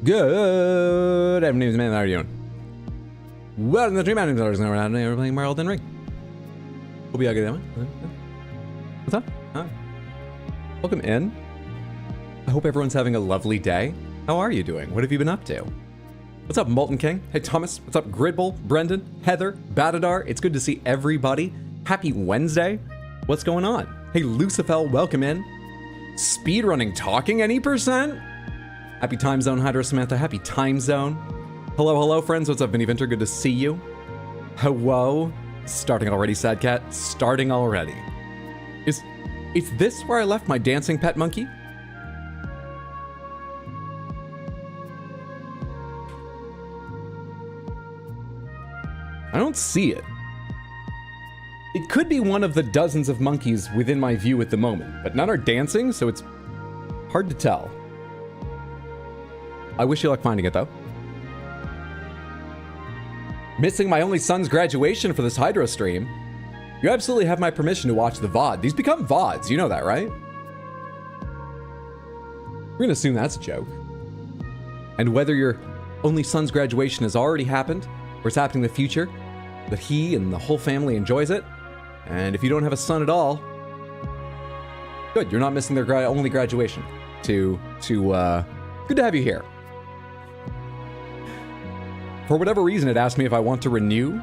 Good afternoon, man. How are you doing? Welcome to the Dream. My name's Elden Ring. We're playing more Elden Ring. Hope you all get that one. What's up? Hi. Welcome in. I hope everyone's having a lovely day. How are you doing? What have you been up to? What's up, Molten King? Hey, Thomas. What's up, Gridbull, Brendan, Heather, Batadar? It's good to see everybody. Happy Wednesday. What's going on? Hey, Lucifel, welcome in. Speedrunning talking any percent? Happy time zone, Hydra Samantha. Happy time zone. Hello, friends. What's up, Vinny Vinter? Good to see you. Hello. Starting already, Sad Cat. Starting already. Is this where I left my dancing pet monkey? I don't see it. It could be one of the dozens of monkeys within my view at the moment, but none are dancing, so it's hard to tell. I wish you luck finding it, though. Missing my only son's graduation for this Hydro stream. You absolutely have my permission to watch the VOD. These become VODs, you know that, right? We're gonna assume that's a joke. And whether your only son's graduation has already happened, or it's happening in the future, that he and the whole family enjoys it, and if you don't have a son at all, good, you're not missing their only graduation. Good to have you here. For whatever reason, it asked me if I want to renew.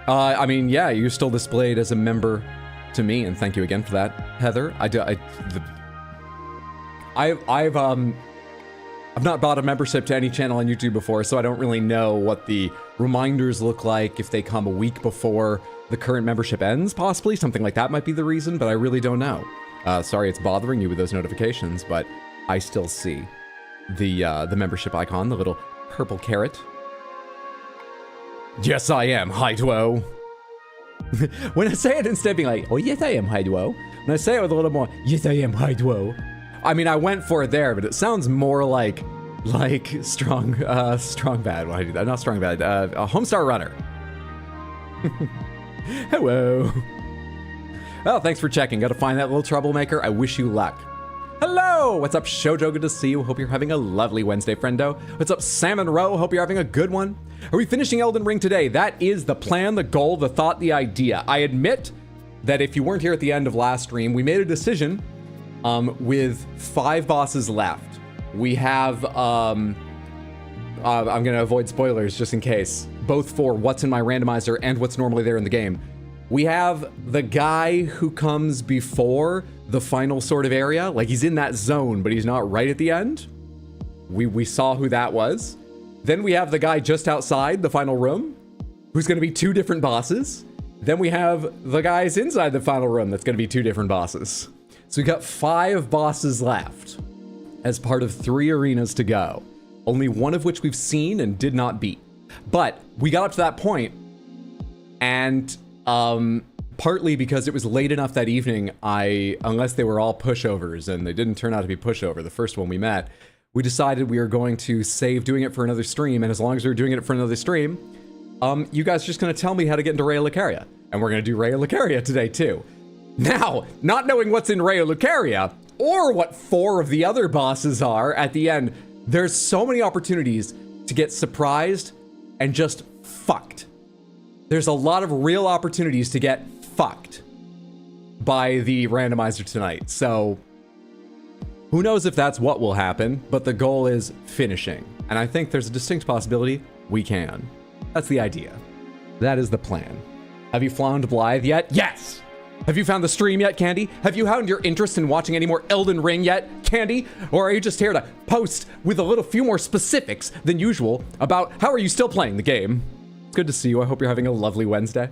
I mean, yeah, you're still displayed as a member to me, and thank you again for that, Heather. I've not bought a membership to any channel on YouTube before, so I don't really know what the reminders look like if they come a week before the current membership ends, possibly. Something like that might be the reason, but I really don't know. Sorry it's bothering you with those notifications, but I still see the membership icon, the little purple carrot. Yes, I am, Hydwo. When I say it instead of being like, oh, yes, I am, Hydwo. When I say it with a little more, yes, I am, Hydwo. I mean, I went for it there, but it sounds more like strong bad. Why do I do that? Not strong bad. A Homestar Runner. Hello. Oh, thanks for checking. Got to find that little troublemaker. I wish you luck. Hello! What's up, Shoujo? Good to see you. Hope you're having a lovely Wednesday, friendo. What's up, Salmon Row? Hope you're having a good one. Are we finishing Elden Ring today? That is the plan, the goal, the thought, the idea. I admit that if you weren't here at the end of last stream, we made a decision with 5 bosses left. We have, I'm going to avoid spoilers just in case, both for what's in my randomizer and what's normally there in the game. We have the guy who comes before the final sort of area, like he's in that zone, but he's not right at the end. We saw who that was. Then we have the guy just outside the final room, who's going to be 2 different bosses. Then we have the guys inside the final room that's going to be 2 different bosses. So we got 5 bosses left as part of 3 arenas to go, only one of which we've seen and did not beat. But we got up to that point, and partly because it was late enough that evening, unless they were all pushovers, and they didn't turn out to be pushover, the first one we met, we decided we were going to save doing it for another stream, and as long as we were doing it for another stream, you guys are just going to tell me how to get into Raya Lucaria, and we're going to do Raya Lucaria today too. Now, not knowing what's in Raya Lucaria, or what 4 of the other bosses are at the end, there's so many opportunities to get surprised and just fucked. There's a lot of real opportunities to get fucked by the randomizer tonight, so who knows if that's what will happen, but the goal is finishing. And I think there's a distinct possibility we can. That's the idea. That is the plan. Have you found Blythe yet? Yes! Have you found the stream yet, Candy? Have you found your interest in watching any more Elden Ring yet, Candy? Or are you just here to post with a little few more specifics than usual about how are you still playing the game? It's good to see you. I hope you're having a lovely Wednesday.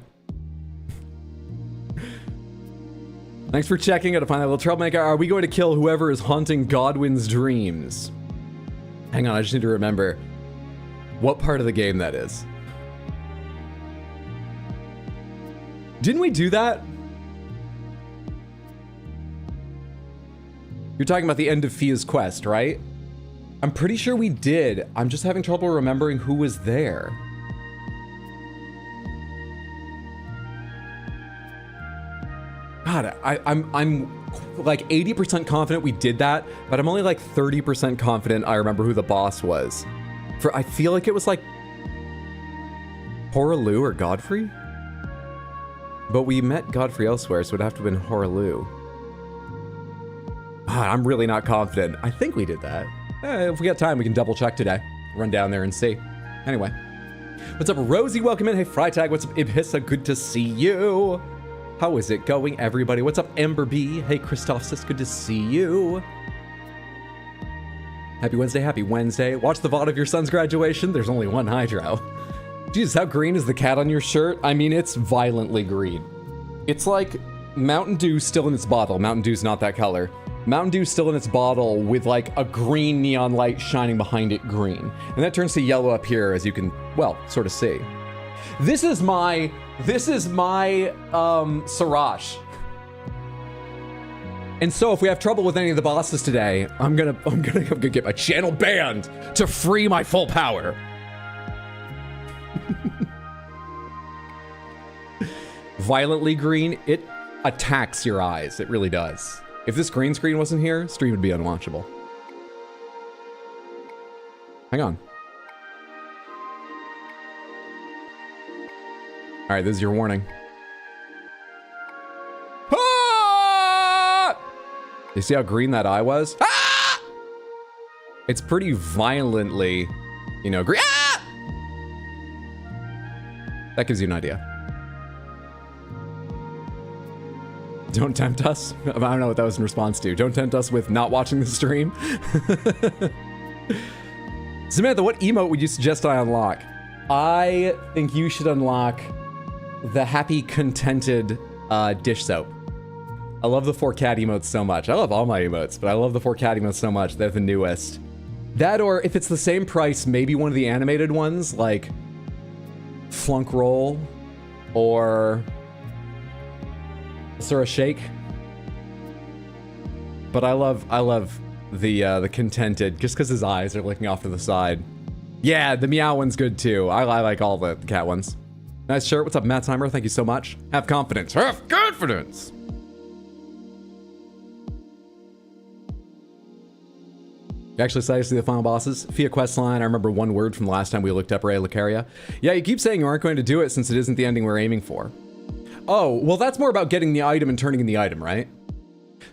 Thanks for checking out to find that little troublemaker. Are we going to kill whoever is haunting Godwin's dreams? Hang on, I just need to remember what part of the game that is. Didn't we do that? You're talking about the end of Fia's quest, right? I'm pretty sure we did. I'm just having trouble remembering who was there. God, I'm like 80% confident we did that, but I'm only like 30% confident I remember who the boss was. I feel like it was like Horaloo or Godfrey? But we met Godfrey elsewhere, so it'd have to have been Horaloo. I'm really not confident. I think we did that. If we got time, we can double check today. Run down there and see. Anyway. What's up, Rosie? Welcome in. Hey, Freitag. What's up, Ibhissa? Good to see you. How is it going, everybody? What's up, Amber B? Hey, Christophsis. Good to see you. Happy Wednesday. Happy Wednesday. Watch the VOD of your son's graduation. There's only one hydro. Jesus, how green is the cat on your shirt? I mean, it's violently green. It's like Mountain Dew still in its bottle. Mountain Dew's not that color. Mountain Dew still in its bottle with like a green neon light shining behind it green. And that turns to yellow up here, as you can, well, sort of see. This is my Siraj. And so if we have trouble with any of the bosses today, I'm gonna get my channel banned to free my full power. Violently green, it attacks your eyes. It really does. If this green screen wasn't here, stream would be unwatchable. Hang on. All right, this is your warning. Ah! You see how green that eye was? Ah! It's pretty violently, you know, green. Ah! That gives you an idea. Don't tempt us. I don't know what that was in response to. Don't tempt us with not watching the stream. Samantha, what emote would you suggest I unlock? I think you should unlock the happy, contented dish soap. I love the 4 cat emotes so much. I love all my emotes, but I love the 4 cat emotes so much. They're the newest. That, or if it's the same price, maybe one of the animated ones, like Flunk Roll or Sura Shake. But I love the contented, just because his eyes are looking off to the side. Yeah, the meow one's good too. I like all the cat ones. Nice shirt. What's up, Matt Timer? Thank you so much. Have confidence. Have confidence! You actually excited to see the final bosses? Fia questline, I remember one word from the last time we looked up Ray Lucaria. Yeah, you keep saying you aren't going to do it since it isn't the ending we're aiming for. Oh, well that's more about getting the item and turning in the item, right?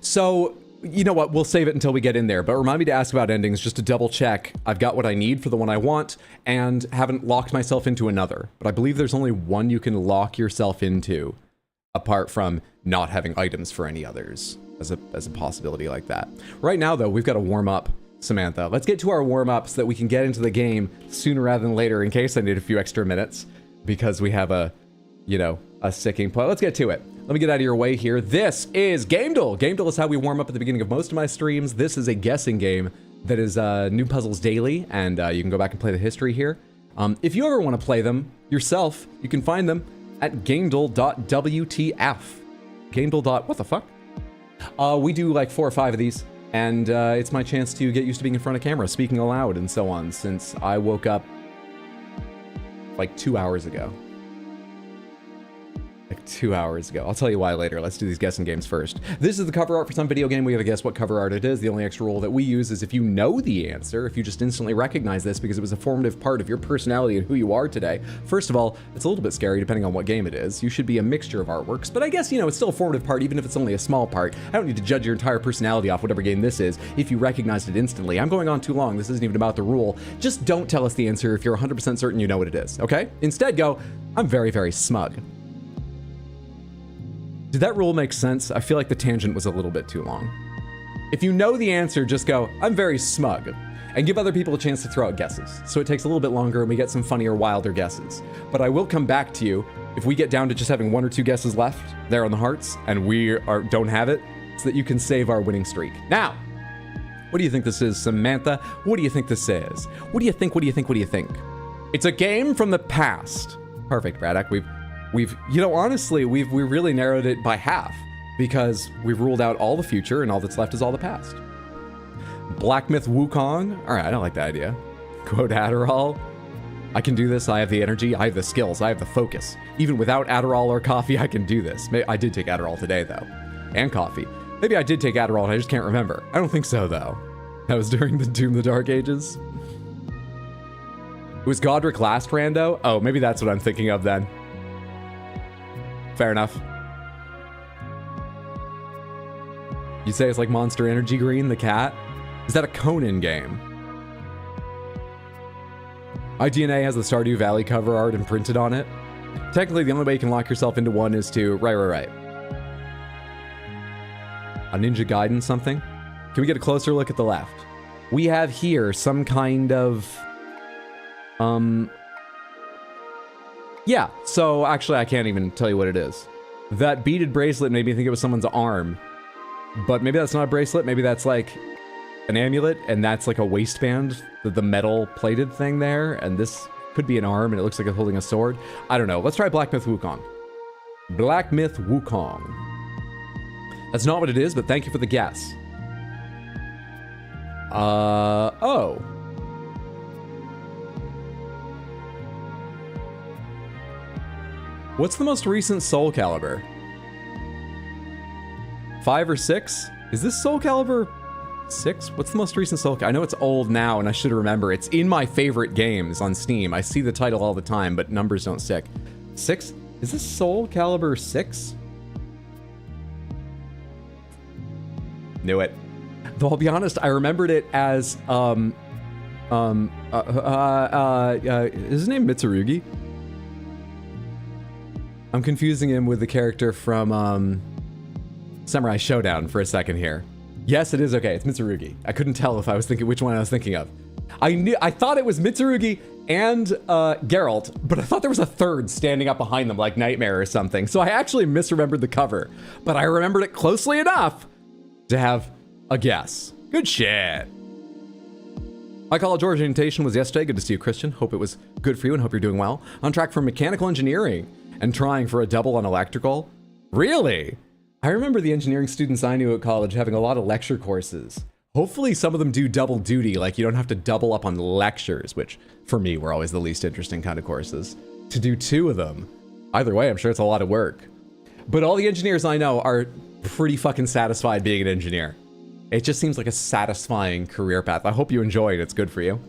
So, you know what, we'll save it until we get in there, but remind me to ask about endings just to double check I've got what I need for the one I want and haven't locked myself into another. But I believe there's only one you can lock yourself into, apart from not having items for any others, as a possibility like that. Right now though, we've got to warm up, Samantha. Let's get to our warm-up so that we can get into the game sooner rather than later in case I need a few extra minutes, because we have a, you know, a sicking play. Let's get to it. Let me get out of your way here. This is gamedle. Gamedle is how we warm up at the beginning of most of my streams. This is a guessing game that is new puzzles daily, and you can go back and play the history here. If you ever want to play them yourself, you can find them at gamedle.wtf. Gamedle. What the fuck? We do like 4 or 5 of these, and it's my chance to get used to being in front of camera, speaking aloud and so on, since I woke up like 2 hours ago. Like 2 hours ago. I'll tell you why later. Let's do these guessing games first. This is the cover art for some video game. We gotta guess what cover art it is. The only extra rule that we use is if you know the answer, if you just instantly recognize this because it was a formative part of your personality and who you are today. First of all, it's a little bit scary depending on what game it is. You should be a mixture of artworks, but I guess, you know, it's still a formative part even if it's only a small part. I don't need to judge your entire personality off whatever game this is if you recognized it instantly. I'm going on too long. This isn't even about the rule. Just don't tell us the answer if you're 100% certain you know what it is, okay? Instead go, I'm very, very smug. Did that rule make sense? I feel like the tangent was a little bit too long. If you know the answer, just go, I'm very smug, and give other people a chance to throw out guesses. So it takes a little bit longer and we get some funnier, wilder guesses. But I will come back to you if we get down to just having 1 or 2 guesses left there on the hearts and we don't have it, so that you can save our winning streak. Now, what do you think this is, Samantha? What do you think this is? What do you think? What do you think? What do you think? It's a game from the past. Perfect, Braddock. We've, you know, honestly, we really narrowed it by half because we've ruled out all the future and all that's left is all the past. Black Myth Wukong. All right, I don't like that idea. Quote Adderall. I can do this. I have the energy. I have the skills. I have the focus. Even without Adderall or coffee, I can do this. I did take Adderall today, though. And coffee. Maybe I did take Adderall and I just can't remember. I don't think so, though. That was during the Doom the Dark Ages. It was Godric last rando? Oh, maybe that's what I'm thinking of then. Fair enough. You say it's like Monster Energy Green, the cat? Is that a Conan game? iDNA has the Stardew Valley cover art imprinted on it. Technically, the only way you can lock yourself into one is to... Right. A Ninja Gaiden something? Can we get a closer look at the left? We have here some kind of... Yeah, so actually I can't even tell you what it is. That beaded bracelet made me think it was someone's arm. But maybe that's not a bracelet, maybe that's like an amulet, and that's like a waistband, the metal plated thing there, and this could be an arm, and it looks like it's holding a sword. I don't know. Let's try Black Myth Wukong. Black Myth Wukong. That's not what it is, but thank you for the guess. Oh. What's the most recent Soul Calibur? 5 or 6? Is this Soul Calibur 6? What's the most recent Soul Calibur? I know it's old now, and I should remember. It's in my favorite games on Steam. I see the title all the time, but numbers don't stick. 6? Is this Soul Calibur 6? Knew it. Though I'll be honest, I remembered it as, is his name Mitsurugi? I'm confusing him with the character from, Samurai Showdown for a second here. Yes, it is okay. It's Mitsurugi. I couldn't tell if I was thinking which one I was thinking of. I thought it was Mitsurugi and Geralt, but I thought there was a third standing up behind them like Nightmare or something. So I actually misremembered the cover, but I remembered it closely enough to have a guess. Good shit. My college orientation was yesterday. Good to see you, Christian. Hope it was good for you and hope you're doing well. On track for mechanical engineering and trying for a double on electrical. Really? I remember the engineering students I knew at college having a lot of lecture courses. Hopefully some of them do double duty, like you don't have to double up on lectures, which for me were always the least interesting kind of courses. To do 2 of them. Either way, I'm sure it's a lot of work. But all the engineers I know are pretty fucking satisfied being an engineer. It just seems like a satisfying career path. I hope you enjoy it. It's good for you.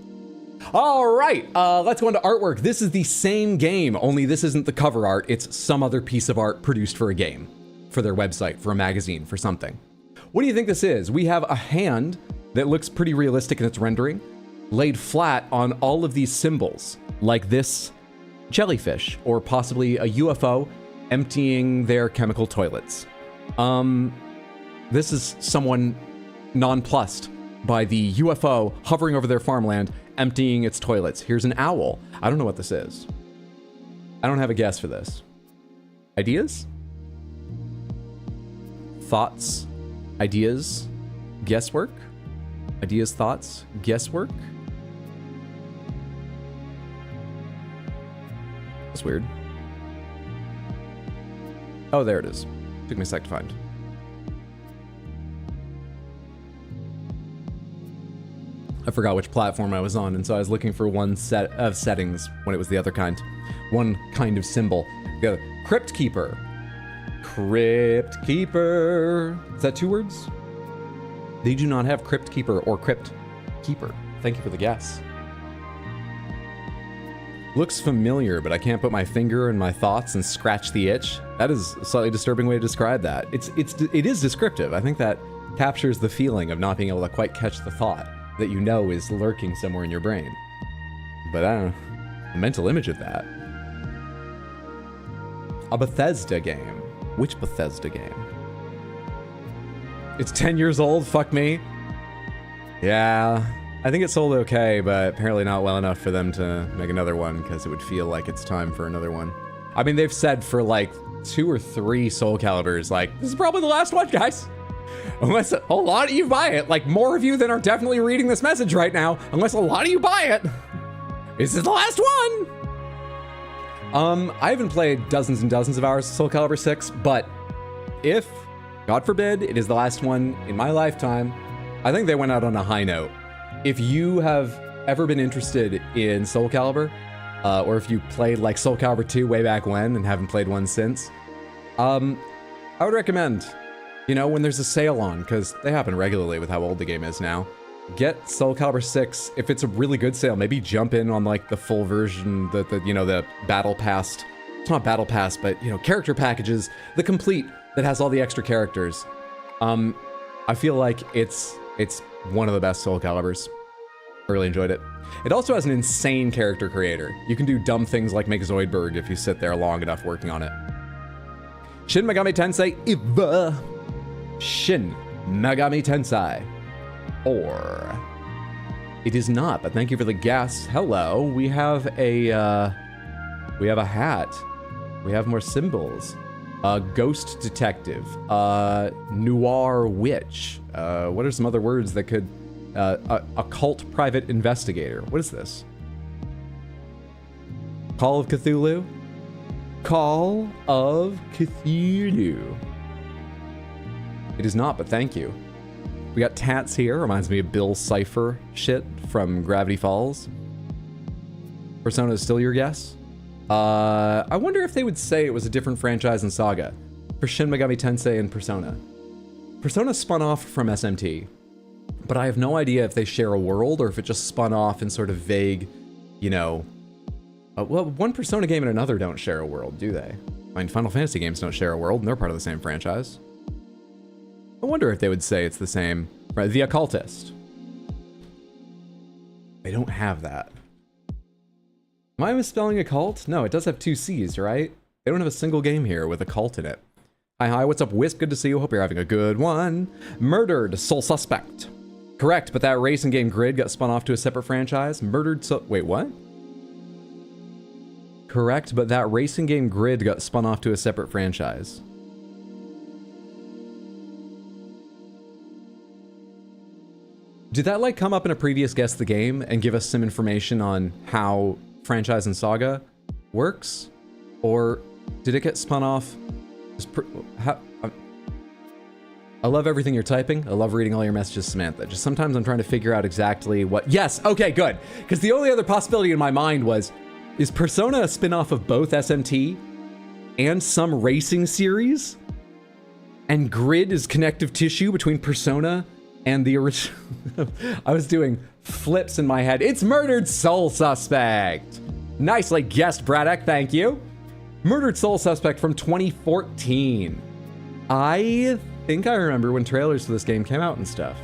All right, let's go into artwork. This is the same game, only this isn't the cover art. It's some other piece of art produced for a game, for their website, for a magazine, for something. What do you think this is? We have a hand that looks pretty realistic in its rendering, laid flat on all of these symbols, like this jellyfish, or possibly a UFO emptying their chemical toilets. This is someone nonplussed by the UFO hovering over their farmland, emptying its toilets. Here's an owl. I don't know what this is. I don't have a guess for this. Ideas? Thoughts? Ideas? Guesswork? Ideas, thoughts, guesswork? That's weird. Oh, there it is. Took me a sec to find. I forgot which platform I was on, and so I was looking for one set of settings when it was the other kind. One kind of symbol. Go, Crypt Keeper. Crypt Keeper. Is that 2 words? They do not have Crypt Keeper or Crypt Keeper. Thank you for the guess. Looks familiar, but I can't put my finger in my thoughts and scratch the itch. That is a slightly disturbing way to describe that. It is descriptive. I think that captures the feeling of not being able to quite catch the thought that you know is lurking somewhere in your brain. But I don't know, a mental image of that. A Bethesda game. Which Bethesda game? It's 10 years old, fuck me. Yeah, I think it sold okay, but apparently not well enough for them to make another one, because it would feel like it's time for another one. I mean, they've said for like 2 or 3 Soul Caliburs, like, this is probably the last one, guys. Unless a lot of you buy it, like more of you than are definitely reading this message right now, unless a lot of you buy it, this is the last one. I haven't played dozens and dozens of hours of Soul Calibur 6, but if, God forbid, it is the last one in my lifetime, I think they went out on a high note. If you have ever been interested in Soul Calibur, or if you played like Soul Calibur 2 way back when and haven't played one since, I would recommend, you know, when there's a sale on, because they happen regularly with how old the game is now, get Soul Calibur 6 if it's a really good sale. Maybe jump in on like the full version, the battle pass. It's not battle pass, but character packages, the complete that has all the extra characters. I feel like it's one of the best Soul Caliburs. I really enjoyed it. It also has an insane character creator. You can do dumb things like make Zoidberg if you sit there long enough working on it. Shin Megami Tensei Iva. Shin Megami Tensei. Or it is not, but thank you for the guess. Hello, we have a hat. We have more symbols. Ghost detective. Noir witch. What are some other words that could... occult private investigator. What is this? Call of Cthulhu? Call of Cthulhu. It is not, but thank you. We got tats here. Reminds me of Bill Cipher shit from Gravity Falls. Persona is still your guess? I wonder if they would say it was a different franchise and saga for Shin Megami Tensei and Persona. Persona spun off from SMT, but I have no idea if they share a world or if it just spun off in sort of vague, well, one Persona game and another don't share a world, do they? I mean, Final Fantasy games don't share a world, and they're part of the same franchise. I wonder if they would say it's the same. Right, The Occultist. They don't have that. Am I misspelling occult? No, it does have 2 C's, right? They don't have a single game here with occult in it. Hi, what's up, Wisp? Good to see you. Hope you're having a good one. Murdered Sole Suspect. Correct, but that racing game Grid got spun off to a separate franchise. Wait, what? Correct, but that racing game Grid got spun off to a separate franchise. Did that, like, come up in a previous Guess the Game and give us some information on how franchise and saga works? Or did it get spun off? I love everything you're typing. I love reading all your messages, Samantha. Just sometimes I'm trying to figure out exactly what... Yes, okay, good. Because the only other possibility in my mind was, is Persona a spin-off of both SMT and some racing series? And Grid is connective tissue between Persona and the original... I was doing flips in my head. It's Murdered Soul Suspect. Nicely guessed, Braddock, thank you. Murdered Soul Suspect from 2014. I think I remember when trailers for this game came out and stuff.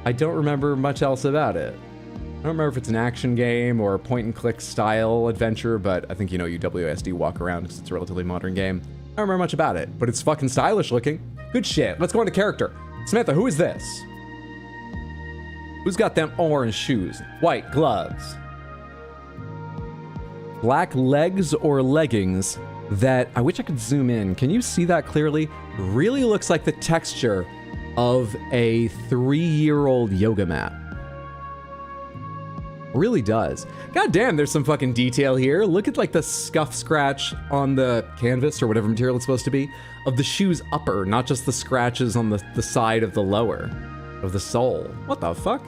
I don't remember much else about it. I don't remember if it's an action game or a point-and-click style adventure, but I think you WASD walk around because it's a relatively modern game. I don't remember much about it, but it's fucking stylish looking. Good shit. Let's go into character. Samantha, who is this? Who's got them orange shoes? White gloves. Black legs or leggings that, I wish I could zoom in. Can you see that clearly? Really looks like the texture of a 3-year-old yoga mat. Really does. God damn, there's some fucking detail here. Look at like the scuff scratch on the canvas or whatever material it's supposed to be of the shoe's upper, not just the scratches on the side of the lower of the sole. What the fuck?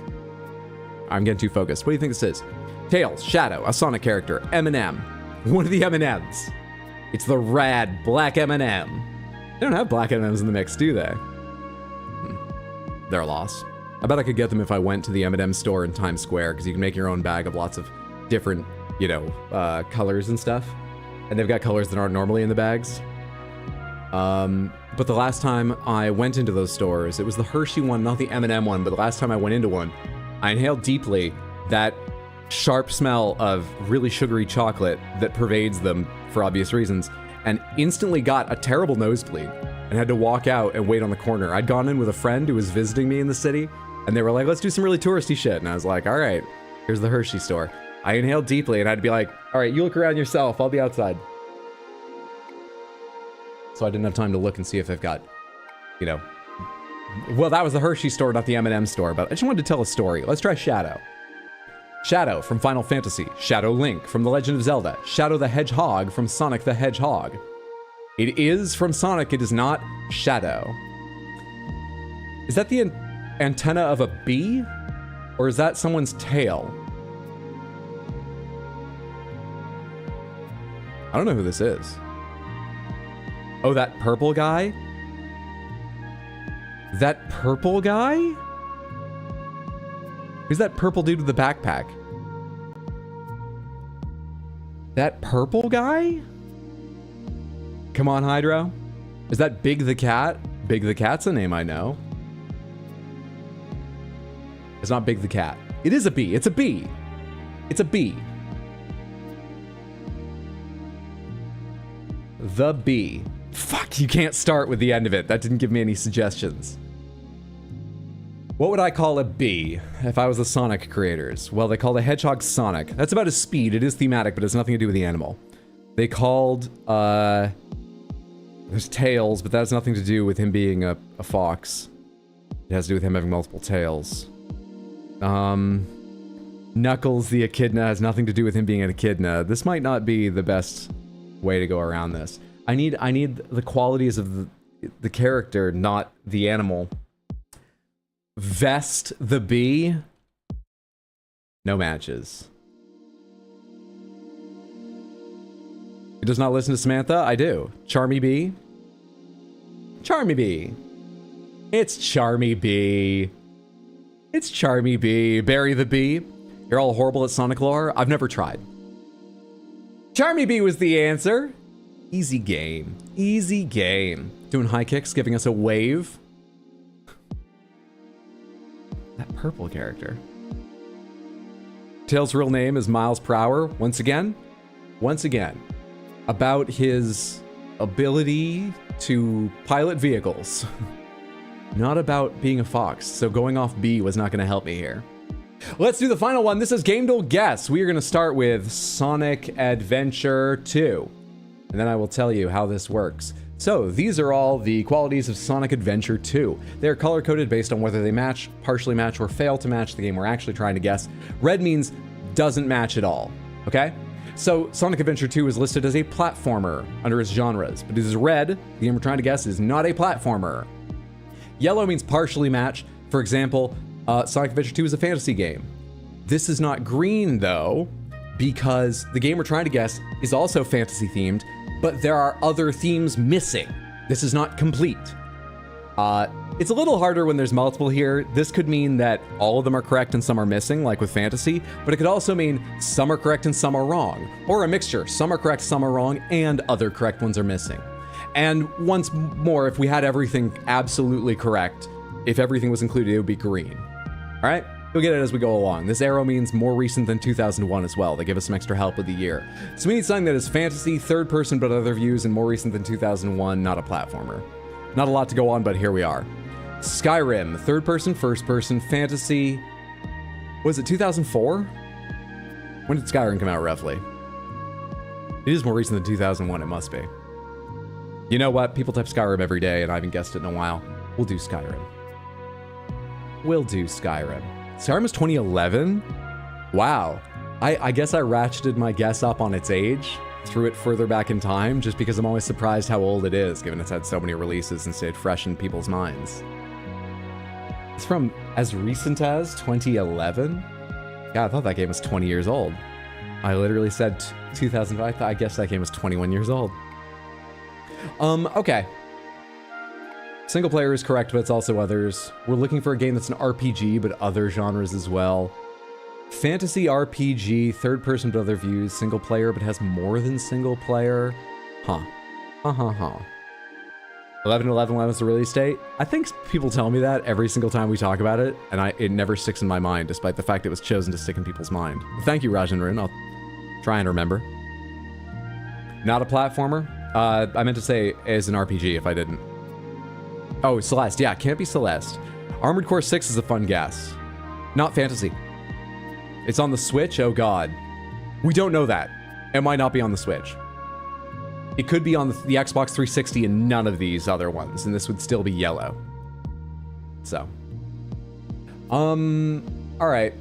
I'm getting too focused. What do you think this is? Tails, Shadow, a Sonic character, M&M. One of the M&Ms. It's the rad black M&M. They don't have black M&Ms in the mix, do they? They're a loss. I bet I could get them if I went to the M&M store in Times Square, because you can make your own bag of lots of different, colors and stuff. And they've got colors that aren't normally in the bags. But the last time I went into those stores, it was the Hershey one, not the M&M one, but the last time I went into one, I inhaled deeply that sharp smell of really sugary chocolate that pervades them for obvious reasons, and instantly got a terrible nosebleed and had to walk out and wait on the corner. I'd gone in with a friend who was visiting me in the city, and they were like, let's do some really touristy shit. And I was like, all right, here's the Hershey store. I inhaled deeply and I'd be like, all right, you look around yourself, I'll be outside. So I didn't have time to look and see if they've got, well, that was the Hershey store, not the M&M store, but I just wanted to tell a story. Let's try Shadow. Shadow from Final Fantasy. Shadow Link from The Legend of Zelda. Shadow the Hedgehog from Sonic the Hedgehog. It is from Sonic, it is not Shadow. Is that the antenna of a bee? Or is that someone's tail? I don't know who this is. Oh, that purple guy? That purple guy? Who's that purple dude with the backpack? That purple guy? Come on, Hydro. Is that Big the Cat? Big the Cat's a name I know. It's not Big the Cat. It is a bee. It's a bee. It's a bee. The bee. Fuck, you can't start with the end of it. That didn't give me any suggestions. What would I call a bee if I was the Sonic creators? Well, they called a hedgehog Sonic. That's about his speed. It is thematic, but it has nothing to do with the animal. They called, there's tails, but that has nothing to do with him being a fox. It has to do with him having multiple tails. Knuckles the echidna has nothing to do with him being an echidna. This might not be the best way to go around this. I need the qualities of the character, not the animal. Vest the bee. No matches. He does not listen to Samantha? I do. Charmy Bee. Charmy Bee. It's Charmy Bee. It's Charmy Bee. Barry the Bee. You're all horrible at Sonic lore? I've never tried. Charmy Bee was the answer. Easy game. Easy game. Doing high kicks, giving us a wave. That purple character. Tails' real name is Miles Per Hour. Once again, about his ability to pilot vehicles. Not about being a fox, so going off B was not going to help me here. Let's do the final one. This is gamedle guess. We are going to start with Sonic Adventure 2. And then I will tell you how this works. So, these are all the qualities of Sonic Adventure 2. They're color-coded based on whether they match, partially match, or fail to match the game we're actually trying to guess. Red means doesn't match at all, okay? So, Sonic Adventure 2 is listed as a platformer under its genres, but it is red, the game we're trying to guess is not a platformer. Yellow means partially match. For example, Sonic Adventure 2 is a fantasy game. This is not green, though, because the game we're trying to guess is also fantasy themed, but there are other themes missing. This is not complete. It's a little harder when there's multiple here. This could mean that all of them are correct and some are missing, like with fantasy, but it could also mean some are correct and some are wrong, or a mixture. Some are correct, some are wrong, and other correct ones are missing. And once more, if we had everything absolutely correct, if everything was included, it would be green. All right? You'll get it as we go along. This arrow means more recent than 2001 as well. They give us some extra help with the year. So we need something that is fantasy, third person but other views, and more recent than 2001, not a platformer. Not a lot to go on, but here we are. Skyrim, third person, first person, fantasy. Was it 2004? When did Skyrim come out, roughly? It is more recent than 2001, it must be. You know what? People type Skyrim every day, and I haven't guessed it in a while. We'll do Skyrim. We'll do Skyrim. Skyrim was 2011? Wow. I guess I ratcheted my guess up on its age, threw it further back in time, just because I'm always surprised how old it is, given it's had so many releases and stayed fresh in people's minds. It's from as recent as 2011? Yeah, I thought that game was 20 years old. I literally said 2005. I guess that game was 21 years old. Okay. Single player is correct, but it's also others. We're looking for a game that's an RPG, but other genres as well. Fantasy RPG, third person but other views, single player, but has more than single player. Huh. 11/11/11 is the release date. I think people tell me that every single time we talk about it, and it never sticks in my mind, despite the fact it was chosen to stick in people's mind. Thank you, Rajan Rune. I'll try and remember. Not a platformer. I meant to say as an RPG if I didn't. Oh, Celeste. Yeah, can't be Celeste. Armored Core 6 is a fun guess. Not fantasy. It's on the Switch? Oh god. We don't know that. It might not be on the Switch. It could be on the Xbox 360 and none of these other ones, and this would still be yellow. So. Alright.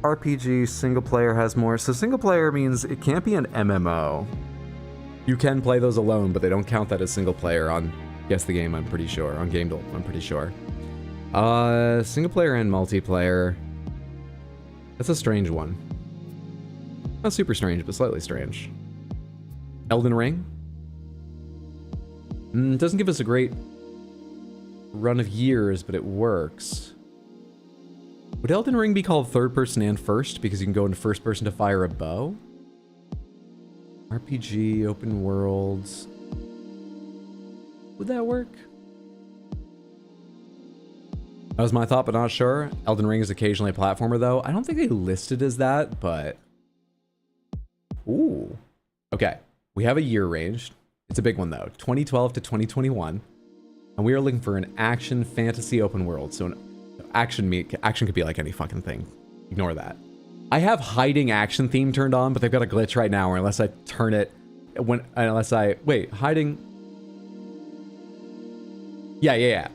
RPG, single player has more. So single player means it can't be an MMO. You can play those alone, but they don't count that as single player on Guess the Game, I'm pretty sure. On gamedle, I'm pretty sure. Single player and multiplayer. That's a strange one. Not super strange, but slightly strange. Elden Ring? Doesn't give us a great run of years, but it works. Would Elden Ring be called third person and first because you can go into first person to fire a bow? RPG, open worlds. Would that work? That was my thought, but not sure. Elden Ring is occasionally a platformer, though. I don't think they listed as that, but... Ooh. Okay. We have a year range. It's a big one, though. 2012 to 2021. And we are looking for an action fantasy open world. So action could be like any fucking thing. Ignore that. I have hiding action theme turned on, but they've got a glitch right now where unless I turn it... Wait, hiding... Yeah.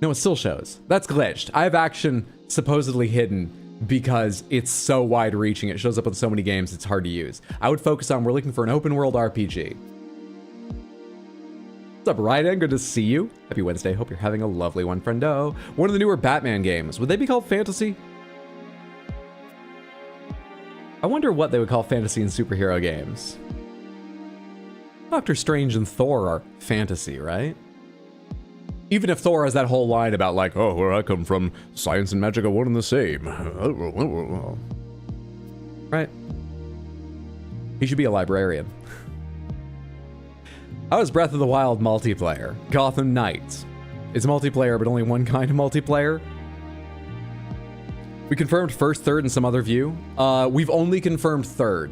No, it still shows. That's glitched. I have action supposedly hidden because it's so wide-reaching. It shows up in so many games, it's hard to use. I would focus on, we're looking for an open-world RPG. What's up, Ryden? Good to see you. Happy Wednesday. Hope you're having a lovely one, friendo. One of the newer Batman games. Would they be called fantasy? I wonder what they would call fantasy in superhero games. Doctor Strange and Thor are fantasy, right? Even if Thor has that whole line about like, oh, where I come from, science and magic are one and the same. Right. He should be a librarian. How is Breath of the Wild multiplayer? Gotham Knights. It's multiplayer, but only one kind of multiplayer. We confirmed first, third, and some other view. We've only confirmed third.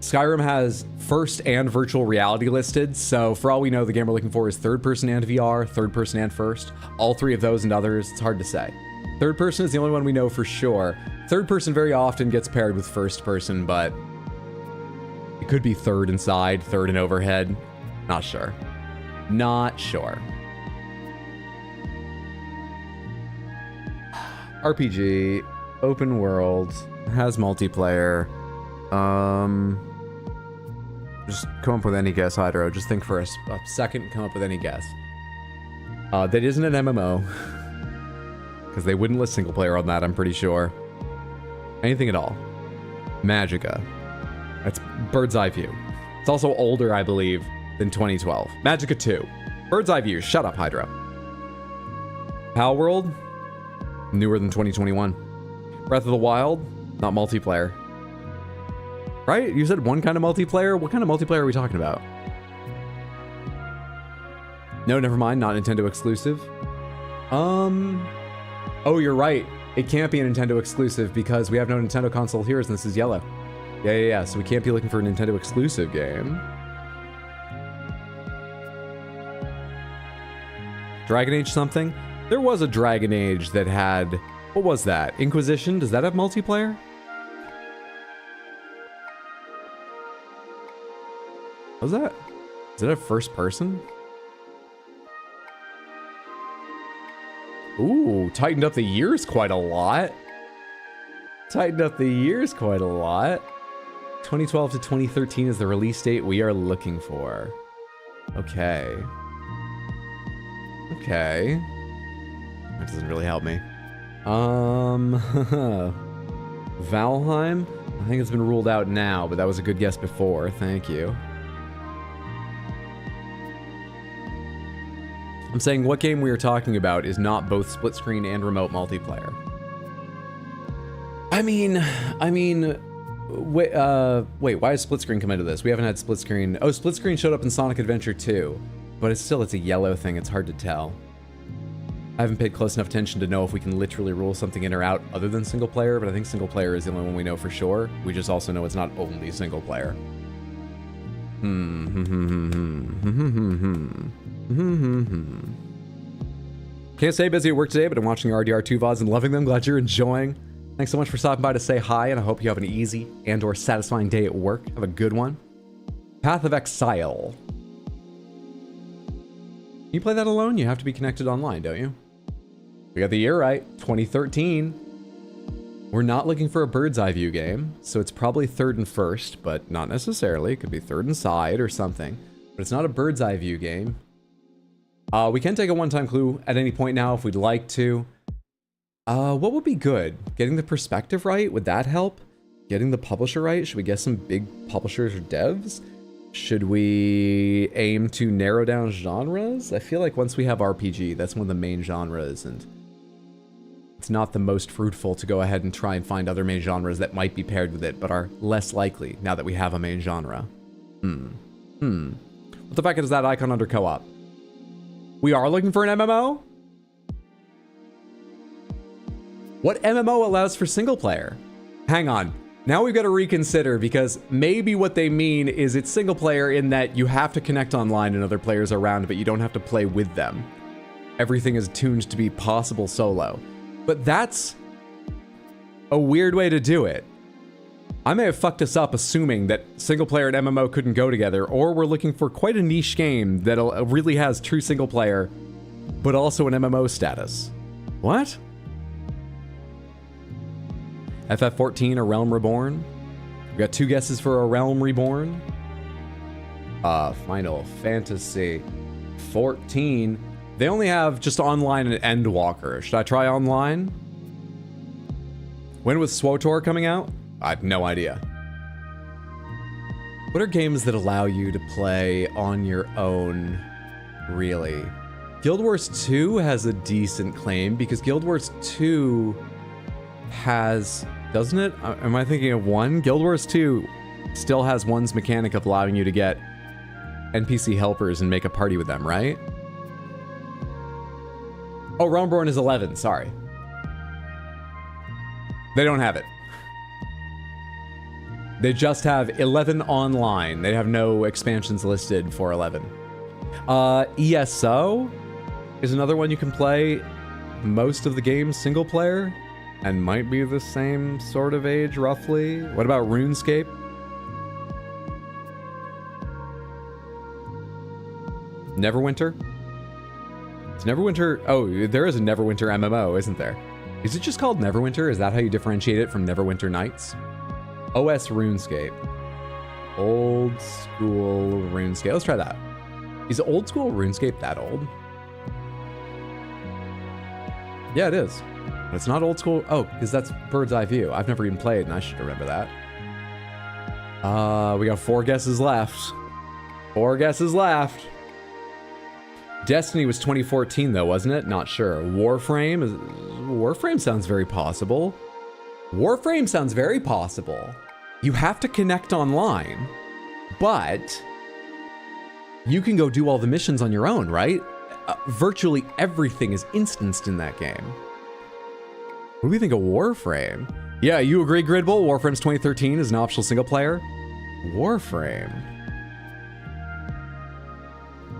Skyrim has first and virtual reality listed, so for all we know, the game we're looking for is third person and VR, third person and first. All three of those and others, it's hard to say. Third person is the only one we know for sure. Third person very often gets paired with first person, but it could be third inside, third and overhead. Not sure. Not sure. RPG, open world, has multiplayer. Just come up with any guess, Hydro. Just think for a second, come up with any guess. That isn't an MMO. Because they wouldn't list single player on that, I'm pretty sure. Anything at all. Magicka. That's Bird's Eye View. It's also older, I believe, than 2012. Magicka 2. Bird's Eye View. Shut up, Hydra. Pal World? Newer than 2021. Breath of the Wild? Not multiplayer. Right? You said one kind of multiplayer? What kind of multiplayer are we talking about? No, never mind. Not Nintendo exclusive. Oh, you're right. It can't be a Nintendo exclusive because we have no Nintendo console here and this is yellow. Yeah. So we can't be looking for a Nintendo exclusive game. Dragon Age something? There was a Dragon Age that had... What was that? Inquisition? Does that have multiplayer? What was that? Is it a first person? Ooh, tightened up the years quite a lot. Tightened up the years quite a lot. 2012 to 2013 is the release date we are looking for. Okay. Okay. That doesn't really help me. Valheim? I think it's been ruled out now, but that was a good guess before. Thank you. I'm saying what game we are talking about is not both split screen and remote multiplayer. I mean, wait, why is split screen come into this? We haven't had split screen. Oh, split screen showed up in Sonic Adventure 2, but it's a yellow thing. It's hard to tell. I haven't paid close enough attention to know if we can literally rule something in or out other than single player, but I think single player is the only one we know for sure. We just also know it's not only single player. Can't stay busy at work today, but I'm watching your RDR2 VODs and loving them. Glad you're enjoying. Thanks so much for stopping by to say hi, and I hope you have an easy and or satisfying day at work. Have a good one. Path of Exile. You play that alone? You have to be connected online, don't you? We got the year right, 2013. We're not looking for a bird's eye view game, so it's probably third and first, but not necessarily. It could be third and side or something, but it's not a bird's eye view game. We can take a one-time clue at any point now if we'd like to. What would be good? Getting the perspective right? Would that help? Getting the publisher right? Should we get some big publishers or devs? Should we aim to narrow down genres? I feel like once we have RPG, that's one of the main genres, and it's not the most fruitful to go ahead and try and find other main genres that might be paired with it, but are less likely now that we have a main genre. What the fuck is that icon under co-op? We are looking for an MMO? What MMO allows for single player? Hang on. Now we've got to reconsider, because maybe what they mean is it's single player in that you have to connect online and other players around, but you don't have to play with them. Everything is tuned to be possible solo. But that's a weird way to do it. I may have fucked us up assuming that single player and MMO couldn't go together, or we're looking for quite a niche game that really has true single player, but also an MMO status. What? FF14, A Realm Reborn. We got 2 guesses for A Realm Reborn. Final Fantasy 14. They only have just online and Endwalker. Should I try online? When was SWTOR coming out? I have no idea. What are games that allow you to play on your own, really? Guild Wars 2 has a decent claim, because Guild Wars 2 has... Doesn't it? Am I thinking of 1? Guild Wars 2 still has 1's mechanic of allowing you to get NPC helpers and make a party with them, right? Oh, Realm Reborn is 11, sorry. They don't have it. They just have 11 online. They have no expansions listed for 11. ESO is another one you can play most of the games single player, and might be the same sort of age, roughly. What about RuneScape? Neverwinter? Is Neverwinter... Oh, there is a Neverwinter MMO, isn't there? Is it just called Neverwinter? Is that how you differentiate it from Neverwinter Nights? OS RuneScape. Old school RuneScape. Let's try that. Is old school RuneScape that old? Yeah, it is. But it's not old school. Oh, because that's Bird's Eye View. I've never even played, and I should remember that. We got 4 guesses left. 4 guesses left. Destiny was 2014, though, wasn't it? Not sure. Warframe sounds very possible. Warframe sounds very possible. You have to connect online, but you can go do all the missions on your own, right? Virtually everything is instanced in that game. What do we think of Warframe? Yeah, you agree, Gridbull? Warframe's 2013 is an optional single player. Warframe.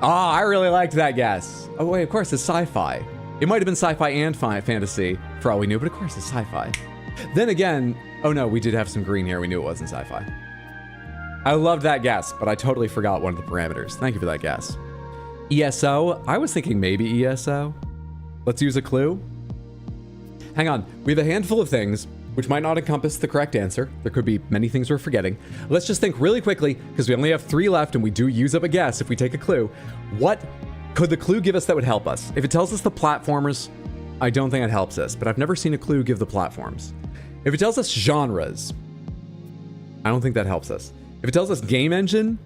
Ah, I really liked that guess. Oh wait, of course it's sci-fi. It might have been sci-fi and fantasy for all we knew, but of course it's sci-fi. Then again, oh no, we did have some green here. We knew it wasn't sci-fi. I loved that guess, but I totally forgot one of the parameters. Thank you for that guess. ESO, I was thinking maybe ESO. Let's use a clue. Hang on, we have a handful of things which might not encompass the correct answer. There could be many things we're forgetting. Let's just think really quickly, because we only have 3 left and we do use up a guess if we take a clue. What could the clue give us that would help us? If it tells us the platformers, I don't think it helps us, but I've never seen a clue give the platforms. If it tells us genres, I don't think that helps us. If it tells us game engine,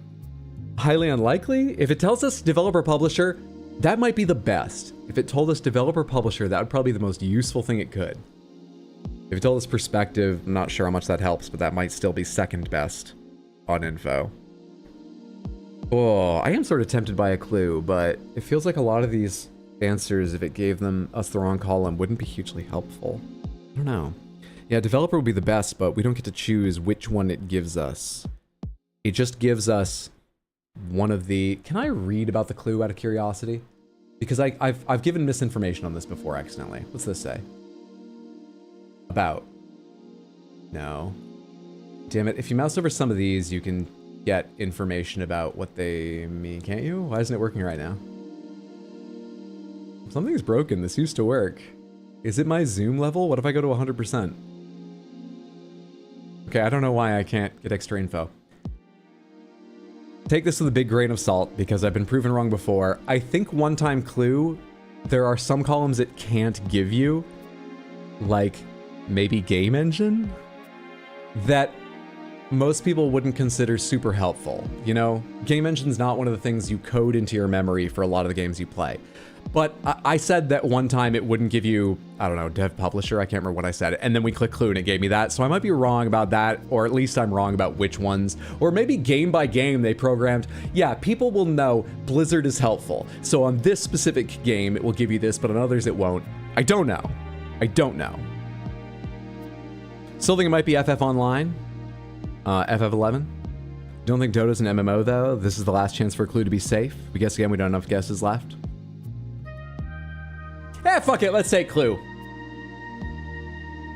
highly unlikely. If it tells us developer publisher, that might be the best. If it told us developer publisher, that would probably be the most useful thing it could. If it told us perspective, I'm not sure how much that helps, but that might still be second best on info. Oh, I am sort of tempted by a clue, but it feels like a lot of these answers, if it gave us the wrong column, wouldn't be hugely helpful. I don't know. Yeah, developer would be the best, but we don't get to choose which one it gives us. It just gives us one of the... Can I read about the clue out of curiosity? Because I've given misinformation on this before accidentally. What's this say? About. No. Damn it. If you mouse over some of these, you can get information about what they mean, can't you? Why isn't it working right now? Something's broken. This used to work. Is it my zoom level? What if I go to 100%? Okay, I don't know why I can't get extra info. Take this with a big grain of salt, because I've been proven wrong before. I think one-time clue, there are some columns it can't give you, like maybe game engine, that most people wouldn't consider super helpful. You know, game engine's not one of the things you code into your memory for a lot of the games you play. But I said that one time it wouldn't give you, I don't know, dev publisher, I can't remember what I said, and then we clicked clue and it gave me that, so I might be wrong about that, or at least I'm wrong about which ones, or maybe game by game they programmed. Yeah, people will know Blizzard is helpful, so on this specific game it will give you this, but on others it won't. I don't know. I don't know. Still think it might be FF Online, FF11. Don't think Dota's an MMO though. This is the last chance for a clue to be safe. We guess again, we don't have enough guesses left. Eh, fuck it, let's take clue.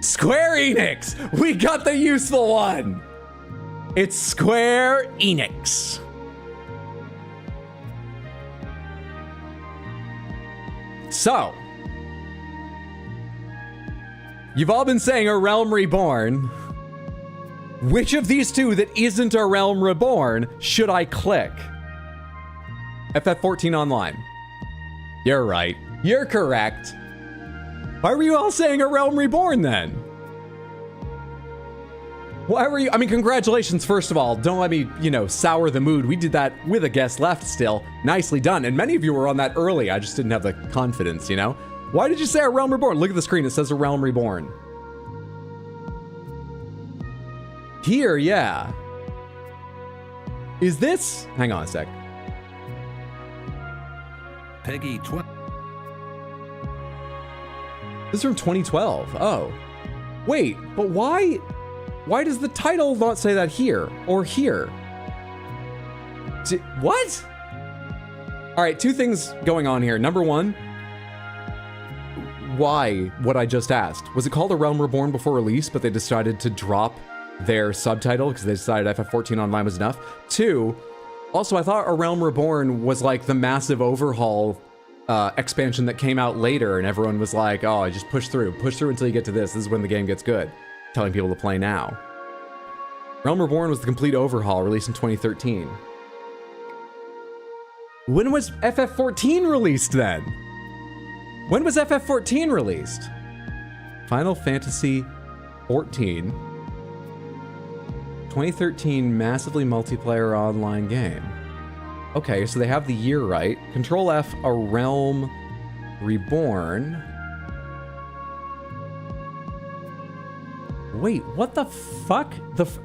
Square Enix! We got the useful one! It's Square Enix. So, you've all been saying A Realm Reborn. Which of these two that isn't A Realm Reborn should I click? FF14 Online. You're right. You're correct. Why were you all saying A Realm Reborn then? Why were you? I mean, congratulations, first of all. Don't let me, you know, sour the mood. We did that with a guest left still. Nicely done. And many of you were on that early. I just didn't have the confidence, you know? Why did you say A Realm Reborn? Look at the screen. It says A Realm Reborn. Here, yeah. Is this? Hang on a sec. Peggy 12. This is from 2012. Oh. Wait, but why does the title not say that here or here? What? All right, two things going on here. Number one, why what I just asked? Was it called A Realm Reborn before release, but they decided to drop their subtitle because they decided FF14 Online was enough? Two, also I thought A Realm Reborn was like the massive overhaul expansion that came out later, and everyone was like, oh, I just push through until you get to this. This is when the game gets good. Telling people to play now. Realm Reborn was the complete overhaul, released in 2013. When was FF14 released then? When was FF14 released? Final Fantasy 14. 2013 massively multiplayer online game. Okay, so they have the year right. Control F, A Realm Reborn. Wait, what the fuck?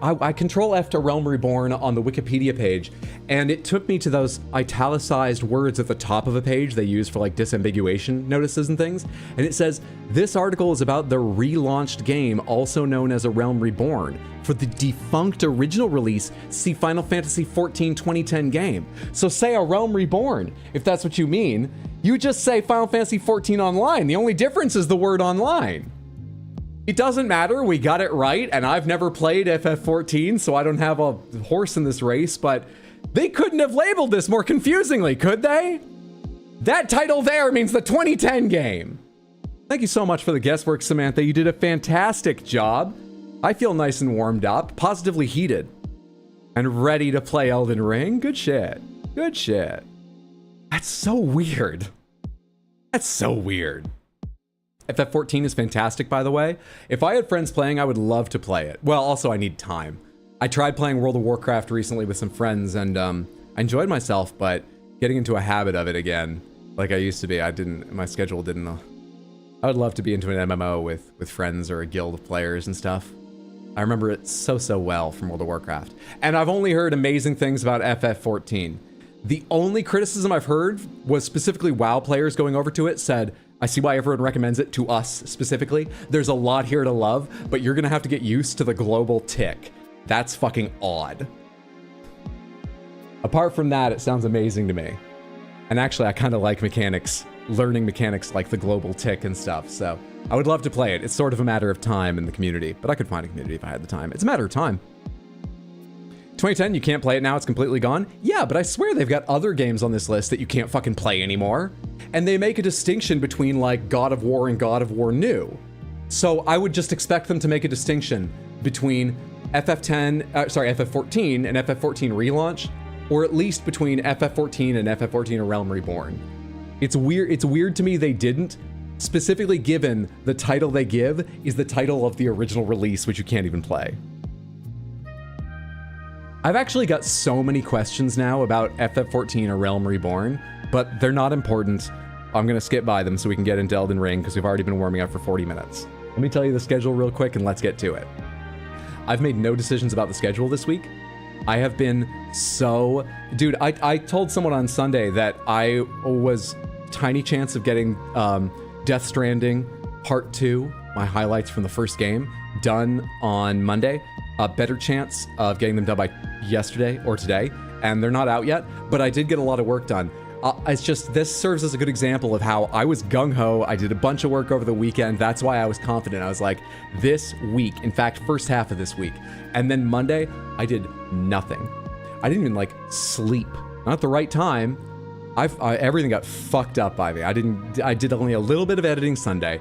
I Control F to Realm Reborn on the Wikipedia page, and it took me to those italicized words at the top of a page they use for like disambiguation notices and things. And it says, this article is about the relaunched game, also known as A Realm Reborn. For the defunct original release, see Final Fantasy XIV 2010 game. So say A Realm Reborn, if that's what you mean. You just say Final Fantasy XIV Online. The only difference is the word online. It doesn't matter, we got it right, and I've never played FF14, so I don't have a horse in this race, but they couldn't have labeled this more confusingly, could they? That title there means the 2010 game. Thank you so much for the guesswork, Samantha. You did a fantastic job. I feel nice and warmed up, positively heated, and ready to play Elden Ring. Good shit. Good shit. That's so weird. That's so weird. FF14 is fantastic, by the way. If I had friends playing, I would love to play it. Well, also, I need time. I tried playing World of Warcraft recently with some friends, and I enjoyed myself, but getting into a habit of it again, like I used to be, my schedule didn't. I would love to be into an MMO with friends or a guild of players and stuff. I remember it so well from World of Warcraft. And I've only heard amazing things about FF14. The only criticism I've heard was specifically WoW players going over to it said, I see why everyone recommends it, to us specifically. There's a lot here to love, but you're gonna have to get used to the global tick. That's fucking odd. Apart from that, it sounds amazing to me. And actually, I kind of like mechanics, learning mechanics like the global tick and stuff, so I would love to play it. It's sort of a matter of time in the community, but I could find a community if I had the time. It's a matter of time. 2010, you can't play it now, it's completely gone. Yeah, but I swear they've got other games on this list that you can't fucking play anymore. And they make a distinction between like God of War and God of War New. So I would just expect them to make a distinction between FF14 and FF14 relaunch, or at least between FF14 and FF14 A Realm Reborn. It's weird to me they didn't, specifically given the title they give is the title of the original release, which you can't even play. I've actually got so many questions now about FF14 A Realm Reborn, but they're not important. I'm going to skip by them so we can get into Elden Ring because we've already been warming up for 40 minutes. Let me tell you the schedule real quick and let's get to it. I've made no decisions about the schedule this week. I have been so... Dude, I told someone on Sunday that I was tiny chance of getting Death Stranding Part 2, my highlights from the first game, done on Monday. A better chance of getting them done by yesterday or today, and they're not out yet, but I did get a lot of work done. It's just, this serves as a good example of how I was gung-ho, I did a bunch of work over the weekend, that's why I was confident. I was like, this week, in fact, first half of this week, and then Monday, I did nothing. I didn't even, like, sleep. Not at the right time. Everything got fucked up by me. I did only a little bit of editing Sunday.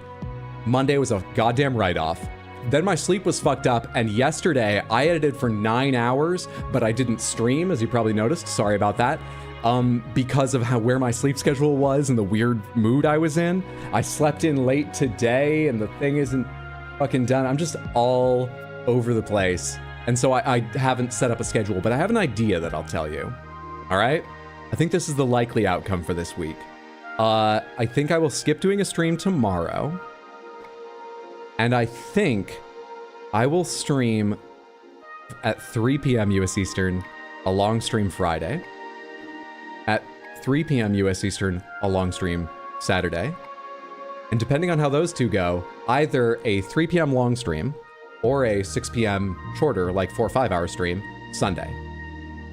Monday was a goddamn write-off. Then my sleep was fucked up, and yesterday, I edited for 9 hours, but I didn't stream, as you probably noticed. Sorry about that. Because of where my sleep schedule was and the weird mood I was in. I slept in late today and the thing isn't fucking done. I'm just all over the place. And so I haven't set up a schedule, but I have an idea that I'll tell you. All right? I think this is the likely outcome for this week. I think I will skip doing a stream tomorrow. And I think I will stream at 3 p.m. US Eastern, a long stream Friday. At 3 p.m. US Eastern, a long stream Saturday. And depending on how those two go, either a 3 p.m. long stream or a 6 p.m. shorter, like 4 or 5 hour stream, Sunday.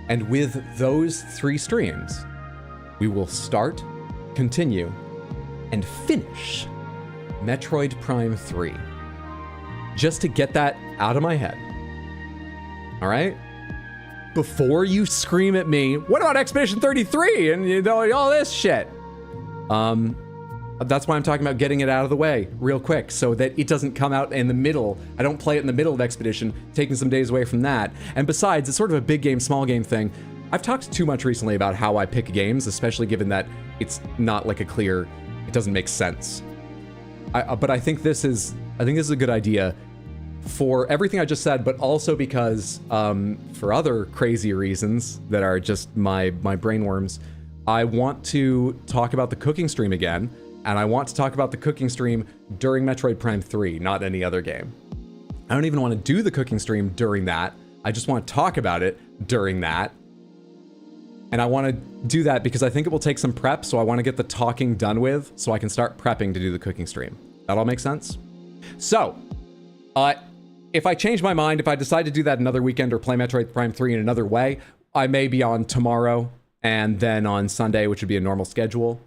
And with those 3 streams, we will start, continue, and finish Metroid Prime 3. Just to get that out of my head. All right? Before you scream at me, what about Expedition 33 and you know all this shit? That's why I'm talking about getting it out of the way real quick so that it doesn't come out in the middle. I don't play it in the middle of Expedition, taking some days away from that. And besides, it's sort of a big game, small game thing. I've talked too much recently about how I pick games, especially given that it's not like a clear, it doesn't make sense. But I think this is a good idea for everything I just said, but also because for other crazy reasons that are just my brainworms, I want to talk about the cooking stream again, and I want to talk about the cooking stream during Metroid Prime 3, not any other game. I don't even want to do the cooking stream during that. I just want to talk about it during that. And I want to do that because I think it will take some prep, so I want to get the talking done with so I can start prepping to do the cooking stream. That all make sense? So, if I change my mind, if I decide to do that another weekend or play Metroid Prime 3 in another way, I may be on tomorrow and then on Sunday, which would be a normal schedule.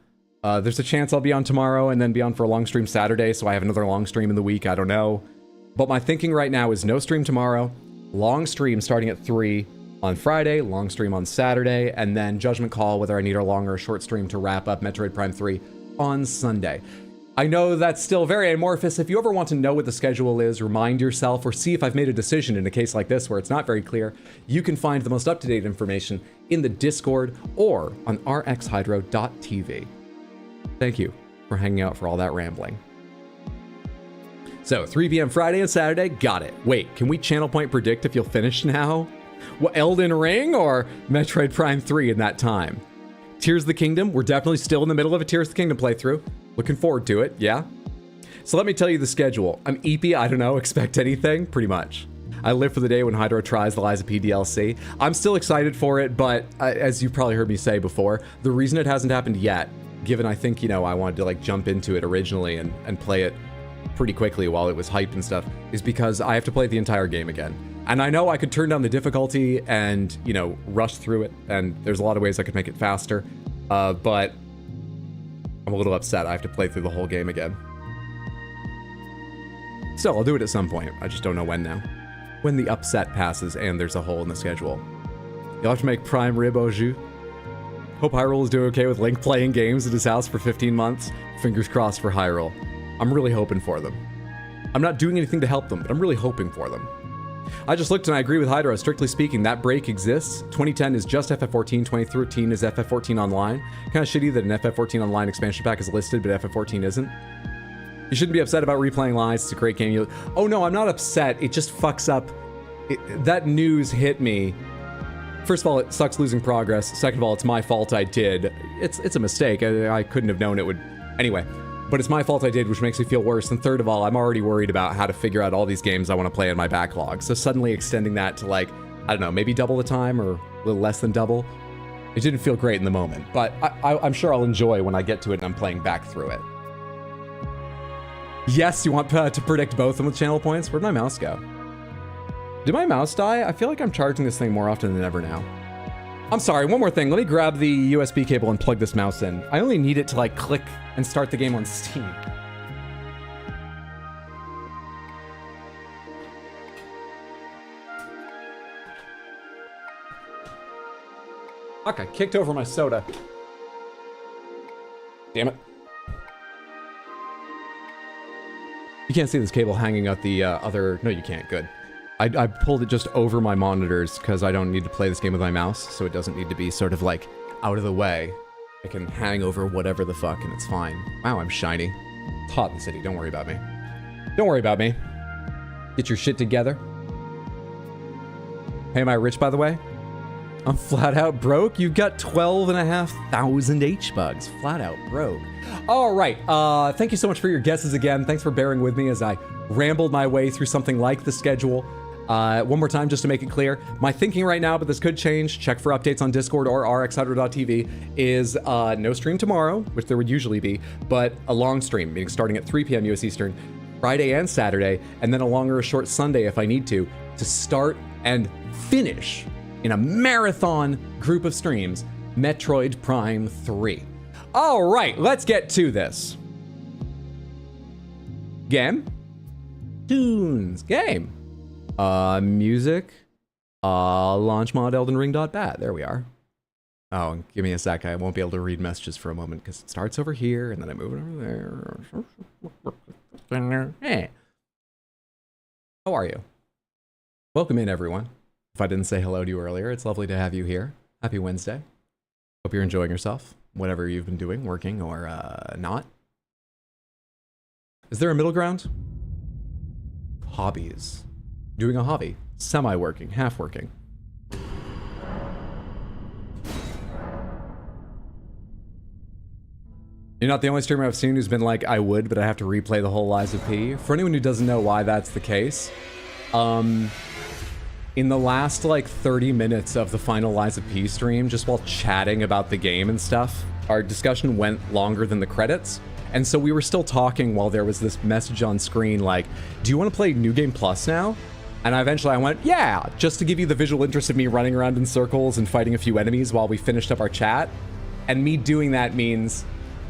There's a chance I'll be on tomorrow and then be on for a long stream Saturday, so I have another long stream in the week, I don't know. But my thinking right now is no stream tomorrow, long stream starting at 3 on Friday, long stream on Saturday, and then judgment call whether I need a long or a short stream to wrap up Metroid Prime 3 on Sunday. I know that's still very amorphous. If you ever want to know what the schedule is, remind yourself, or see if I've made a decision in a case like this where it's not very clear, you can find the most up-to-date information in the Discord or on rxhydro.tv. Thank you for hanging out for all that rambling. So, 3 p.m. Friday and Saturday, got it. Wait, can we channel point predict if you'll finish now? What, Elden Ring or Metroid Prime 3 in that time? Tears of the Kingdom, we're definitely still in the middle of a Tears of the Kingdom playthrough. Looking forward to it, yeah? So let me tell you the schedule. I'm eepy, I don't know, expect anything, pretty much. I live for the day when Hydro tries the Lies of P DLC. I'm still excited for it, but as you've probably heard me say before, the reason it hasn't happened yet, given I think, you know, I wanted to like jump into it originally and play it pretty quickly while it was hype and stuff, is because I have to play the entire game again. And I know I could turn down the difficulty and, you know, rush through it, and there's a lot of ways I could make it faster, but I'm a little upset I have to play through the whole game again. Still, I'll do it at some point. I just don't know when now. When the upset passes and there's a hole in the schedule. You'll have to make prime rib au jus. Hope Hyrule is doing okay with Link playing games at his house for 15 months. Fingers crossed for Hyrule. I'm really hoping for them. I'm not doing anything to help them, but I'm really hoping for them. I just looked and I agree with Hydro. Strictly speaking, that break exists. 2010 is just FF14, 2013 is FF14 Online. Kind of shitty that an FF14 Online expansion pack is listed, but FF14 isn't. You shouldn't be upset about replaying Lies. It's a great game. Oh no, I'm not upset. It just fucks up. That news hit me. First of all, it sucks losing progress. Second of all, it's my fault I did. It's a mistake. I couldn't have known it would Anyway, but it's my fault I did, which makes me feel worse. And third of all, I'm already worried about how to figure out all these games I want to play in my backlog. So suddenly extending that to like, I don't know, maybe double the time or a little less than double. It didn't feel great in the moment, but I'm sure I'll enjoy when I get to it and I'm playing back through it. Yes, you want to predict both of them with channel points? Where'd my mouse go? Did my mouse die? I feel like I'm charging this thing more often than ever now. I'm sorry, one more thing. Let me grab the USB cable and plug this mouse in. I only need it to like click and start the game on Steam. Fuck, I kicked over my soda. Damn it. You can't see this cable hanging out the other... No, you can't. Good. I pulled it just over my monitors because I don't need to play this game with my mouse, so it doesn't need to be sort of like out of the way. I can hang over whatever the fuck and it's fine. Wow, I'm shiny. It's hot in the city. Don't worry about me. Don't worry about me. Get your shit together. Hey, am I rich, by the way? I'm flat out broke. You've got 12,500 H-bugs. Flat out broke. All right. Thank you so much for your guesses again. Thanks for bearing with me as I rambled my way through something like the schedule. One more time, just to make it clear, my thinking right now, but this could change, check for updates on Discord or rxhydro.tv, is no stream tomorrow, which there would usually be, but a long stream, meaning starting at 3 p.m. US Eastern, Friday and Saturday, and then a long or a short Sunday if I need to start and finish in a marathon group of streams, Metroid Prime 3. All right, let's get to this. Game. Tunes. Game. Music. Launch mod eldenring.bat. There we are. Oh, give me a sec. I won't be able to read messages for a moment because it starts over here and then I move it over there. Hey. How are you? Welcome in, everyone. If I didn't say hello to you earlier, it's lovely to have you here. Happy Wednesday. Hope you're enjoying yourself, whatever you've been doing, working or not. Is there a middle ground? Hobbies. Doing a hobby. Semi-working, half-working. You're not the only streamer I've seen who's been like, I would, but I have to replay the whole Lies of P. For anyone who doesn't know why that's the case, in the last, like, 30 minutes of the final Lies of P stream, just while chatting about the game and stuff, our discussion went longer than the credits. And so we were still talking while there was this message on screen like, do you want to play New Game Plus now? And I went, yeah, just to give you the visual interest of me running around in circles and fighting a few enemies while we finished up our chat. And me doing that means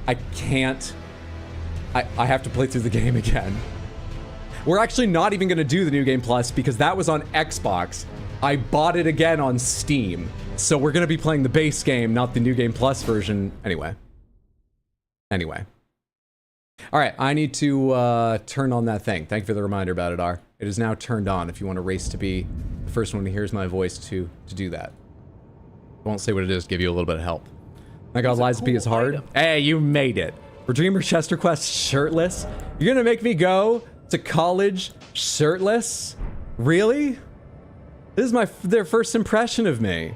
I can't... I have to play through the game again. We're actually not even going to do the New Game Plus because that was on Xbox. I bought it again on Steam. So we're going to be playing the base game, not the New Game Plus version. Anyway. All right, I need to turn on that thing. Thank you for the reminder about it, R. It is now turned on if you want to race to be the first one who hears my voice to do that. I won't say what it is, give you a little bit of help. My God, Lies of P is hard. Hey, you made it. For Dreamer Chester Quest shirtless? You're going to make me go to college shirtless? Really? This is their first impression of me.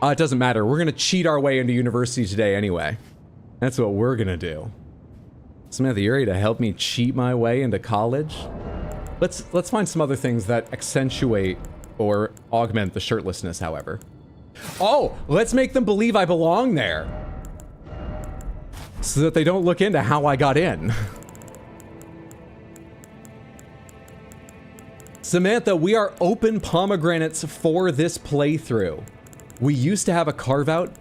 It doesn't matter. We're going to cheat our way into university today anyway. That's what we're going to do. Samantha, you ready to help me cheat my way into college? Let's find some other things that accentuate or augment the shirtlessness, however. Oh, let's make them believe I belong there. So that they don't look into how I got in. Samantha, we are open pomegranates for this playthrough. We used to have a carve-out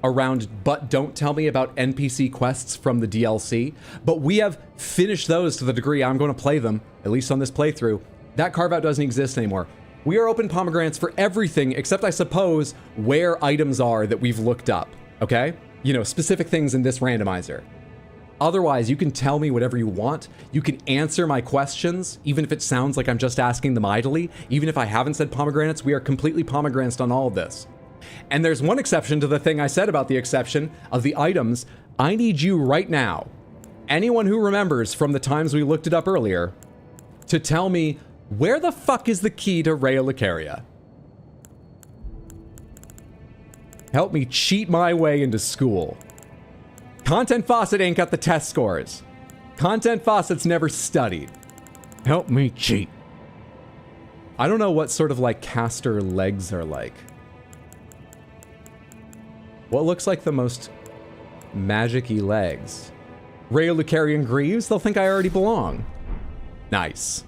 around but don't tell me about NPC quests from the DLC, but we have finished those to the degree I'm going to play them, at least on this playthrough. That carve-out doesn't exist anymore. We are open pomegranates for everything except, I suppose, where items are that we've looked up, okay? You know, specific things in this randomizer. Otherwise, you can tell me whatever you want. You can answer my questions, even if it sounds like I'm just asking them idly. Even if I haven't said pomegranates, we are completely pomegranates on all of this. And there's one exception to the thing I said about the exception of the items. I need you right now, anyone who remembers from the times we looked it up earlier, to tell me where the fuck is the key to Rhea Lucaria? Help me cheat my way into school. Content Faucet ain't got the test scores. Content Faucet's never studied. Help me cheat. I don't know what sort of like caster legs are like. What looks like the most magic-y legs? Ray Lucarian Greaves? They'll think I already belong. Nice.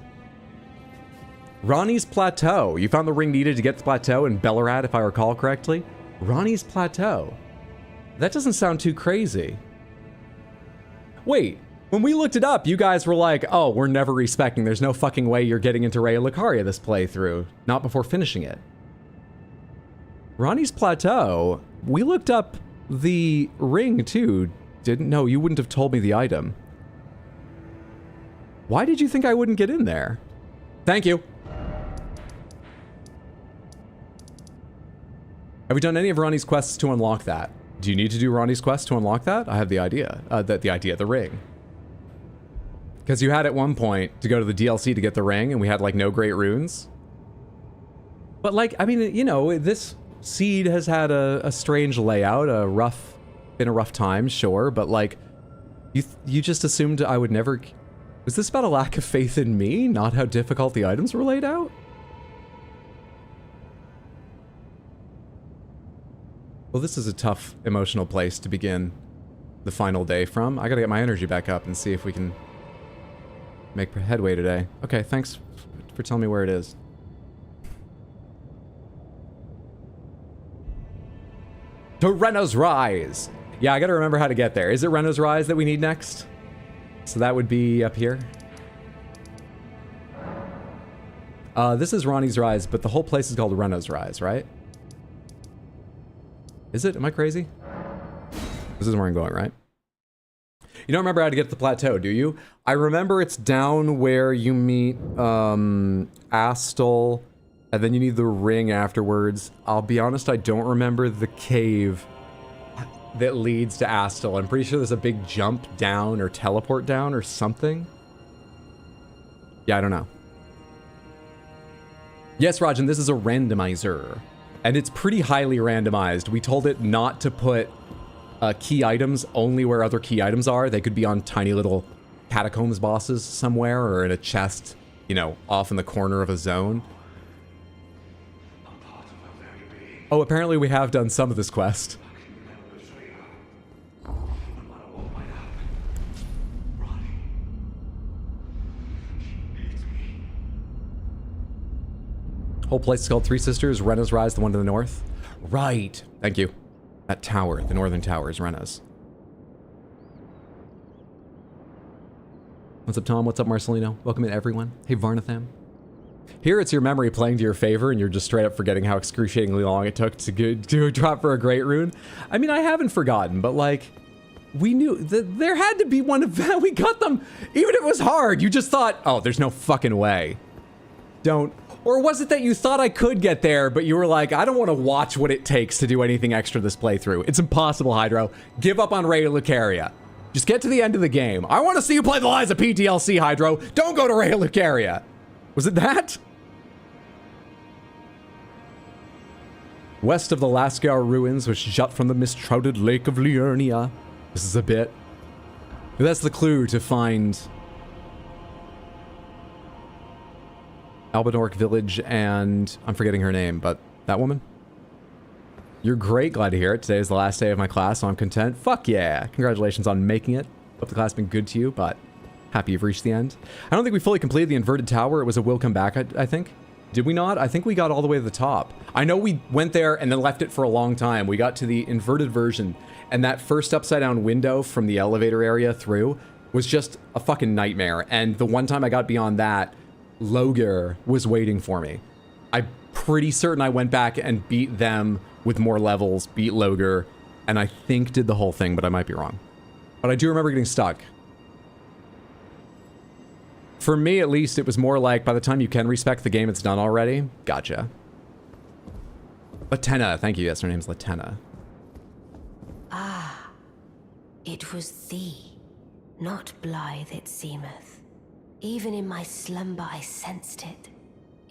Ronnie's Plateau. You found the ring needed to get the plateau in Bellerad, if I recall correctly. Ronnie's Plateau. That doesn't sound too crazy. Wait, when we looked it up, you guys were like, oh, we're never respecting. There's no fucking way you're getting into Raya Lucaria this playthrough. Not before finishing it. Ronnie's Plateau. We looked up the ring too. Didn't? No, you wouldn't have told me the item. Why did you think I wouldn't get in there? Thank you. Have we done any of Ronnie's quests to unlock that? Do you need to do Ronnie's quest to unlock that? I have the idea. The ring. Because you had at one point to go to the DLC to get the ring, and we had like no great runes. But like, I mean, you know, this seed has had a strange layout, been a rough time, sure, but like, you just assumed I would never... Was this about a lack of faith in me, not how difficult the items were laid out? Well, this is a tough emotional place to begin the final day from. I gotta get my energy back up and see if we can make headway today. Okay, thanks for telling me where it is. To Renna's Rise! Yeah, I gotta remember how to get there. Is it Renna's Rise that we need next? So that would be up here. This is Ronnie's Rise, but the whole place is called Renna's Rise, right? Is it? Am I crazy? This is where I'm going, right? You don't remember how to get to the plateau, do you? I remember it's down where you meet Astel, and then you need the ring afterwards. I'll be honest, I don't remember the cave that leads to Astel. I'm pretty sure there's a big jump down or teleport down or something. Yeah, I don't know. Yes, Rajan, this is a randomizer. And it's pretty highly randomized. We told it not to put key items only where other key items are. They could be on tiny little catacombs bosses somewhere or in a chest, you know, off in the corner of a zone. Oh, apparently we have done some of this quest. Whole place is called Three Sisters, Renna's Rise, the one to the north. Right. Thank you. That tower, the northern tower, is Renna's. What's up, Tom? What's up, Marcelino? Welcome in, everyone. Hey, Varnatham. Here it's your memory playing to your favor, and you're just straight up forgetting how excruciatingly long it took to drop for a great rune. I mean, I haven't forgotten, but like, we knew that there had to be one event. We got them, even if it was hard. You just thought, oh, there's no fucking way. Don't. Or was it that you thought I could get there, but you were like, I don't want to watch what it takes to do anything extra this playthrough. It's impossible, Hydro. Give up on Raya Lucaria. Just get to the end of the game. I want to see you play the Liza P DLC, Hydro. Don't go to Raya Lucaria. Was it that? West of the Lascar ruins, which jut from the mist-shrouded lake of Liurnia. This is a bit. That's the clue to find Albanork Village and I'm forgetting her name, but that woman? You're great, glad to hear it. Today is the last day of my class, so I'm content. Fuck yeah. Congratulations on making it. Hope the class has been good to you, but happy you've reached the end. I don't think we fully completed the inverted tower. It was a will come back, I think. Did we not? I think we got all the way to the top. I know we went there and then left it for a long time. We got to the inverted version, and that first upside down window from the elevator area through was just a fucking nightmare. And the one time I got beyond that, Logar was waiting for me. I'm pretty certain I went back and beat them with more levels, beat Logar, and I think did the whole thing, but I might be wrong. But I do remember getting stuck. For me, at least, it was more like, by the time you can respec the game, it's done already. Gotcha. Latenna, thank you. Yes, her name's Latenna. Ah, it was thee, not blithe it seemeth. Even in my slumber I sensed it.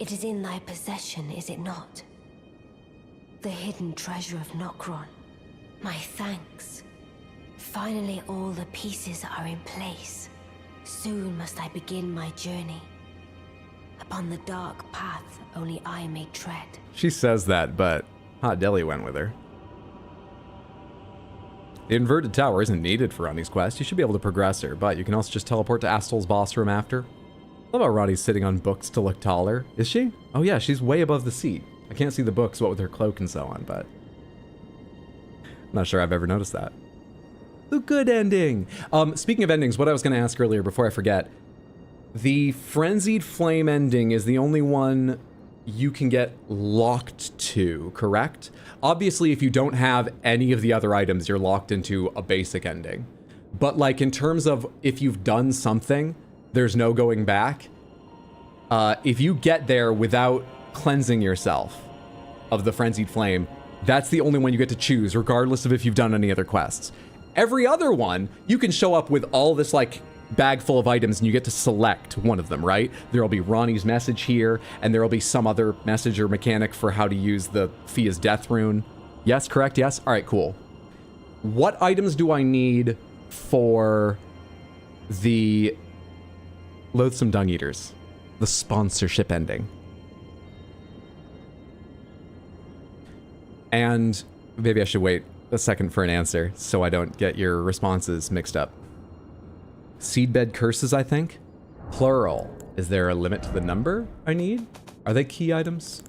It is in thy possession, is it not? The hidden treasure of Nokron. My thanks. Finally, all the pieces are in place. Soon must I begin my journey. Upon the dark path only I may tread. She says that, but Hot Deli went with her. The inverted tower isn't needed for Ronnie's quest. You should be able to progress her, but you can also just teleport to Astol's boss room after. I love how Ronnie's sitting on books to look taller. Is she? Oh yeah, she's way above the seat. I can't see the books, what with her cloak and so on, but I'm not sure I've ever noticed that. The good ending. Speaking of endings, what I was going to ask earlier before I forget, the Frenzied Flame ending is the only one you can get locked to, correct? Obviously, if you don't have any of the other items, you're locked into a basic ending. But like in terms of if you've done something, there's no going back. If you get there without cleansing yourself of the Frenzied Flame, that's the only one you get to choose, regardless of if you've done any other quests. Every other one, you can show up with all this like bag full of items and you get to select one of them, right? There'll be Ronnie's message here, and there'll be some other message or mechanic for how to use the Fia's Death Rune. Yes, correct, yes? All right, cool. What items do I need for the Loathsome Dung Eaters? The sponsorship ending. And maybe I should wait a second for an answer so I don't get your responses mixed up. Seedbed curses, I think. Plural. Is there a limit to the number I need? Are they key items?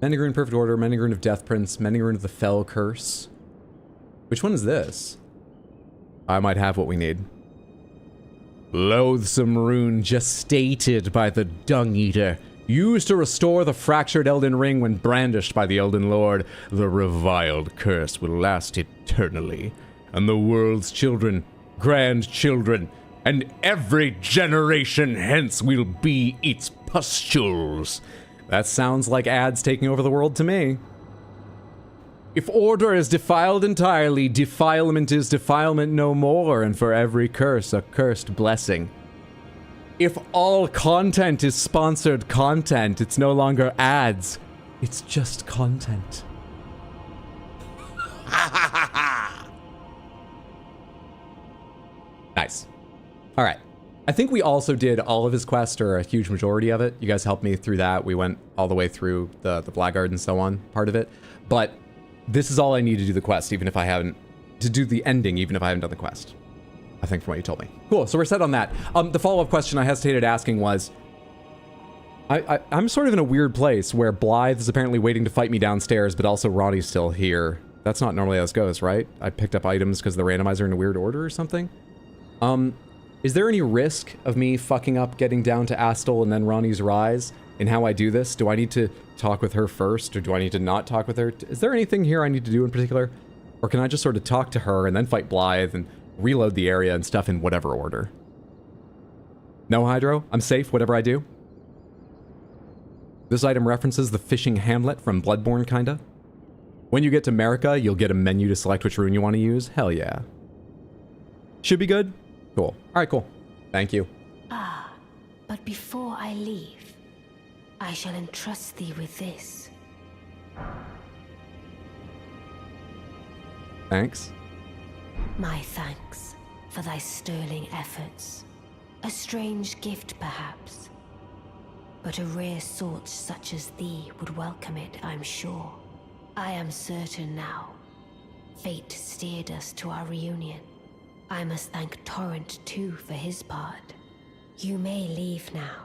Mending Rune Perfect Order, Mending Rune of Death Prince, Mending Rune of the Fell Curse. Which one is this? I might have what we need. Loathsome Rune gestated by the Dung Eater. Used to restore the fractured Elden Ring when brandished by the Elden Lord. The reviled curse will last eternally. And the world's children, grandchildren, and every generation hence will be its pustules. That sounds like ads taking over the world to me. If order is defiled entirely, defilement is defilement no more, and for every curse, a cursed blessing. If all content is sponsored content, it's no longer ads, it's just content. Nice. All right. I think we also did all of his quests, or a huge majority of it. You guys helped me through that. We went all the way through the Blackguard and so on part of it. But this is all I need to do the quest, even if I haven't, to do the ending, even if I haven't done the quest. I think from what you told me. Cool, so we're set on that. The follow-up question I hesitated asking was, I'm sort of in a weird place where Blythe is apparently waiting to fight me downstairs, but also Ronnie's still here. That's not normally how this goes, right? I picked up items because the randomizer in a weird order or something? Is there any risk of me fucking up getting down to Astol and then Ronnie's Rise in how I do this? Do I need to talk with her first, or do I need to not talk with her? Is there anything here I need to do in particular? Or can I just sort of talk to her and then fight Blythe and reload the area and stuff in whatever order? No, Hydro? I'm safe, whatever I do? This item references the fishing hamlet from Bloodborne, kinda. When you get to America, you'll get a menu to select which rune you want to use. Hell yeah. Should be good? Cool. Alright, cool. Thank you. Ah, but before I leave, I shall entrust thee with this. Thanks. My thanks for thy sterling efforts. A strange gift, perhaps. But a rare sort such as thee would welcome it, I'm sure. I am certain now. Fate steered us to our reunion. I must thank Torrent, too, for his part. You may leave now.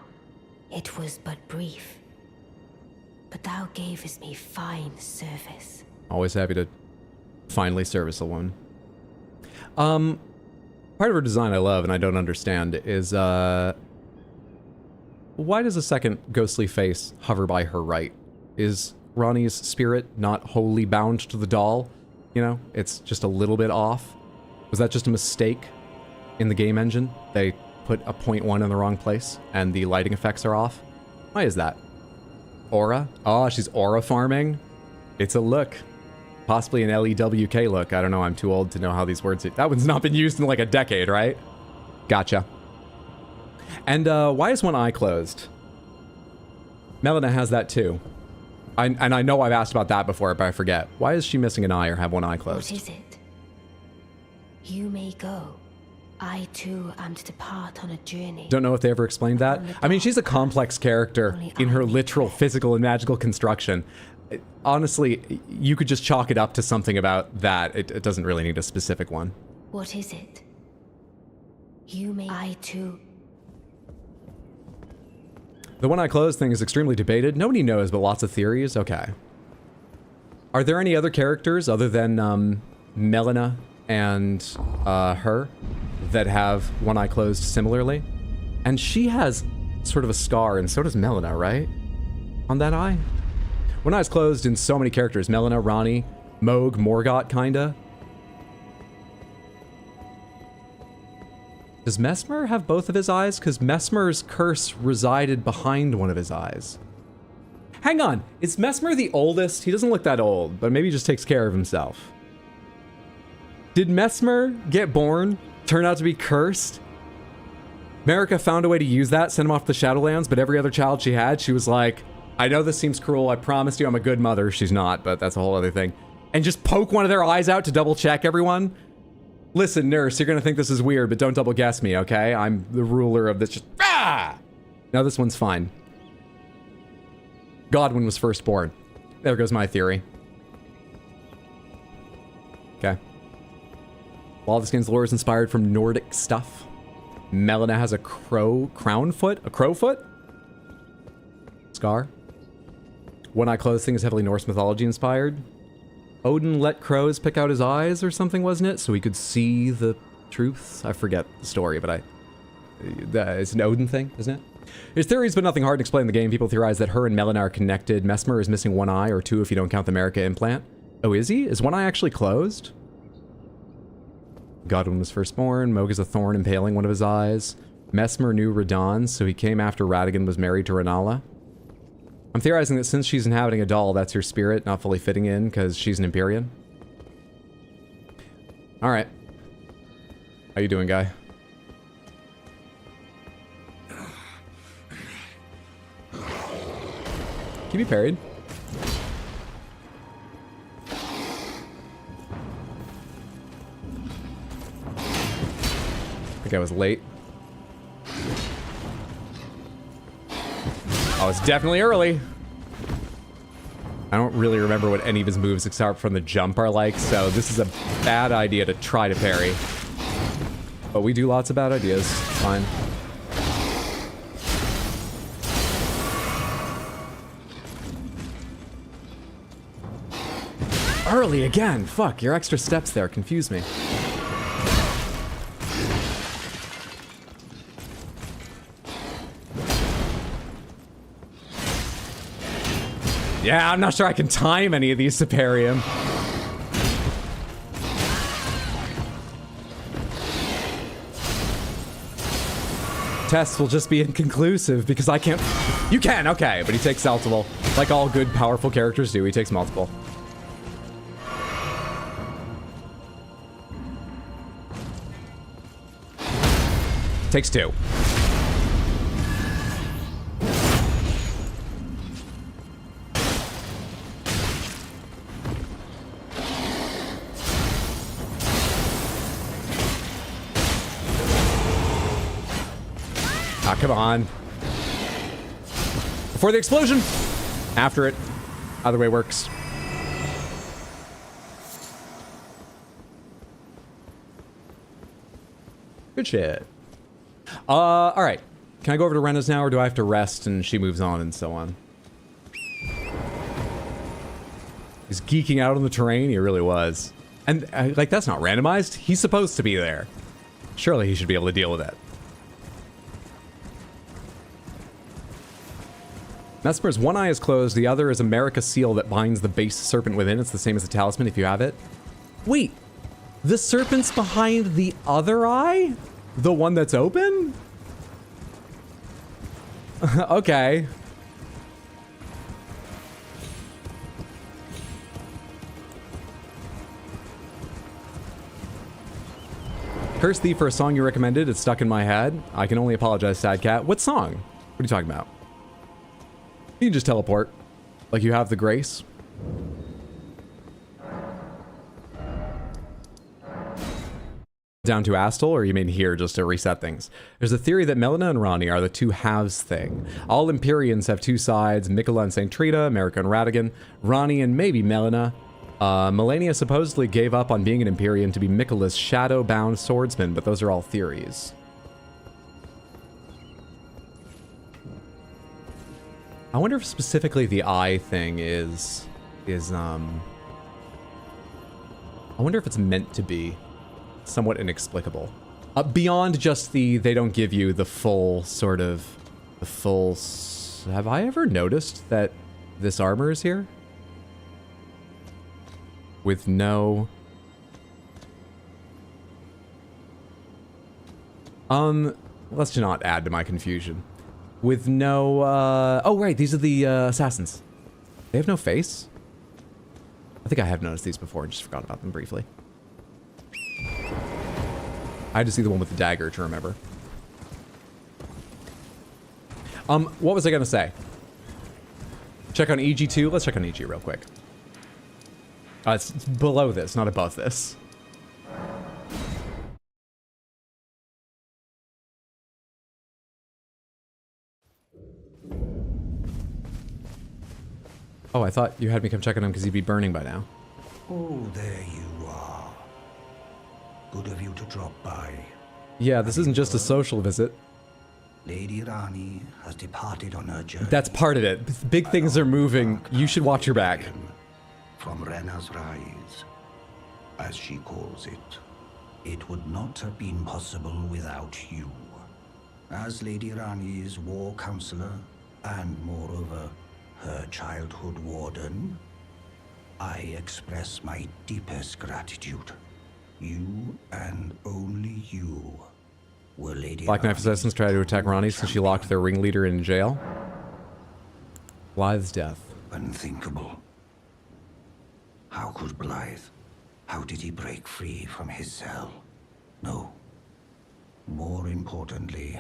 It was but brief. But thou gavest me fine service. Always happy to finally service a woman. Part of her design I love and I don't understand is, why does a second ghostly face hover by her right? Is Ronnie's spirit not wholly bound to the doll? You know, it's just a little bit off. Was that just a mistake in the game engine? They put a 0.1 in the wrong place and the lighting effects are off? Why is that? Aura? Oh, she's aura farming? It's a look. Possibly an LEWK look. I don't know, I'm too old to know how these words... That one's not been used in like a decade, right? Gotcha. And why is one eye closed? Melina has that too. And I know I've asked about that before, but I forget. Why is she missing an eye or have one eye closed? What is it? You may go. I too am to depart on a journey. Don't know if they ever explained that. I mean, she's a complex character in her literal physical and magical construction. Honestly, you could just chalk it up to something about that. It doesn't really need a specific one. What is it? You may... I too... The one eye closed thing is extremely debated. Nobody knows, but lots of theories. Okay. Are there any other characters other than Melina and her that have one eye closed similarly? And she has sort of a scar, and so does Melina, right? On that eye? One eye's closed in so many characters. Melina, Ronnie, Moog, Morgott, kinda. Does Mesmer have both of his eyes? Because Mesmer's curse resided behind one of his eyes. Hang on, is Mesmer the oldest? He doesn't look that old, but maybe he just takes care of himself. Did Mesmer get born, turn out to be cursed? Marika found a way to use that, send him off to the Shadowlands, but every other child she had, she was like, I know this seems cruel, I promised you I'm a good mother. She's not, but that's a whole other thing. And just poke one of their eyes out to double check everyone? Listen, nurse, you're gonna think this is weird, but don't double guess me, okay? I'm the ruler of this. Just, ah! No, this one's fine. Godwin was first born. There goes my theory. Okay. While the Skin's lore is inspired from Nordic stuff, Melina has a crown foot? A crow foot? Scar. One eye closed thing is heavily Norse mythology inspired. Odin let crows pick out his eyes or something, wasn't it? So he could see the truth? I forget the story, but it's an Odin thing, isn't it? There's theories, but nothing hard to explain in the game. People theorize that her and Melina are connected. Mesmer is missing one eye, or two if you don't count the Marika implant. Oh, is he? Is one eye actually closed? Godwin was firstborn. Moog is a thorn impaling one of his eyes. Mesmer knew Radon, so he came after Radagon was married to Renala. I'm theorizing that since she's inhabiting a doll, that's her spirit, not fully fitting in because she's an Empyrean. Alright. How you doing, guy? Can you be parried? I think I was late. Oh, it's definitely early. I don't really remember what any of his moves except from the jump are like, so this is a bad idea to try to parry. But we do lots of bad ideas. It's fine. Early again! Fuck, your extra steps there confuse me. Yeah, I'm not sure I can time any of these to parry him. Tests will just be inconclusive because I can't... You can, okay, but he takes multiple. Like all good, powerful characters do, he takes multiple. Takes two. Ah, come on. Before the explosion. After it. Either way works. Good shit. Alright. Can I go over to Rena's now, or do I have to rest and she moves on and so on? He's geeking out on the terrain? He really was. And, like, that's not randomized. He's supposed to be there. Surely he should be able to deal with it. Mesmer's one eye is closed, the other is a Marika seal that binds the base serpent within. It's the same as the talisman if you have it. Wait, the serpent's behind the other eye? The one that's open? Okay. Curse Thee for a song you recommended. It's stuck in my head. I can only apologize, Sad Cat. What song? What are you talking about? You can just teleport. Like you have the grace. Down to Astel, or you mean here just to reset things? There's a theory that Melina and Ronnie are the two halves thing. All Empyreans have two sides, Mikola and St. Trita, America and Radigan, Ronnie and maybe Melina. Melania supposedly gave up on being an Empyrean to be Mikola's shadow-bound swordsman, but those are all theories. I wonder if specifically the eye thing is I wonder if it's meant to be somewhat inexplicable. Beyond just they don't give you the full have I ever noticed that this armor is here? With no... let's not add to my confusion. With no, oh right, these are the, assassins. They have no face? I think I have noticed these before and just forgot about them briefly. I had to see the one with the dagger to remember. What was I gonna say? Check on EG2? Let's check on EG real quick. It's below this, not above this. Oh, I thought you had me come check on him because he'd be burning by now. Oh, there you are. Good of you to drop by. Yeah, this isn't just a social visit. Lady Rani has departed on her journey. That's part of it. Big things are moving. You should watch your back. From Rena's Rise, as she calls it. It would not have been possible without you. As Lady Rani's war counselor, and moreover, her childhood warden, I express my deepest gratitude. You and only you were Lady Black Knife assassins try to attack Ronnie since she locked their ringleader in jail. Blythe's death. Unthinkable. How could Blythe? How did he break free from his cell? No. More importantly,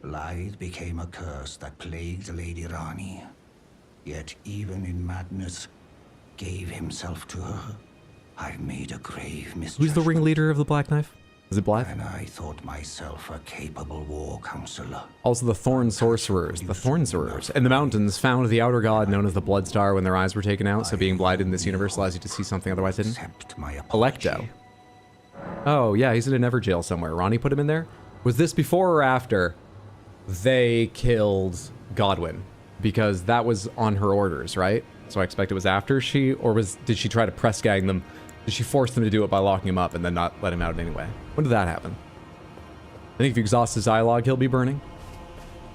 Blythe became a curse that plagued Lady Rani. Yet even in madness, gave himself to her. I've made a grave misjudgment. Who's the ringleader of the Black Knife? Is it Blythe? And I thought myself a capable war counselor. Also the Thorn Sorcerers. The Thorn Sorcerers. In the mountains found the outer god known as the Blood Star when their eyes were taken out, so being blinded in this universe allows you to see something otherwise hidden. Electo. Oh, yeah, he's in a Everjail somewhere. Ronnie put him in there? Was this before or after they killed Godwin? Because that was on her orders, right? So I expect it was after she, or did she try to press gang them? Did she force them to do it by locking him up and then not let him out anyway? When did that happen? I think if you exhaust his dialogue, he'll be burning.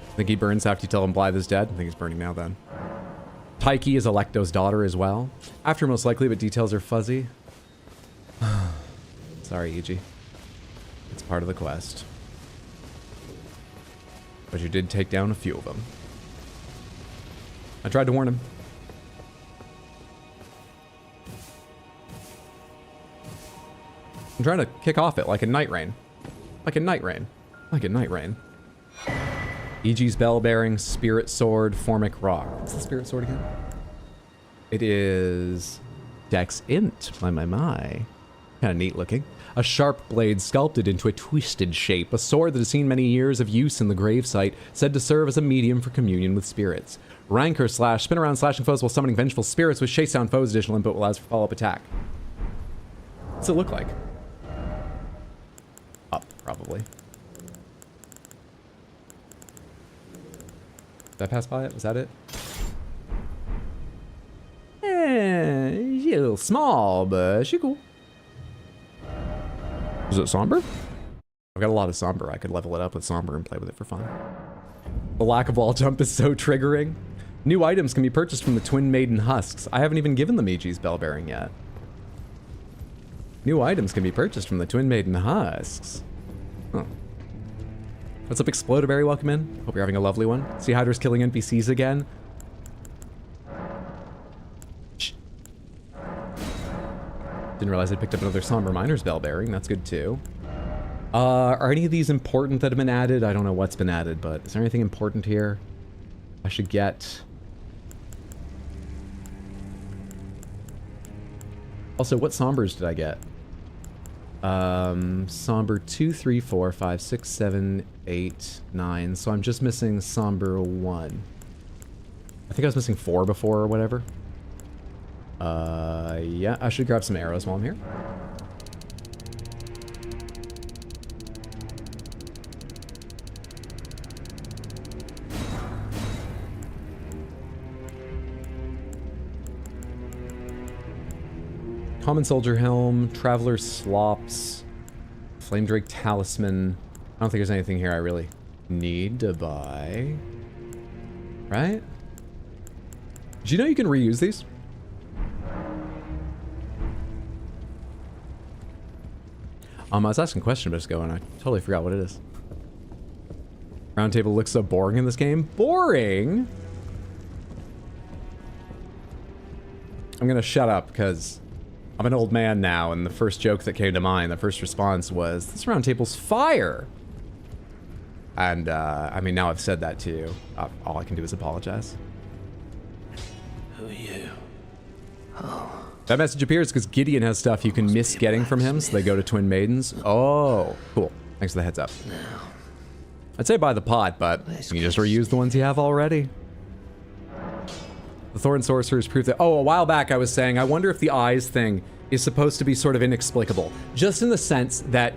I think he burns after you tell him Blythe is dead. I think he's burning now then. Taiki is Electo's daughter as well. After most likely, but details are fuzzy. Sorry, EG. It's part of the quest. But you did take down a few of them. I tried to warn him. I'm trying to kick off it like a night rain. Like a night rain. Like a night rain. EG's bell bearing, spirit sword, formic rock. What's the spirit sword again? It is Dex Int. My. Kind of neat looking. A sharp blade sculpted into a twisted shape. A sword that has seen many years of use in the gravesite, said to serve as a medium for communion with spirits. Rancor slash, spin around slashing foes while summoning vengeful spirits with chase down foes. Additional input allows for follow-up attack. What's it look like? Up, probably. Did I pass by it? Was that it? She's a little small, but she's cool. Is it somber? I've got a lot of somber. I could level it up with somber and play with it for fun. The lack of wall jump is so triggering. New items can be purchased from the Twin Maiden Husks. I haven't even given them EG's bell bearing yet. New items can be purchased from the Twin Maiden Husks. Huh. What's up, Explodaberry? Welcome in. Hope you're having a lovely one. See Hydra's killing NPCs again. Shh. Didn't realize I picked up another Somber Miner's bell bearing. That's good too. Are any of these important that have been added? I don't know what's been added, but is there anything important here I should get? Also, what Sombers did I get? Somber 2, 3, 4, 5, 6, 7, 8, 9. So I'm just missing Somber 1. I think I was missing 4 before or whatever. Yeah, I should grab some arrows while I'm here. Common Soldier Helm, Traveler Slops, Flame Drake Talisman. I don't think there's anything here I really need to buy. Right? Do you know you can reuse these? I was asking a question a bit ago and I totally forgot what it is. Roundtable looks so boring in this game. Boring? I'm gonna shut up because I'm an old man now, and the first joke that came to mind, the first response was, this round table's fire! And, I mean, now I've said that to you. All I can do is apologize. Who are you? Oh. That message appears because Gideon has stuff you can miss getting from him, so they go to Twin Maidens. Oh, cool. Thanks for the heads up. I'd say buy the pot, but you just reuse the ones you have already. The Thorn Sorcerer's proof that... Oh, a while back I was saying, I wonder if the eyes thing is supposed to be sort of inexplicable. Just in the sense that,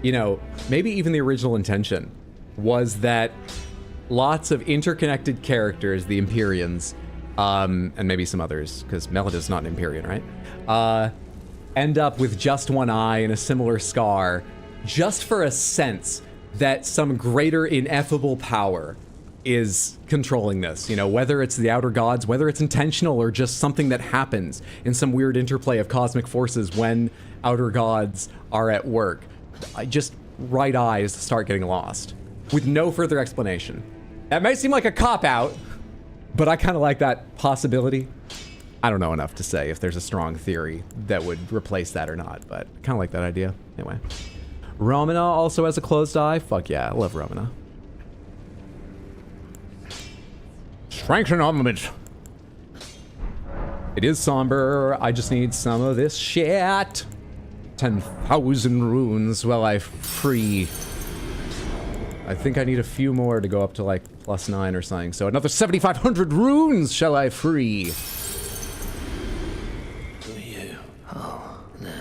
you know, maybe even the original intention was that lots of interconnected characters, the Empyreans, and maybe some others, because Melida's not an Empyrean, right? End up with just one eye and a similar scar, just for a sense that some greater ineffable power is controlling this, you know, whether it's the outer gods, whether it's intentional or just something that happens in some weird interplay of cosmic forces when outer gods are at work. Just right eyes start getting lost with no further explanation. That may seem like a cop-out, but I kind of like that possibility. I don't know enough to say if there's a strong theory that would replace that or not, but kind of like that idea. Anyway. Romana also has a closed eye. Fuck yeah, I love Romana. Strength and armament. It is somber. I just need some of this shit. 10,000 runes while I free. I think I need a few more to go up to like +9 or something. So another 7,500 runes shall I free. Who are you? Oh, no.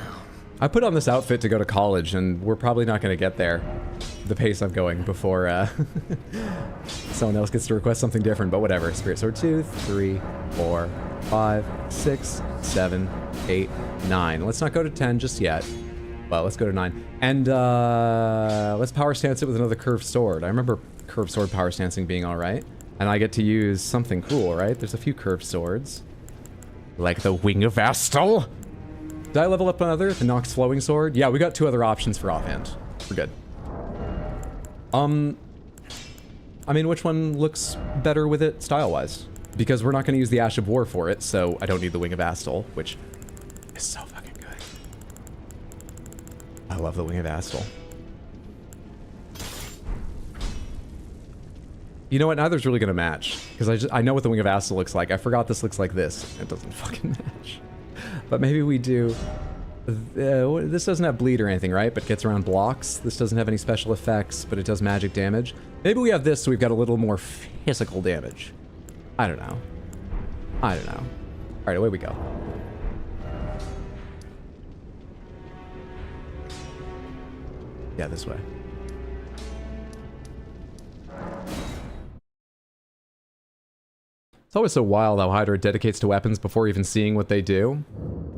I put on this outfit to go to college, and we're probably not going to get there the pace I'm going before someone else gets to request something different, but whatever. Spirit Sword 2, 3, 4, 5, 6, 7, 8, 9. Let's not go to 10 just yet, but let's go to 9. And let's power stance it with another curved sword. I remember curved sword power stancing being all right, and I get to use something cool, right? There's a few curved swords, like the Wing of Astal. Did I level up another? The Nox Flowing Sword? Yeah, we got 2 other options for offhand. We're good. I mean, which one looks better with it style-wise? Because we're not going to use the Ash of War for it, so I don't need the Wing of Astal, which is so fucking good. I love the Wing of Astal. You know what? Neither's really going to match, because I know what the Wing of Astal looks like. I forgot this looks like this. It doesn't fucking match. But maybe we do... this doesn't have bleed or anything, right? But gets around blocks. This doesn't have any special effects, but it does magic damage. Maybe we have this so we've got a little more physical damage. I don't know. I don't know. All right, away we go. Yeah, this way. It's always so wild how Hydra dedicates to weapons before even seeing what they do.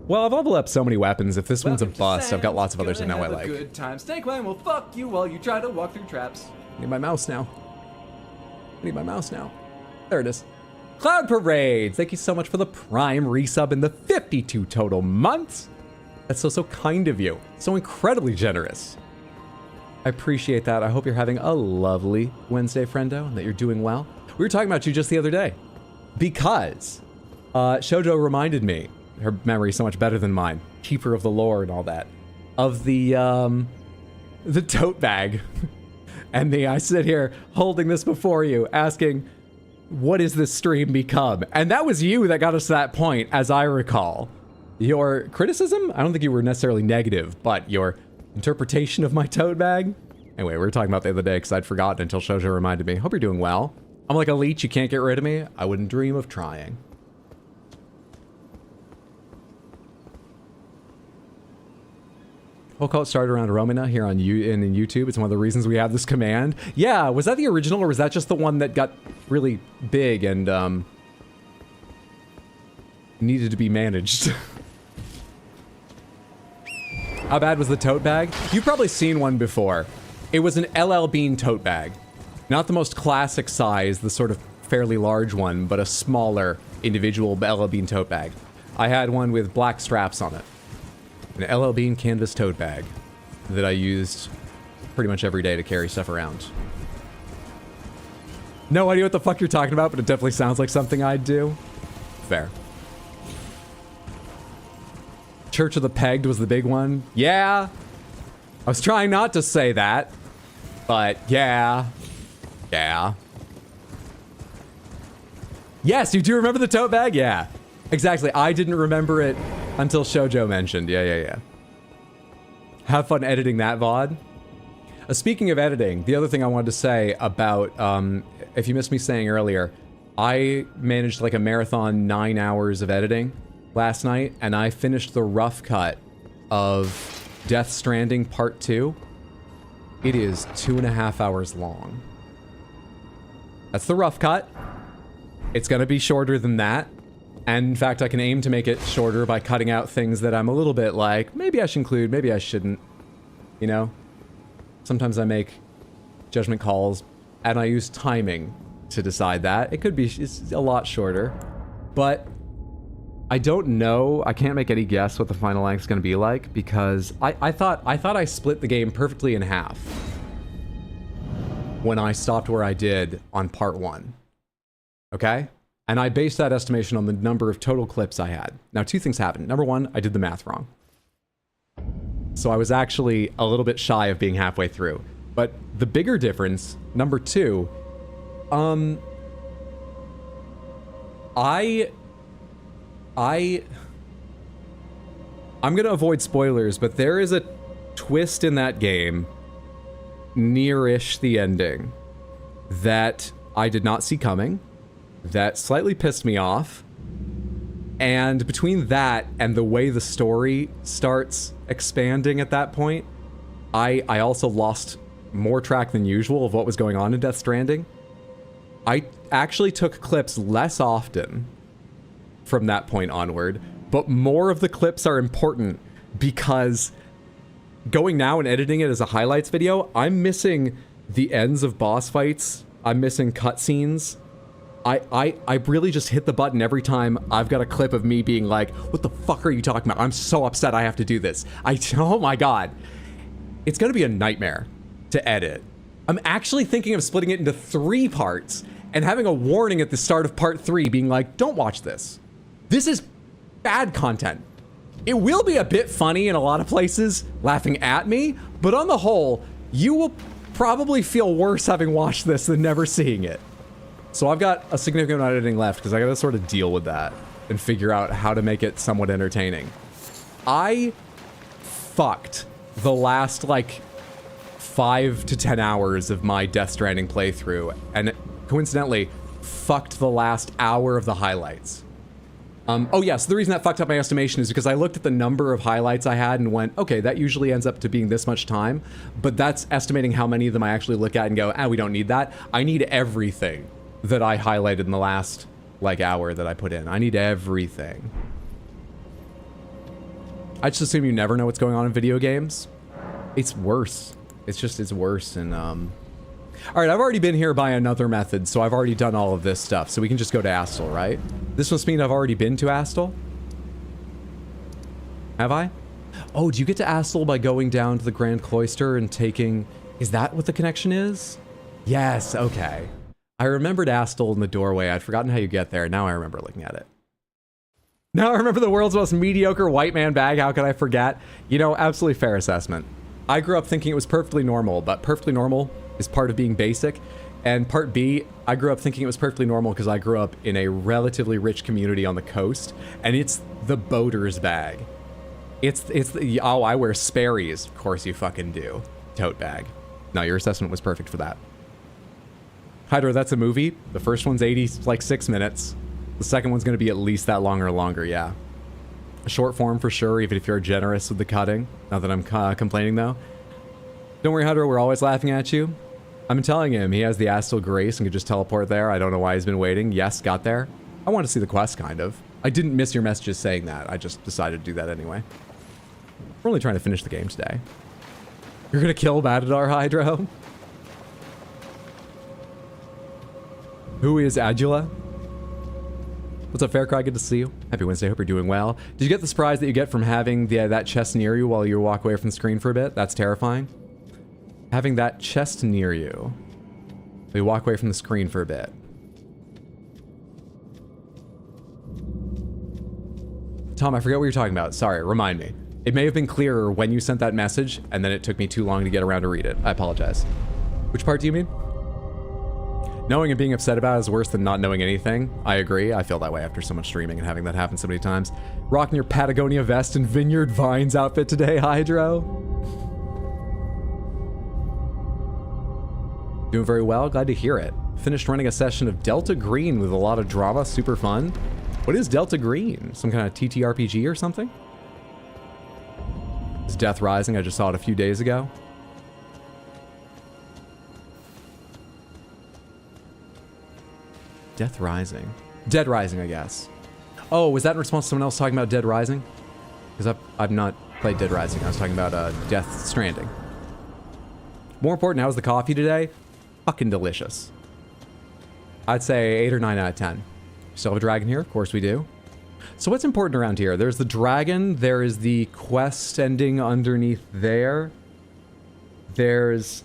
Well, I've leveled up so many weapons. If this one's a bust, I've got lots of others I know I like. Good time. Snakeman will fuck you while you try to walk through traps. I need my mouse now. I need my mouse now. There it is. Cloud Parade! Thank you so much for the Prime resub in the 52 total months. That's so kind of you. So incredibly generous. I appreciate that. I hope you're having a lovely Wednesday, friendo, and that you're doing well. We were talking about you just the other day. Because Shoujo reminded me, her memory's so much better than mine, keeper of the lore and all that, of the tote bag. And I sit here holding this before you, asking, what is this stream become? And that was you that got us to that point, as I recall. Your criticism? I don't think you were necessarily negative, but your Interpretation of my tote bag? Anyway, we were talking about the other day because I'd forgotten until Shoujo reminded me. Hope you're doing well. I'm like a leech, you can't get rid of me. I wouldn't dream of trying. Whole cult started around Romina here on in YouTube. It's one of the reasons we have this command. Yeah, was that the original or was that just the one that got really big and needed to be managed? How bad was the tote bag? You've probably seen one before. It was an LL Bean tote bag. Not the most classic size, the sort of fairly large one, but a smaller individual LL Bean tote bag. I had one with black straps on it. An LL Bean canvas tote bag that I used pretty much every day to carry stuff around. No idea what the fuck you're talking about, but it definitely sounds like something I'd do. Fair. Church of the Pegged was the big one. Yeah. I was trying not to say that, but yeah. Yeah. Yes, you do remember the tote bag? Yeah. Exactly. I didn't remember it until Shoujo mentioned. Yeah. Have fun editing that VOD. Speaking of editing, the other thing I wanted to say about, if you missed me saying earlier, I managed like a marathon 9 hours of editing last night, and I finished the rough cut of Death Stranding Part 2. It is 2.5 hours long. That's the rough cut. It's gonna be shorter than that. And in fact, I can aim to make it shorter by cutting out things that I'm a little bit like, maybe I should include, maybe I shouldn't. You know? Sometimes I make judgment calls, and I use timing to decide that. It could be it's a lot shorter, but I don't know. I can't make any guess what the final length is going to be like because I thought I split the game perfectly in half when I stopped where I did on part 1. Okay? And I based that estimation on the number of total clips I had. Now, 2 things happened. Number 1, I did the math wrong. So I was actually a little bit shy of being halfway through. But the bigger difference, number 2, I'm gonna avoid spoilers, but there is a twist in that game, near-ish the ending, that I did not see coming, that slightly pissed me off, and between that and the way the story starts expanding at that point, I also lost more track than usual of what was going on in Death Stranding. I actually took clips less often from that point onward, but more of the clips are important because going now and editing it as a highlights video, I'm missing the ends of boss fights. I'm missing cutscenes. I really just hit the button every time I've got a clip of me being like, what the fuck are you talking about? I'm so upset I have to do this. Oh my God. It's gonna be a nightmare to edit. I'm actually thinking of splitting it into 3 parts and having a warning at the start of part 3 being like, don't watch this. This is bad content. It will be a bit funny in a lot of places, laughing at me, but on the whole, you will probably feel worse having watched this than never seeing it. So I've got a significant amount of editing left because I gotta sort of deal with that and figure out how to make it somewhat entertaining. I fucked the last like 5 to 10 hours of my Death Stranding playthrough, and coincidentally fucked the last hour of the highlights. Oh yeah, so the reason that fucked up my estimation is because I looked at the number of highlights I had and went, okay, that usually ends up to being this much time, but that's estimating how many of them I actually look at and go, we don't need that. I need everything that I highlighted in the last, like, hour that I put in. I need everything. I just assume you never know what's going on in video games. It's worse. It's worse, and, Alright, I've already been here by another method, so I've already done all of this stuff, so we can just go to Astel, right? This must mean I've already been to Astel? Have I? Oh, do you get to Astel by going down to the Grand Cloister and taking... Is that what the connection is? Yes, okay. I remembered Astel in the doorway. I'd forgotten how you get there. Now I remember looking at it. Now I remember the world's most mediocre white man bag. How could I forget? You know, absolutely fair assessment. I grew up thinking it was perfectly normal, but perfectly normal is part of being basic. And part B, I grew up thinking it was perfectly normal because I grew up in a relatively rich community on the coast, and it's the boater's bag. Oh, I wear Sperry's. Of course you fucking do. Tote bag. No, your assessment was perfect for that. Hydra, that's a movie. The first one's 86 minutes. The second one's going to be at least that long or longer, yeah. A short form for sure, even if you're generous with the cutting. Not that I'm complaining, though. Don't worry, Hydra, we're always laughing at you. I've been telling him he has the Astral Grace and could just teleport there. I don't know why he's been waiting. Yes, got there. I want to see the quest, kind of. I didn't miss your messages saying that. I just decided to do that anyway. We're only trying to finish the game today. You're going to kill Matador, Hydro? Who is Adula? What's up, Faircry? Good to see you. Happy Wednesday. Hope you're doing well. Did you get the surprise that you get from having that chest near you while you walk away from the screen for a bit? That's terrifying. Having that chest near you. We walk away from the screen for a bit. Tom, I forget what you're talking about. Sorry, remind me. It may have been clearer when you sent that message, and then it took me too long to get around to read it. I apologize. Which part do you mean? Knowing and being upset about it is worse than not knowing anything. I agree. I feel that way after so much streaming and having that happen so many times. Rocking your Patagonia vest and Vineyard Vines outfit today, Hydro. Doing very well. Glad to hear it. Finished running a session of Delta Green with a lot of drama. Super fun. What is Delta Green? Some kind of TTRPG or something? It's Death Rising. I just saw it a few days ago. Death Rising. Dead Rising, I guess. Oh, was that in response to someone else talking about Dead Rising? Because I've not played Dead Rising. I was talking about Death Stranding. More important, how's the coffee today? Fucking delicious. I'd say 8 or 9 out of 10. Still have a dragon here? Of course we do. So what's important around here? There's the dragon. There is the quest ending underneath there. There's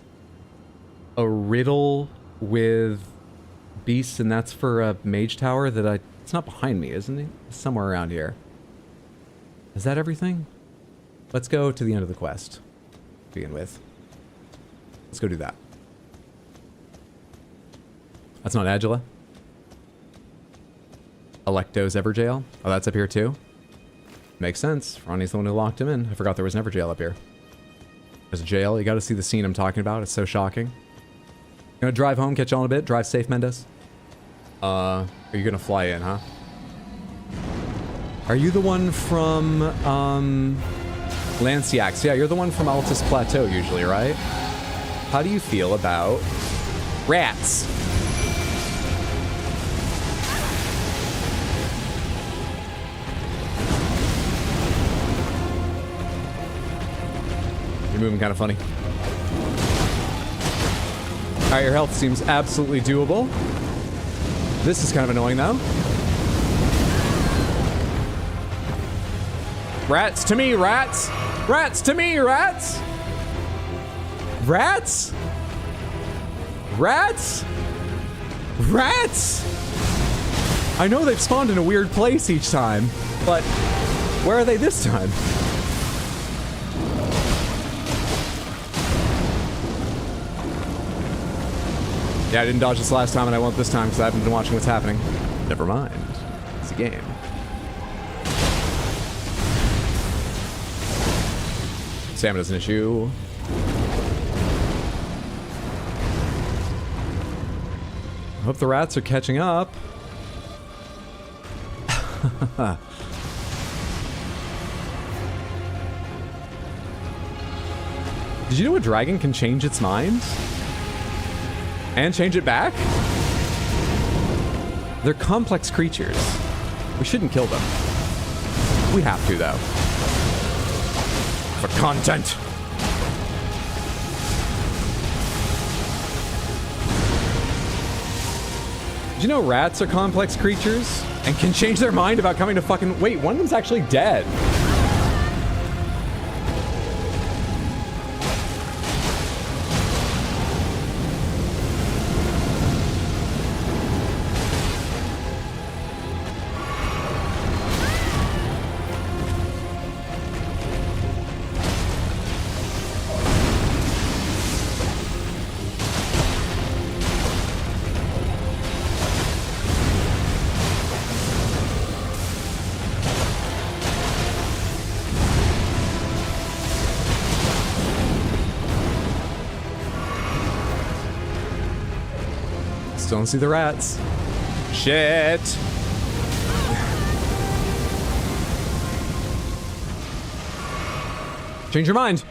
a riddle with beasts, and that's for a mage tower that it's not behind me, isn't it? It's somewhere around here. Is that everything? Let's go to the end of the quest to begin with. Let's go do that. That's not Adula. Electo's Everjail. Oh, that's up here too? Makes sense. Ronnie's the one who locked him in. I forgot there was an Everjail up here. There's a jail. You gotta see the scene I'm talking about. It's so shocking. Gonna drive home, catch you all in a bit. Drive safe, Mendes. Are you gonna fly in, huh? Are you the one from, Lanciax? Yeah, you're the one from Altus Plateau usually, right? How do you feel about rats? You're moving kind of funny. Alright, your health seems absolutely doable. This is kind of annoying, though. Rats to me, rats! Rats to me, rats! Rats? Rats? Rats? I know they've spawned in a weird place each time, but where are they this time? Yeah, I didn't dodge this last time, and I won't this time because I haven't been watching what's happening. Never mind. It's a game. Stamina's an issue. I hope the rats are catching up. Did you know a dragon can change its mind? And change it back? They're complex creatures. We shouldn't kill them. We have to, though. For content. Did you know rats are complex creatures? And can change their mind about coming to fucking... Wait, one of them's actually dead. Still don't see the rats. Shit. Change your mind.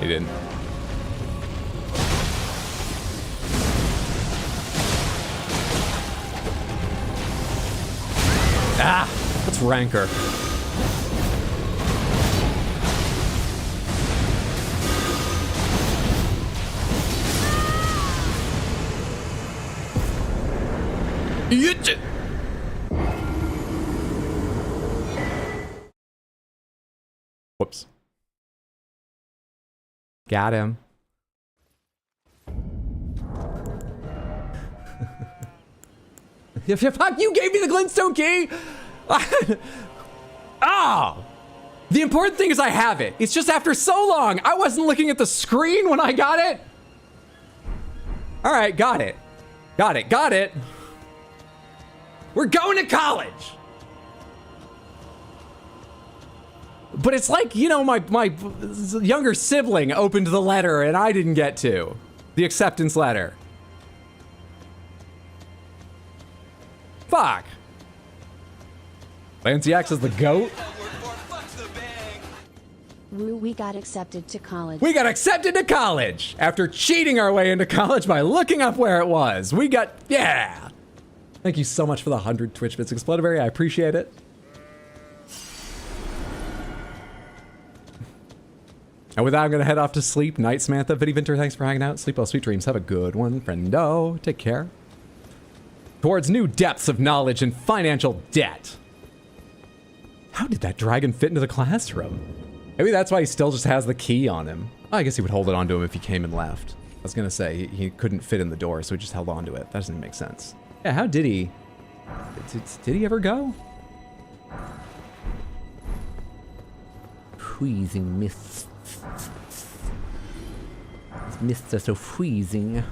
He didn't. Ah, that's rancor. Whoops. Got him. Fuck, you gave me the glintstone key! Oh! The important thing is I have it. It's just after so long. I wasn't looking at the screen when I got it. All right, got it. Got it, got it. We're going to college. But it's like, you know, my younger sibling opened the letter and I didn't get to. The acceptance letter. Fuck. Lancey X is the GOAT. We got accepted to college. We got accepted to college after cheating our way into college by looking up where it was. We got, yeah. Thank you so much for the 100 Twitch bits, Explodivary. I appreciate it. And with that, I'm going to head off to sleep. Night, Samantha. Viddy Vinter, thanks for hanging out. Sleep well, sweet dreams. Have a good one, friendo. Take care. Towards new depths of knowledge and financial debt. How did that dragon fit into the classroom? Maybe that's why he still just has the key on him. Oh, I guess he would hold it onto him if he came and left. I was going to say, he couldn't fit in the door, so he just held onto it. That doesn't make sense. Yeah, how did he... Did he ever go? Freezing mists. These mists are so freezing.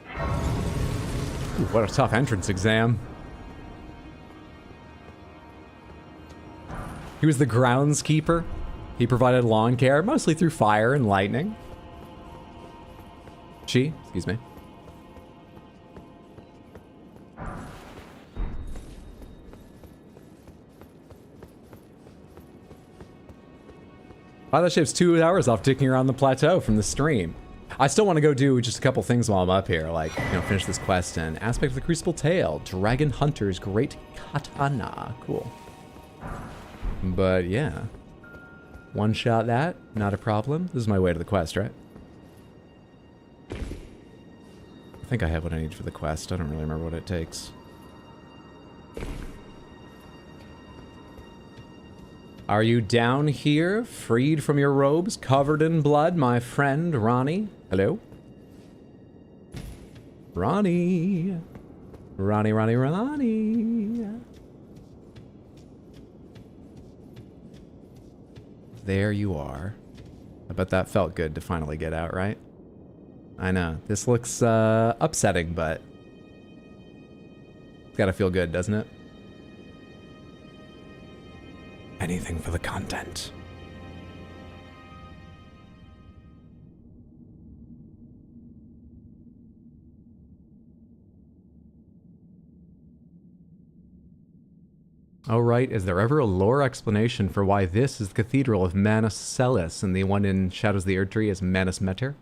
Ooh, what a tough entrance exam. He was the groundskeeper. He provided lawn care, mostly through fire and lightning. Excuse me. Wow, that shaves 2 hours off dicking around the plateau from the stream. I still want to go do just a couple things while I'm up here, like, you know, finish this quest and Aspect of the Crucible Tale, Dragon Hunter's Great Katana. Cool. But yeah. One shot that, not a problem. This is my way to the quest, right? I think I have what I need for the quest. I don't really remember what it takes. Are you down here, freed from your robes, covered in blood, my friend Ronnie? Hello? Ronnie. Ronnie, Ronnie, Ronnie. There you are. I bet that felt good to finally get out, right? I know. This looks upsetting, but it's gotta feel good, doesn't it? Anything for the content. Oh right, is there ever a lore explanation for why this is the Cathedral of Manus Celis and the one in Shadows of the Erdtree is Manus Meter?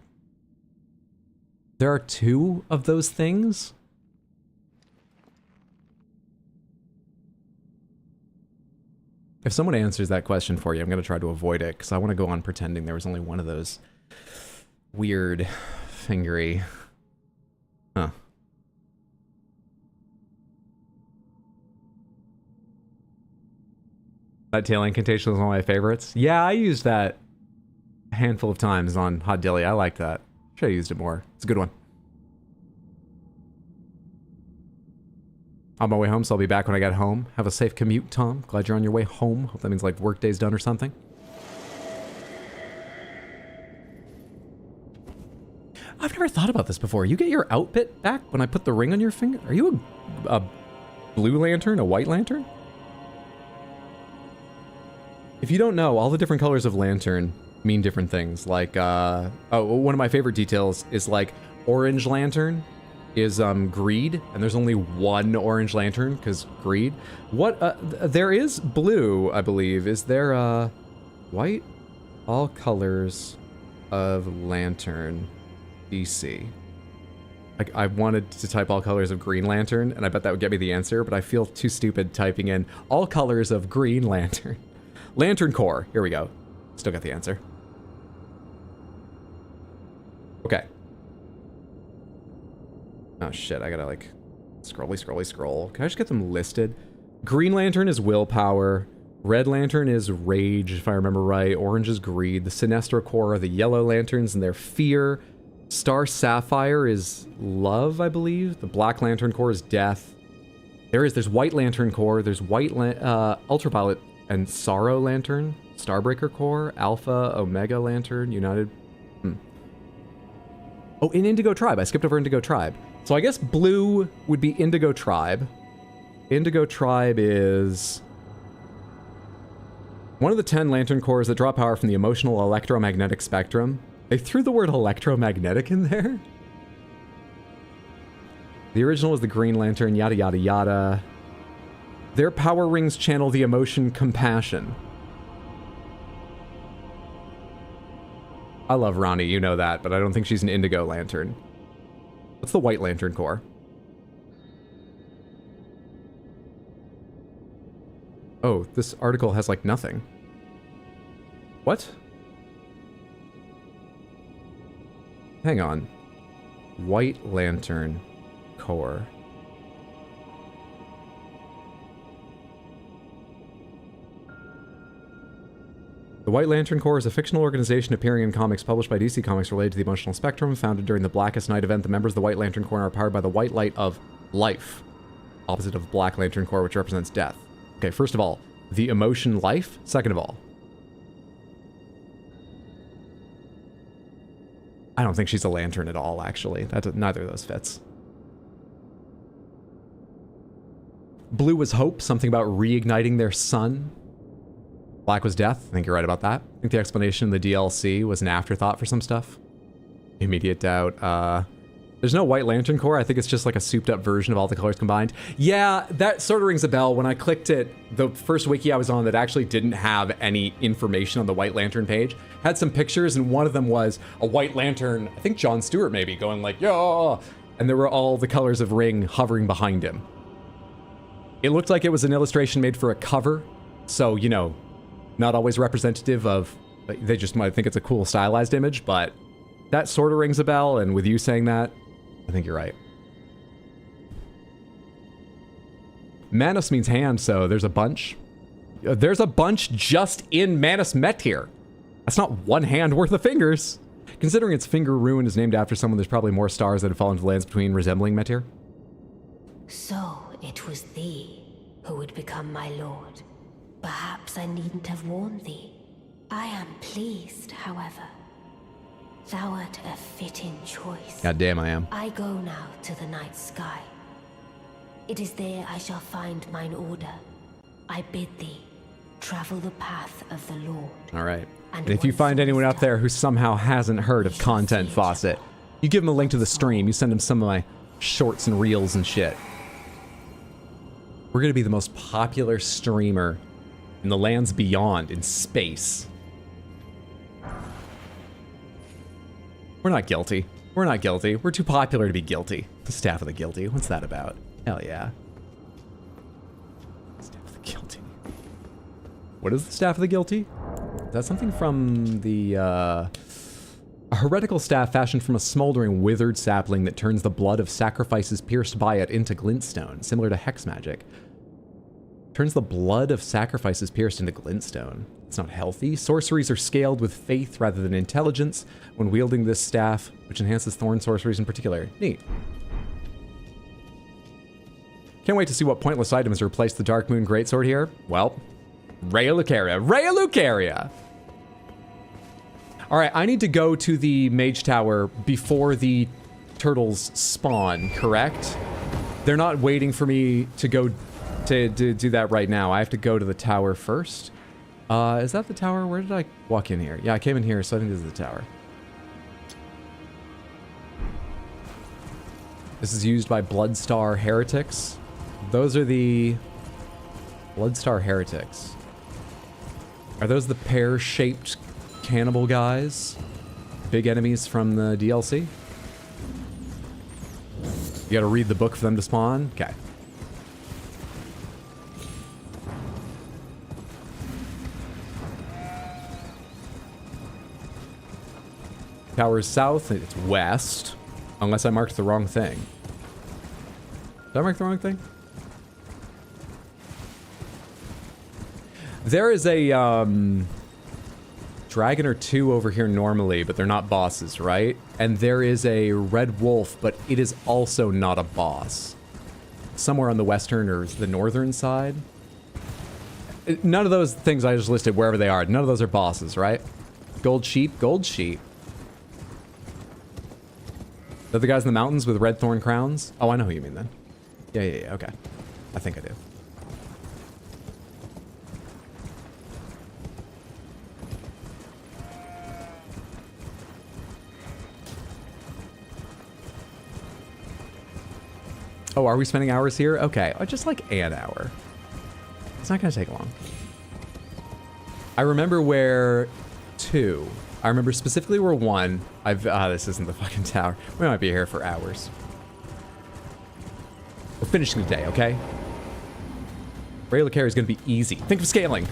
There are two of those things? If someone answers that question for you, I'm going to try to avoid it, because I want to go on pretending there was only one of those weird, fingery... Huh. That tail incantation was one of my favorites. Yeah, I used that a handful of times on Hot Dilly. I liked that. Should have used it more. It's a good one. On my way home, so I'll be back when I get home. Have a safe commute, Tom. Glad you're on your way home. Hope that means like work day's done or something. I've never thought about this before. You get your outfit back when I put the ring on your finger? Are you a blue lantern, a white lantern? If you don't know, all the different colors of lantern mean different things. Like, oh, one of my favorite details is like orange lantern is greed, and there's only one orange lantern because greed. What? There is blue, I believe. Is there white? All colors of lantern DC. I wanted to type all colors of green lantern, and I bet that would get me the answer, but I feel too stupid typing in all colors of green lantern. Lantern core. Here we go. Still got the answer. Okay. Oh shit, I gotta like scroll. Can I just get them listed? Green lantern is willpower. Red lantern is rage, if I remember right. Orange is greed. The Sinestro core are the yellow lanterns and their fear. Star Sapphire is love, I believe. The Black Lantern core is death. There's White Lantern core. There's Ultraviolet and Sorrow Lantern. Starbreaker core. Alpha, Omega Lantern, United. Oh, in Indigo Tribe. I skipped over Indigo Tribe. So I guess blue would be Indigo Tribe. Indigo Tribe is one of the 10 lantern cores that draw power from the emotional electromagnetic spectrum. They threw the word electromagnetic in there. The original was the Green Lantern, yada yada yada. Their power rings channel the emotion compassion. I love Ronnie, you know that, but I don't think she's an Indigo Lantern. What's the White Lantern core? Oh, this article has like nothing. What? Hang on. White Lantern core. The White Lantern Corps is a fictional organization appearing in comics published by DC Comics related to the emotional spectrum. Founded during the Blackest Night event, the members of the White Lantern Corps are powered by the white light of life, opposite of Black Lantern Corps, which represents death. Okay, first of all, the emotion life. Second of all, I don't think she's a lantern at all, actually. Neither of those fits. Blue was hope, something about reigniting their sun. Black was death. I think you're right about that. I think the explanation in the DLC was an afterthought for some stuff. Immediate doubt. There's no White Lantern Corps. I think it's just like a souped up version of all the colors combined. Yeah, that sort of rings a bell. When I clicked it, the first wiki I was on that actually didn't have any information on the White Lantern page had some pictures, and one of them was a White Lantern, I think Jon Stewart maybe, going like, yeah, and there were all the colors of Ring hovering behind him. It looked like it was an illustration made for a cover, so, you know, not always representative of, they just might think it's a cool stylized image, but that sort of rings a bell, and with you saying that, I think you're right. Manus means hand, so there's a bunch. There's a bunch just in Manus Metyr. That's not one hand worth of fingers. Considering its finger rune is named after someone, there's probably more stars that have fallen to lands between resembling Metyr. So it was thee who would become my lord. Perhaps I needn't have warned thee. I am pleased, however. Thou art a fitting choice. God damn, I am. I go now to the night sky. It is there I shall find mine order. I bid thee travel the path of the Lord. All right. And if you find anyone out there who somehow hasn't heard of Content Faucet, you give them a link to the stream. You send them some of my shorts and reels and shit. We're gonna be the most popular streamer in the lands beyond, in space. We're not guilty. We're not guilty. We're too popular to be guilty. The Staff of the Guilty. What's that about? Hell yeah. Staff of the Guilty. What is the Staff of the Guilty? Is that something from the, a heretical staff fashioned from a smoldering, withered sapling that turns the blood of sacrifices pierced by it into glintstone, similar to hex magic. Turns the blood of sacrifices pierced into glintstone. It's not healthy. Sorceries are scaled with faith rather than intelligence when wielding this staff, which enhances thorn sorceries in particular. Neat. Can't wait to see what pointless items replace the Dark Moon Greatsword here. Well, Rhea Lucaria. Rhea Lucaria! Alright, I need to go to the Mage Tower before the turtles spawn, correct? They're not waiting for me to go to do that right now. I have to go to the tower first. Is that the tower? Where did I walk in here? Yeah, I came in here, so I think this is the tower. This is used by Bloodstar heretics. Those are the Bloodstar heretics. Are those the pear-shaped cannibal guys? Big enemies from the DLC? You gotta read the book for them to spawn? Okay. Tower is south, it's west. Unless I marked the wrong thing. Did I mark the wrong thing? There is a, dragon or two over here normally, but they're not bosses, right? And there is a red wolf, but it is also not a boss. Somewhere on the western or the northern side. None of those things I just listed, wherever they are, none of those are bosses, right? Gold sheep, gold sheep. They're the guys in the mountains with red thorn crowns? Oh, I know who you mean then. Yeah, okay. I think I do. Oh, are we spending hours here? Okay, just like an hour. It's not gonna take long. I remember where 2. I remember specifically where 1. This isn't the fucking tower. We might be here for hours. We're finishing the day, okay? Rail carry is gonna be easy. Think of scaling.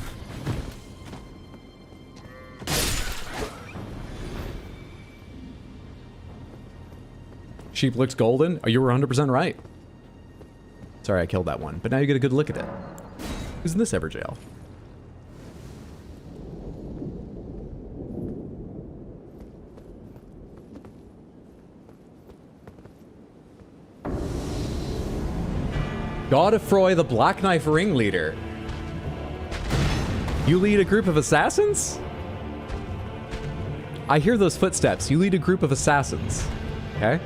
Sheep looks golden. Oh, you were 100% right. Sorry, I killed that one, but now you get a good look at it. Who's in this ever jail? Godefroy the Black Knife Ringleader. You lead a group of assassins? I hear those footsteps. You lead a group of assassins. Okay.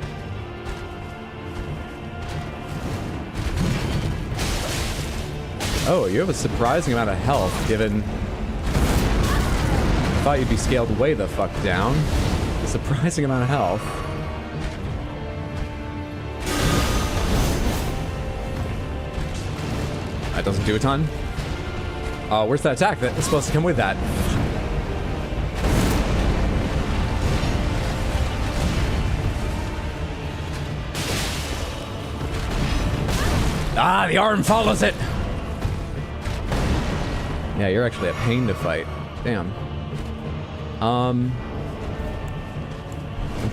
Oh, you have a surprising amount of health, given... I thought you'd be scaled way the fuck down. A surprising amount of health. That doesn't do a ton. Where's that attack that was supposed to come with that? Ah, the arm follows it! Yeah, you're actually a pain to fight. Damn. I'm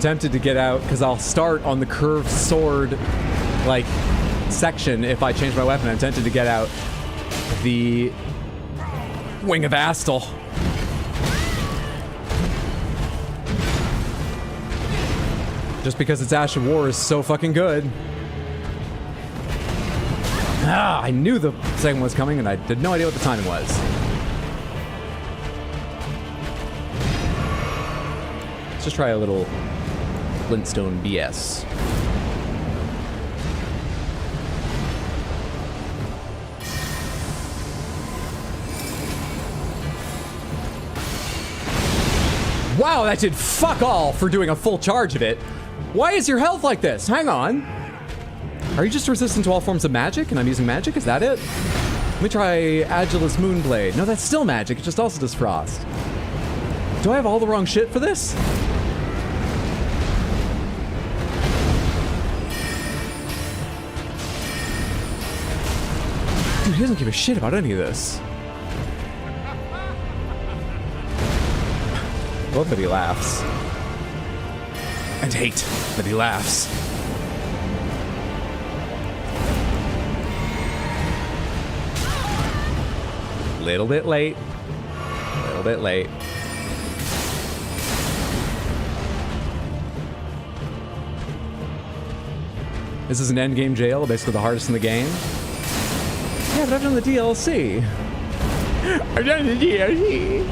tempted to get out, because I'll start on the curved sword, like, section if I change my weapon. I'm tempted to get out the Wing of Astle. Just because its Ash of War is so fucking good. Ah, I knew the second one was coming and I had no idea what the timing was. Let's just try a little Flintstone BS. Wow, that did fuck all for doing a full charge of it. Why is your health like this? Hang on. Are you just resistant to all forms of magic and I'm using magic? Is that it? Let me try Agilus Moonblade. No, that's still magic. It just also does frost. Do I have all the wrong shit for this? Dude, he doesn't give a shit about any of this. I love that he laughs. And hate that he laughs. Little bit late. Little bit late. This is an endgame jail, basically the hardest in the game. Yeah, but I've done the DLC. I've done the DLC.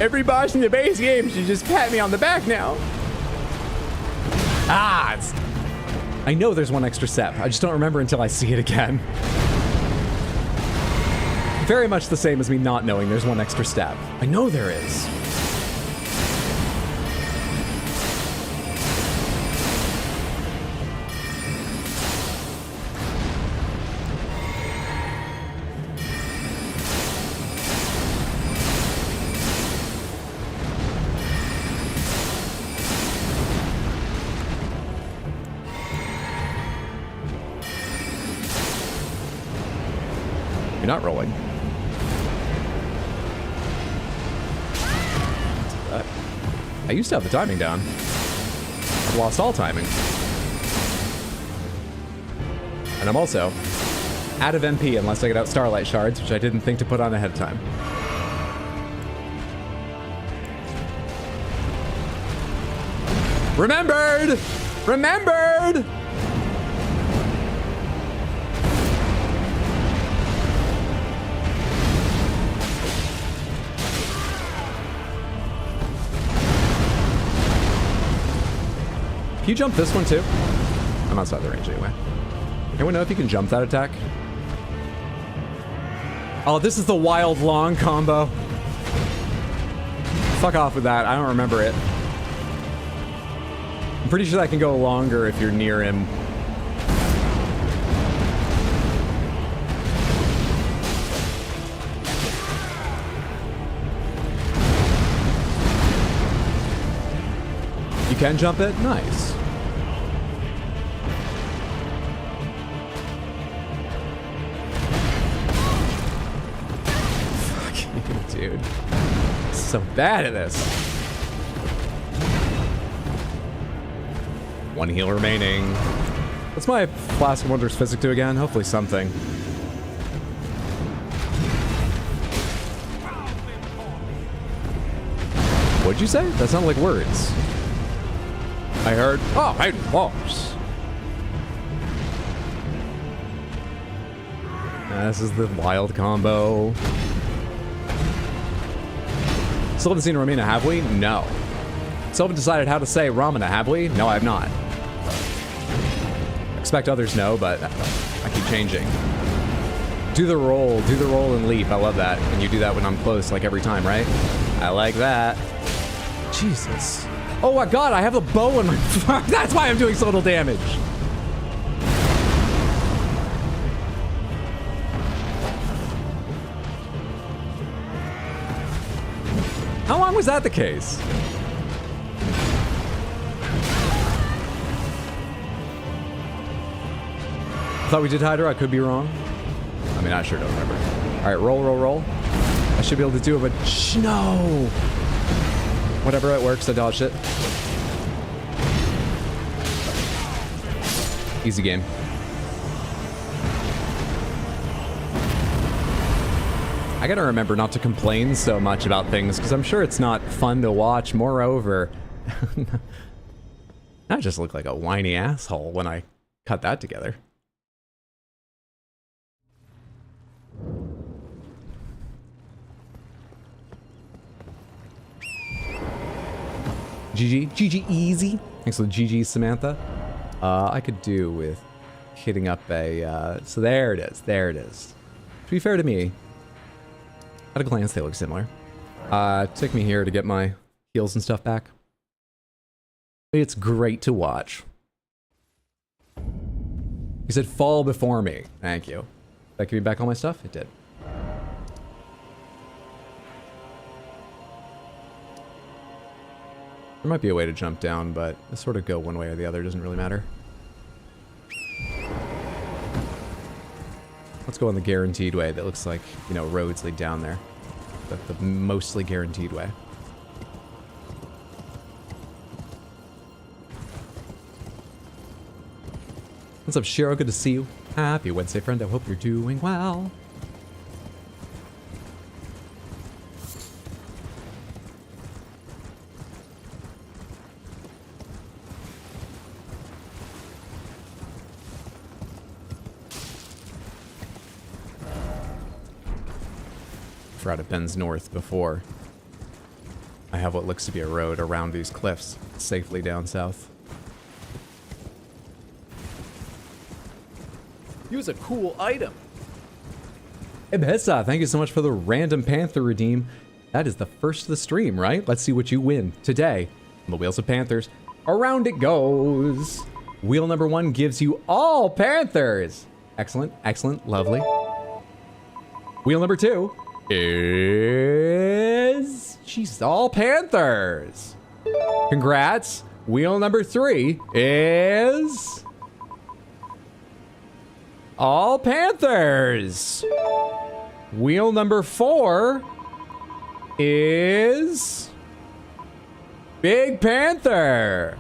Every boss in the base game should just pat me on the back now. Ah! I know there's one extra step. I just don't remember until I see it again. very much the same as me not knowing there's one extra stab. I know there is. You're not rolling. I used to have the timing down. I've lost all timing. And I'm also out of MP unless I get out Starlight Shards, which I didn't think to put on ahead of time. Remembered! Remembered! Can you jump this one too? I'm outside the range anyway. Anyone know if you can jump that attack? Oh, this is the wild long combo. Fuck off with that. I don't remember it. I'm pretty sure that can go longer if you're near him. You can jump it? Nice. Fuck you, dude. So bad at this. One heal remaining. What's my Flask of Wonders physic do again? Hopefully something. What'd you say? That sounded like words. I heard, oh, I lost. This is the wild combo. Still haven't seen Romina, have we? No. Still haven't decided how to say Ramana, have we? No, I have not. Expect others know, but I keep changing. Do the roll and leap. I love that. And you do that when I'm close, like every time, right? I like that. Jesus. Oh my god, I have a bow in my... That's why I'm doing so little damage. How long was that the case? I thought we did Hydra, I could be wrong. I mean, I sure don't remember. Alright, roll. I should be able to do it, but... No! Whatever, it works, I dodged it. Easy game. I gotta remember not to complain so much about things, because I'm sure it's not fun to watch. Moreover, I just look like a whiny asshole when I cut that together. GG easy. Thanks for the GG, Samantha. I could do with hitting up a, so there it is. To be fair to me, at a glance, they look similar. Took me here to get my heals and stuff back. It's great to watch. He said, fall before me. Thank you. Did that give me back all my stuff? It did. There might be a way to jump down, but I sort of go one way or the other. Doesn't really matter. Let's go on the guaranteed way that looks like, you know, roads lead down there. The mostly guaranteed way. What's up, Shiro? Good to see you. Happy Wednesday, friend. I hope you're doing well. Out of Ben's North before I have what looks to be a road around these cliffs safely down south. Use a cool item. Ibissa, thank you so much for the random Panther redeem. That is the first of the stream, right? Let's see what you win today on the Wheels of Panthers. Around it goes. Wheel number 1 gives you all Panthers. Excellent, excellent, lovely. Wheel number 2 is... Jeez, all Panthers. Congrats. Wheel number 3 is... all Panthers. Wheel number 4 is... Big Panther.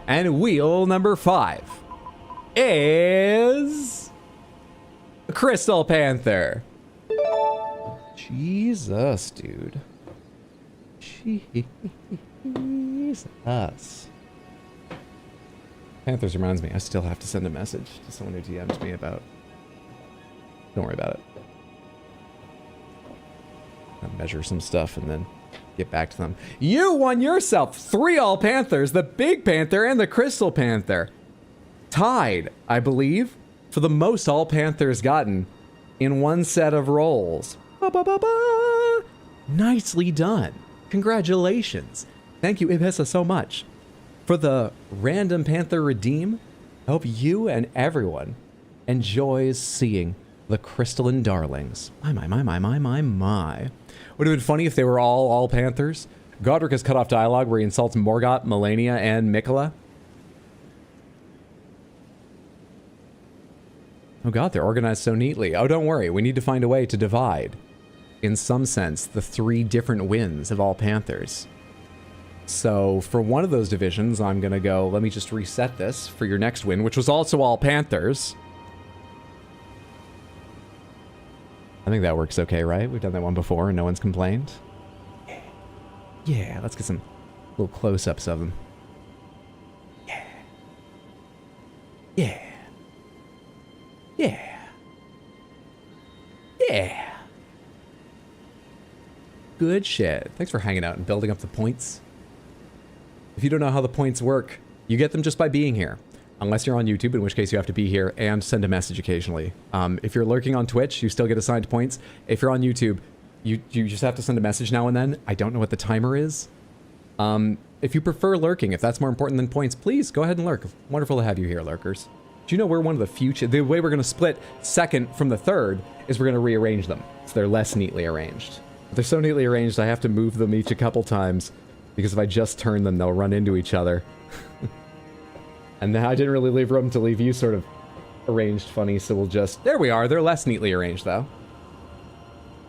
And wheel number 5 is... Crystal Panther. Jesus, dude. Jesus. Panthers reminds me, I still have to send a message to someone who DMs me about... Don't worry about it. I'll measure some stuff and then get back to them. You won yourself 3 all Panthers, the Big Panther and the Crystal Panther. Tied, I believe, for the most all Panthers gotten in one set of rolls. Ba, ba, ba, ba. Nicely done. Congratulations. Thank you, Ibissa, so much. For the random Panther redeem, I hope you and everyone enjoys seeing the crystalline darlings. My. Would have been funny if they were all Panthers. Godric has cut off dialogue where he insults Morgott, Melania, and Mikola. Oh god, they're organized so neatly. Oh, don't worry, we need to find a way to divide, in some sense, the 3 different wins of all Panthers. So for one of those divisions, I'm gonna go, let me just reset this for your next win, which was also all Panthers. I think that works okay, right? We've done that one before and no one's complained. Yeah, let's get some little close-ups of them. Yeah. Yeah. Yeah. Yeah. Good shit. Thanks for hanging out and building up the points. If you don't know how the points work, you get them just by being here. Unless you're on YouTube, in which case you have to be here and send a message occasionally. If you're lurking on Twitch, you still get assigned points. If you're on YouTube, you just have to send a message now and then. I don't know what the timer is. If you prefer lurking, if that's more important than points, please go ahead and lurk. Wonderful to have you here, lurkers. Do you know we're one of the few... The way we're going to split second from the third is we're going to rearrange them. So they're less neatly arranged. But they're so neatly arranged, I have to move them each a couple times. Because if I just turn them, they'll run into each other. And now I didn't really leave room to leave you sort of arranged funny, so we'll just... There we are. They're less neatly arranged, though.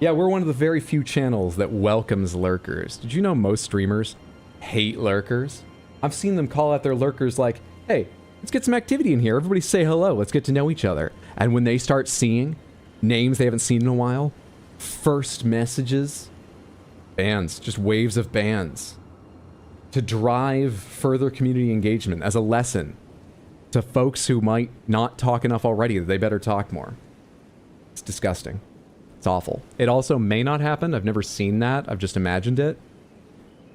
Yeah, we're one of the very few channels that welcomes lurkers. Did you know most streamers hate lurkers? I've seen them call out their lurkers like, hey, let's get some activity in here. Everybody say hello. Let's get to know each other. And when they start seeing names they haven't seen in a while, first messages, bans, just waves of bans. To drive further community engagement as a lesson to folks who might not talk enough already that they better talk more. It's disgusting. It's awful. It also may not happen. I've never seen that. I've just imagined it.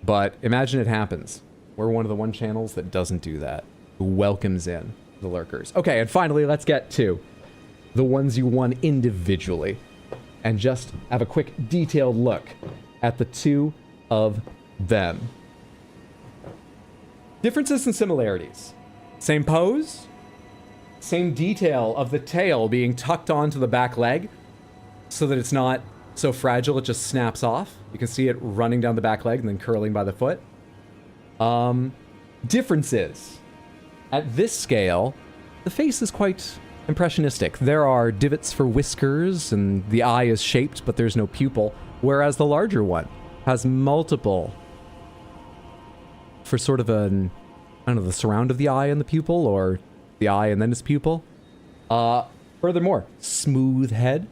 But imagine it happens. We're one of the one channels that doesn't do that. Who welcomes in the lurkers. Okay, and finally, let's get to the ones you won individually. And just have a quick detailed look at the 2 of them. Differences and similarities. Same pose, same detail of the tail being tucked onto the back leg so that it's not so fragile it just snaps off. You can see it running down the back leg and then curling by the foot. Differences. At this scale, the face is quite impressionistic. There are divots for whiskers and the eye is shaped, but there's no pupil, whereas the larger one has multiple for sort of an, I don't know, the surround of the eye and the pupil, or the eye and then its pupil. Furthermore, smooth head,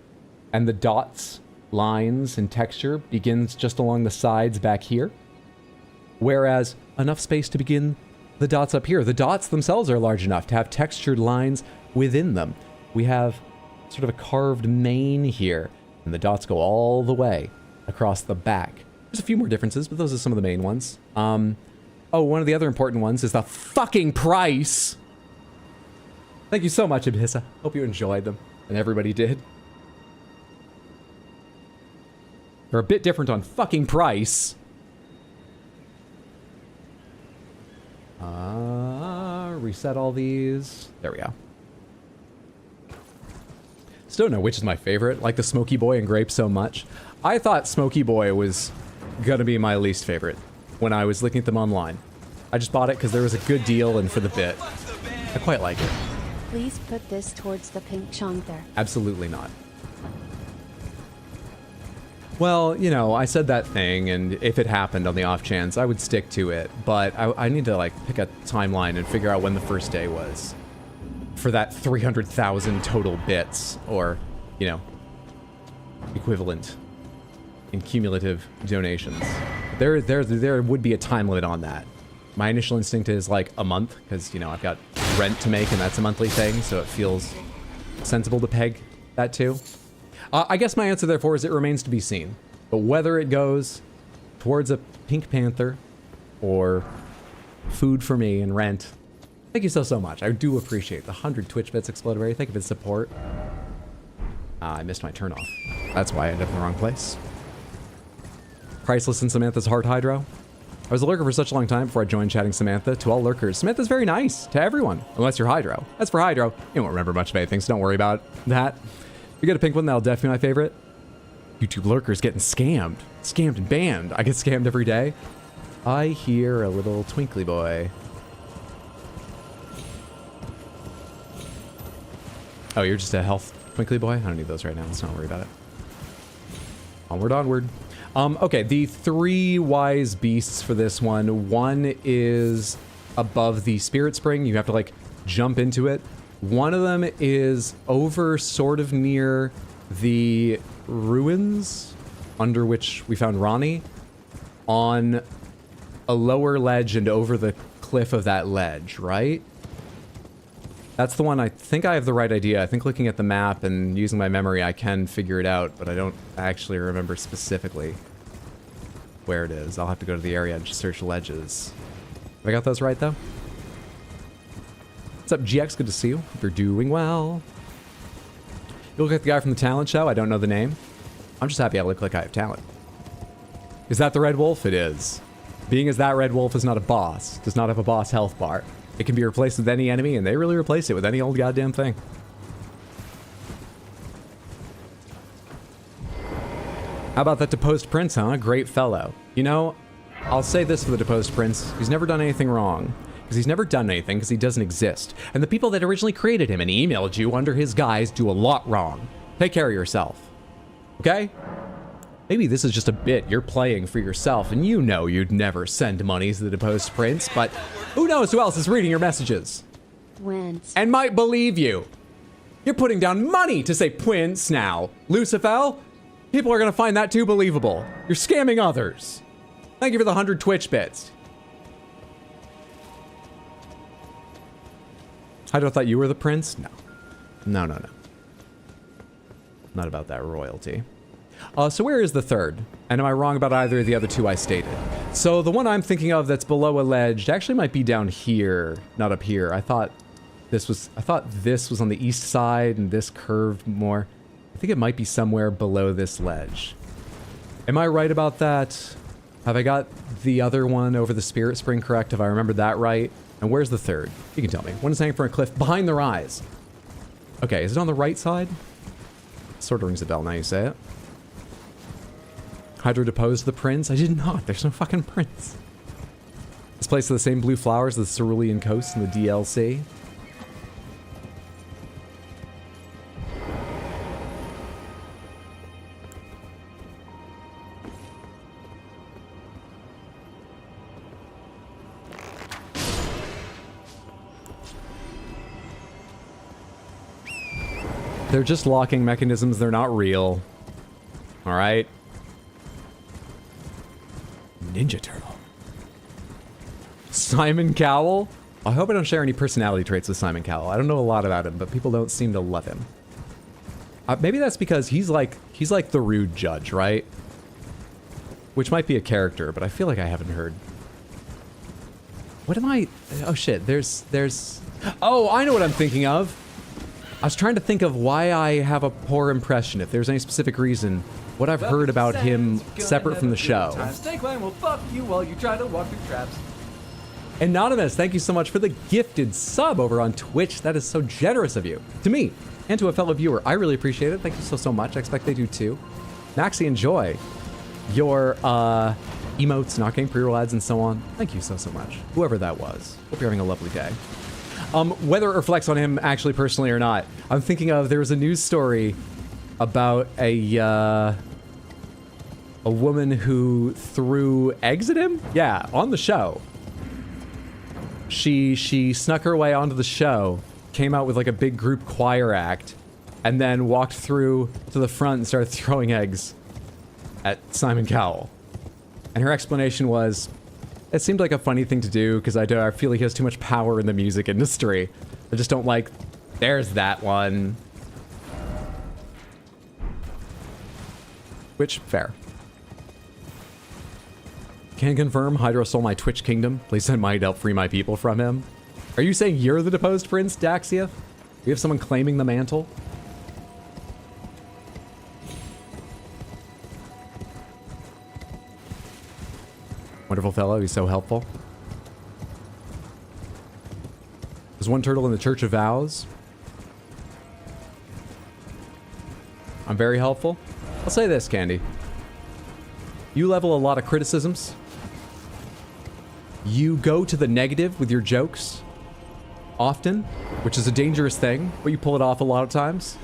and the dots, lines, and texture begins just along the sides back here. Whereas enough space to begin the dots up here. The dots themselves are large enough to have textured lines within them. We have sort of a carved mane here, and the dots go all the way across the back. There's a few more differences, but those are some of the main ones. Oh, one of the other important ones is the fucking price. Thank you so much, Ibissa. Hope you enjoyed them, and everybody did. They're a bit different on fucking price. Reset all these. There we go. Still don't know which is my favorite. Like the Smoky Boy and Grape so much. I thought Smoky Boy was gonna be my least favorite when I was looking at them online. I just bought it because there was a good deal and for the bit. I quite like it. Please put this towards the pink chonker. Absolutely not. Well, you know, I said that thing, and if it happened on the off chance, I would stick to it. But I need to, like, pick a timeline and figure out when the first day was. For that 300,000 total bits, or, you know, equivalent in cumulative donations. There would be a time limit on that. My initial instinct is, like, a month, because, you know, I've got rent to make, and that's a monthly thing, so it feels sensible to peg that too. I guess my answer, therefore, is it remains to be seen. But whether it goes towards a Pink Panther or food for me and rent, thank you so much. I do appreciate the 100 Twitch bits exploded. Thank you for the support. I missed my turn off. That's why I ended up in the wrong place. Priceless and Samantha's Heart Hydro. I was a lurker for such a long time before I joined chatting Samantha. To all lurkers, Samantha's very nice to everyone, unless you're Hydro. As for Hydro, you won't remember much of anything, so don't worry about that. If you get a pink one, that'll definitely be my favorite. YouTube lurkers getting scammed. Scammed and banned. I get scammed every day. I hear a little twinkly boy. Oh, you're just a health twinkly boy? I don't need those right now. Let's not worry about it. Onward, onward. Okay, the 3 wise beasts for this one. One is above the spirit spring. You have to, like, jump into it. One of them is over sort of near the ruins under which we found Ronnie, on a lower ledge and over the cliff of that ledge, right? That's the one. I think I have the right idea. I think looking at the map and using my memory, I can figure it out, but I don't actually remember specifically where it is. I'll have to go to the area and just search ledges. Have I got those right, though? What's up, GX? Good to see you. Hope you're doing well. You look like the guy from the talent show. I don't know the name. I'm just happy I look like I have talent. Is that the Red Wolf? It is. Being as that Red Wolf is not a boss, does not have a boss health bar. It can be replaced with any enemy, and they really replace it with any old goddamn thing. How about that deposed prince, huh? Great fellow. You know, I'll say this for the deposed prince. He's never done anything wrong. Because he's never done anything, because he doesn't exist. And the people that originally created him and emailed you under his guise do a lot wrong. Take care of yourself. Okay? Maybe this is just a bit you're playing for yourself, and you know you'd never send money to the deposed prince, but who knows who else is reading your messages? Wins. And might believe you. You're putting down money to say Prince now. Lucifer? People are gonna find that too believable. You're scamming others. Thank you for the 100 Twitch bits. I thought you were the prince? No. No, no, no. Not about that royalty. So where is the third? And am I wrong about either of the other two I stated? So the one I'm thinking of that's below a ledge actually might be down here, not up here. I thought this was on the east side and this curved more. I think it might be somewhere below this ledge. Am I right about that? Have I got the other one over the spirit spring correct? Have I remembered that right? And where's the third? You can tell me. One is hanging from a cliff behind the rise. Okay, is it on the right side? Sort of rings a bell now you say it. Hydro deposed the prince? I did not. There's no fucking prince. This place has the same blue flowers as the Cerulean Coast in the DLC. They're just locking mechanisms. They're not real. All right. Ninja Turtle. Simon Cowell? I hope I don't share any personality traits with Simon Cowell. I don't know a lot about him, but people don't seem to love him. Maybe that's because he's like the rude judge, right? Which might be a character, but I feel like I haven't heard. What am I? Oh shit, there's... Oh, I know what I'm thinking of. I was trying to think of why I have a poor impression, if there's any specific reason, what I've heard about him separate from the show. Snakebite will fuck you while you try to walk through traps. Anonymous, thank you so much for the gifted sub over on Twitch. That is so generous of you. To me, and to a fellow viewer, I really appreciate it. Thank you so much. I expect they do too. Maxie, enjoy your emotes, not getting pre-roll ads, and so on. Thank you so much. Whoever that was. Hope you're having a lovely day. Whether it reflects on him actually personally or not, I'm thinking of, there was a news story about a woman who threw eggs at him? Yeah, on the show. She snuck her way onto the show, came out with like a big group choir act, and then walked through to the front and started throwing eggs at Simon Cowell. And her explanation was, it seemed like a funny thing to do because I feel like he has too much power in the music industry. I just don't like, there's that one. Which, fair. Can confirm, Hydro stole my Twitch kingdom. Please send money to help free my people from him. Are you saying you're the deposed prince, Daxia? We have someone claiming the mantle? Wonderful fellow, he's so helpful. There's one turtle in the Church of Vows. I'm very helpful. I'll say this, Candy. You level a lot of criticisms. You go to the negative with your jokes often, which is a dangerous thing, but you pull it off a lot of times.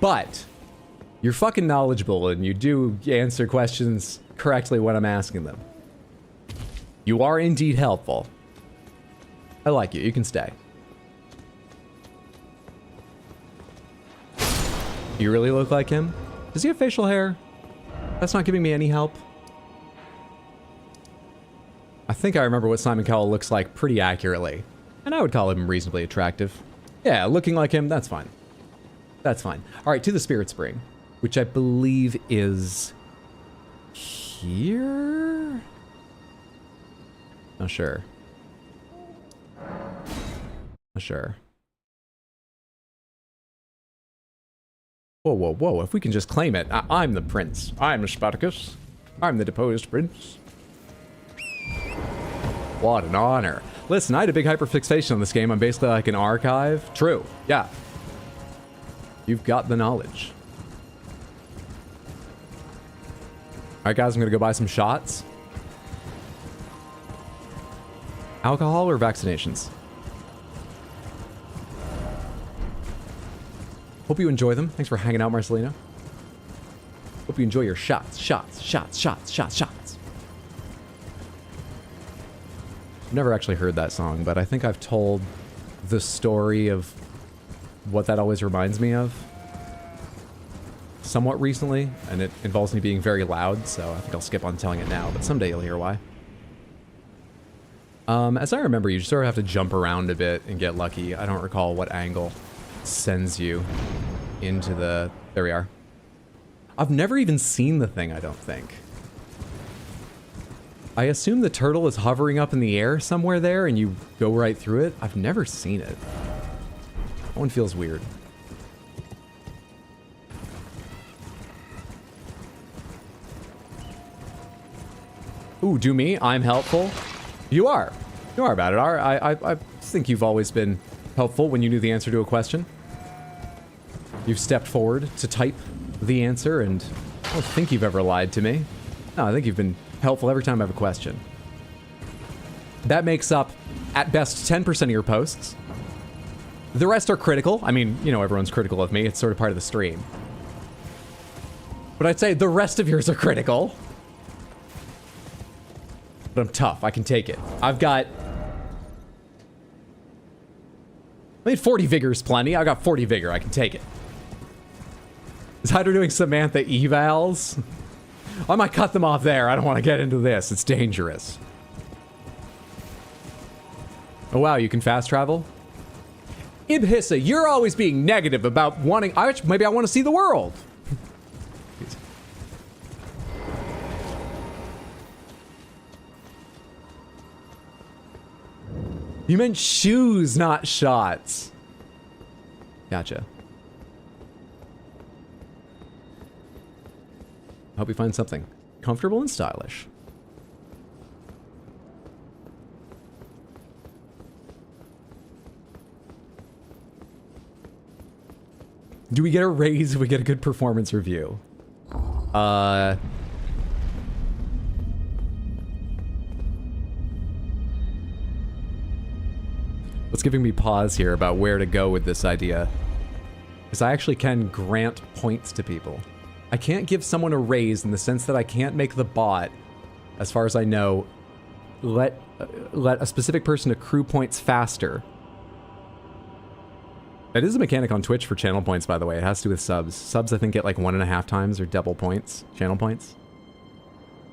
But you're fucking knowledgeable and you do answer questions correctly when I'm asking them. You are indeed helpful. I like you. You can stay. You really look like him? Does he have facial hair? That's not giving me any help. I think I remember what Simon Cowell looks like pretty accurately. And I would call him reasonably attractive. Yeah, looking like him, that's fine. That's fine. Alright, to the Spirit Spring, which I believe is here? Not sure. Not sure. Whoa, whoa, whoa. If we can just claim it. I'm the prince. I'm Spartacus. I'm the deposed prince. What an honor. Listen, I had a big hyperfixation on this game. I'm basically like an archive. True. Yeah. You've got the knowledge. Alright, guys, I'm gonna go buy some shots. Alcohol or vaccinations? Hope you enjoy them. Thanks for hanging out, Marcelino. Hope you enjoy your shots. Shots. I've never actually heard that song, but I think I've told the story of what that always reminds me of somewhat recently, and it involves me being very loud, so I think I'll skip on telling it now, but someday you'll hear why. As I remember, you sort of have to jump around a bit and get lucky. I don't recall what angle sends you into the... There we are. I've never even seen the thing, I don't think. I assume the turtle is hovering up in the air somewhere there and you go right through it. I've never seen it. That one feels weird. Ooh, do me? I'm helpful? You are. You are about it. I think you've always been helpful when you knew the answer to a question. You've stepped forward to type the answer, and I don't think you've ever lied to me. No, I think you've been helpful every time I have a question. That makes up, at best, 10% of your posts. The rest are critical. I mean, you know, everyone's critical of me. It's sort of part of the stream. But I'd say the rest of yours are critical. But I'm tough. I can take it. I've got... I mean, 40 vigor is plenty. I got 40 vigor. I can take it. Is Hydra doing Samantha evals? I might cut them off there. I don't want to get into this. It's dangerous. Oh, wow. You can fast travel? Ibhissa, you're always being negative about wanting... maybe I want to see the world. You meant shoes, not shots. Gotcha. Hope you find something comfortable and stylish. Do we get a raise if we get a good performance review? What's giving me pause here about where to go with this idea? Because I actually can grant points to people. I can't give someone a raise in the sense that I can't make the bot, as far as I know, let a specific person accrue points faster. That is a mechanic on Twitch for channel points, by the way. It has to do with subs. Subs, I think, get like 1.5 times or double points, channel points.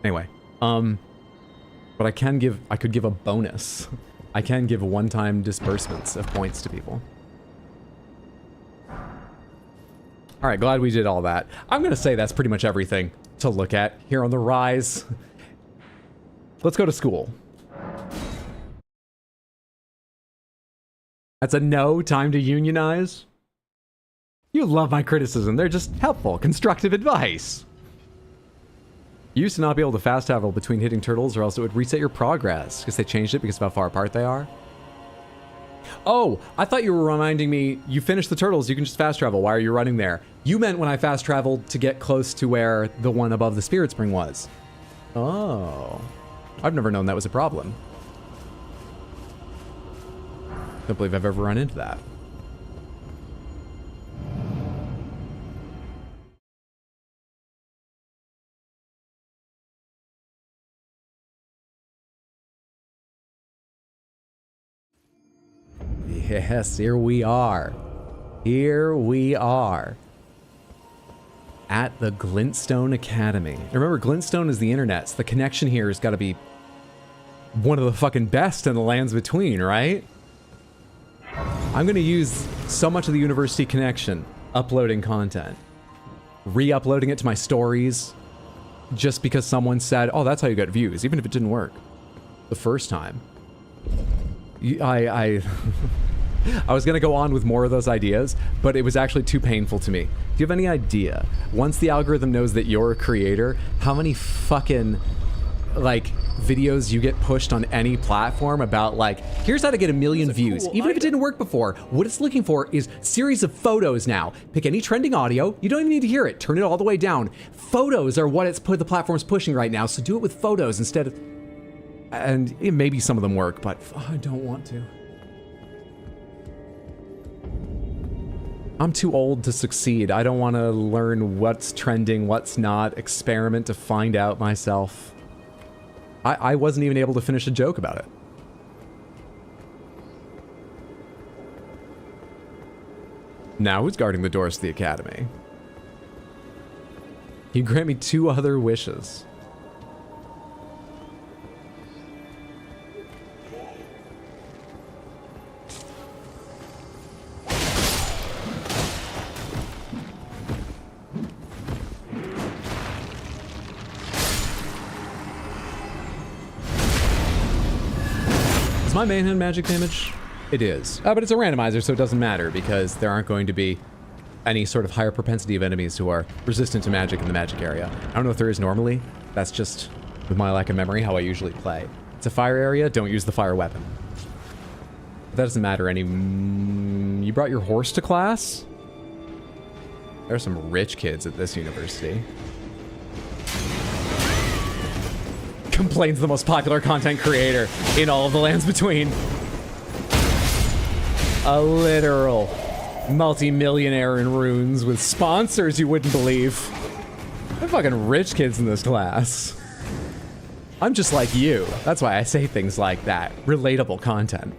Anyway, but I could give a bonus. I can give one-time disbursements of points to people. All right, glad we did all that. I'm gonna say that's pretty much everything to look at here on the Rise. Let's go to school. That's a no, time to unionize. You love my criticism. They're just helpful, constructive advice. You used to not be able to fast travel between hitting turtles or else it would reset your progress because they changed it because of how far apart they are. Oh, I thought you were reminding me you finished the turtles, you can just fast travel. Why are you running there? You meant when I fast traveled to get close to where the one above the Spirit Spring was. Oh, I've never known that was a problem. Don't believe I've ever run into that. Yes, here we are. Here we are. At the Glintstone Academy. And remember, Glintstone is the internet, so the connection here has got to be one of the fucking best in the lands between, right? I'm going to use so much of the university connection uploading content. Re-uploading it to my stories just because someone said, oh, that's how you got views, even if it didn't work the first time. I was going to go on with more of those ideas, but it was actually too painful to me. Do you have any idea, once the algorithm knows that you're a creator, how many fucking, like, videos you get pushed on any platform about, like, here's how to get 1 million views. Even if it didn't work before, what it's looking for is series of photos now. Pick any trending audio. You don't even need to hear it. Turn it all the way down. Photos are what the platform's pushing right now, so do it with photos instead of... And maybe some of them work, but I don't want to. I'm too old to succeed. I don't want to learn what's trending, what's not, experiment to find out myself. I wasn't even able to finish a joke about it. Now who's guarding the doors to the academy? You grant me 2 other wishes. Is my main hand magic damage? It is. But it's a randomizer, so it doesn't matter because there aren't going to be any sort of higher propensity of enemies who are resistant to magic in the magic area. I don't know if there is normally. That's just, with my lack of memory, how I usually play. It's a fire area, don't use the fire weapon. But that doesn't matter any... You brought your horse to class? There are some rich kids at this university. Complains the most popular content creator in all of the lands between. A literal multi-millionaire in runes with sponsors you wouldn't believe. They're fucking rich kids in this class. I'm just like you. That's why I say things like that. Relatable content.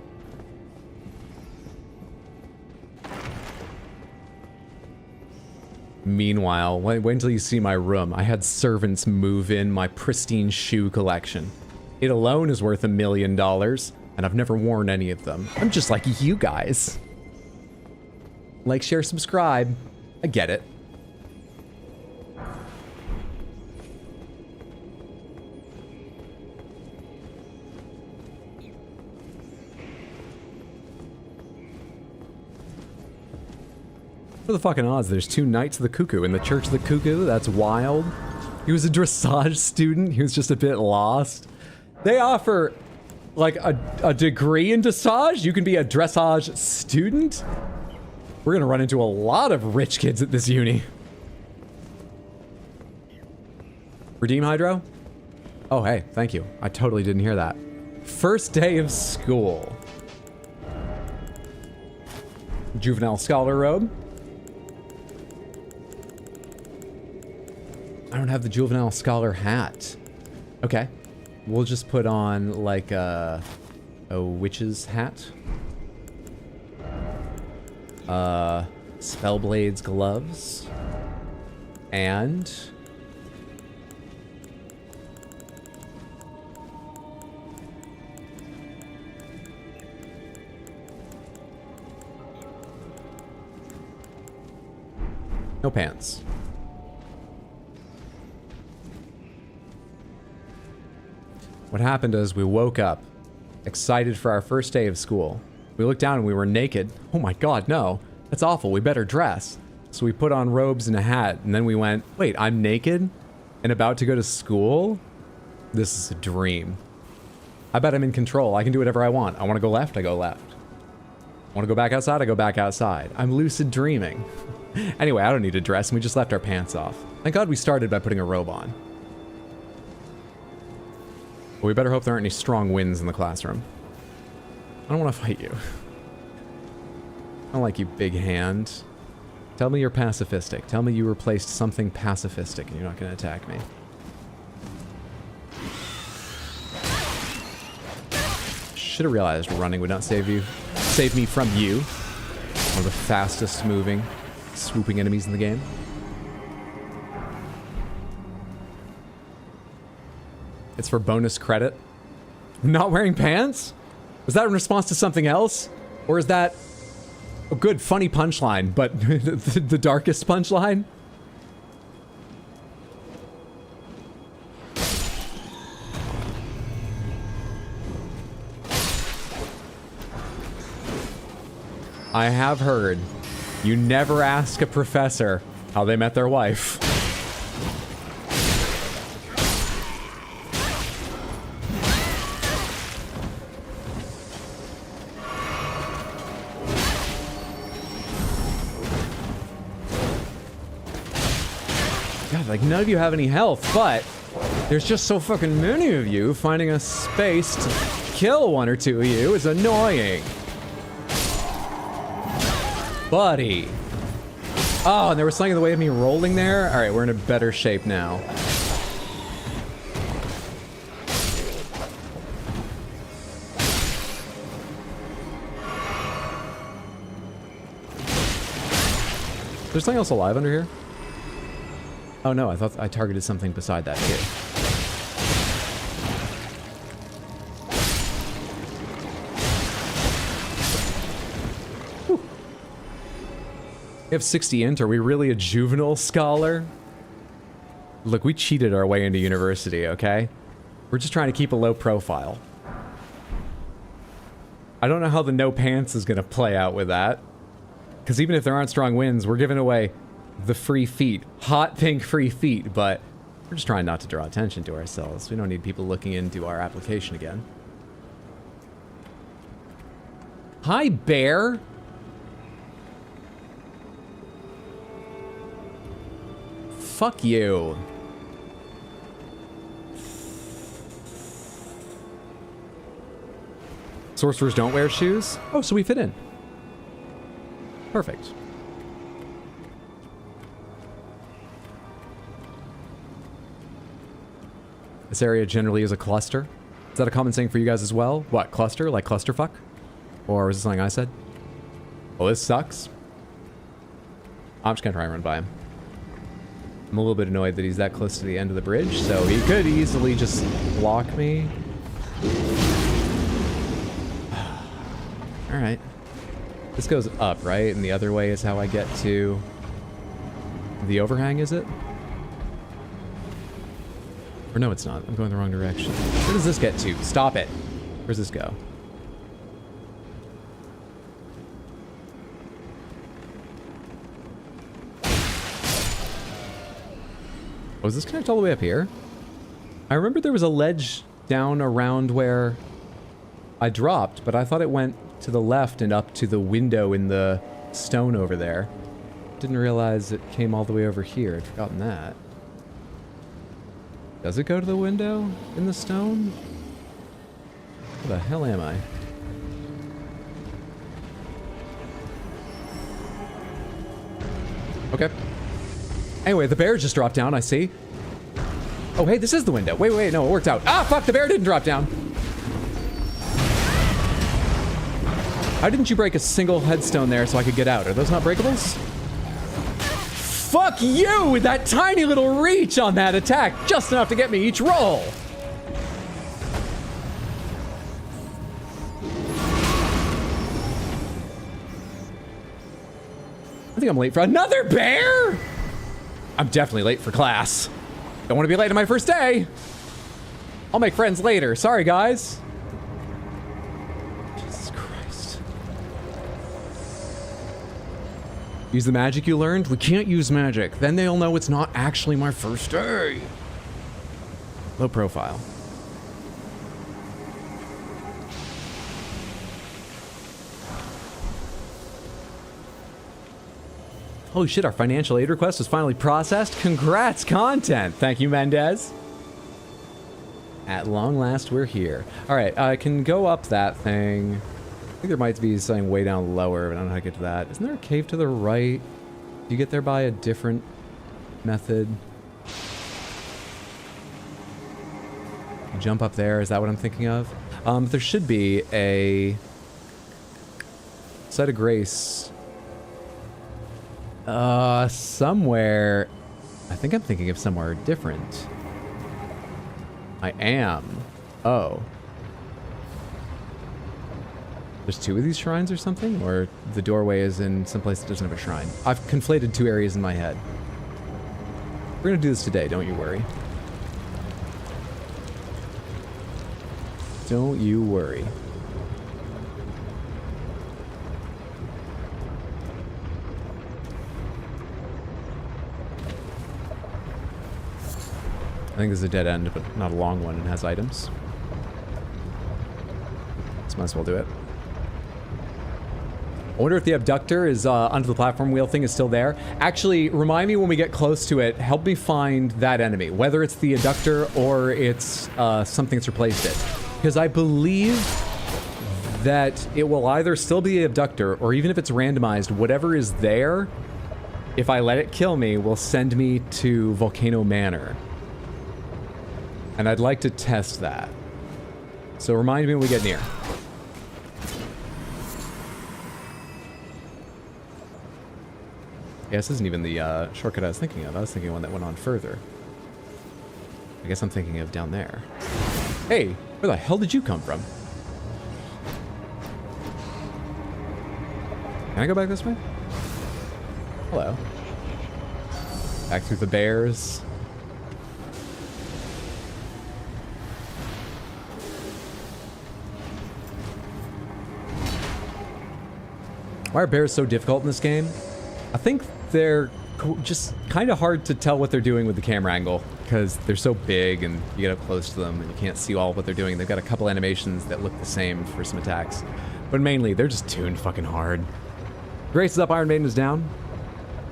Meanwhile, wait until you see my room. I had servants move in my pristine shoe collection. It alone is worth $1 million, and I've never worn any of them. I'm just like you guys. Like, share, subscribe. I get it. What are the fucking odds? There's 2 Knights of the Cuckoo in the Church of the Cuckoo. That's wild. He was a dressage student. He was just a bit lost. They offer like a degree in dressage. You can be a dressage student. We're gonna run into a lot of rich kids at this uni. Redeem Hydro? Oh, hey, thank you. I totally didn't hear that. First day of school. Juvenile Scholar Robe. I don't have the Juvenile Scholar hat. Okay. We'll just put on, like, a witch's hat. Spellblade's gloves. And... no pants. What happened is we woke up, excited for our first day of school. We looked down and we were naked. Oh my god, no. That's awful. We better dress. So we put on robes and a hat, and then we went, wait, I'm naked and about to go to school? This is a dream. I bet I'm in control. I can do whatever I want. I want to go left, I go left. I want to go back outside, I go back outside. I'm lucid dreaming. Anyway, I don't need to dress, and we just left our pants off. Thank God we started by putting a robe on. But we better hope there aren't any strong winds in the classroom. I don't want to fight you. I don't like you, big hand. Tell me you're pacifistic. Tell me you replaced something pacifistic and you're not going to attack me. Should have realized running would not save me from you. One of the fastest moving, swooping enemies in the game. It's for bonus credit. Not wearing pants? Was that in response to something else? Or is that a good, funny punchline, but the darkest punchline? I have heard you never ask a professor how they met their wife. God, like none of you have any health, but there's just so fucking many of you. Finding a space to kill one or two of you is annoying. Buddy. Oh, and there was something in the way of me rolling there? Alright, we're in a better shape now. There's something else alive under here? Oh no, I thought I targeted something beside that kid. We have 60 int. Are we really a juvenile scholar? Look, we cheated our way into university, okay? We're just trying to keep a low profile. I don't know how the no pants is gonna play out with that. Because even if there aren't strong winds, we're giving away the free feet. Hot pink free feet, but we're just trying not to draw attention to ourselves. We don't need people looking into our application again. Hi, bear! Fuck you. Sorcerers don't wear shoes? Oh, so we fit in. Perfect. This area generally is a cluster. Is that a common saying for you guys as well? What, cluster? Like clusterfuck? Or is this something I said? Well, this sucks. I'm just gonna try and run by him. I'm a little bit annoyed that he's that close to the end of the bridge, so he could easily just block me. Alright. This goes up, right? And the other way is how I get to the overhang, is it? Or no, it's not. I'm going the wrong direction. Where does this get to? Stop it. Where's this go? Oh, does this connect all the way up here? I remember there was a ledge down around where I dropped, but I thought it went to the left and up to the window in the stone over there. Didn't realize it came all the way over here. I'd forgotten that. Does it go to the window in the stone? Where the hell am I? Okay. Anyway, the bear just dropped down, I see. Oh, hey, this is the window. Wait, no, it worked out. Ah, fuck, the bear didn't drop down. How didn't you break a single headstone there so I could get out? Are those not breakables? Fuck you with that tiny little reach on that attack. Just enough to get me each roll. I think I'm late for another bear. I'm definitely late for class. Don't want to be late on my first day. I'll make friends later. Sorry, guys. Jesus Christ. Use the magic you learned? We can't use magic. Then they'll know it's not actually my first day. Low profile. Holy shit, our financial aid request was finally processed. Congrats, content. Thank you, Mendez. At long last, we're here. All right, I can go up that thing. I think there might be something way down lower, but I don't know how to get to that. Isn't there a cave to the right? Do you get there by a different method? You jump up there, is that what I'm thinking of? There should be a site of grace somewhere. I think I'm thinking of somewhere different. I am. Oh. There's two of these shrines or something? Or the doorway is in some place that doesn't have a shrine. I've conflated two areas in my head. We're gonna do this today, don't you worry. Don't you worry. I think this is a dead end, but not a long one, and has items. So might as well do it. I wonder if the abductor is under the platform wheel thing is still there. Actually, remind me when we get close to it. Help me find that enemy, whether it's the abductor or it's something that's replaced it. Because I believe that it will either still be the abductor, or even if it's randomized, whatever is there, if I let it kill me, will send me to Volcano Manor. And I'd like to test that. So remind me when we get near. Yeah, this isn't even the shortcut I was thinking of. I was thinking of one that went on further. I guess I'm thinking of down there. Hey, where the hell did you come from? Can I go back this way? Hello. Back through the bears. Why are bears so difficult in this game? I think they're just kind of hard to tell what they're doing with the camera angle because they're so big and you get up close to them and you can't see all what they're doing. They've got a couple animations that look the same for some attacks, but mainly they're just tuned fucking hard. Grace is up, Iron Maiden is down.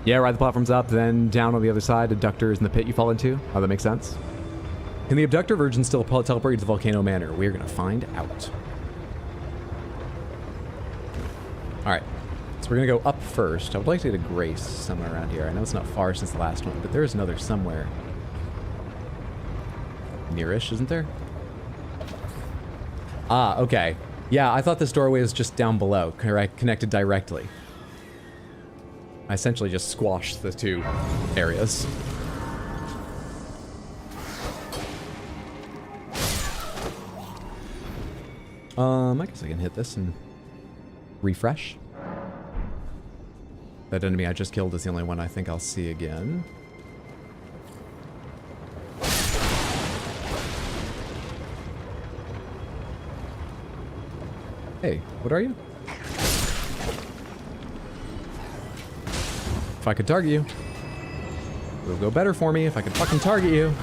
Yeah, ride the platforms up, then down on the other side. Abductor is in the pit you fall into. Oh, that makes sense. Can the abductor version still teleport you to the Volcano Manor? We're gonna find out. All right. So we're gonna go up first. I would like to get a Grace somewhere around here. I know it's not far since the last one, but there is another somewhere. Nearish, isn't there? Ah, okay. Yeah, I thought this doorway was just down below, connected directly. I essentially just squashed the two areas. I guess I can hit this and refresh. That enemy I just killed is the only one I think I'll see again. Hey, what are you? If I could target you. It would go better for me if I could fucking target you.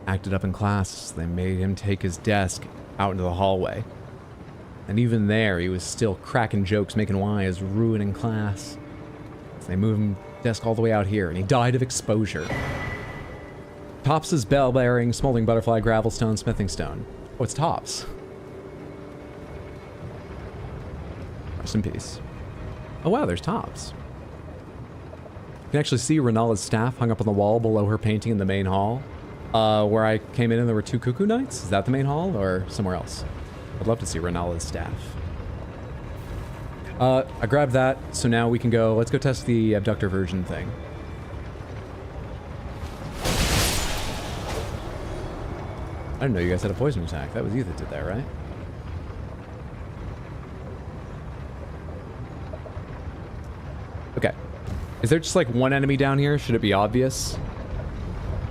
Acted up in class, they made him take his desk out into the hallway. And even there, he was still cracking jokes, making wise, ruining class. So they moved him desk all the way out here, and he died of exposure. Tops' bell-bearing, smoldering butterfly, gravelstone, smithing stone. Oh, it's Tops. Rest in peace. Oh wow, there's Tops. You can actually see Renala's staff hung up on the wall below her painting in the main hall. Where I came in and there were 2 cuckoo knights? Is that the main hall or somewhere else? I'd love to see Renala's staff. I grabbed that, so now we can go, let's go test the abductor version thing. I didn't know you guys had a poison attack. That was you that did that, right? Okay. Is there just like one enemy down here? Should it be obvious?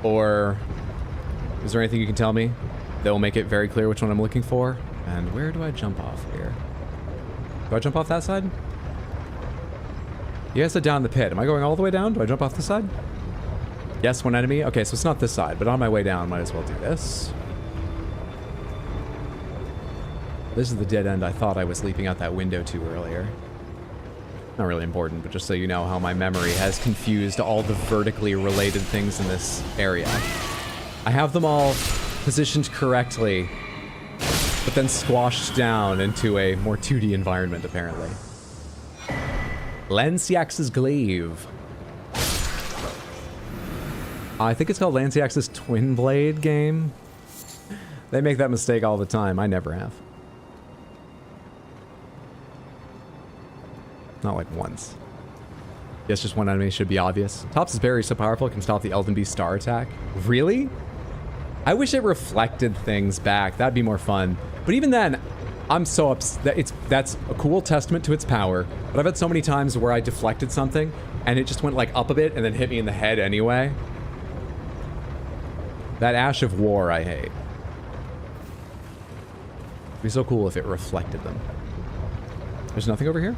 Or is there anything you can tell me that will make it very clear which one I'm looking for? And where do I jump off here? Do I jump off that side? You guys said down the pit. Am I going all the way down? Do I jump off this side? Yes, one enemy. Okay, so it's not this side, but on my way down, might as well do this. This is the dead end I thought I was leaping out that window to earlier. Not really important, but just so you know how my memory has confused all the vertically related things in this area. I have them all positioned correctly, but then squashed down into a more 2D environment, apparently. Lanciax's Glaive. I think it's called Lanciax's Twin Blade game. They make that mistake all the time. I never have. Not like once. Yes, just one enemy should be obvious. Tops' berry is so powerful it can stop the Elden Beast star attack. Really? I wish it reflected things back. That'd be more fun. But even then, I'm so upset. That's a cool testament to its power. But I've had so many times where I deflected something and it just went like up a bit and then hit me in the head anyway. That Ash of War I hate. It'd be so cool if it reflected them. There's nothing over here?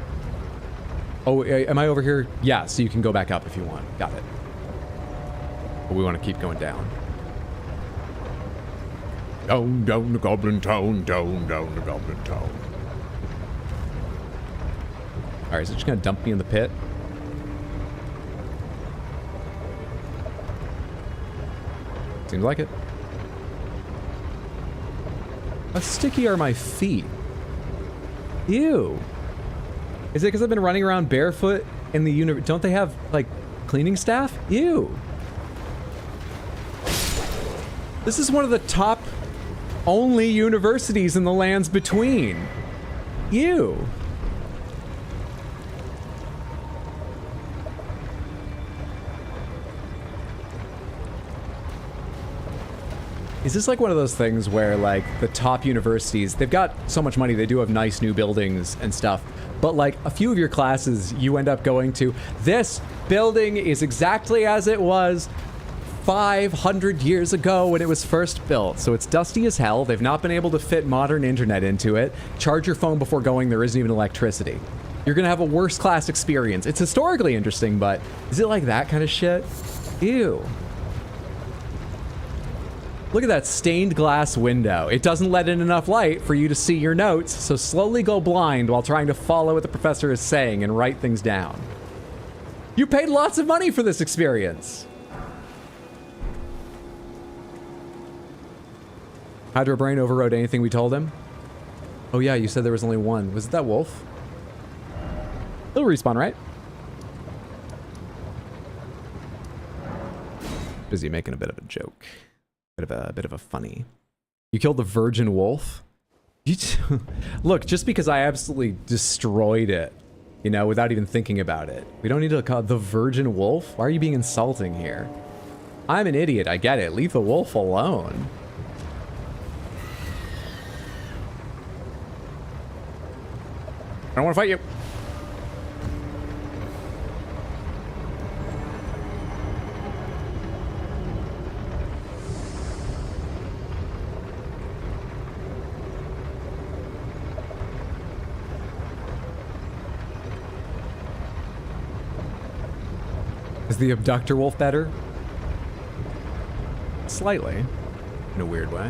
Oh, am I over here? Yeah, so you can go back up if you want. Got it. But we want to keep going down. Down, down the Goblin Town, down, down the Goblin Town. Alright, is it just gonna dump me in the pit? Seems like it. How sticky are my feet? Ew. Is it because I've been running around barefoot in the universe? Don't they have, like, cleaning staff? Ew. This is one of the top only universities in the lands between. Ew. Is this like one of those things where, like, the top universities, they've got so much money, they do have nice new buildings and stuff, but like a few of your classes you end up going to, this building is exactly as it was 500 years ago when it was first built. So it's dusty as hell. They've not been able to fit modern internet into it. Charge your phone before going. There isn't even electricity. You're gonna have a worse class experience. It's historically interesting, but is it like that kind of shit? Ew. Look at that stained glass window. It doesn't let in enough light for you to see your notes, so slowly go blind while trying to follow what the professor is saying and write things down. You paid lots of money for this experience. Hydro Brain overrode anything we told him. Oh yeah, you said there was only one. Was it that wolf? He'll respawn, right? Busy making a bit of a joke. Bit of a funny. You killed the virgin wolf? Look, just because I absolutely destroyed it, you know, without even thinking about it. We don't need to call it the virgin wolf. Why are you being insulting here? I'm an idiot, I get it. Leave the wolf alone. I don't want to fight you. Is the abductor wolf better? Slightly. In a weird way.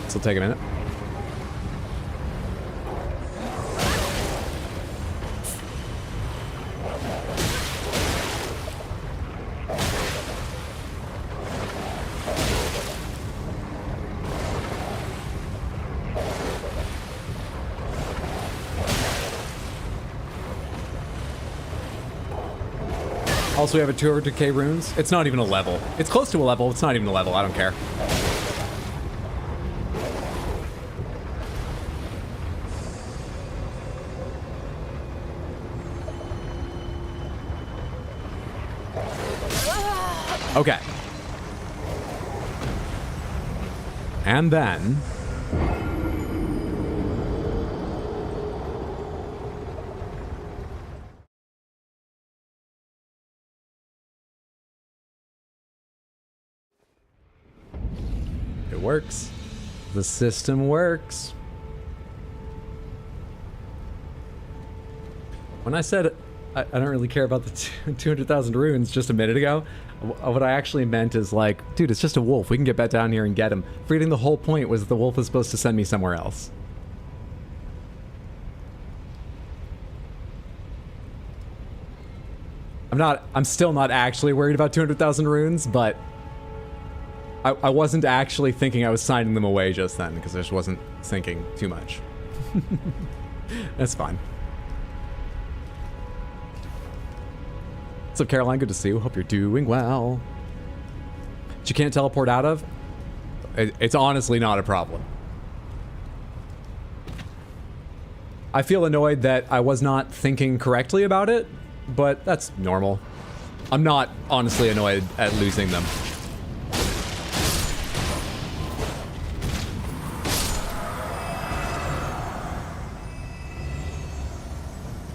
This will take a minute. Also, we have a 200k runes. It's not even a level. It's close to a level. It's not even a level. I don't care. Okay. And then... it works. The system works. When I said I don't really care about the 200,000 runes just a minute ago, what I actually meant is like, dude, it's just a wolf. We can get back down here and get him. Forgetting the whole point was that the wolf was supposed to send me somewhere else. I'm still not actually worried about 200,000 runes, but I wasn't actually thinking I was signing them away just then, because I just wasn't thinking too much. That's fine. What's up, Caroline? Good to see you. Hope you're doing well. But you can't teleport out of? It's honestly not a problem. I feel annoyed that I was not thinking correctly about it, but that's normal. I'm not honestly annoyed at losing them.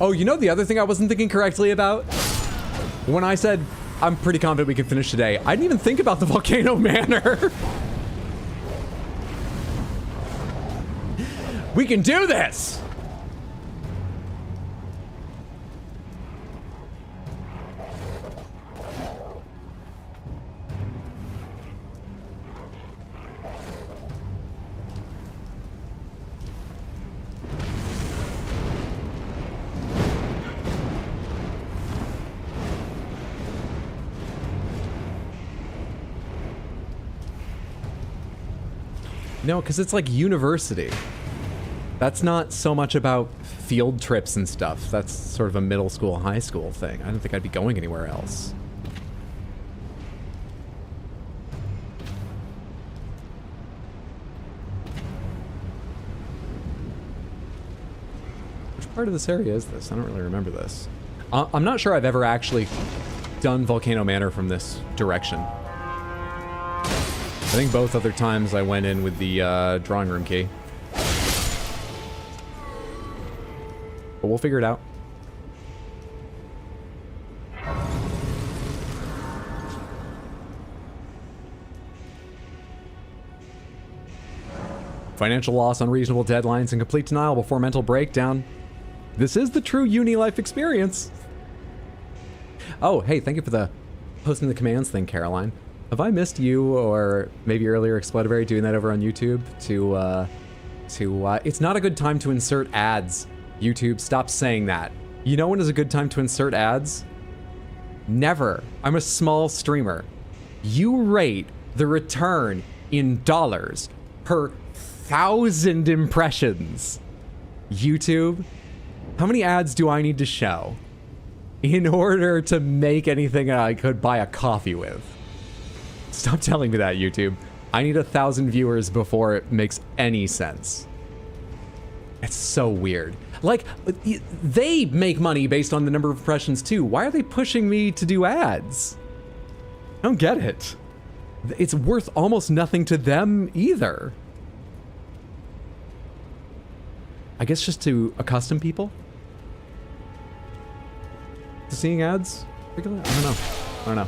Oh, you know the other thing I wasn't thinking correctly about? When I said, I'm pretty confident we can finish today, I didn't even think about the Volcano Manor. We can do this! No, because it's like university. That's not so much about field trips and stuff. That's sort of a middle school, high school thing. I don't think I'd be going anywhere else. Which part of this area is this? I don't really remember this. I'm not sure I've ever actually done Volcano Manor from this direction. I think both other times I went in with the drawing room key. But we'll figure it out. Financial loss, unreasonable deadlines, and complete denial before mental breakdown. This is the true uni life experience. Oh, hey, thank you for the posting the commands thing, Caroline. Have I missed you or maybe earlier Explodaberry doing that over on YouTube it's not a good time to insert ads. YouTube, stop saying that. You know when is a good time to insert ads? Never. I'm a small streamer. You rate the return in dollars per 1,000 impressions. YouTube, how many ads do I need to show in order to make anything I could buy a coffee with? Stop telling me that, YouTube. I need 1,000 viewers before it makes any sense. It's so weird. Like, they make money based on the number of impressions too. Why are they pushing me to do ads? I don't get it. It's worth almost nothing to them either. I guess just to accustom people to seeing ads? I don't know. I don't know.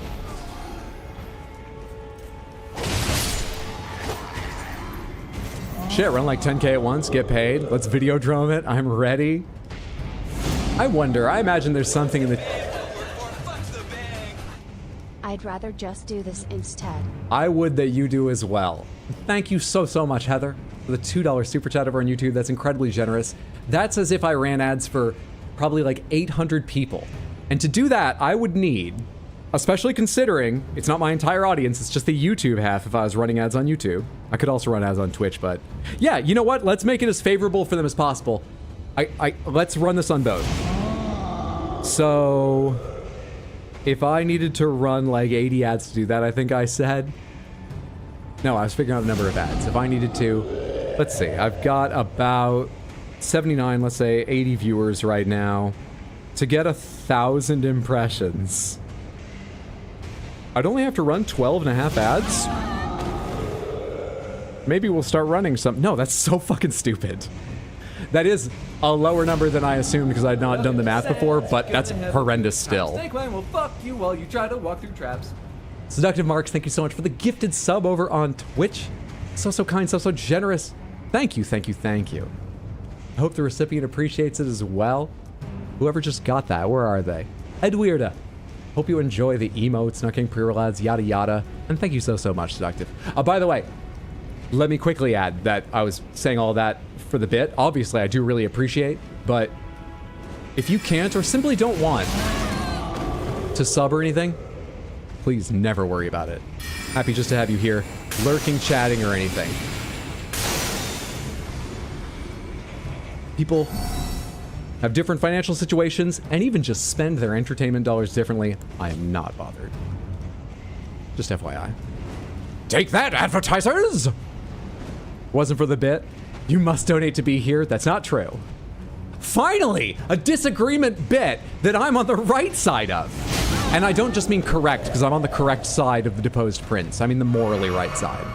Shit, run like 10K at once, get paid. Let's Videodrome it. I'm ready. I wonder, I imagine there's something in the... I'd rather just do this instead. I would that you do as well. Thank you so much, Heather, for the $2 super chat over on YouTube. That's incredibly generous. That's as if I ran ads for probably like 800 people. And to do that, I would need, especially considering it's not my entire audience, it's just the YouTube half if I was running ads on YouTube. I could also run ads on Twitch, but yeah, you know what? Let's make it as favorable for them as possible. Let's run this on both. So if I needed to run like 80 ads to do that, I think I said, no, I was figuring out the number of ads. If I needed to, let's see, I've got about 79, let's say 80 viewers right now. To get 1,000 impressions, I'd only have to run 12 and a half ads. Maybe we'll start running some. No, that's so fucking stupid. That is a lower number than I assumed because I'd not done the math before, but that's horrendous still. Snakeman will fuck you while you try to walk through traps. Seductive Marks, thank you so much for the gifted sub over on Twitch. So kind, so generous. Thank you. I hope the recipient appreciates it as well. Whoever just got that, where are they? Ed Weirda. Hope you enjoy the emotes, not getting pre-roll ads, yada yada. And thank you so much, Seductive. By the way, let me quickly add that I was saying all that for the bit. Obviously, I do really appreciate, but if you can't or simply don't want to sub or anything, please never worry about it. Happy just to have you here, lurking, chatting, or anything. People have different financial situations and even just spend their entertainment dollars differently. I am not bothered. Just FYI. Take that, advertisers! Wasn't for the bit. You must donate to be here. That's not true. Finally, a disagreement bit that I'm on the right side of. And I don't just mean correct, because I'm on the correct side of the deposed prince. I mean the morally right side.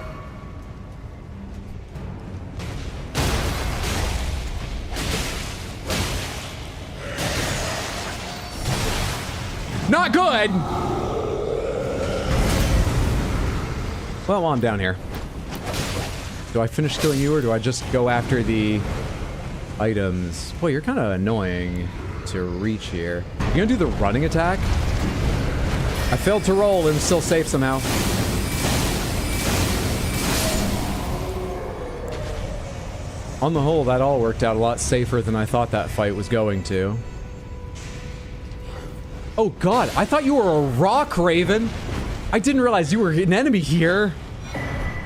Not good! Well, while I'm down here, do I finish killing you or do I just go after the items? Boy, you're kind of annoying to reach here. You gonna do the running attack? I failed to roll and still safe somehow. On the whole, that all worked out a lot safer than I thought that fight was going to. Oh god, I thought you were a rock raven. I didn't realize you were an enemy here.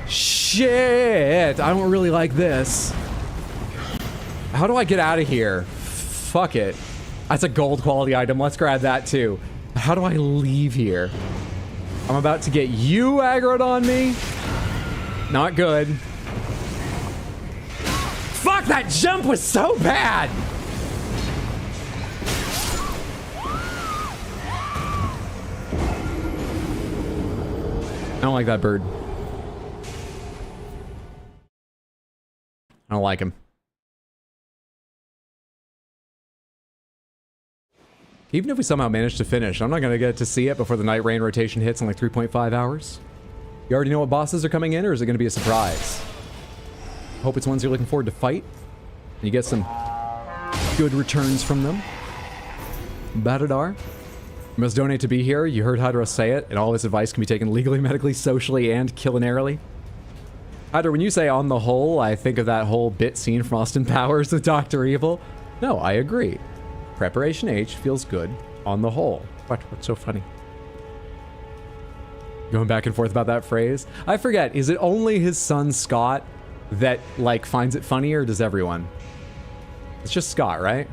Shit, I don't really like this. How do I get out of here? Fuck it. That's a gold quality item. Let's grab that too. How do I leave here? I'm about to get you aggroed on me. Not good. Fuck, that jump was so bad. I don't like that bird. I don't like him. Even if we somehow manage to finish, I'm not going to get to see it before the night rain rotation hits in like 3.5 hours. You already know what bosses are coming in, or is it going to be a surprise? Hope it's ones you're looking forward to fight. And you get some good returns from them. Batadar. You must donate to be here. You heard Hydra say it, and all this advice can be taken legally, medically, socially, and culinarily. Hydra, when you say on the whole, I think of that whole bit scene from Austin Powers with Dr. Evil. No, I agree. Preparation H feels good on the whole. What's so funny? Going back and forth about that phrase. I forget, is it only his son Scott that, like, finds it funny, or does everyone? It's just Scott, right?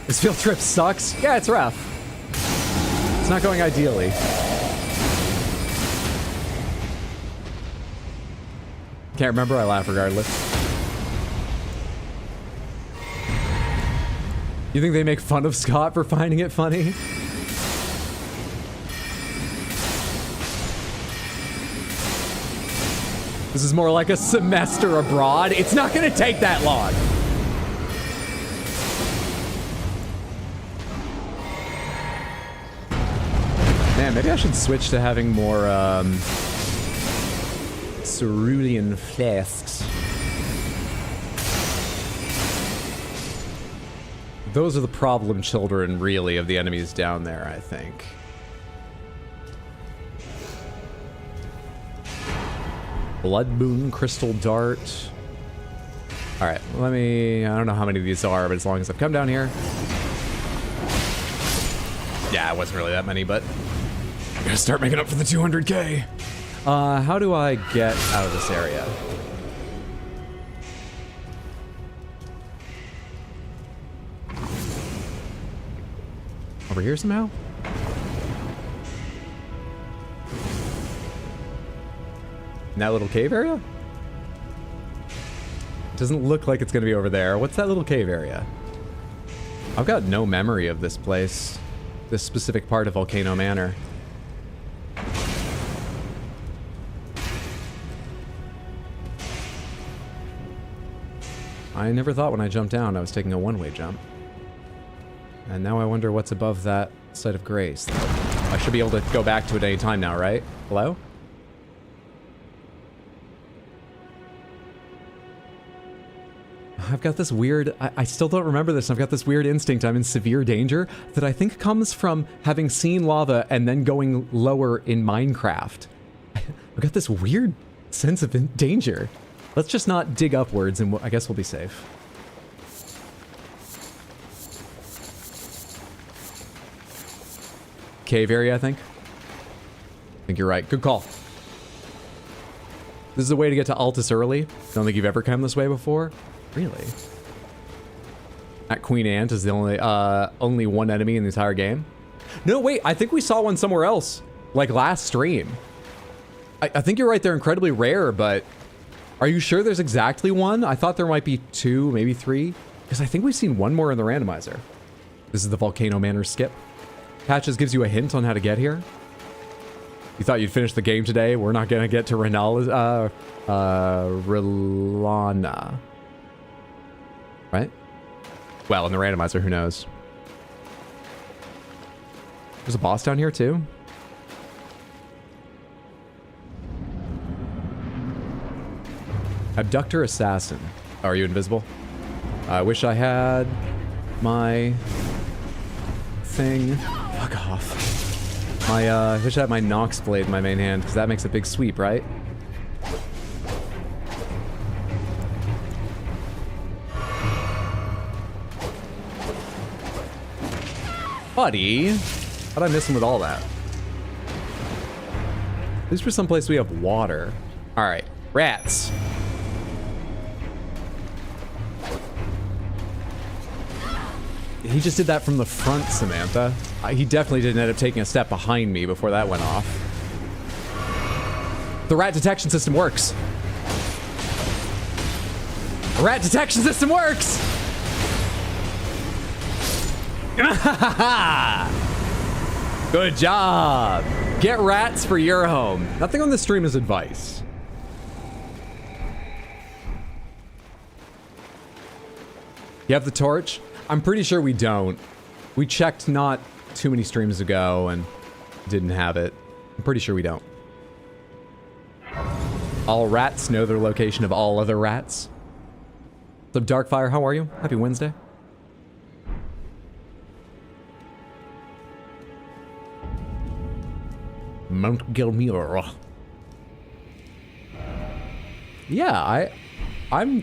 This field trip sucks. Yeah, it's rough. It's not going ideally. Can't remember, I laugh regardless. You think they make fun of Scott for finding it funny? This is more like a semester abroad. It's not gonna take that long. Man, maybe I should switch to having more, cerulean flasks. Those are the problem children, really, of the enemies down there, I think. Blood Moon, Crystal Dart. Alright, let me... I don't know how many of these are, but as long as I've come down here... Yeah, it wasn't really that many, but... I'm gonna start making up for the 200k. How do I get out of this area? Over here somehow? In that little cave area? Doesn't look like it's gonna be over there. What's that little cave area? I've got no memory of this place. This specific part of Volcano Manor. I never thought when I jumped down I was taking a one-way jump. And now I wonder what's above that site of grace. I should be able to go back to it any time now, right? Hello? I've got this weird... I still don't remember this. I've got this weird instinct. I'm in severe danger that I think comes from having seen lava and then going lower in Minecraft. I've got this weird sense of danger. Let's just not dig upwards and I guess we'll be safe. Cave area, I think. I think you're right. Good call. This is a way to get to Altus early. Don't think you've ever come this way before. Really? That Queen Ant is the only one enemy in the entire game. No, wait. I think we saw one somewhere else, like last stream. I think you're right. They're incredibly rare, but are you sure there's exactly one? I thought there might be two, maybe three, because I think we've seen one more in the randomizer. This is the Volcano Manor skip. Patches gives you a hint on how to get here. You thought you'd finish the game today? We're not gonna get to Rilana. Right? Well, in the randomizer, who knows? There's a boss down here, too. Abductor Assassin. Oh, are you invisible? I wish I had my thing. Fuck off. I wish I had my Nox blade in my main hand, because that makes a big sweep, right? Buddy, how'd I miss him with all that? At least for someplace we have water. All right, rats. He just did that from the front, Samantha. He definitely didn't end up taking a step behind me before that went off. The rat detection system works. The rat detection system works! Good job. Get rats for your home. Nothing on this stream is advice. You have the torch? I'm pretty sure we don't. We checked not too many streams ago and didn't have it. I'm pretty sure we don't. All rats know the location of all other rats. So Darkfire, how are you? Happy Wednesday. Mount Gelmir. Yeah, I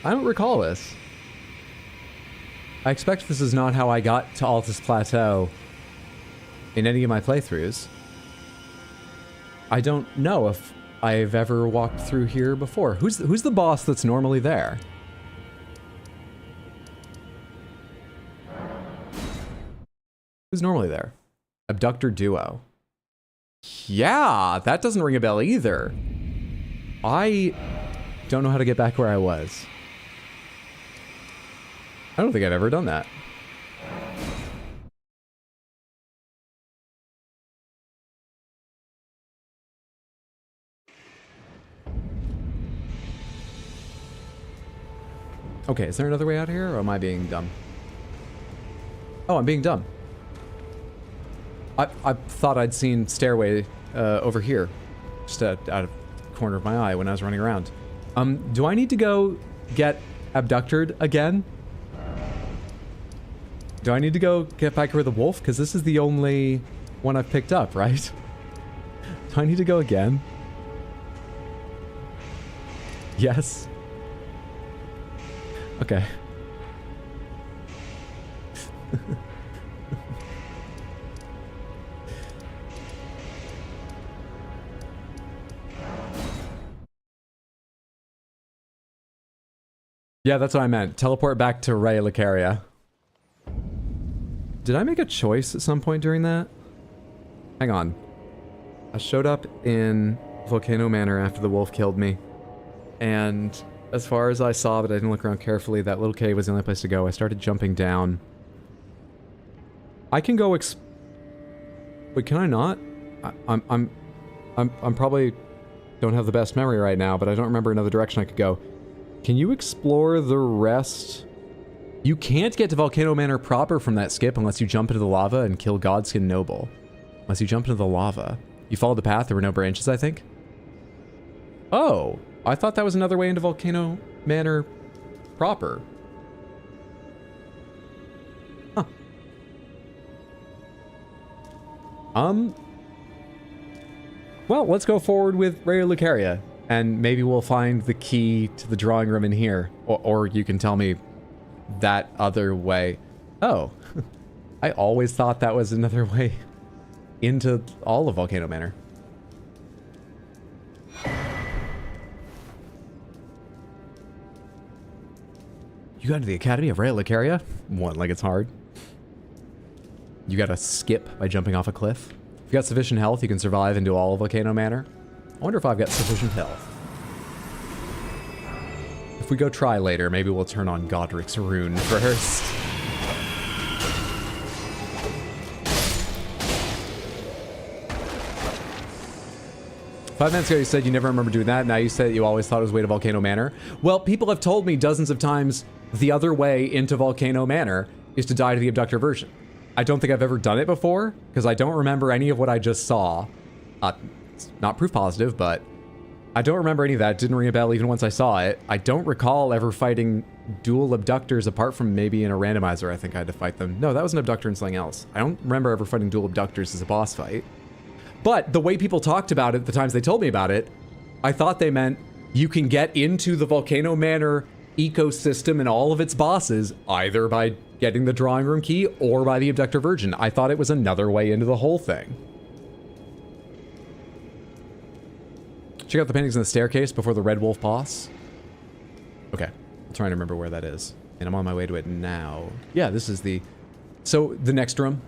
don't recall this. I expect this is not how I got to Altus Plateau in any of my playthroughs. I don't know if I've ever walked through here before. Who's the boss that's normally there? Who's normally there? Abductor Duo. Yeah, that doesn't ring a bell either. I don't know how to get back where I was. I don't think I've ever done that. Okay, is there another way out here, or am I being dumb? Oh, I'm being dumb. I thought I'd seen stairway over here, just out of the corner of my eye when I was running around. Do I need to go get abducted again? Do I need to go get back here with the wolf? Because this is the only one I've picked up, right? Do I need to go again? Yes. Okay. Yeah, that's what I meant. Teleport back to Raya Lucaria. Did I make a choice at some point during that? Hang on. I showed up in Volcano Manor after the wolf killed me. And as far as I saw, but I didn't look around carefully, that little cave was the only place to go. I started jumping down. I can go Wait, can I not? I'm probably don't have the best memory right now, but I don't remember another direction I could go. Can you explore the rest? You can't get to Volcano Manor proper from that skip unless you jump into the lava and kill Godskin Noble. Unless you jump into the lava. You followed the path, there were no branches, I think? Oh, I thought that was another way into Volcano Manor proper. Huh. Well, let's go forward with Raya Lucaria, and maybe we'll find the key to the drawing room in here. Or you can tell me that other way. Oh, I always thought that was another way into all of Volcano Manor. You got into the Academy of Raya Lucaria? What, like it's hard? You gotta skip by jumping off a cliff? If you got sufficient health, you can survive into all of Volcano Manor. I wonder if I've got sufficient health. If we go try later, maybe we'll turn on Godric's rune first. Five minutes ago you said you never remember doing that, now you said you always thought it was way to Volcano Manor. Well, people have told me dozens of times the other way into Volcano Manor is to die to the abductor version. I don't think I've ever done it before, because I don't remember any of what I just saw. It's not proof positive, but I don't remember any of that. It didn't ring a bell even once I saw it. I don't recall ever fighting dual abductors apart from maybe in a randomizer. I think I had to fight them. No, that was an abductor and something else. I don't remember ever fighting dual abductors as a boss fight. But the way people talked about it, the times they told me about it, I thought they meant you can get into the Volcano Manor ecosystem and all of its bosses either by getting the drawing room key or by the abductor virgin. I thought it was another way into the whole thing. Check out the paintings in the staircase before the Red Wolf boss. Okay, I'm trying to remember where that is. And I'm on my way to it now. Yeah, this is the... So, the next room.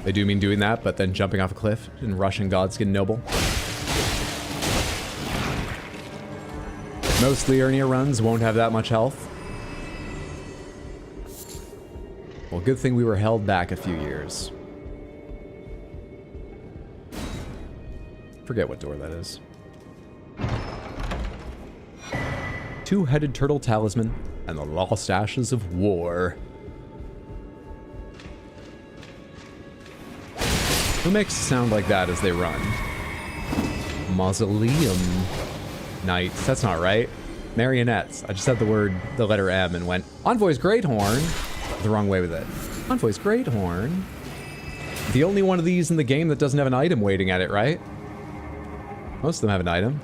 I do mean doing that, but then jumping off a cliff and rushing Godskin Noble. Most Liurnia runs won't have that much health. Well, good thing we were held back a few years. Forget what door that is. Two-headed turtle talisman and the lost ashes of war. Who makes a sound like that as they run? Mausoleum Knights. That's not right. Marionettes. I just said the letter M and went, Envoy's Great Horn. The wrong way with it. Envoy's Great Horn. The only one of these in the game that doesn't have an item waiting at it, right? Most of them have an item.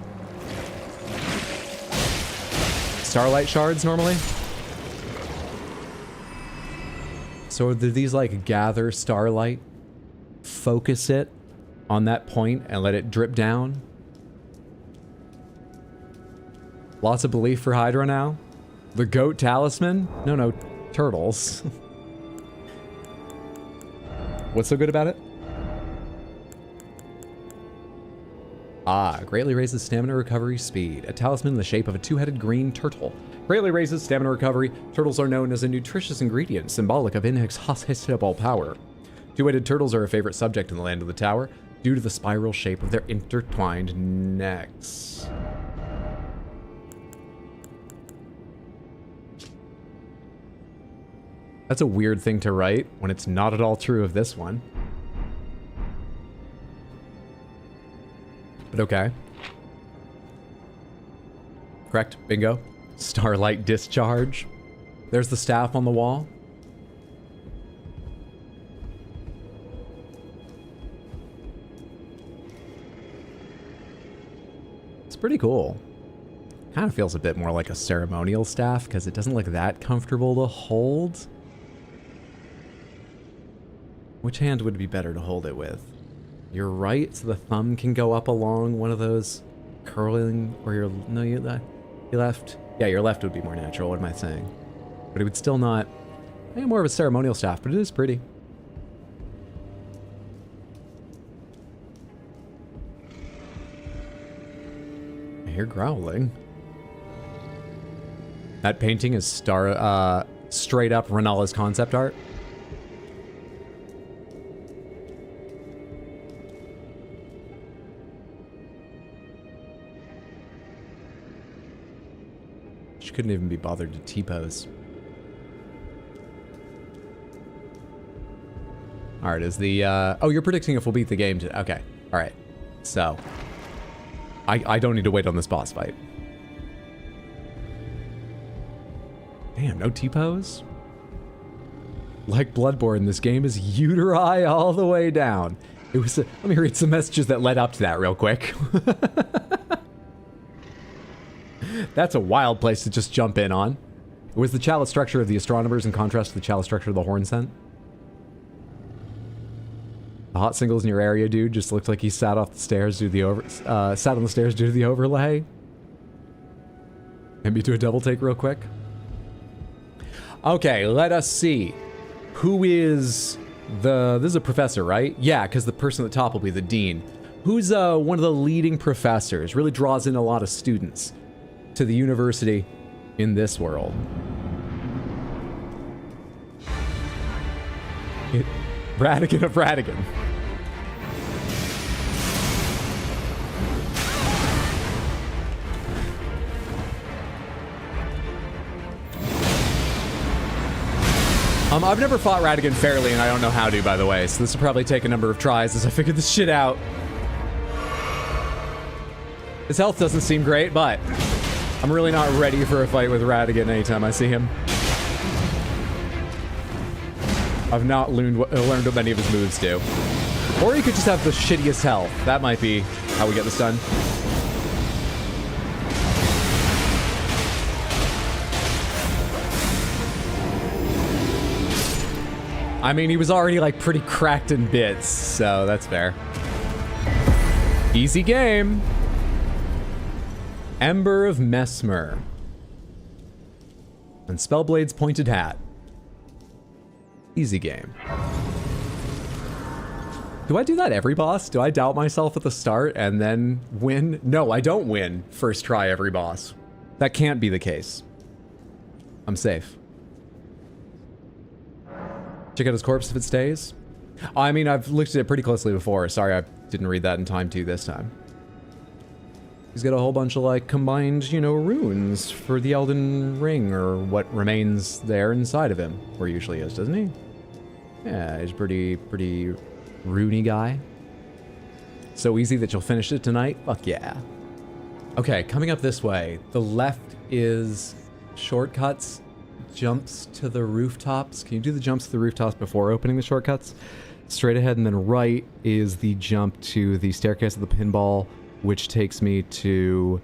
Starlight shards normally. So do these like gather starlight? Focus it on that point and let it drip down. Lots of belief for Hydra now. The goat talisman? No, turtles. What's so good about it? Ah, greatly raises stamina recovery speed. A talisman in the shape of a two-headed green turtle. Greatly raises stamina recovery. Turtles are known as a nutritious ingredient, symbolic of inexhaustible power. Two-headed turtles are a favorite subject in the Land of the Tower due to the spiral shape of their intertwined necks. That's a weird thing to write when it's not at all true of this one. But okay. Correct. Bingo. Starlight discharge. There's the staff on the wall. It's pretty cool. Kind of feels a bit more like a ceremonial staff because it doesn't look that comfortable to hold. Which hand would be better to hold it with? Your right, so the thumb can go up along one of those curling, or your, no, your left. Yeah, your left would be more natural, what am I saying? But it would still not, I think more of a ceremonial staff, but it is pretty. I hear growling. That painting is straight up Renala's concept art. She couldn't even be bothered to T-pose. Alright, is the, oh, you're predicting if we'll beat the game today. Okay, alright. So, I don't need to wait on this boss fight. Damn, no T-pose? Like Bloodborne, this game is uteri all the way down. It was, let me read some messages that led up to that real quick. That's a wild place to just jump in on. It was the chalice structure of the astronomers in contrast to the chalice structure of the horn scent. The hot singles in your area, dude, just looked like he sat off the stairs due to the sat on the stairs due to the overlay. Maybe do a double take real quick. Okay, let us see. Who is the... This is a professor, right? Yeah, because the person at the top will be the dean. Who's one of the leading professors? Really draws in a lot of students to the university in this world. Radigan of Radigan. I've never fought Radigan fairly, and I don't know how to, by the way, so this will probably take a number of tries as I figure this shit out. His health doesn't seem great, but I'm really not ready for a fight with Radigan anytime I see him. I've not learned what many of his moves do. Or he could just have the shittiest health. That might be how we get this done. I mean, he was already, like, pretty cracked in bits, so that's fair. Easy game. Ember of Mesmer. And Spellblade's pointed hat. Easy game. Do I do that every boss? Do I doubt myself at the start and then win? No, I don't win first try every boss. That can't be the case. I'm safe. Check out his corpse if it stays. I mean, I've looked at it pretty closely before. Sorry, I didn't read that in time to this time. He's got a whole bunch of, like, combined, you know, runes for the Elden Ring, or what remains there inside of him. Where he usually is, doesn't he? Yeah, he's pretty runey guy. So easy that you'll finish it tonight? Fuck yeah. Okay, coming up this way. The left is shortcuts. Jumps to the rooftops. Can you do the jumps to the rooftops before opening the shortcuts? Straight ahead, and then right is the jump to the staircase of the pinball, which takes me to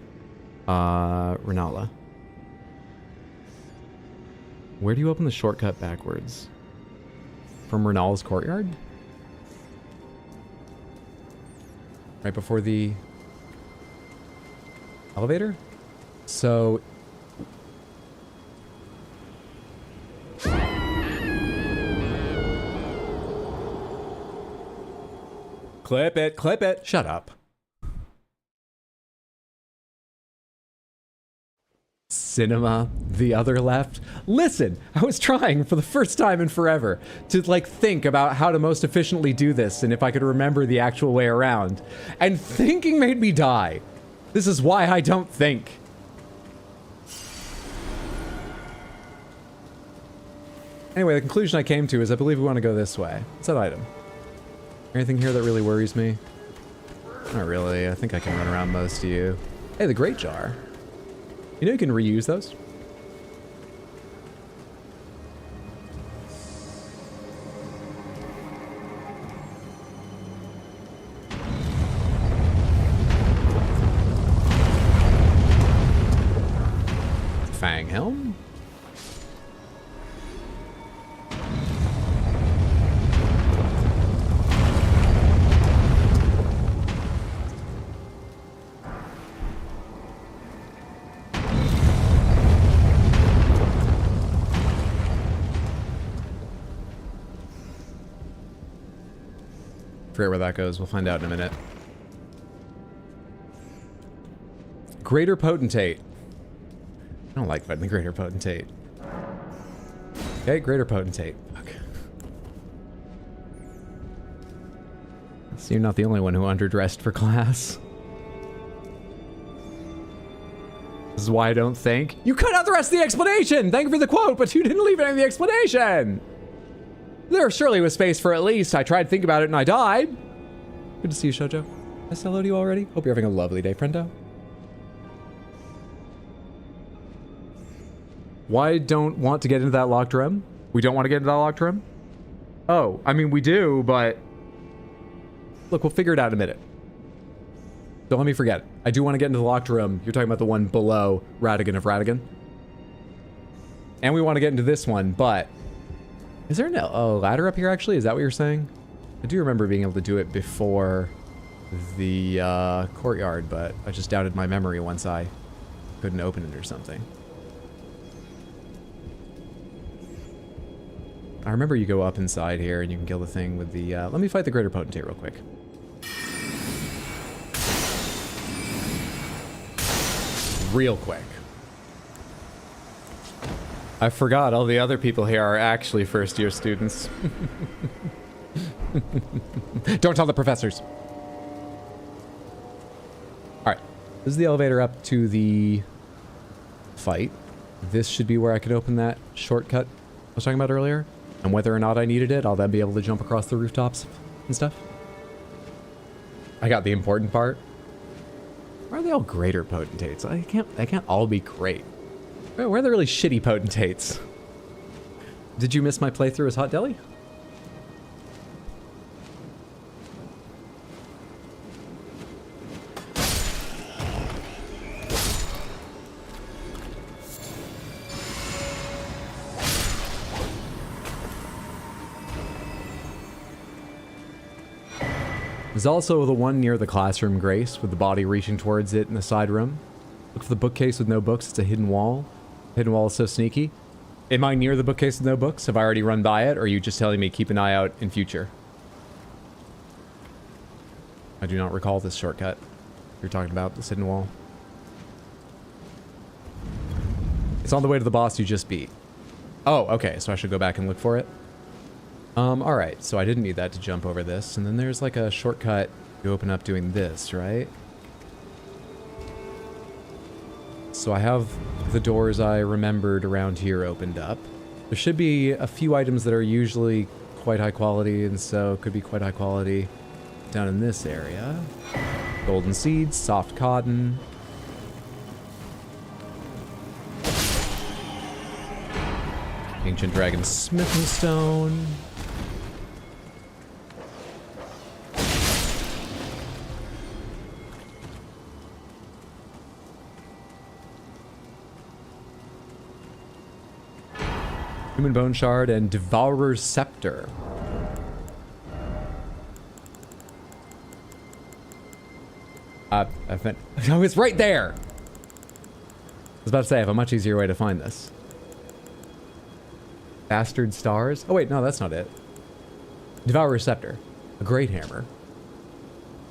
Renala. Where do you open the shortcut backwards? From Renala's courtyard? Right before the elevator? So... Clip it, clip it. Shut up. cinema, the other left. Listen, I was trying for the first time in forever to like think about how to most efficiently do this and if I could remember the actual way around. And thinking made me die. This is why I don't think. Anyway, the conclusion I came to is I believe we want to go this way. What's that item? Anything here that really worries me? Not really. I think I can run around most of you. Hey, the Great Jar. You know you can reuse those? Fang Helm? Forget where that goes. We'll find out in a minute. Greater Potentate. I don't like fighting the Greater Potentate. Okay, Greater Potentate. Fuck. So you're not the only one who underdressed for class. This is why I don't think. You cut out the rest of the explanation! Thank you for the quote, but you didn't leave any of the explanation! There surely was space for at least. I tried to think about it and I died. Good to see you, Shoujo. Did I say hello to you already? Hope you're having a lovely day, friendo. Why don't want to get into that locked room? We don't want to get into that locked room? Oh, I mean, we do, but... Look, we'll figure it out in a minute. Don't let me forget it. I do want to get into the locked room. You're talking about the one below Radigan of Radigan. And we want to get into this one, but... Is there a ladder up here, actually? Is that what you're saying? I do remember being able to do it before the courtyard, but I just doubted my memory once I couldn't open it or something. I remember you go up inside here and you can kill the thing with the... let me fight the Greater Potentate real quick. Real quick. I forgot all the other people here are actually first-year students. Don't tell the professors. Alright. This is the elevator up to the fight. This should be where I could open that shortcut I was talking about earlier. And whether or not I needed it, I'll then be able to jump across the rooftops and stuff. I got the important part. Why are they all greater potentates? They can't all be great. Where are the really shitty potentates? Did you miss my playthrough as Hot Deli? There's also the one near the classroom, Grace, with the body reaching towards it in the side room. Look for the bookcase with no books. It's a hidden wall. Hidden wall is so sneaky. Am I near the bookcase with no books? Have I already run by it, or are you just telling me keep an eye out in future? I do not recall this shortcut. You're talking about this hidden wall. It's on the way to the boss you just beat. Oh, okay, so I should go back and look for it. Alright, so I didn't need that to jump over this, and then there's like a shortcut you open up doing this, right? So I have the doors I remembered around here opened up. There should be a few items that are usually quite high quality, and so could be quite high quality down in this area. Golden seeds, soft cotton. Ancient dragon smithing stone. Human bone shard and devourer's scepter. I meant, oh, it's right there. I was about to say I have a much easier way to find this. Bastard stars. Oh wait, no, that's not it. Devourer's scepter, a great hammer.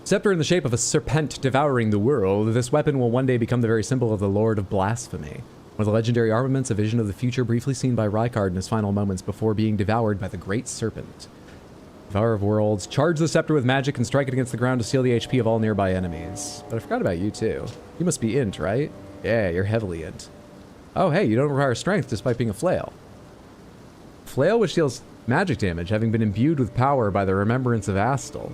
Scepter in the shape of a serpent devouring the world. This weapon will one day become the very symbol of the Lord of Blasphemy. One of the legendary armaments, a vision of the future briefly seen by Rykard in his final moments before being devoured by the Great Serpent. Devourer of Worlds. Charge the scepter with magic and strike it against the ground to steal the HP of all nearby enemies. But I forgot about you too. You must be int, right? Yeah, you're heavily int. Oh, hey, you don't require strength despite being a flail. Flail which deals magic damage, having been imbued with power by the remembrance of Astal.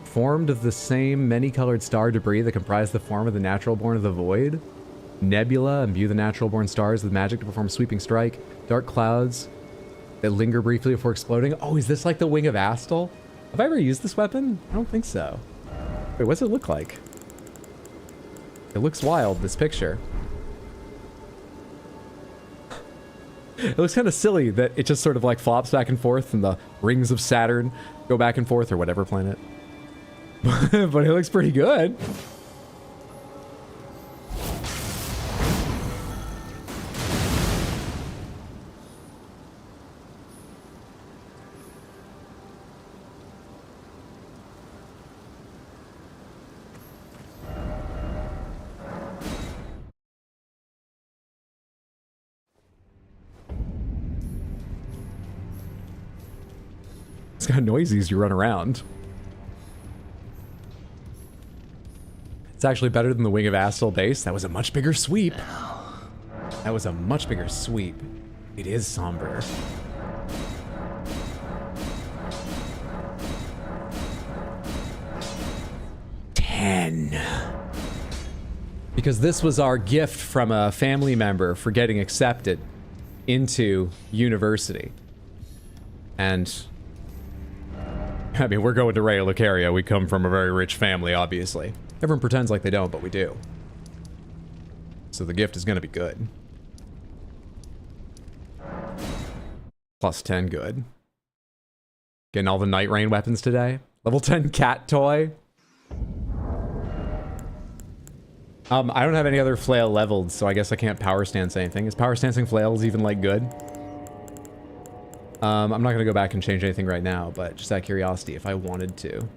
Formed of the same many-colored star debris that comprise the form of the natural born of the void. Nebula, imbue the natural born stars with magic to perform sweeping strike. Dark clouds that linger briefly before exploding. Oh, is this like the Wing of Astal? Have I ever used this weapon? I don't think so. Wait, what's it look like? It looks wild, this picture. It looks kind of silly that it just sort of like flops back and forth and the rings of Saturn go back and forth, or whatever planet. But it looks pretty good. It's kind of noisy as you run around. It's actually better than the Wing of Astal base. That was a much bigger sweep. That was a much bigger sweep. It is somber. Because this was our gift from a family member for getting accepted into university. And I mean, we're going to Raya Lucaria. We come from a very rich family, obviously. Everyone pretends like they don't, but we do. So the gift is going to be good. Plus 10, good. Getting all the Night Rain weapons today. Level 10 cat toy. I don't have any other flail leveled, so I guess I can't power stance anything. Is power stancing flails even, like, good? I'm not going to go back and change anything right now, but just out of curiosity, if I wanted to.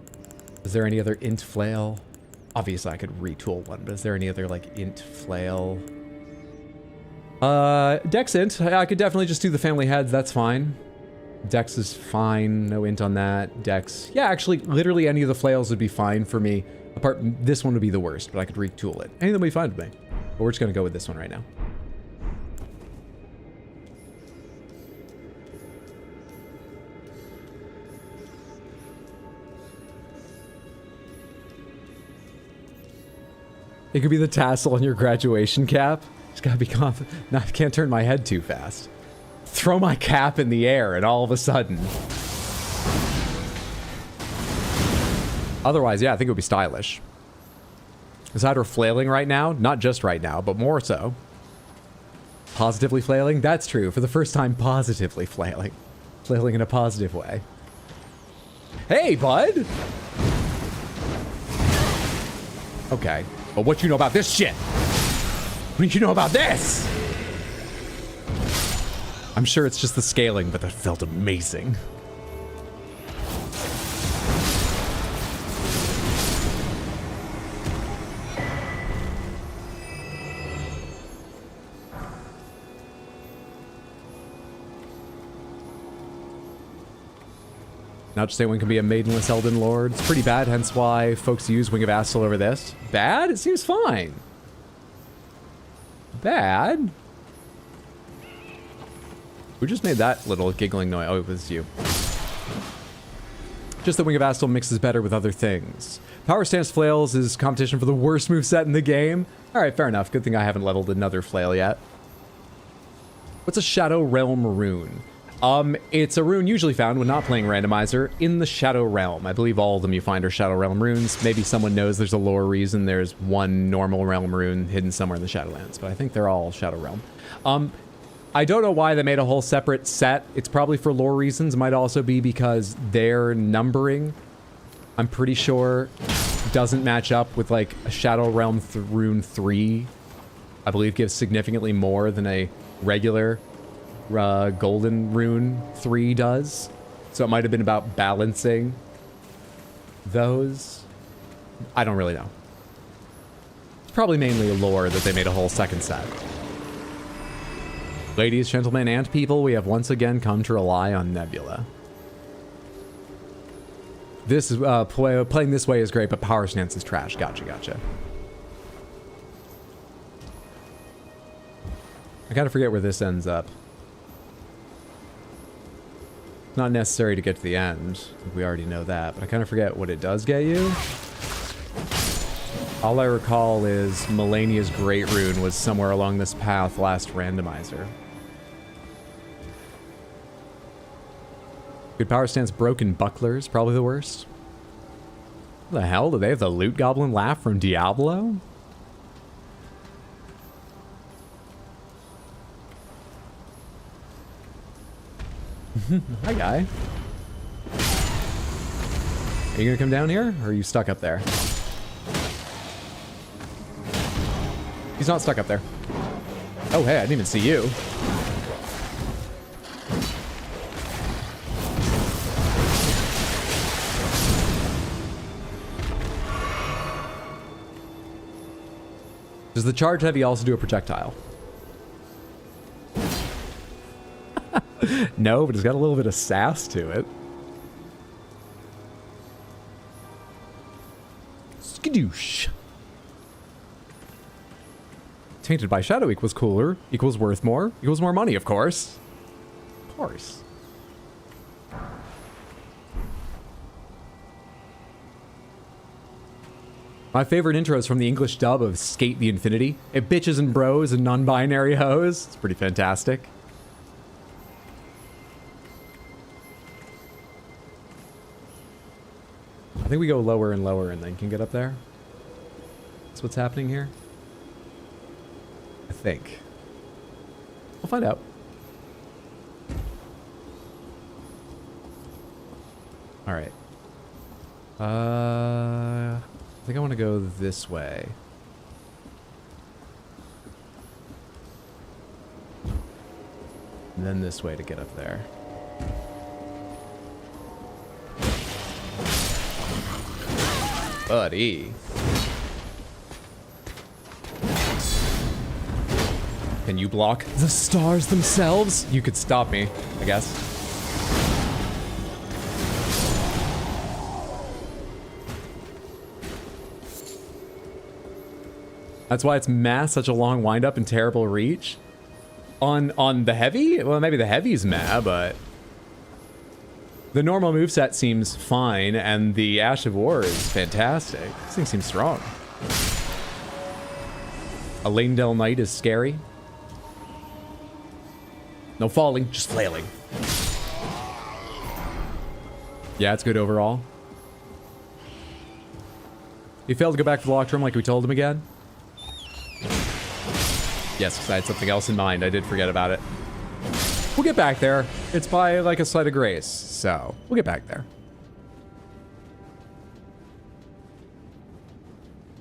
Is there any other int flail? Obviously, I could retool one, but is there any other, like, int flail? Dex int. I could definitely just do the family heads. That's fine. Dex is fine. No int on that. Dex. Yeah, actually, literally any of the flails would be fine for me. Apart, this one would be the worst, but I could retool it. Anything would be fine with me. But we're just going to go with this one right now. It could be the tassel on your graduation cap. Just gotta be confident. No, I can't turn my head too fast. Throw my cap in the air and all of a sudden. Otherwise, yeah, I think it would be stylish. Aside we're flailing right now, not just right now, but more so. Positively flailing? That's true. For the first time, positively flailing. Flailing in a positive way. Hey, bud! Okay. But what you know about this shit? What do you know about this? I'm sure it's just the scaling, but that felt amazing. Not just anyone can be a maidenless Elden Lord. It's pretty bad, hence why folks use Wing of Astal over this. Bad? It seems fine. Bad? Who just made that little giggling noise? Oh, it was you. Just that Wing of Astal mixes better with other things. Power Stance Flails is competition for the worst moveset in the game. Alright, fair enough. Good thing I haven't leveled another flail yet. What's a Shadow Realm rune? It's a rune usually found when not playing randomizer in the Shadow Realm. I believe all of them you find are Shadow Realm runes. Maybe someone knows there's a lore reason there's one normal realm rune hidden somewhere in the Shadowlands, but I think they're all Shadow Realm. I don't know why they made a whole separate set. It's probably for lore reasons. It might also be because their numbering, I'm pretty sure, doesn't match up with like a Shadow Realm rune 3. I believe gives significantly more than a regular Golden Rune 3 does. So it might have been about balancing those. I don't really know. It's probably mainly lore that they made a whole second set. Ladies, gentlemen, and people, we have once again come to rely on Nebula. This is, playing this way is great, but power stance is trash. Gotcha, gotcha. I kind of forget where this ends up. Not necessary to get to the end. We already know that, but I kind of forget what it does get you. All I recall is Melania's Great Rune was somewhere along this path last randomizer. Good power stance, broken bucklers, probably the worst. What the hell? Do they have the loot goblin laugh from Diablo? Hi, guy. Are you gonna come down here, or are you stuck up there? He's not stuck up there. Oh, hey, I didn't even see you. Does the charge heavy also do a projectile? No, but it's got a little bit of sass to it. Skadoosh. Tainted by Shadow equals cooler, equals worth more, equals more money, of course. Of course. My favorite intro is from the English dub of Skate the Infinity. It bitches and bros and non-binary hoes. It's pretty fantastic. I think we go lower and lower and then can get up there. That's what's happening here. I think. We'll find out. All right. I think I want to go this way. And then this way to get up there. Buddy. Can you block the stars themselves? You could stop me, I guess. That's why it's mass, such a long windup and terrible reach. On the heavy? Well, maybe the heavy's meh, but the normal moveset seems fine, and the Ash of War is fantastic. This thing seems strong. A Lanedale Knight is scary. No falling, just flailing. Yeah, it's good overall. He failed to go back to the locked room like we told him again. Yes, because I had something else in mind. I did forget about it. We'll get back there. It's by like a sleight of grace, so we'll get back there.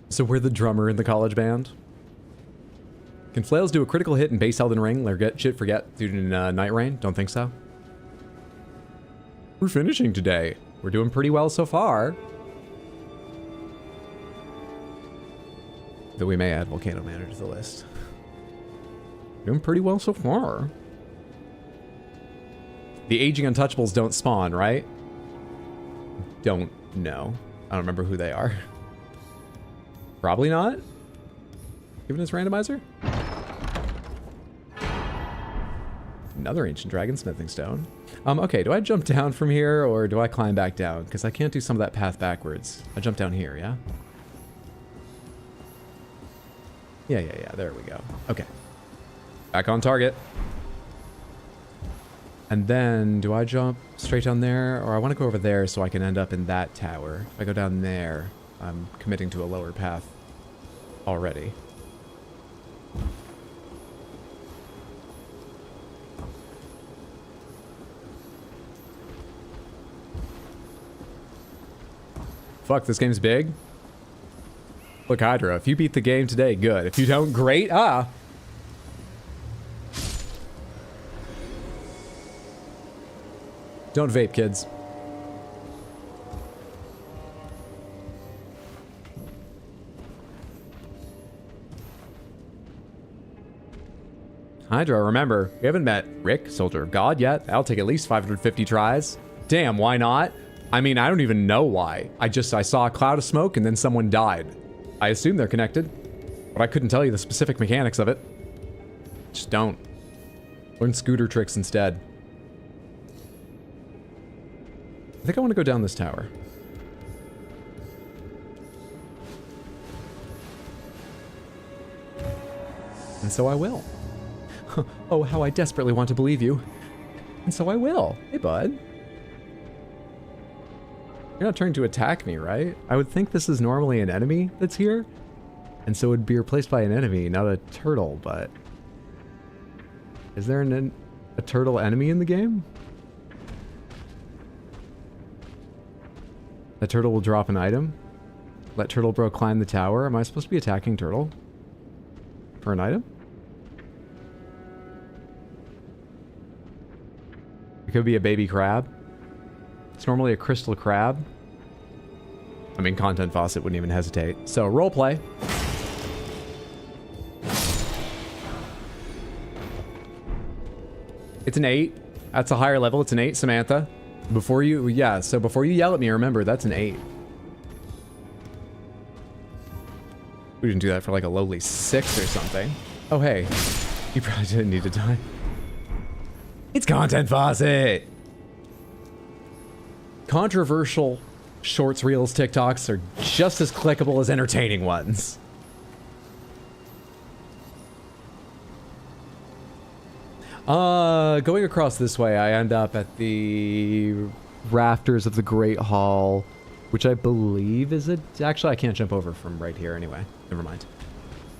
So we're the drummer in the college band. Can flails do a critical hit in base Elden Ring or get shit forget due to Night Rain? Don't think so. We're finishing today. We're doing pretty well so far. Though we may add Volcano Manor to the list. Doing pretty well so far. The aging untouchables don't spawn, right? Don't know. I don't remember who they are. Probably not. Given his randomizer? Another ancient dragon smithing stone. Okay, do I jump down from here or do I climb back down? Because I can't do some of that path backwards. I jump down here, yeah? Yeah, there we go. Okay. Back on target. And then, do I jump straight down there? Or I want to go over there so I can end up in that tower. If I go down there, I'm committing to a lower path already. Fuck, this game's big. Look, Hydra, if you beat the game today, good. If you don't, great. Ah. Don't vape, kids. Hydra, remember, we haven't met Rick, Soldier of God, yet. That'll take at least 550 tries. Damn, why not? I mean, I don't even know why. I saw a cloud of smoke and then someone died. I assume they're connected, but I couldn't tell you the specific mechanics of it. Just don't. Learn scooter tricks instead. I think I want to go down this tower. And so I will. Oh, how I desperately want to believe you. And so I will. Hey, bud. You're not trying to attack me, right? I would think this is normally an enemy that's here. And so it would be replaced by an enemy, not a turtle, but... Is there a turtle enemy in the game? A turtle will drop an item? Let Turtle Bro climb the tower? Am I supposed to be attacking Turtle? For an item? It could be a baby crab. It's normally a crystal crab. I mean, Content Faucet wouldn't even hesitate. So, roleplay. It's an 8. That's a higher level. It's an 8, Samantha. Before you yell at me, remember, that's an 8. We didn't do that for like a lowly 6 or something. Oh, hey. You probably didn't need to die. It's Content Faucet! Controversial shorts, reels, TikToks are just as clickable as entertaining ones. Going across this way, I end up at the rafters of the Great Hall, which I believe is a... Actually, I can't jump over from right here anyway. Never mind.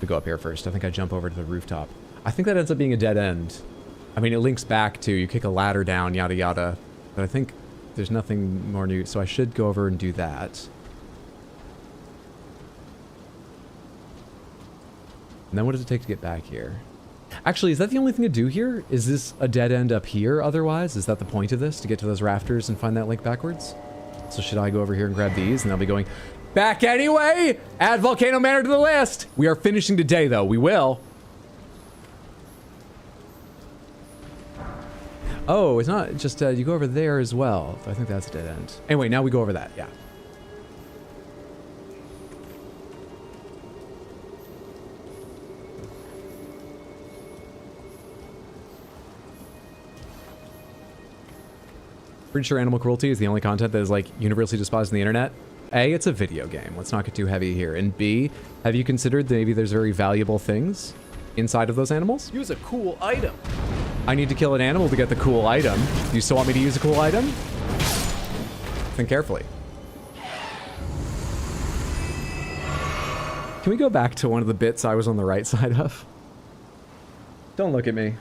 To go up here first. I think I jump over to the rooftop. I think that ends up being a dead end. I mean, it links back to you kick a ladder down, yada yada. But I think there's nothing more new, so I should go over and do that. And then what does it take to get back here? Actually, is that the only thing to do here? Is this a dead end up here otherwise? Is that the point of this, to get to those rafters and find that link backwards? So should I go over here and grab these, and I'll be going back anyway? Add Volcano Manor to the list! We are finishing today, though. We will. Oh, it's not just, you go over there as well. I think that's a dead end. Anyway, now we go over that, yeah. Pretty sure animal cruelty is the only content that is, like, universally despised on the internet. A, it's a video game. Let's not get too heavy here. And B, have you considered that maybe there's very valuable things inside of those animals? Use a cool item. I need to kill an animal to get the cool item. Do you still want me to use a cool item? Think carefully. Can we go back to one of the bits I was on the right side of? Don't look at me.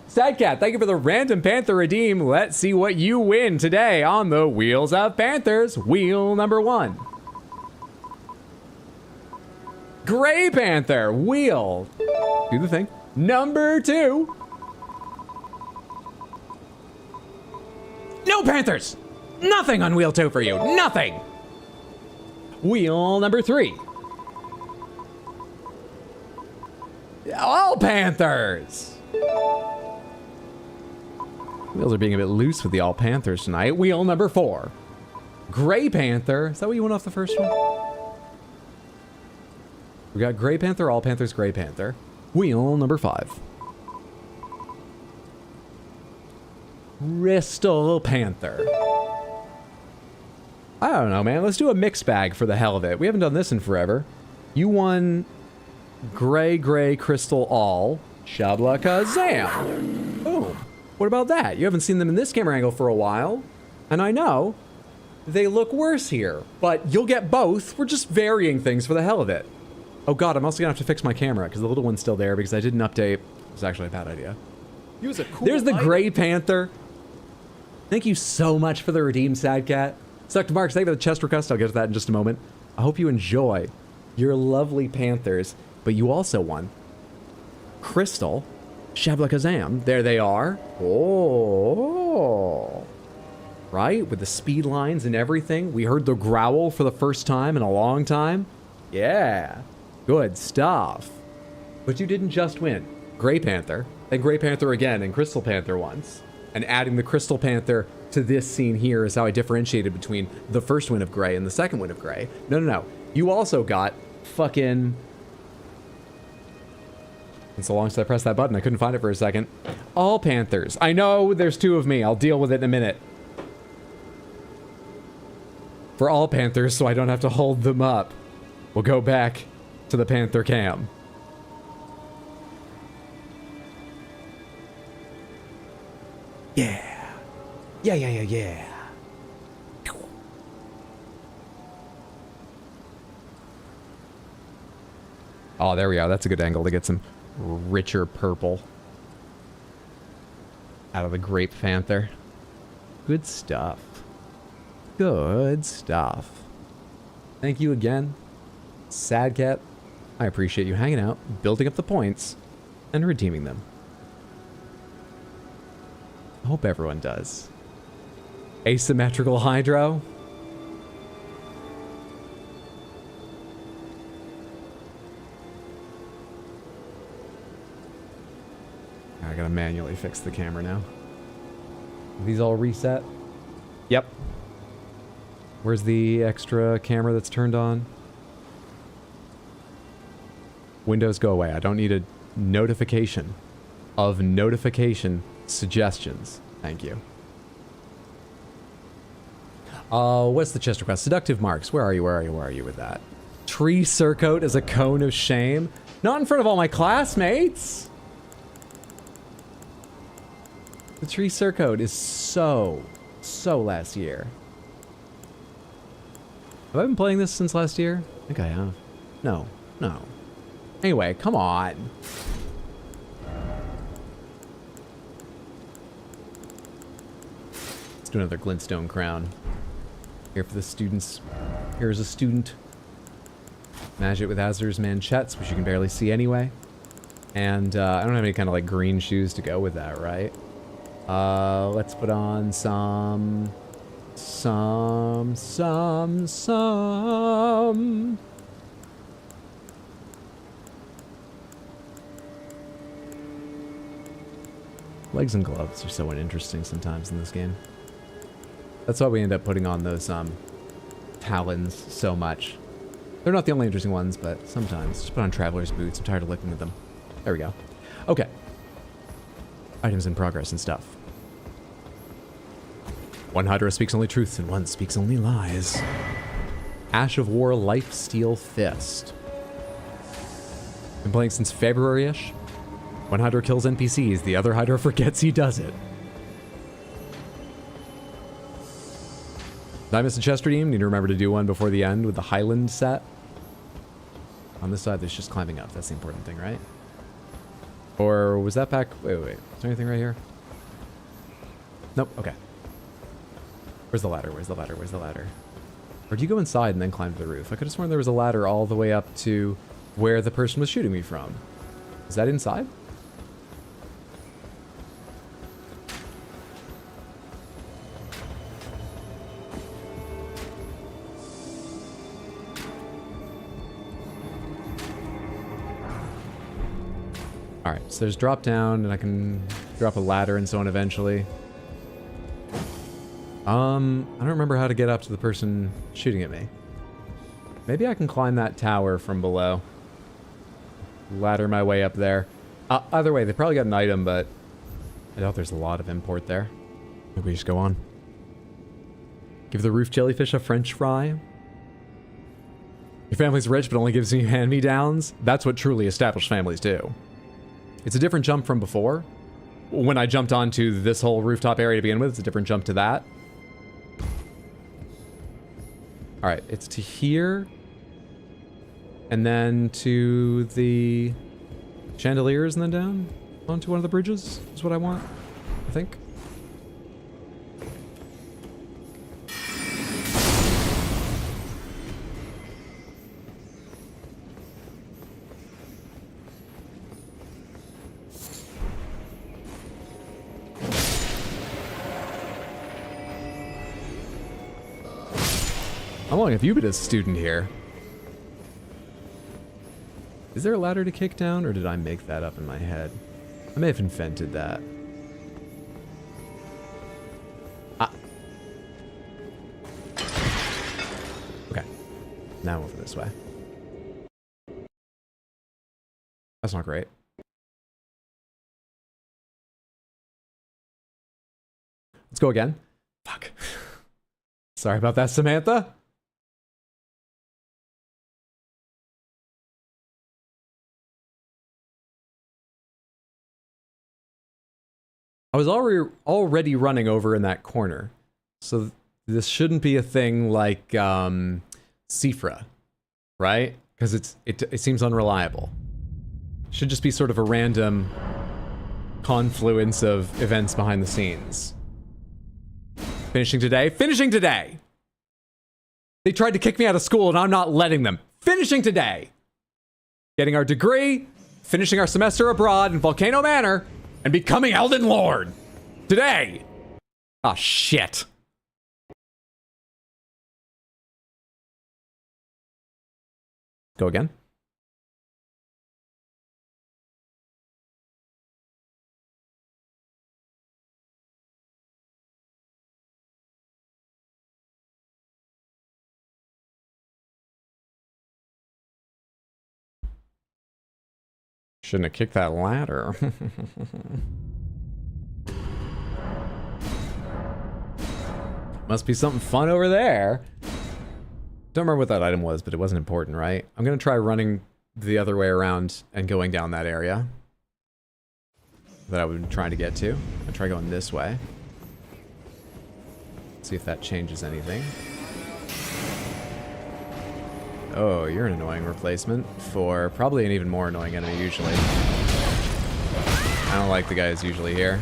Sadcat, thank you for the Random Panther redeem. Let's see what you win today on the Wheels of Panthers. Wheel number 1. Gray Panther, wheel. Do the thing. Number 2. No Panthers! Nothing on wheel 2 for you. Nothing! Wheel number 3. All Panthers! Wheels are being a bit loose with the All Panthers tonight. Wheel number 4. Gray Panther. Is that what you went off the first one? We got Gray Panther, All Panthers, Gray Panther. Wheel number 5. Crystal Panther. I don't know, man. Let's do a mixed bag for the hell of it. We haven't done this in forever. You won Gray, Crystal, All. Shabla Kazam. Boom. What about that? You haven't seen them in this camera angle for a while. And I know they look worse here, but you'll get both. We're just varying things for the hell of it. Oh god, I'm also gonna have to fix my camera because the little one's still there because I didn't update. It's actually a bad idea. Use a cool There's the item. Gray Panther. Thank you so much for the redeem, Sadcat. Suck to Marks, thank you for the chest request. I'll get to that in just a moment. I hope you enjoy your lovely Panthers, but you also won Crystal, Shabla Kazam. There they are. Oh. right? With the speed lines and everything. We heard the growl for the first time in a long time. Yeah, good stuff. But you didn't just win Grey Panther, then Grey Panther again, and Crystal Panther once. And adding the Crystal Panther to this scene here is how I differentiated between the first win of Grey and the second win of Grey. No. You also got fucking... And so long as I pressed that button, I couldn't find it for a second. All Panthers. I know there's two of me. I'll deal with it in a minute. For all Panthers, so I don't have to hold them up. We'll go back to the Panther cam. Yeah. Yeah. Oh, there we are. That's a good angle to get some richer purple out of the Grape Panther. Good stuff. Good stuff. Thank you again, Sad Cat. I appreciate you hanging out, building up the points, and redeeming them. I hope everyone does. Asymmetrical Hydro. I gotta manually fix the camera now. Are these all reset? Yep. Where's the extra camera that's turned on? Windows, go away. I don't need a notification of notification suggestions. Thank you. What's the chest request? Seductive marks. Where are you with that? Tree surcoat as a cone of shame. Not in front of all my classmates. The tree surcoat is so last year. Have I been playing this since last year? I think I have. No. Anyway, come on. Let's do another glintstone crown. Here for the students. Here's a student. Match it with Azur's manchettes, which you can barely see anyway. And I don't have any kind of like green shoes to go with that, right? Let's put on some. Legs and gloves are so uninteresting sometimes in this game. That's why we end up putting on those talons so much. They're not the only interesting ones, but sometimes. Just put on traveler's boots. I'm tired of looking at them. There we go. Okay. Items in progress and stuff. One Hydra speaks only truth and one speaks only lies. Ash of War Lifesteal Fist. Been playing since February-ish. One Hydra kills NPCs, the other Hydra forgets he does it. Did I miss a chest redeem? Need to remember to do one before the end with the Highland set. On this side, there's just climbing up. That's the important thing, right? Or was that back? Wait. Is there anything right here? Nope. Okay. Where's the ladder? Or do you go inside and then climb to the roof? I could have sworn there was a ladder all the way up to where the person was shooting me from. Is that inside? Alright, so there's drop down, and I can drop a ladder and so on eventually. I don't remember how to get up to the person shooting at me. Maybe I can climb that tower from below. Ladder my way up there. Either way, they probably got an item, but I doubt there's a lot of import there. Maybe we just go on. Give the roof jellyfish a French fry. Your family's rich, but only gives you hand-me-downs. That's what truly established families do. It's a different jump from before. When I jumped onto this whole rooftop area to begin with, it's a different jump to that. Alright, it's to here. And then to the chandeliers and then down onto one of the bridges is what I want, I think. How long have you been a student here? Is there a ladder to kick down, or did I make that up in my head? I may have invented that. Ah. Okay. Now over this way. That's not great. Let's go again. Fuck. Sorry about that, Samantha. I was already running over in that corner. So this shouldn't be a thing like Sifra, right? Because it seems unreliable. Should just be sort of a random confluence of events behind the scenes. Finishing today? Finishing today! They tried to kick me out of school and I'm not letting them. Finishing today! Getting our degree, finishing our semester abroad in Volcano Manor, and becoming Elden Lord! Today! Ah, shit. Go again. Shouldn't have kicked that ladder. Must be something fun over there. Don't remember what that item was, but it wasn't important, right? I'm gonna try running the other way around and going down that area that I was trying to get to. I'll try going this way. See if that changes anything. Oh, you're an annoying replacement for probably an even more annoying enemy usually. I don't like the guys usually here.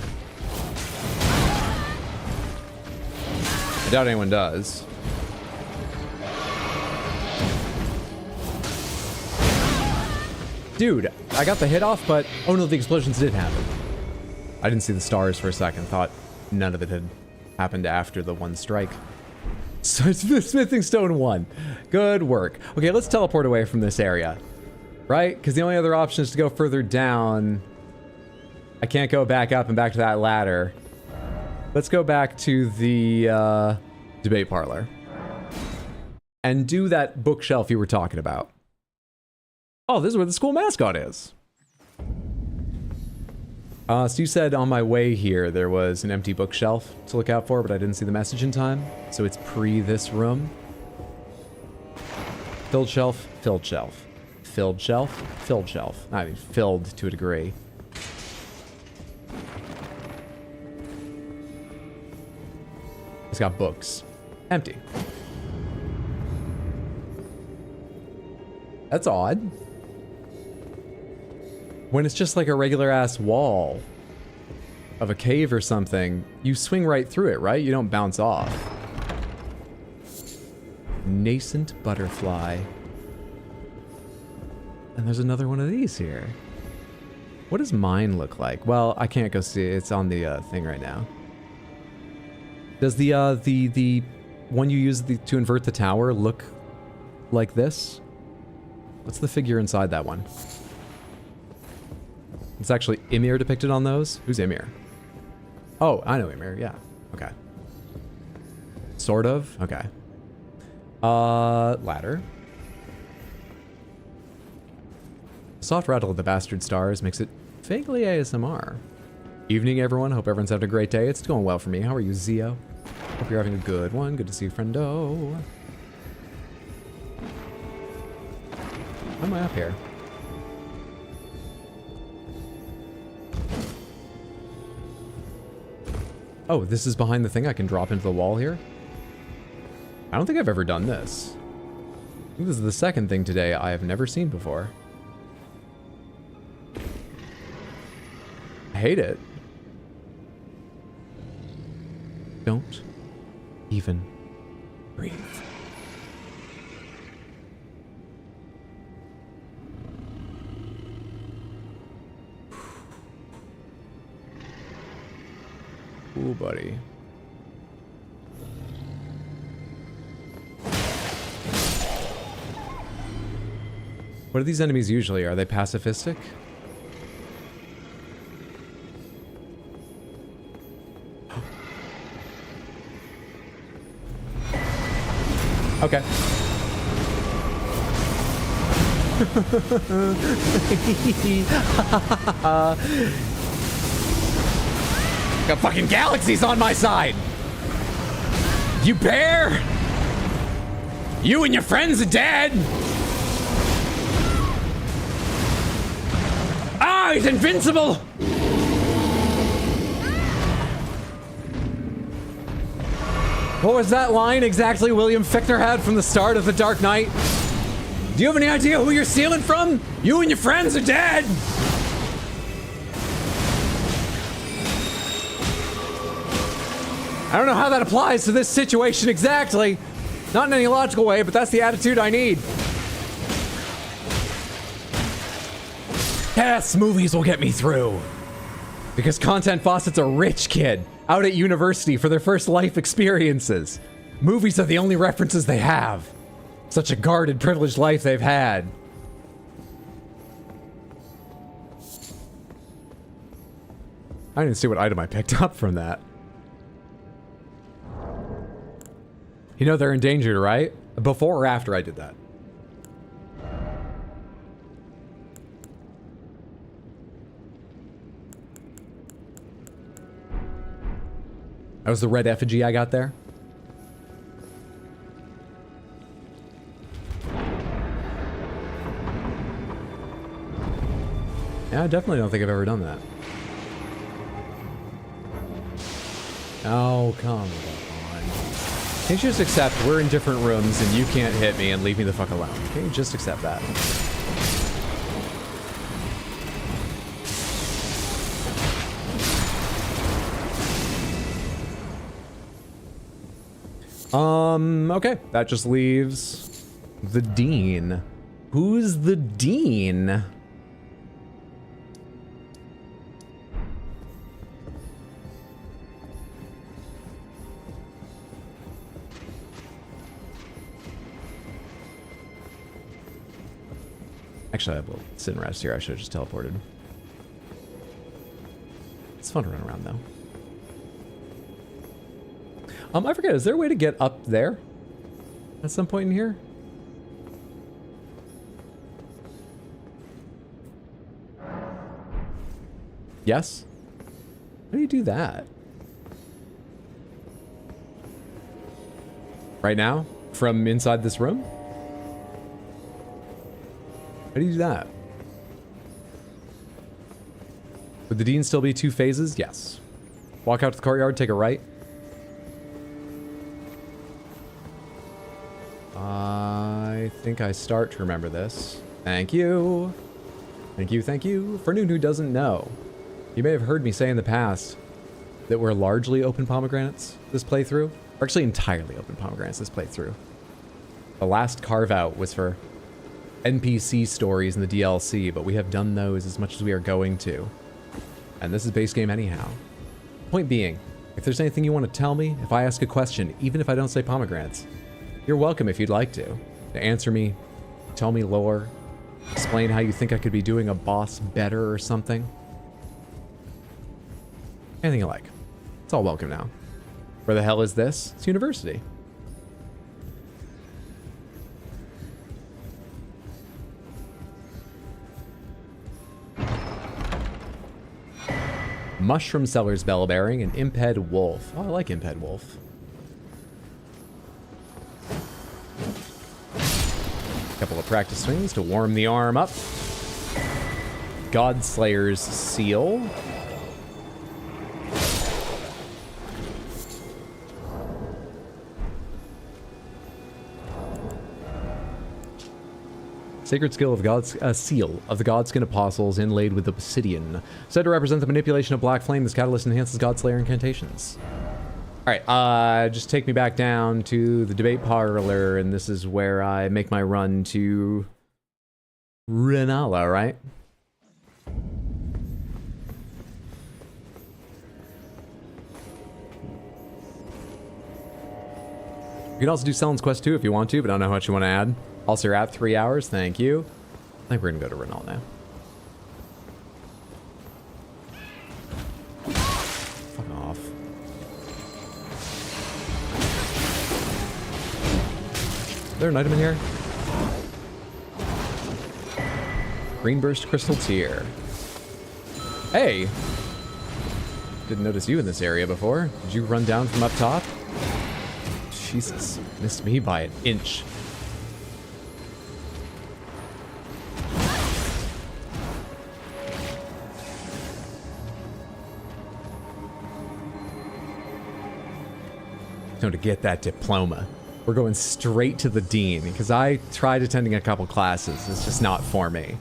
I doubt anyone does. Dude, I got the hit off, but... Oh no, the explosions did happen. I didn't see the stars for a second. Thought none of it had happened after the one strike. So Smithing Stone 1. Good work. Okay, let's teleport away from this area. Right? Because the only other option is to go further down. I can't go back up and back to that ladder. Let's go back to the debate parlor. And do that bookshelf you were talking about. Oh, this is where the school mascot is. So you said on my way here there was an empty bookshelf to look out for, but I didn't see the message in time. So it's pre this room. Filled shelf, filled shelf. Filled shelf, filled shelf. I mean, filled to a degree. It's got books. Empty. That's odd. When it's just like a regular ass wall of a cave or something, you swing right through it, right? You don't bounce off. Nascent butterfly. And there's another one of these here. What does mine look like? Well, I can't go see it. It's on the thing right now. Does the one you use to invert the tower look like this? What's the figure inside that one? It's actually Ymir depicted on those? Who's Ymir? Oh, I know Ymir, yeah. Okay. Sort of? Okay. Ladder. Soft rattle of the bastard stars makes it vaguely ASMR. Evening, everyone. Hope everyone's having a great day. It's going well for me. How are you, Zio? Hope you're having a good one. Good to see you, friendo. How am I up here? Oh, this is behind the thing I can drop into the wall here? I don't think I've ever done this. I think this is the second thing today I have never seen before. I hate it. Don't even breathe. Ooh, buddy. What are these enemies usually? Are they pacifistic? Okay. Got fucking galaxies on my side. You bear. You and your friends are dead. Ah, he's invincible. What was that line exactly William Fichtner had from the start of The Dark Knight? Do you have any idea who you're stealing from? You and your friends are dead! I don't know how that applies to this situation exactly. Not in any logical way, but that's the attitude I need. Yes, movies will get me through. Because Content Fawcett's a rich kid out at university for their first life experiences. Movies are the only references they have. Such a guarded, privileged life they've had. I didn't see what item I picked up from that. You know they're endangered, right? Before or after I did that? That was the red effigy I got there. Yeah, I definitely don't think I've ever done that. Oh, come on. Can't you just accept we're in different rooms and you can't hit me and leave me the fuck alone? Can't you just accept that? Okay. That just leaves the Dean. Who's the Dean? Actually, I will sit and rest here. I should have just teleported. It's fun to run around, though. I forget, is there a way to get up there? At some point in here? Yes? How do you do that? Right now? From inside this room? How do you do that? Would the Dean still be 2 phases? Yes. Walk out to the courtyard, take a right. I think I start to remember this. Thank you. Thank you, thank you. For anyone who doesn't know, you may have heard me say in the past that we're largely open pomegranates this playthrough. We're actually entirely open pomegranates this playthrough. The last carve out was for NPC stories in the DLC, but we have done those as much as we are going to. And this is base game anyhow. Point being, if there's anything you want to tell me, if I ask a question, even if I don't say pomegranates, you're welcome if you'd like to answer me, tell me lore, explain how you think I could be doing a boss better or something. Anything you like. It's all welcome now. Where the hell is this? It's university. Mushroom Seller's Bell Bearing and Imped Wolf. Oh, I like Imped Wolf. Couple of practice swings to warm the arm up. Godslayer's Seal. Sacred skill of God's seal of the Godskin Apostles inlaid with obsidian. Said to represent the manipulation of black flame. This catalyst enhances Godslayer incantations. Alright, just take me back down to the debate parlor, and this is where I make my run to Renala, right? You can also do Sellen's Quest 2 if you want to, but I don't know how much you want to add. Also, you're at 3 hours, thank you. I think we're gonna go to Renault now. Fuck off. Is there an item in here? Green Burst Crystal Tear. Hey! Didn't notice you in this area before. Did you run down from up top? Jesus, missed me by an inch. To get that diploma. We're going straight to the dean because I tried attending a couple classes. It's just not for me.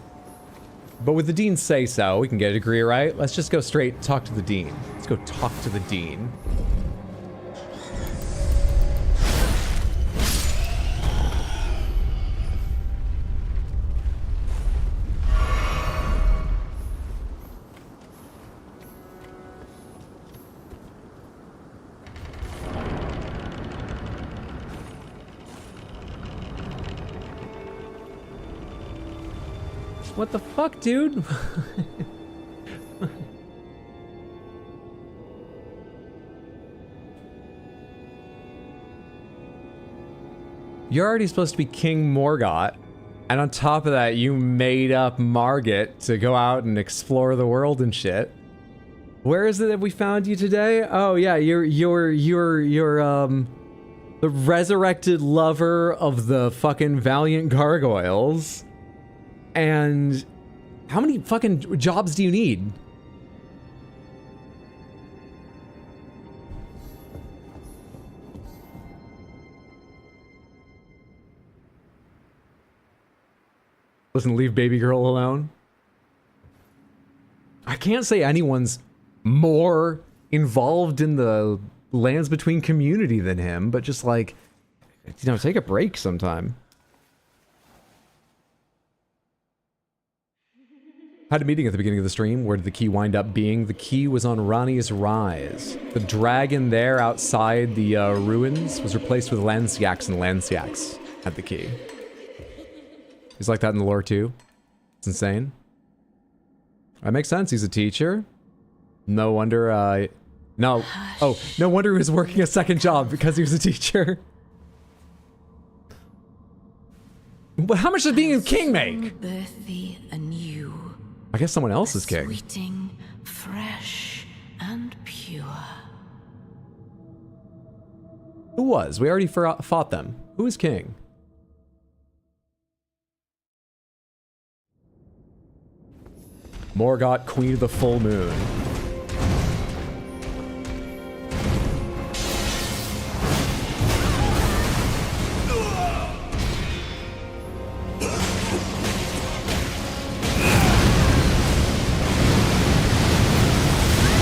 But with the dean say so, we can get a degree, right? Let's just go straight talk to the dean. Let's go talk to the dean. What the fuck, dude? You're already supposed to be King Morgott, and on top of that, you made up Margit to go out and explore the world and shit. Where is it that we found you today? Oh yeah, you're the resurrected lover of the fucking valiant gargoyles. And how many fucking jobs do you need? Listen, leave baby girl alone. I can't say anyone's more involved in the Lands Between community than him, but just like, you know, take a break sometime. Had a meeting at the beginning of the stream. Where did the key wind up being? The key was on Rani's Rise. The dragon there outside the ruins was replaced with Lansyax, and Lansyax had the key. He's like that in the lore too. It's insane. That makes sense. He's a teacher. No wonder, no. Oh, no wonder he was working a second job because he was a teacher. But how much does being a king make? Birth thee anew. I guess someone else is king. Sweeting, fresh, and pure. Who was? We already fought them. Who is king? Morgott, Queen of the Full Moon.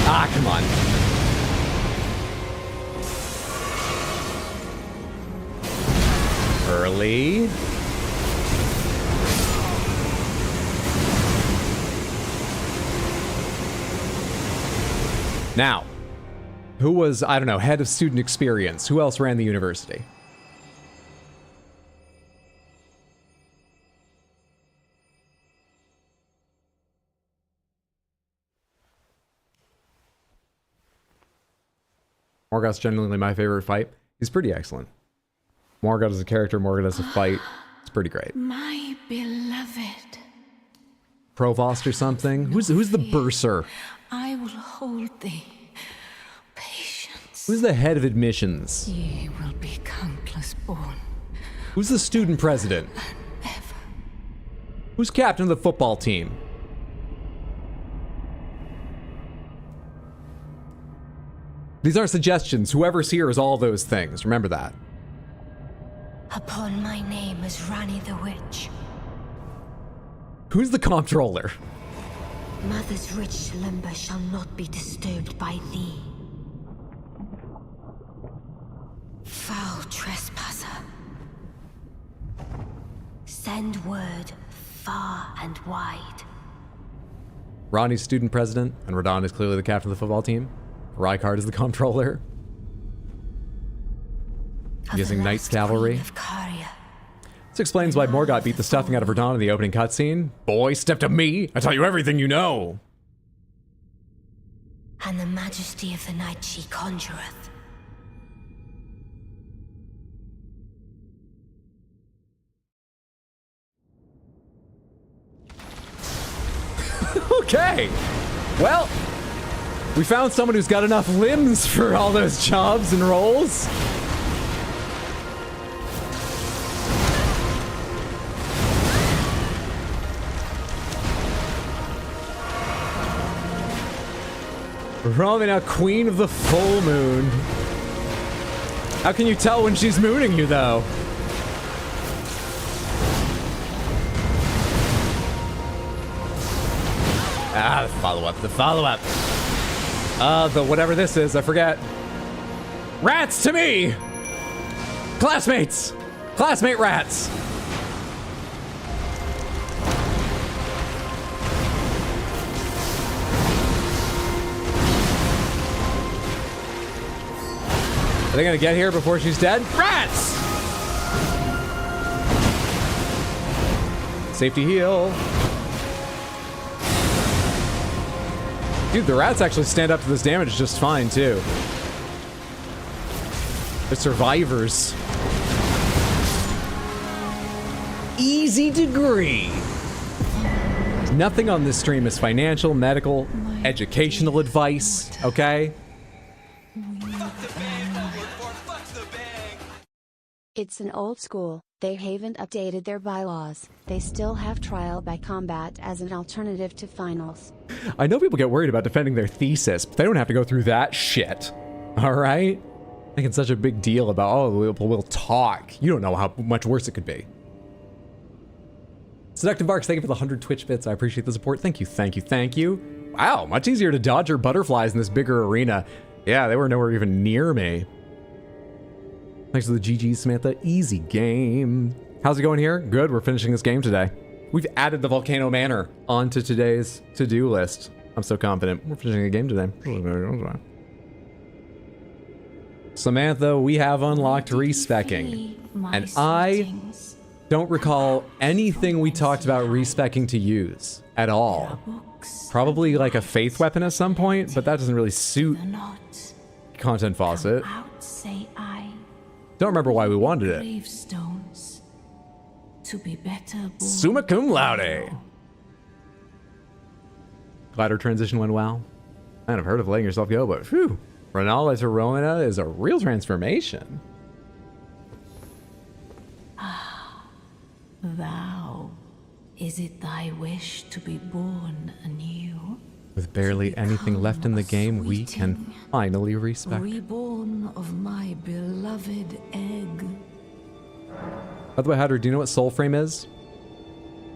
Ah, come on. Early. Now, who was, I don't know, head of student experience? Who else ran the university? Morgoth's genuinely my favorite fight. He's pretty excellent. Morgoth as a character, Morgoth as a fight. It's pretty great. My beloved. Provost or something? Who's the bursar? I will hold thee. Patience. Who's the head of admissions? Ye will be countless born. Who's the student president? Ever. Who's captain of the football team? These aren't suggestions. Whoever's here is all those things. Remember that. Upon my name as Rani the Witch. Who's the comptroller? Mother's rich slumber shall not be disturbed by thee. Foul trespasser. Send word far and wide. Ronnie's student president, and Radon is clearly the captain of the football team. Rykard is the comptroller. I'm guessing Knights Cavalry. This explains why Morgoth beat the stuffing out of Verdun in the opening cutscene. Boy, step to me! I tell you everything you know! And the majesty of the night she conjureth. Okay! Well, we found someone who's got enough limbs for all those jobs and roles. Romina, queen of the full moon. How can you tell when she's mooning you, though? Ah, the follow-up, the follow-up. The whatever this is, I forget. Rats to me! Classmates! Classmate rats! Are they gonna get here before she's dead? Rats! Safety heal. Dude, the rats actually stand up to this damage just fine, too. They're survivors. Easy degree. Nothing on this stream is financial, medical, educational advice, okay? It's an old school, they haven't updated their bylaws, they still have trial by combat as an alternative to finals. I know people get worried about defending their thesis, but they don't have to go through that shit. Alright? Making such a big deal about, oh, we'll talk. You don't know how much worse it could be. Seductive Barks, thank you for the 100 Twitch bits. I appreciate the support. Thank you, thank you, thank you. Wow, much easier to dodge your butterflies in this bigger arena. Yeah, they were nowhere even near me. Thanks for the GG, Samantha. Easy game. How's it going here? Good, we're finishing this game today. We've added the Volcano Manor onto today's to-do list. I'm so confident. We're finishing a game today. Samantha, we have unlocked respecking. And I don't recall anything we talked about respecking to use at all. Probably like a faith weapon at some point, but that doesn't really suit Content Faucet. Don't remember why we wanted it. Gravestones to be better born. Summa cum laude. Glad our transition went well. Man, I've heard of letting yourself go, but phew. Renala to Rowena is a real transformation. Thou, is it thy wish to be born anew? With barely anything left in the game, we can finally respect. Reborn of my beloved egg. By the way, Hatter, do you know what Soulframe is?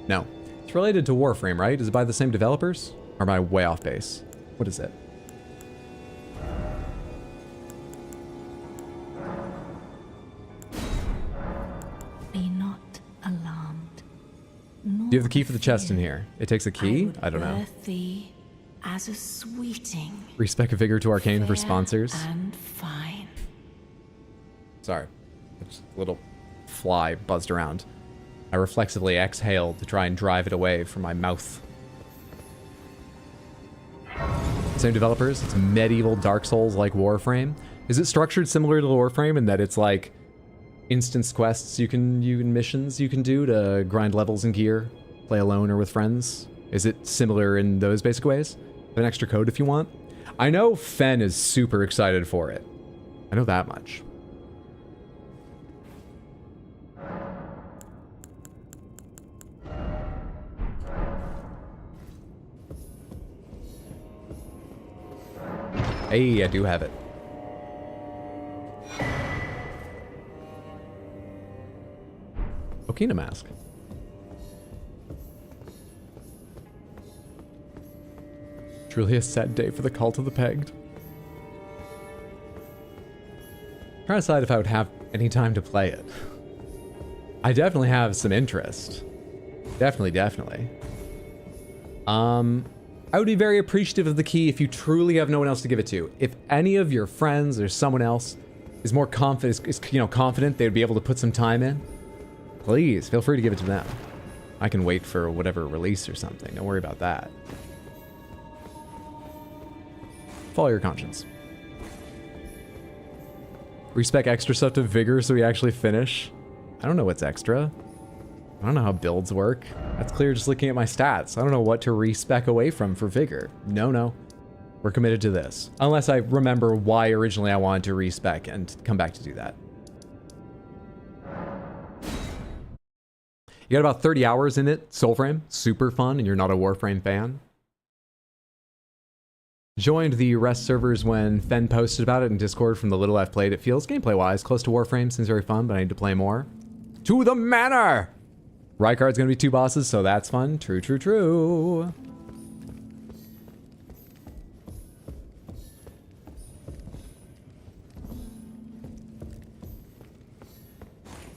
No. It's related to Warframe, right? Is it by the same developers? Or am I way off base? What is it? Be not alarmed. Do you have the key for the chest in here? It takes a key? I don't know. Thee as a sweeting. Respec a vigor to Arcane for sponsors. And fine. Sorry. Just a little fly buzzed around. I reflexively exhaled to try and drive it away from my mouth. Same developers. It's medieval Dark Souls like Warframe. Is it structured similar to the Warframe in that it's like instance quests you can missions you can do to grind levels and gear, play alone or with friends? Is it similar in those basic ways? An extra code if you want. I know Fen is super excited for it. I know that much. Hey, I do have it. Okina mask. Truly a sad day for the Cult of the Pegged. Trying to decide if I would have any time to play it. I definitely have some interest. Definitely. I would be very appreciative of the key if you truly have no one else to give it to. If any of your friends or someone else is more confident, confident they would be able to put some time in, Please, feel free to give it to them. I can wait for whatever release or something. Don't worry about that. Follow your conscience. Respec extra stuff to Vigor so we actually finish. I don't know what's extra. I don't know how builds work. That's clear just looking at my stats. I don't know what to respec away from for Vigor. No. We're committed to this. Unless I remember why originally I wanted to respec and come back to do that. You got about 30 hours in it, Soulframe. Super fun, and you're not a Warframe fan. Joined the rest servers when Fen posted about it in Discord from the little I've played. It feels, gameplay-wise, close to Warframe. Seems very fun, but I need to play more. To the manor! Rykard's gonna be 2 bosses, so that's fun. True.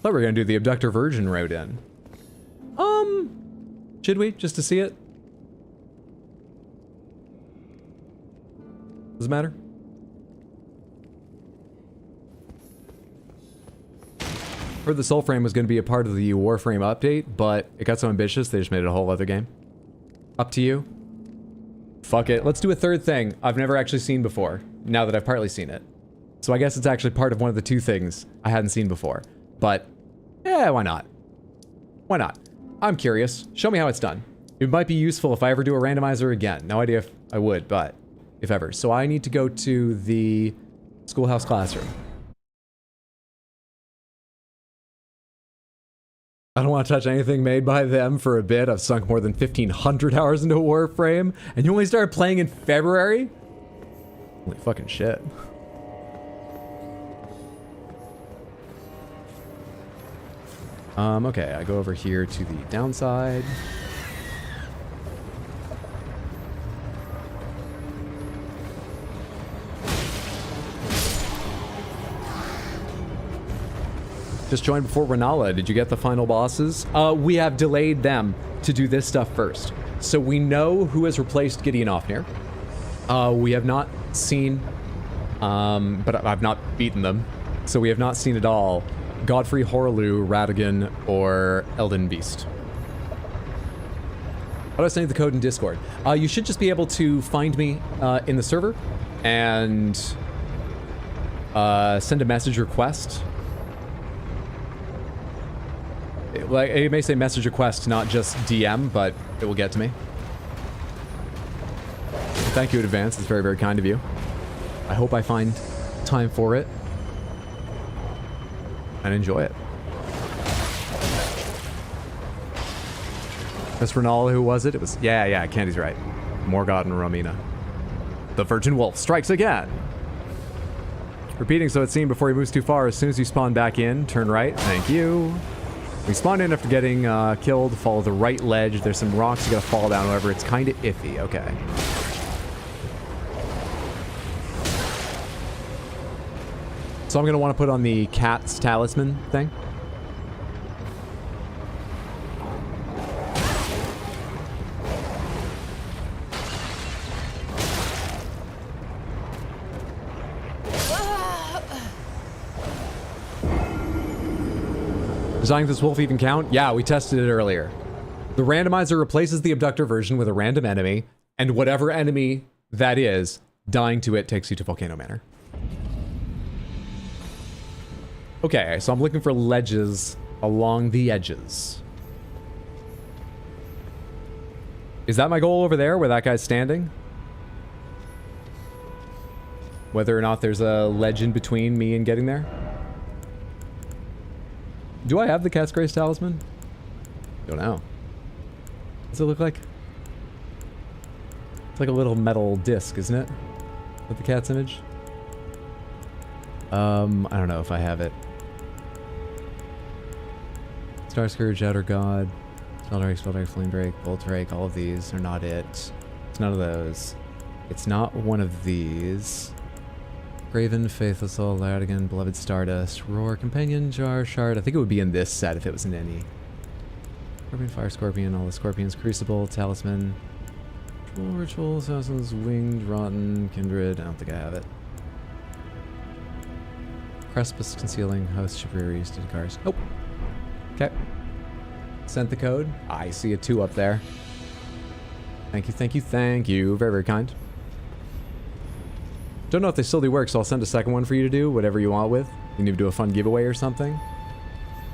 Thought we were gonna do the Abductor Virgin route in. Should we? Just to see it? Does it matter? Heard the Soulframe was going to be a part of the Warframe update, but it got so ambitious they just made it a whole other game. Up to you. Fuck it. Let's do a third thing I've never actually seen before, now that I've partly seen it. So I guess it's actually part of one of the 2 things I hadn't seen before. But, yeah, why not? Why not? I'm curious. Show me how it's done. It might be useful if I ever do a randomizer again. No idea if I would, but if ever. So I need to go to the schoolhouse classroom. I don't want to touch anything made by them for a bit. I've sunk more than 1,500 hours into Warframe, and you only started playing in February? Holy fucking shit. Okay, I go over here to the downside. Just joined before Renala. Did you get the final bosses? We have delayed them to do this stuff first. So we know who has replaced Gideon Ofnir. We have not seen, but I've not beaten them. So we have not seen at all Godfrey, Horlu, Radigan, or Elden Beast. How do I send you the code in Discord? You should just be able to find me in the server and send a message request. It may say message request, not just DM, but it will get to me. Thank you in advance. It's very, very kind of you. I hope I find time for it and enjoy it. That's Renala, who was it? It was, yeah, Candy's right. Morgoth and Romina. The Virgin Wolf strikes again. Repeating so it's seen before he moves too far. As soon as you spawn back in, turn right. Thank you. We spawn in after getting killed. Follow the right ledge. There's some rocks you gotta fall down. However, it's kind of iffy. Okay. So I'm gonna want to put on the cat's talisman thing. Does this wolf even count? Yeah, we tested it earlier. The randomizer replaces the abductor version with a random enemy, and whatever enemy that is, dying to it takes you to Volcano Manor. Okay, so I'm looking for ledges along the edges. Is that my goal over there, where that guy's standing? Whether or not there's a ledge in between me and getting there? Do I have the Cat's Grace talisman? Don't know. What does it look like? It's like a little metal disc, isn't it? With the cat's image? I don't know if I have it. Star Scourge, Outer God, Spelldrake, Flame Break, Bolt Drake, all of these are not it. It's none of those. It's not one of these. Graven, Faithless Soul, Latigan, Beloved Stardust, Roar, Companion, Jar, Shard. I think it would be in this set if it was in any. Scorpion, Fire Scorpion, all the Scorpions, Crucible, Talisman, Ritual, Assassins, Winged, Rotten, Kindred. I don't think I have it. Crespus, Concealing, Host, Chivalry, Studied Cars. Nope. Okay. sent the code. I see a 2 up there. Thank you, thank you, thank you. Very, very kind. Don't know if they still do work, so I'll send a second one for you to do, whatever you want with. You need to do a fun giveaway or something.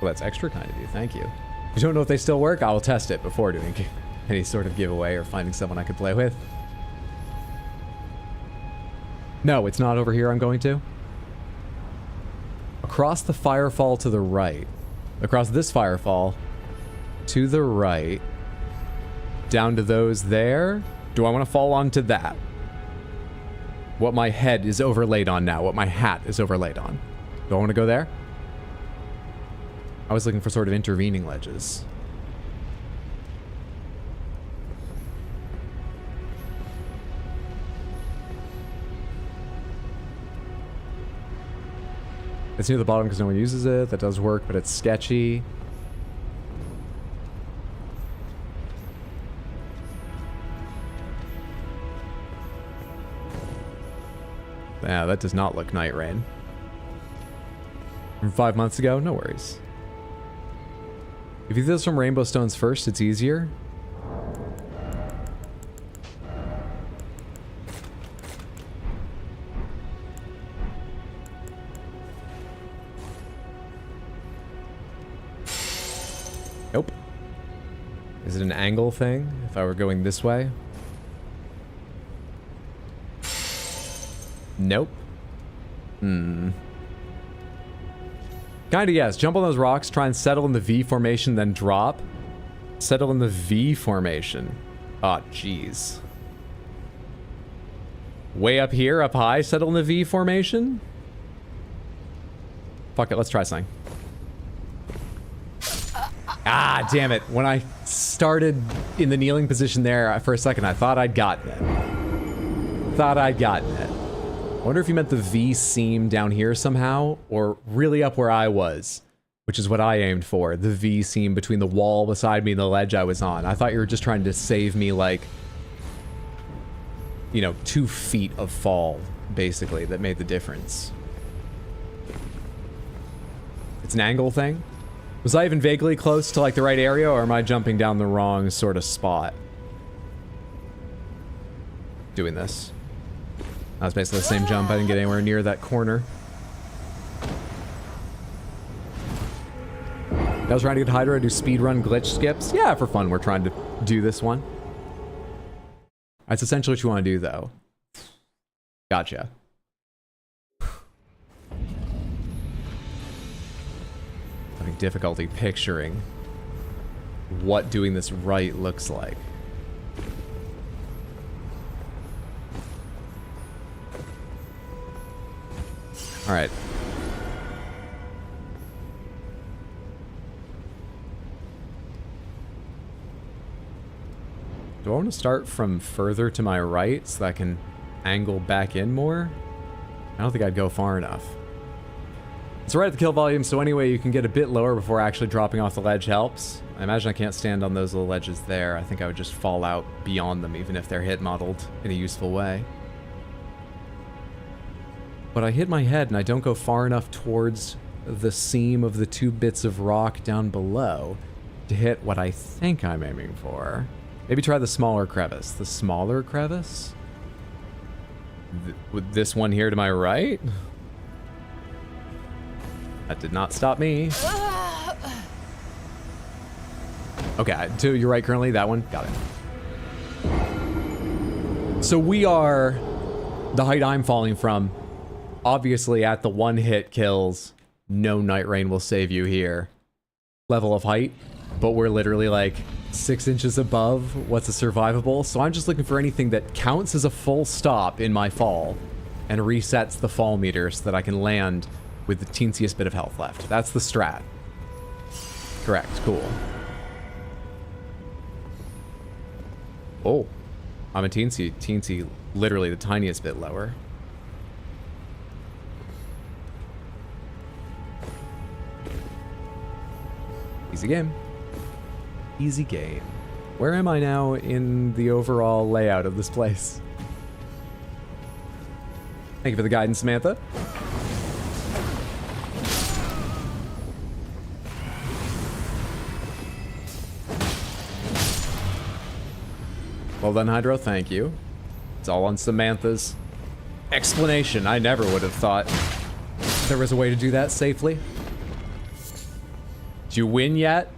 Well, that's extra kind of you, thank you. If you don't know if they still work, I will test it before doing any sort of giveaway or finding someone I could play with. No, it's not over here I'm going to. Across the firefall to the right. Across this firefall to the right. Down to those there. Do I want to fall onto that? What my head is overlaid on now. What my hat is overlaid on. Do I want to go there? I was looking for sort of intervening ledges. It's near the bottom because no one uses it. That does work, but it's sketchy. Yeah, that does not look Night Rain. From 5 months ago? No worries. If you do some rainbow stones first, it's easier. Nope. Is it an angle thing? If I were going this way? Nope. Kinda yes. Jump on those rocks, try and settle in the V formation, then drop. Settle in the V formation. Oh, jeez. Way up here, up high, settle in the V formation? Fuck it, let's try something. Ah, damn it. When I started in the kneeling position there, for a second, I thought I'd gotten it. I wonder if you meant the V seam down here somehow, or really up where I was, which is what I aimed for. The V seam between the wall beside me and the ledge I was on. I thought you were just trying to save me, like, you know, 2 feet of fall, basically, that made the difference. It's an angle thing? Was I even vaguely close to, like, the right area, or am I jumping down the wrong sort of spot? Doing this. That was basically the same jump. I didn't get anywhere near that corner. I was trying to get Hydra to do speedrun glitch skips. Yeah, for fun, we're trying to do this one. That's essentially what you want to do, though. Gotcha. Having difficulty picturing what doing this right looks like. All right. Do I want to start from further to my right so that I can angle back in more? I don't think I'd go far enough. It's right at the kill volume, so anyway, you can get a bit lower before actually dropping off the ledge helps. I imagine I can't stand on those little ledges there. I think I would just fall out beyond them, even if they're hit modeled in a useful way. But I hit my head and I don't go far enough towards the seam of the 2 bits of rock down below to hit what I think I'm aiming for. Maybe try the smaller crevice. The smaller crevice? With this one here to my right? That did not stop me. Okay, to your right currently, that one. Got it. So we are the height I'm falling from. Obviously, at the 1-hit kills, no Night Rain will save you here. Level of height, but we're literally like 6 inches above what's a survivable, so I'm just looking for anything that counts as a full stop in my fall and resets the fall meter so that I can land with the teensiest bit of health left. That's the strat. Correct, cool. Oh, I'm a teensy, literally the tiniest bit lower. Easy game. Easy game. Where am I now in the overall layout of this place? Thank you for the guidance, Samantha. Well done, Hydro. Thank you. It's all on Samantha's explanation. I never would have thought there was a way to do that safely. Did you win yet?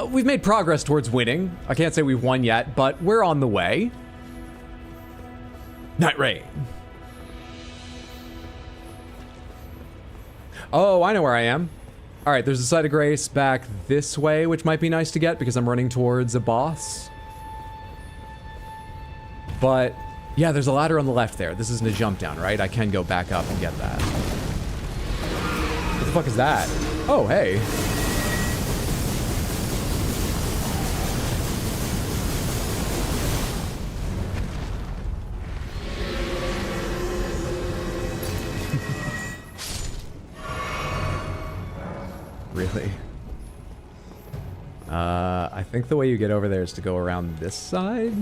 We've made progress towards winning. I can't say we've won yet, but we're on the way. Night Rain. Oh, I know where I am. All right, there's a site of grace back this way, which might be nice to get because I'm running towards a boss. But yeah, there's a ladder on the left there. This isn't a jump down, right? I can go back up and get that. What the fuck is that? Oh, hey. Really? I think the way you get over there is to go around this side.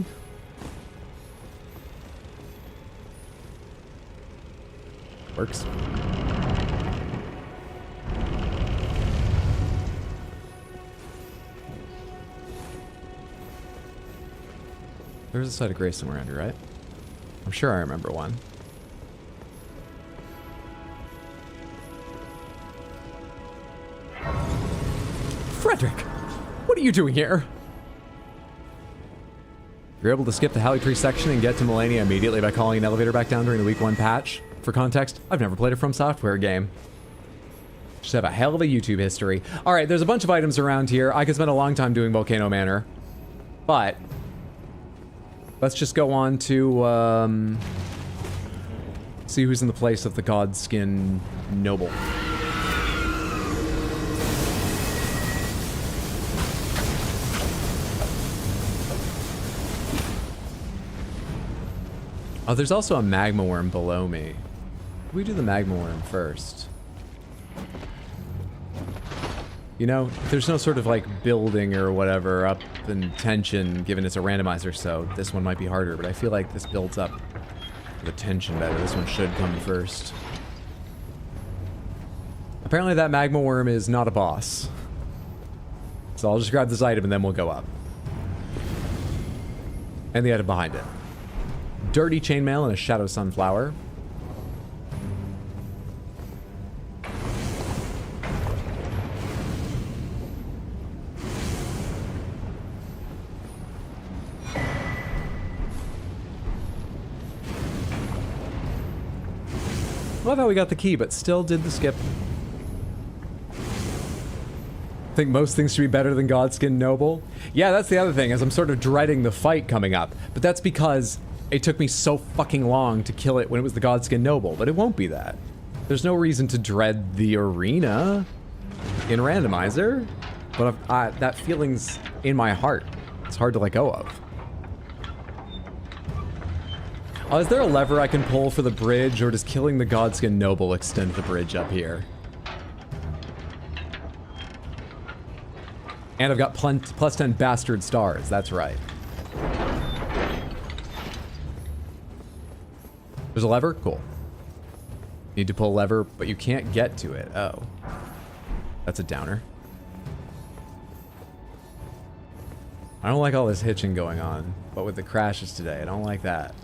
Works. There's a site of grace somewhere around here, right? I'm sure I remember one. Frederick! What are you doing here? You're able to skip the Hallie Tree section and get to Melania immediately by calling an elevator back down during the week 1 patch. For context, I've never played a From Software game. Just have a hell of a YouTube history. Alright, there's a bunch of items around here. I could spend a long time doing Volcano Manor. But let's just go on to, see who's in the place of the Godskin Noble. Oh, there's also a magma worm below me. We do the magma worm first. You know, there's no sort of like building or whatever up in tension, given it's a randomizer, so this one might be harder, but I feel like this builds up the tension better. This one should come first. Apparently that magma worm is not a boss. So I'll just grab this item and then we'll go up. And the item behind it. Dirty chainmail and a shadow sunflower. Love how we got the key, but still did the skip. I think most things should be better than Godskin Noble. Yeah, that's the other thing, is I'm sort of dreading the fight coming up. But that's because it took me so fucking long to kill it when it was the Godskin Noble, but it won't be that. There's no reason to dread the arena in Randomizer, but that feeling's in my heart. It's hard to let go of. Oh, is there a lever I can pull for the bridge, or does killing the Godskin Noble extend the bridge up here? And I've got plus 10 bastard stars, that's right. There's a lever? Cool. Need to pull a lever, but you can't get to it. Oh. That's a downer. I don't like all this hitching going on, but with the crashes today, I don't like that.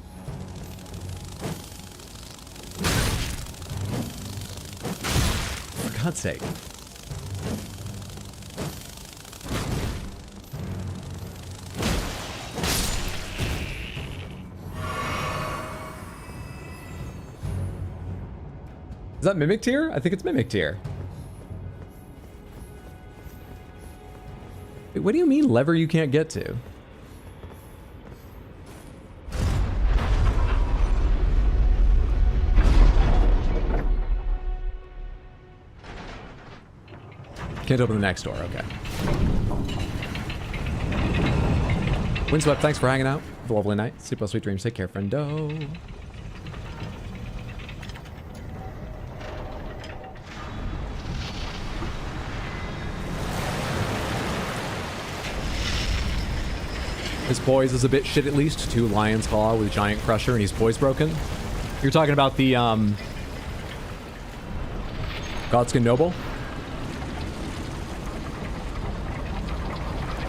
For God's sake. Is that Mimic Tier? I think it's Mimic Tier. Wait, what do you mean lever you can't get to? Can't open the next door, okay. Windswept, thanks for hanging out. Have a lovely night. Sleep well, sweet dreams. Take care, friendo. His poise is a bit shit at least. 2 Lion's Claw with Giant Crusher and he's poise broken. You're talking about the, Godskin Noble?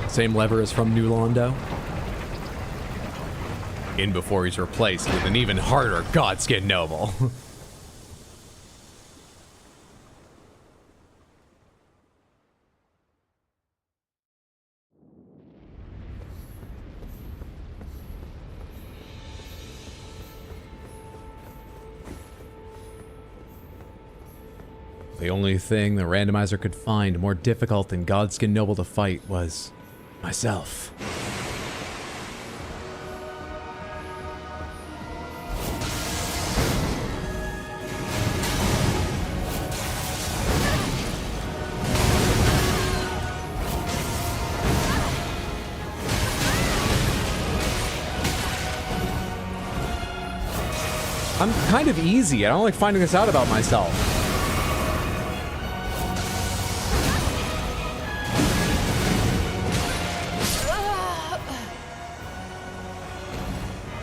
Same lever as from New Londo. in before he's replaced with an even harder Godskin Noble. The only thing the randomizer could find more difficult than Godskin Noble to fight was myself. I'm kind of easy. I don't like finding this out about myself.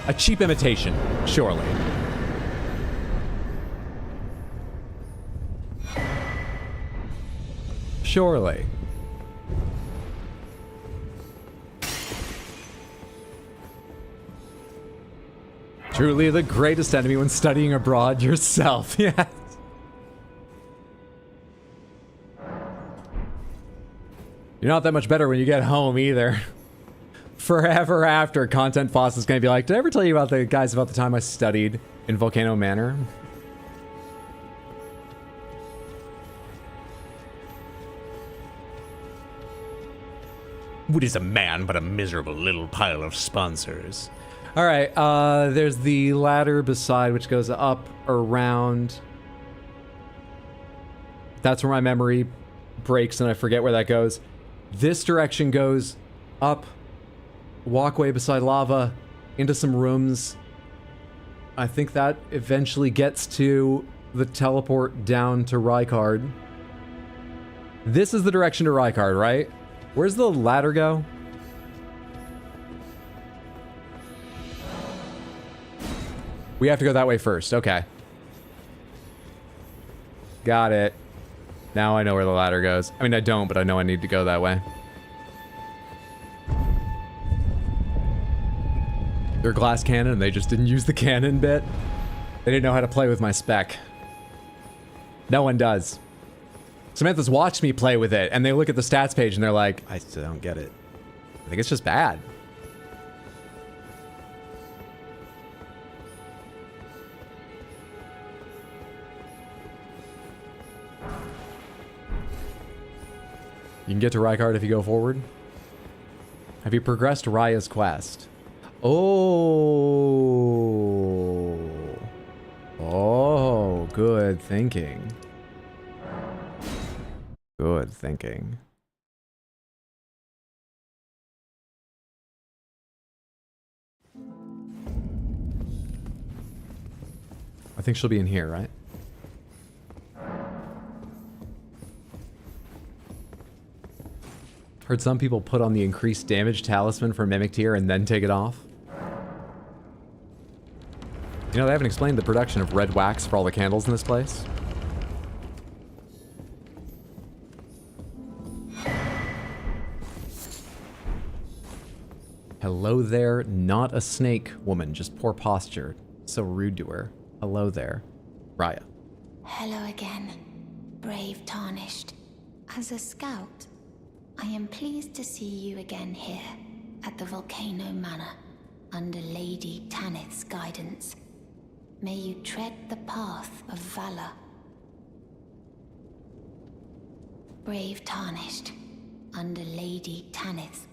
A cheap imitation, surely. Surely. Truly the greatest enemy when studying abroad, yourself. Yes. You're not that much better when you get home either. Forever after, Content Foss is going to be like, did I ever tell you about the guys about the time I studied in Volcano Manor? What is a man but a miserable little pile of sponsors? All right, there's the ladder beside which goes up around. That's where my memory breaks and I forget where that goes. This direction goes up, walkway beside lava, into some rooms. I think that eventually gets to the teleport down to Rykard. This is the direction to Rykard, right? Where's the ladder go? We have to go that way first. Okay. Got it. Now I know where the ladder goes. I mean, I don't, but I know I need to go that way. They're glass cannon, and they just didn't use the cannon bit. They didn't know how to play with my spec. No one does. Samantha's watched me play with it, and they look at the stats page, and they're like, I still don't get it. I think it's just bad. You can get to Rykard if you go forward. Have you progressed Raya's quest? Oh. Oh, good thinking. Good thinking. I think she'll be in here, right? Heard some people put on the increased damage talisman for Mimic Tier and then take it off. You know, they haven't explained the production of red wax for all the candles in this place. Hello there, not a snake woman, just poor posture. So rude to her. Hello there, Raya. Hello again, brave Tarnished. As a scout, I am pleased to see you again here at the Volcano Manor under Lady Tanith's guidance. May you tread the path of valor. Brave Tarnished under Lady Tanith.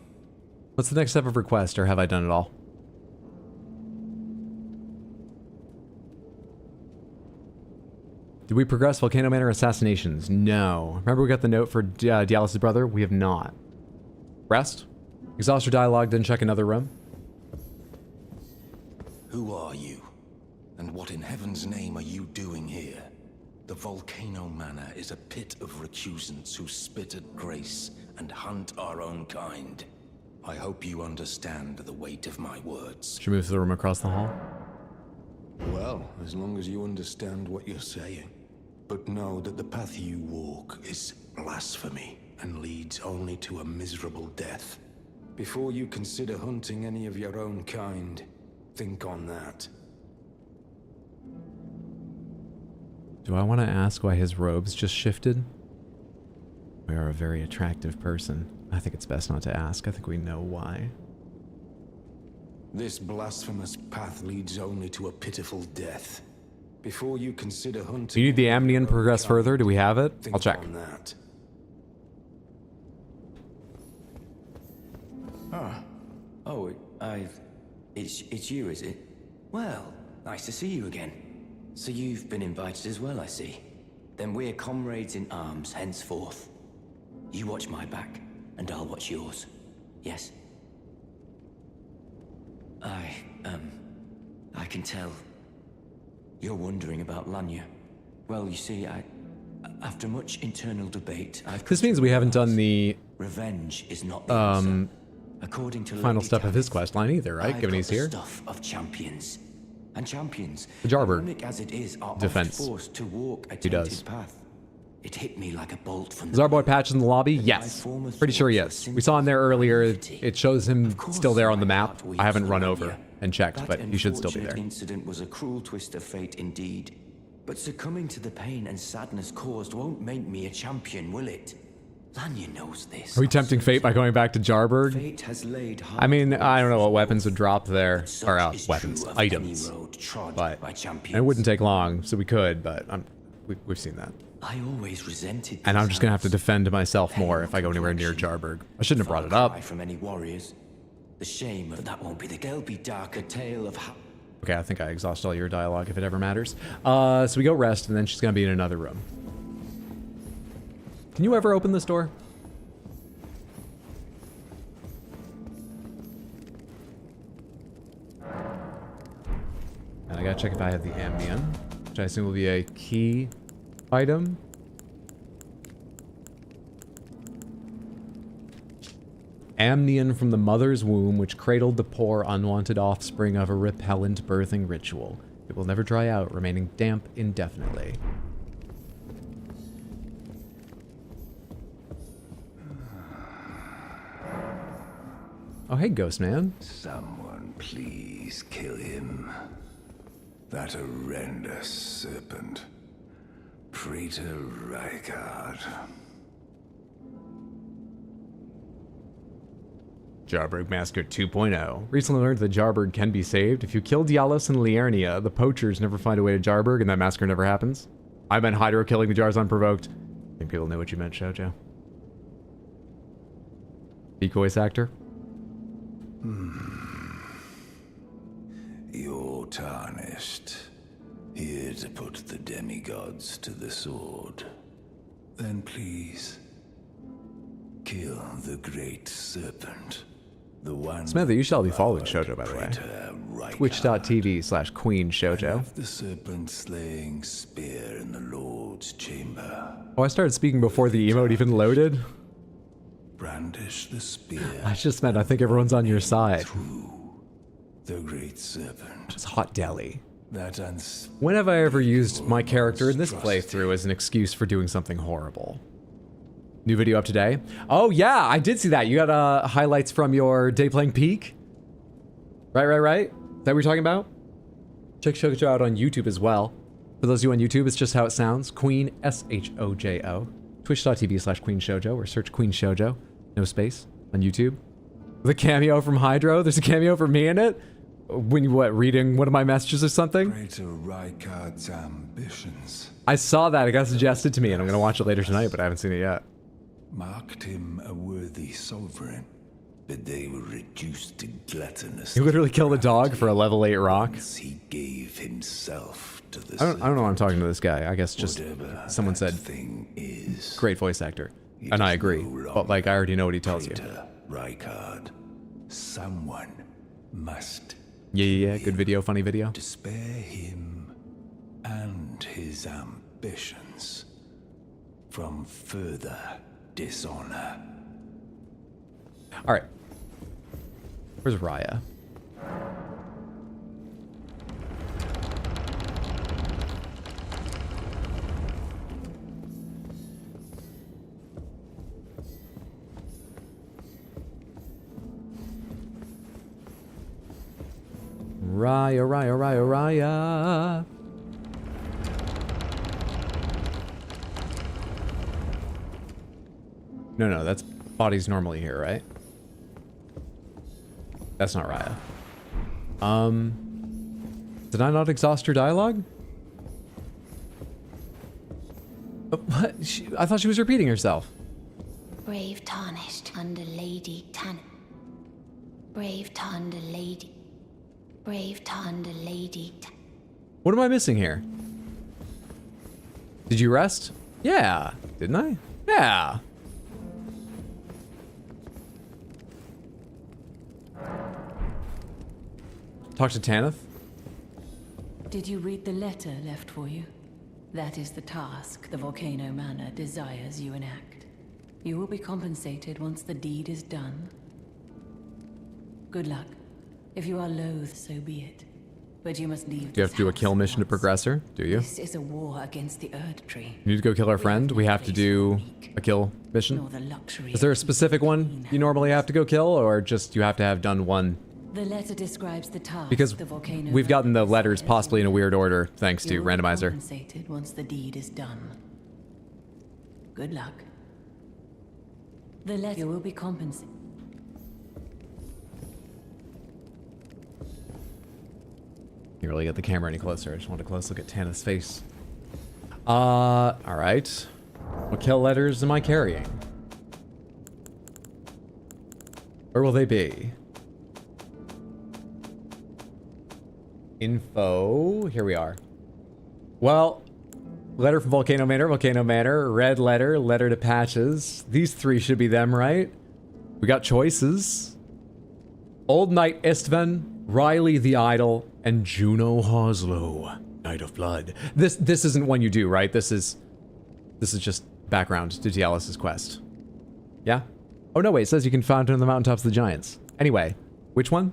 What's the next step of request, or have I done it all? Did we progress Volcano Manor assassinations? No. Remember we got the note for Dialis' brother? We have not. Rest? Exhaust your dialogue, then check another room. Who are you? And what in heaven's name are you doing here? The Volcano Manor is a pit of recusants who spit at grace and hunt our own kind. I hope you understand the weight of my words. She moves to the room across the hall. Well, as long as you understand what you're saying. But know that the path you walk is blasphemy and leads only to a miserable death. Before you consider hunting any of your own kind, think on that? Do I want to ask why his robes just shifted? We are a very attractive person. I think it's best not to ask. I think we know why. This blasphemous path leads only to a pitiful death. Before you consider hunting... Do you need the Amnion to progress further? Do we have it? I'll check. On that. It's you, is it? Well, nice to see you again. So you've been invited as well, I see. Then we're comrades in arms henceforth. You watch my back, and I'll watch yours. Yes? I can tell. You're wondering about Lanya. Well, you see, after much internal debate, This means we haven't done the revenge is not the answer. According to final Lady step of his Talith, quest line either, right? I've Given got he's the here. Stuff of champions. And champions, The Jarbird ironic as it is, are defense. oft forced to walk a He does. tainted path. It hit me like a bolt from Is our boy Patch in the lobby? My Yes. former Pretty sure he thoughts is. were We saw him there earlier. sinful. It shows him Of course, still there on the my map. heart weeps I haven't for run Lanya. over and checked, That but he should still be unfortunate there. incident was a cruel twist of fate indeed. But succumbing to the pain and sadness caused won't make me a champion, will it? Lanya knows this. Are we tempting fate by going back to Jarbird? Fate has laid I mean, hard I don't know what towards weapons would drop there. but such Or is weapons. true of any Items. road trod But by and champions. it wouldn't take long, so we could, but we've seen that. I always resented And I'm these just gonna have to hands. defend myself more Pain if I go anywhere near complexion. Jarbird. I shouldn't have brought it Far up. cry from any warriors. The shame of that won't be there'll be darker tale of how... Okay, I think I exhaust all your dialogue if it ever matters. So we go rest, and then she's gonna be in another room. Can you ever open this door? And I gotta check if I have the Amnion, which I assume will be a key item. Amnion from the mother's womb, which cradled the poor, unwanted offspring of a repellent birthing ritual. It will never dry out, remaining damp indefinitely. Oh, hey, Ghost Man. Someone please kill him. That horrendous serpent. Praetor Rykard. Jarbird Massacre 2.0. Recently learned that Jarbird can be saved. If you kill Dialos and Liurnia, the poachers never find a way to Jarbird, and that massacre never happens. I meant Hydro killing the jars unprovoked. I think people knew what you meant, Shoujo. Peak voice actor. You're tarnished. Here to put the demigods to the sword. Then please, kill the great serpent. The one... Samantha, you shall be following Shoujo, by the way. Twitch.tv/Queen Shoujo. The serpent slaying spear in the Lord's chamber. Oh, I started speaking before the emote even loaded. Brandish the spear. I just meant I think everyone's on your side. The great serpent. It's hot deli. That When have I ever used my character in this playthrough as an excuse for doing something horrible? New video up today? Oh yeah, I did see that. You got highlights from your day playing Peak? Right. Is that what you're talking about? Check Shoujo out on YouTube as well. For those of you on YouTube, it's just how it sounds. Queen, S-H-O-J-O. Twitch.tv/Queen Shoujo, or search Queen Shoujo. No space. On YouTube. The cameo from Hydro? There's a cameo for me in it? When you, reading one of my messages or something? Praetor Rykard's ambitions I saw that. It got suggested to me, and I'm going to watch it later tonight, but I haven't seen it yet. marked him a worthy sovereign, but they were reduced to gluttonous. You literally killed a dog for a level 8 rock. He gave himself to the I don't know why I'm talking to this guy. I guess just someone said great voice actor. And I agree. But like I already know what he tells you. Rykard, someone must. Yeah. Good video, funny video. To spare him and his ambitions from further dishonor. All right. Where's Raya? Raya, Raya, Raya, Raya. No, that's body's normally here, right? That's not Raya. Did I not exhaust your dialogue? What? I thought she was repeating herself. Brave tarnished under Lady Tan. Brave under Lady. Brave under Lady. What am I missing here? Did you rest? Yeah. Didn't I? Yeah. Talk to Tanith? Did you read the letter left for you? That is the task the Volcano Manor desires you enact. You will be compensated once the deed is done. Good luck. If you are loath, so be it. But you must leave. Do you have to do a kill mission to progress her? Do you? This is a war against the Erd Tree. You need to go kill our friend? We have to do a kill mission? Is there a specific one you normally have to go kill, or just you have to have done one? The letter describes the task. Because we've gotten the letters possibly in a weird order, thanks to randomizer. Compensated once the deed is done. Good luck. The letter will be compensated. You really get the camera any closer. I just want a close look at Tana's face. Alright. What kill letters am I carrying? Where will they be? Info. Here we are. Well, letter from Volcano Manor, red letter, letter to Patches. These three should be them, right? We got choices. Old Knight Istvan, Riley the Idol, and Juno Hoslow, Knight of Blood. This isn't one you do, right? This is just background to Dialis' quest. Yeah? Oh no, wait, it says you can find him on the mountaintops of the giants. Anyway, which one?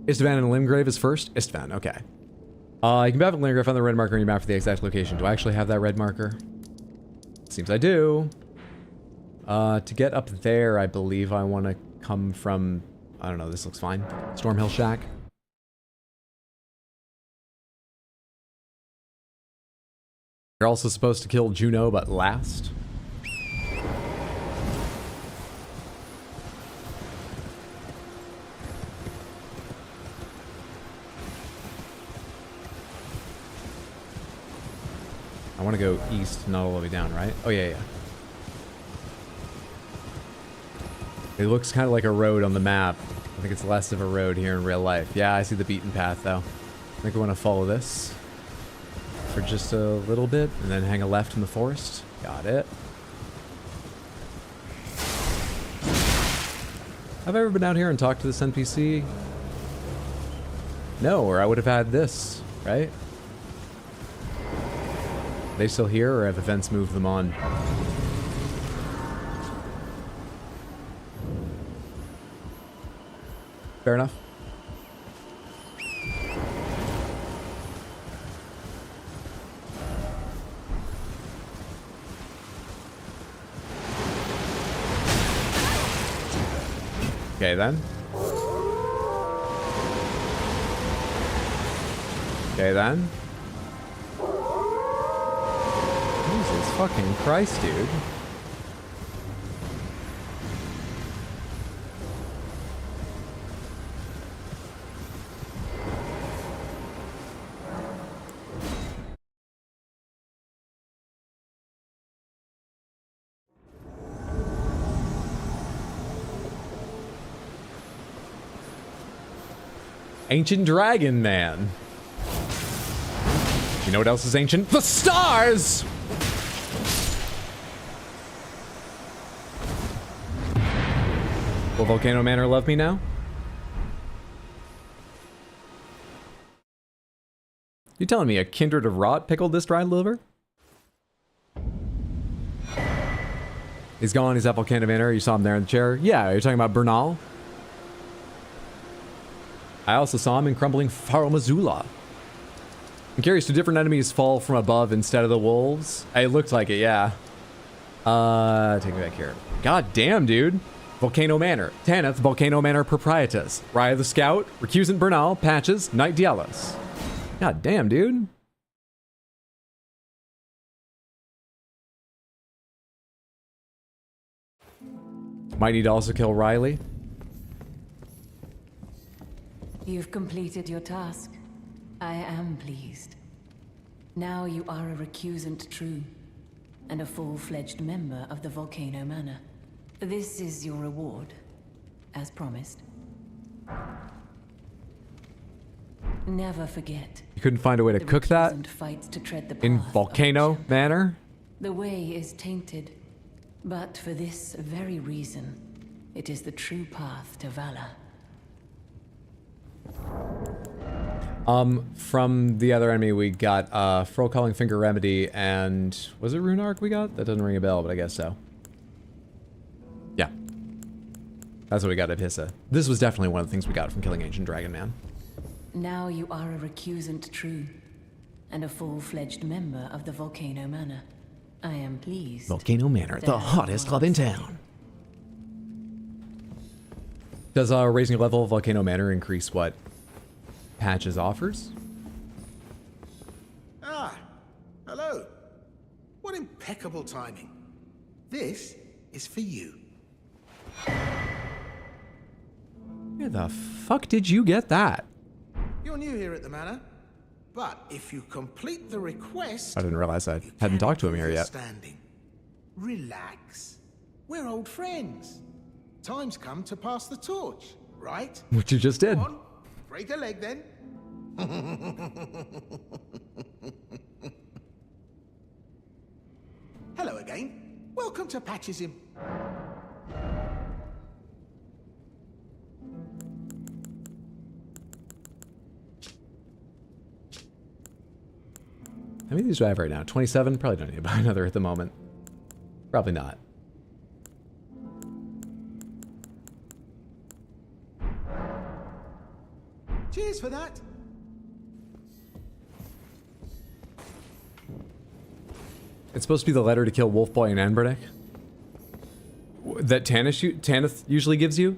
Istvan and Limgrave is first? Istvan, okay. You can map at Limgrave, find the red marker on your map for the exact location. Do I actually have that red marker? Seems I do. To get up there, I believe I want to come from... I don't know, this looks fine. Stormhill Shack. You're also supposed to kill Juno, but last. I want to go east, not all the way down, right? Oh, yeah. It looks kind of like a road on the map. I think it's less of a road here in real life. Yeah, I see the beaten path, though. I think we want to follow this for just a little bit, and then hang a left in the forest. Got it. Have I ever been out here and talked to this NPC? No, or I would have had this, right? Are they still here, or have events moved them on? Fair enough. Okay, then. Okay, then. Jesus fucking Christ, dude. Ancient Dragon Man. You know what else is ancient? The stars! Will Volcano Manor love me now? You telling me a kindred of rot pickled this dried liver? He's gone, he's at Volcano Manor. You saw him there in the chair. Yeah, you're talking about Bernal? I also saw him in Crumbling Faramazula. I'm curious, do different enemies fall from above instead of the wolves? It looked like it, yeah. Take me back here. God damn, dude. Volcano Manor, Tanith, Volcano Manor Proprietus, Raya the Scout, Recusant Bernal, Patches, Knight Dialis. God damn, dude. Might need to also kill Riley. You've completed your task. I am pleased. Now you are a recusant true, and a full-fledged member of the Volcano Manor. This is your reward, as promised. Never forget. You couldn't find a way to cook that fights to tread the in path Volcano Manor? The way is tainted, but for this very reason, it is the true path to valor. From the other enemy, we got Froll Calling Finger Remedy, and was it Rune Arc we got? That doesn't ring a bell, but I guess so. Yeah. That's what we got at Hissa. This was definitely one of the things we got from killing Ancient Dragon Man. Now you are a recusant true, and a full-fledged member of the Volcano Manor. I am pleased. Volcano Manor, the hottest club in town. Does raising your level of Volcano Manor increase what Patches offers? Ah, hello. What impeccable timing. This is for you. Where the fuck did you get that? You're new here at the manor, but if you complete the request... I didn't realize I hadn't talked to him here yet. Standing. Relax. We're old friends. Time's come to pass the torch, right? Which you just did. Come on, break a leg then. Hello again. Welcome to Patches in... How many of these do I have right now? 27? Probably don't need to buy another at the moment. Probably not. Cheers for that. It's supposed to be the letter to kill Wolfboy and Anbernick that Tanith usually gives you.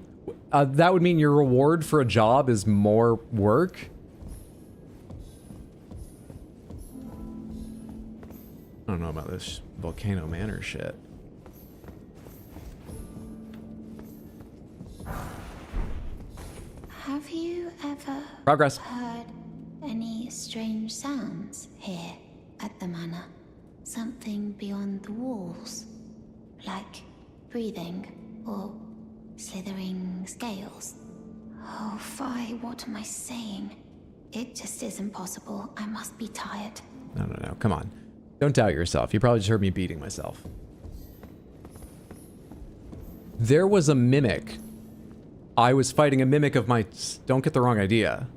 That would mean your reward for a job is more work. I don't know about this Volcano Manor shit. Have you ever Progress. heard any strange sounds here at the manor? Something beyond the walls? Like breathing or slithering scales? Oh, Fi, what am I saying? It just isn't possible. I must be tired. No. Come on. Don't doubt yourself. You probably just heard me beating myself. There was a mimic. I was fighting a mimic of my... Don't get the wrong idea.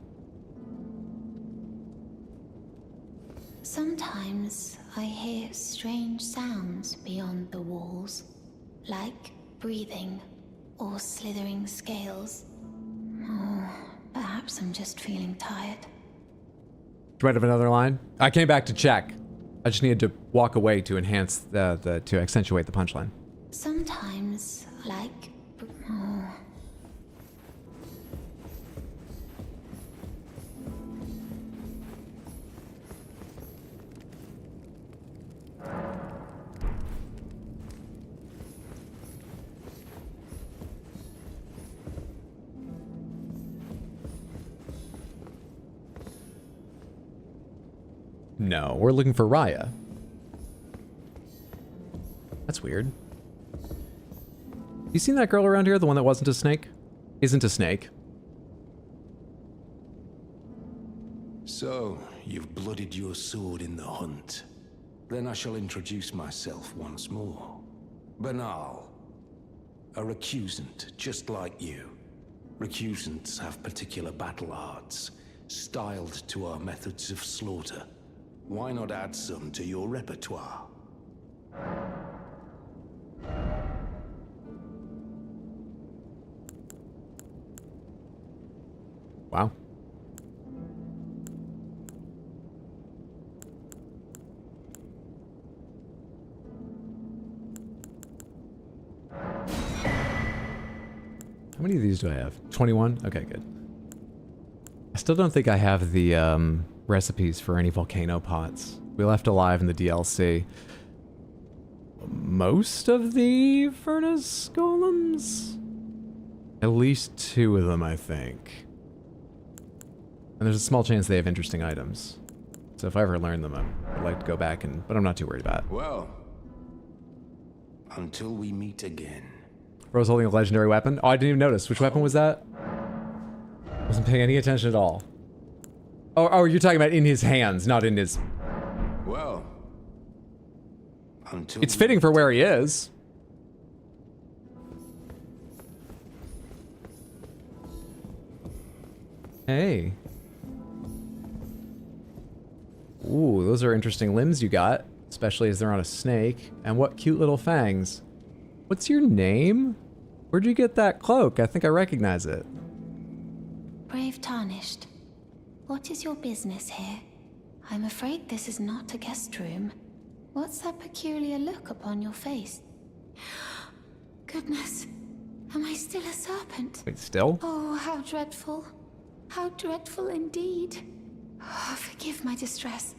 Sometimes I hear strange sounds beyond the walls, like breathing or slithering scales. Oh, perhaps I'm just feeling tired. Do you have another line? I came back to check. I just needed to walk away to enhance to accentuate the punchline. Sometimes, like... Oh. No, we're looking for Raya. That's weird. You seen that girl around here? The one that wasn't a snake? Isn't a snake. So, you've blooded your sword in the hunt. Then I shall introduce myself once more. Bernal. A recusant, just like you. Recusants have particular battle arts, styled to our methods of slaughter. Why not add some to your repertoire? Wow. How many of these do I have? 21? Okay, good. I still don't think I have the recipes for any volcano pots. We left alive in the DLC most of the furnace golems? At least 2 of them, I think. And there's a small chance they have interesting items. So if I ever learn them, I'd like to go back and... But I'm not too worried about it. Well, until we meet again. Bro's holding a legendary weapon. Oh, I didn't even notice. Which weapon was that? Wasn't paying any attention at all. Oh, you're talking about in his hands, not in his... Well, until... It's fitting for where he is. Hey. Ooh, those are interesting limbs you got, especially as they're on a snake. And what cute little fangs. What's your name? Where'd you get that cloak? I think I recognize it. Brave Tarnished, what is your business here? I'm afraid this is not a guest room. What's that peculiar look upon your face? Goodness, am I still a serpent? Wait, still? Oh, how dreadful. How dreadful indeed. Oh, forgive my distress.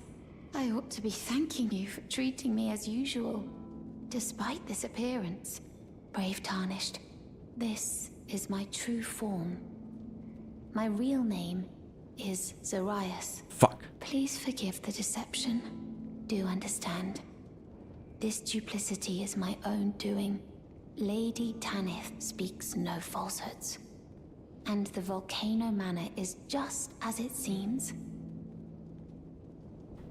I ought to be thanking you for treating me as usual. Despite this appearance, Brave Tarnished, this is my true form. My real name is Zarias. Fuck. Please forgive the deception. Do understand. This duplicity is my own doing. Lady Tanith speaks no falsehoods. And the Volcano Manor is just as it seems.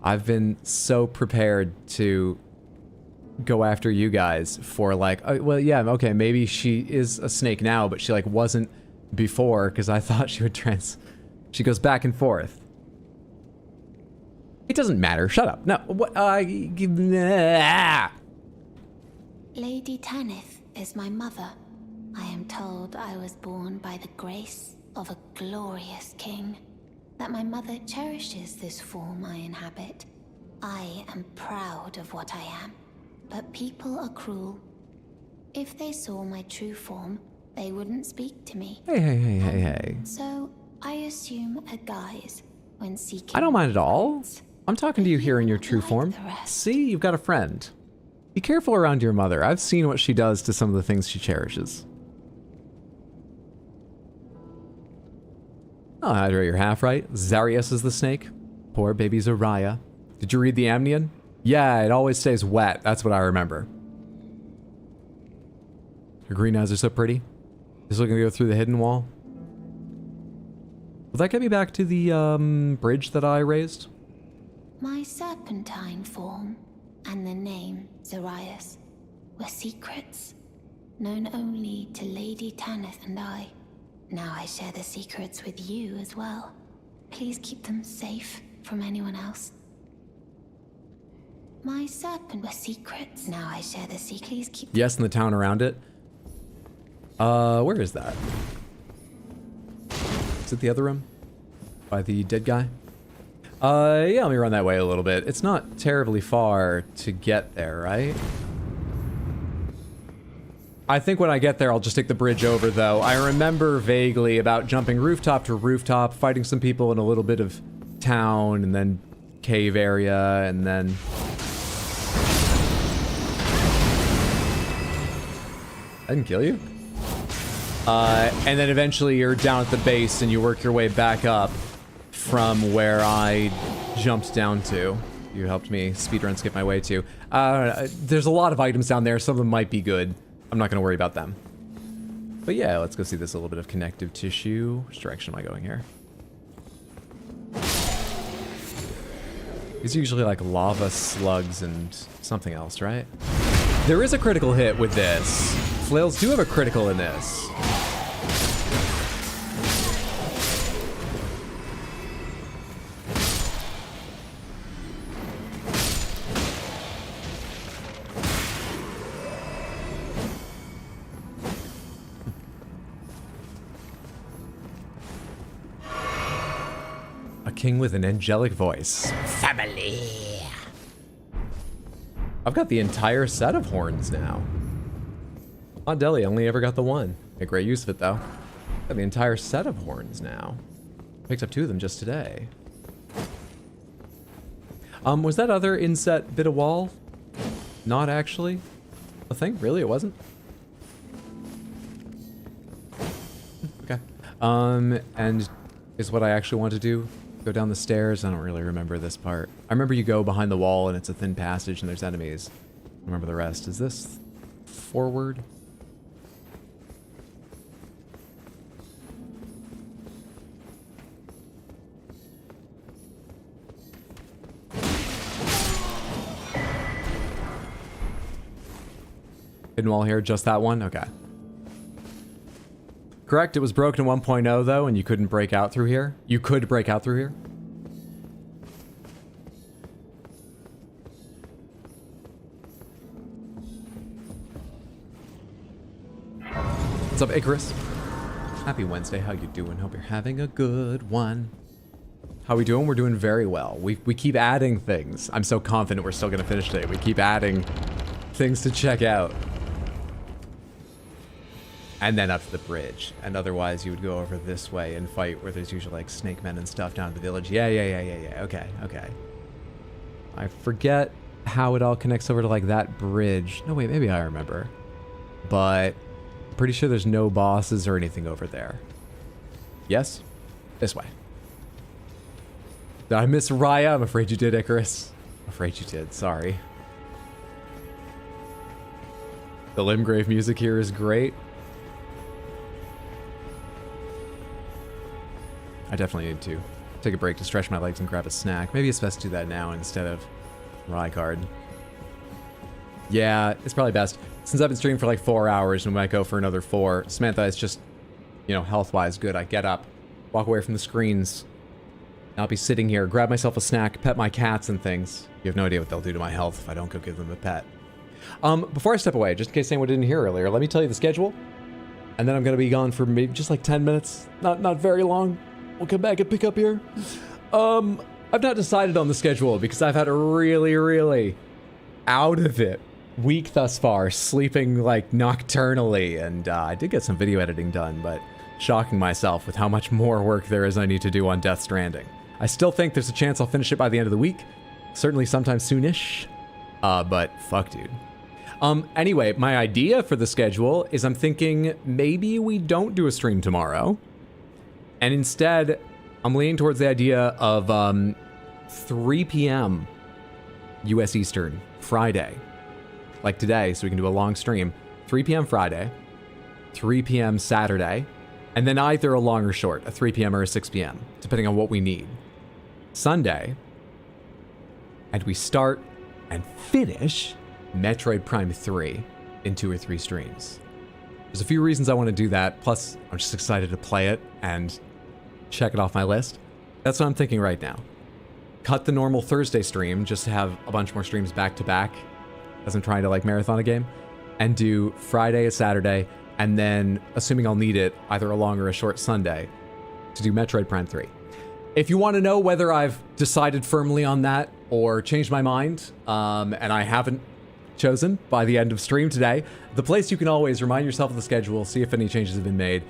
I've been so prepared to go after you guys for like, well, yeah, okay, maybe she is a snake now, but she like wasn't before, because I thought she would she goes back and forth. It doesn't matter. Shut up. No. What? Lady Tanith is my mother. I am told I was born by the grace of a glorious king. That my mother cherishes this form I inhabit. I am proud of what I am. But people are cruel. If they saw my true form, they wouldn't speak to me. Hey. So I assume a guise when seeking... I don't mind at all. I'm talking to you here in your true form. See, you've got a friend. Be careful around your mother. I've seen what she does to some of the things she cherishes. Oh, you're half right. Zarius is the snake. Poor baby Zariah. Did you read the Amnion? Yeah, it always stays wet. That's what I remember. Her green eyes are so pretty. Just looking to go through the hidden wall. Will that get me back to the bridge that I raised? My serpentine form and the name Zarias were secrets, known only to Lady Tanith and I. Now I share the secrets with you as well. Please keep them safe from anyone else. My serpent were secrets. Now I share the secrets. Please keep them. Yes, in the town around it. Where is that? Is it the other room? By the dead guy? Yeah, let me run that way a little bit. It's not terribly far to get there, right? I think when I get there, I'll just take the bridge over, though. I remember vaguely about jumping rooftop to rooftop, fighting some people in a little bit of town, and then cave area, and then... I didn't kill you? And then eventually you're down at the base, and you work your way back up from where I jumped down to. You helped me speedrun skip my way to. There's a lot of items down there. Some of them might be good. I'm not going to worry about them. But yeah, let's go see this a little bit of connective tissue. Which direction am I going here? These are usually like lava slugs and something else, right? There is a critical hit with this. Flails do have a critical in this. King with an angelic voice. Family. I've got the entire set of horns now. Odd Deli only ever got the one. Make great use of it though. Got the entire set of horns now. Picked up 2 of them just today. Was that other inset bit of wall not actually a thing? Really, it wasn't? Okay. And is what I actually want to do go down the stairs? I don't really remember this part. I remember you go behind the wall and it's a thin passage and there's enemies. I remember the rest. Is this forward? Hidden wall here, just that one? Okay. Correct, it was broken in 1.0 though, and you couldn't break out through here. You could break out through here. What's up, Icarus? Happy Wednesday, how you doing? Hope you're having a good one. How we doing? We're doing very well. We keep adding things. I'm so confident we're still gonna finish today. We keep adding things to check out. And then up to the bridge. And otherwise you would go over this way and fight where there's usually like snake men and stuff down in the village. Yeah. Okay. I forget how it all connects over to like that bridge. No, wait, maybe I remember. But I'm pretty sure there's no bosses or anything over there. Yes? This way. Did I miss Raya? I'm afraid you did, Icarus. I'm afraid you did, sorry. The Limgrave music here is great. I definitely need to take a break to stretch my legs and grab a snack. Maybe it's best to do that now instead of Rykard. Yeah, it's probably best. Since I've been streaming for like 4 hours and we might go for another 4, Samantha, it's just, you know, health-wise good. I get up, walk away from the screens. I'll be sitting here, grab myself a snack, pet my cats and things. You have no idea what they'll do to my health if I don't go give them a pet. Before I step away, just in case anyone didn't hear earlier, let me tell you the schedule. And then I'm going to be gone for maybe just like 10 minutes. Not very long. We'll come back and pick up here. I've not decided on the schedule because I've had a really out of it week thus far, sleeping like nocturnally, and I did get some video editing done, but shocking myself with how much more work there is I need to do on Death Stranding. I still think there's a chance I'll finish it by the end of the week, certainly sometime soonish, but fuck, dude. Anyway, my idea for the schedule is I'm thinking maybe we don't do a stream tomorrow. And instead, I'm leaning towards the idea of 3 p.m. U.S. Eastern, Friday. Like today, so we can do a long stream. 3 p.m. Friday, 3 p.m. Saturday, and then either a long or short, a 3 p.m. or a 6 p.m., depending on what we need. Sunday, and we start and finish Metroid Prime 3 in 2 or 3 streams. There's a few reasons I want to do that, plus I'm just excited to play it and check it off my list. That's what I'm thinking right now. Cut the normal Thursday stream, just to have a bunch more streams back to back, as I'm trying to like marathon a game, and do Friday, a Saturday, and then, assuming I'll need it, either a long or a short Sunday, to do Metroid Prime 3. If you want to know whether I've decided firmly on that or changed my mind, and I haven't chosen by the end of stream today, the place you can always remind yourself of the schedule, see if any changes have been made,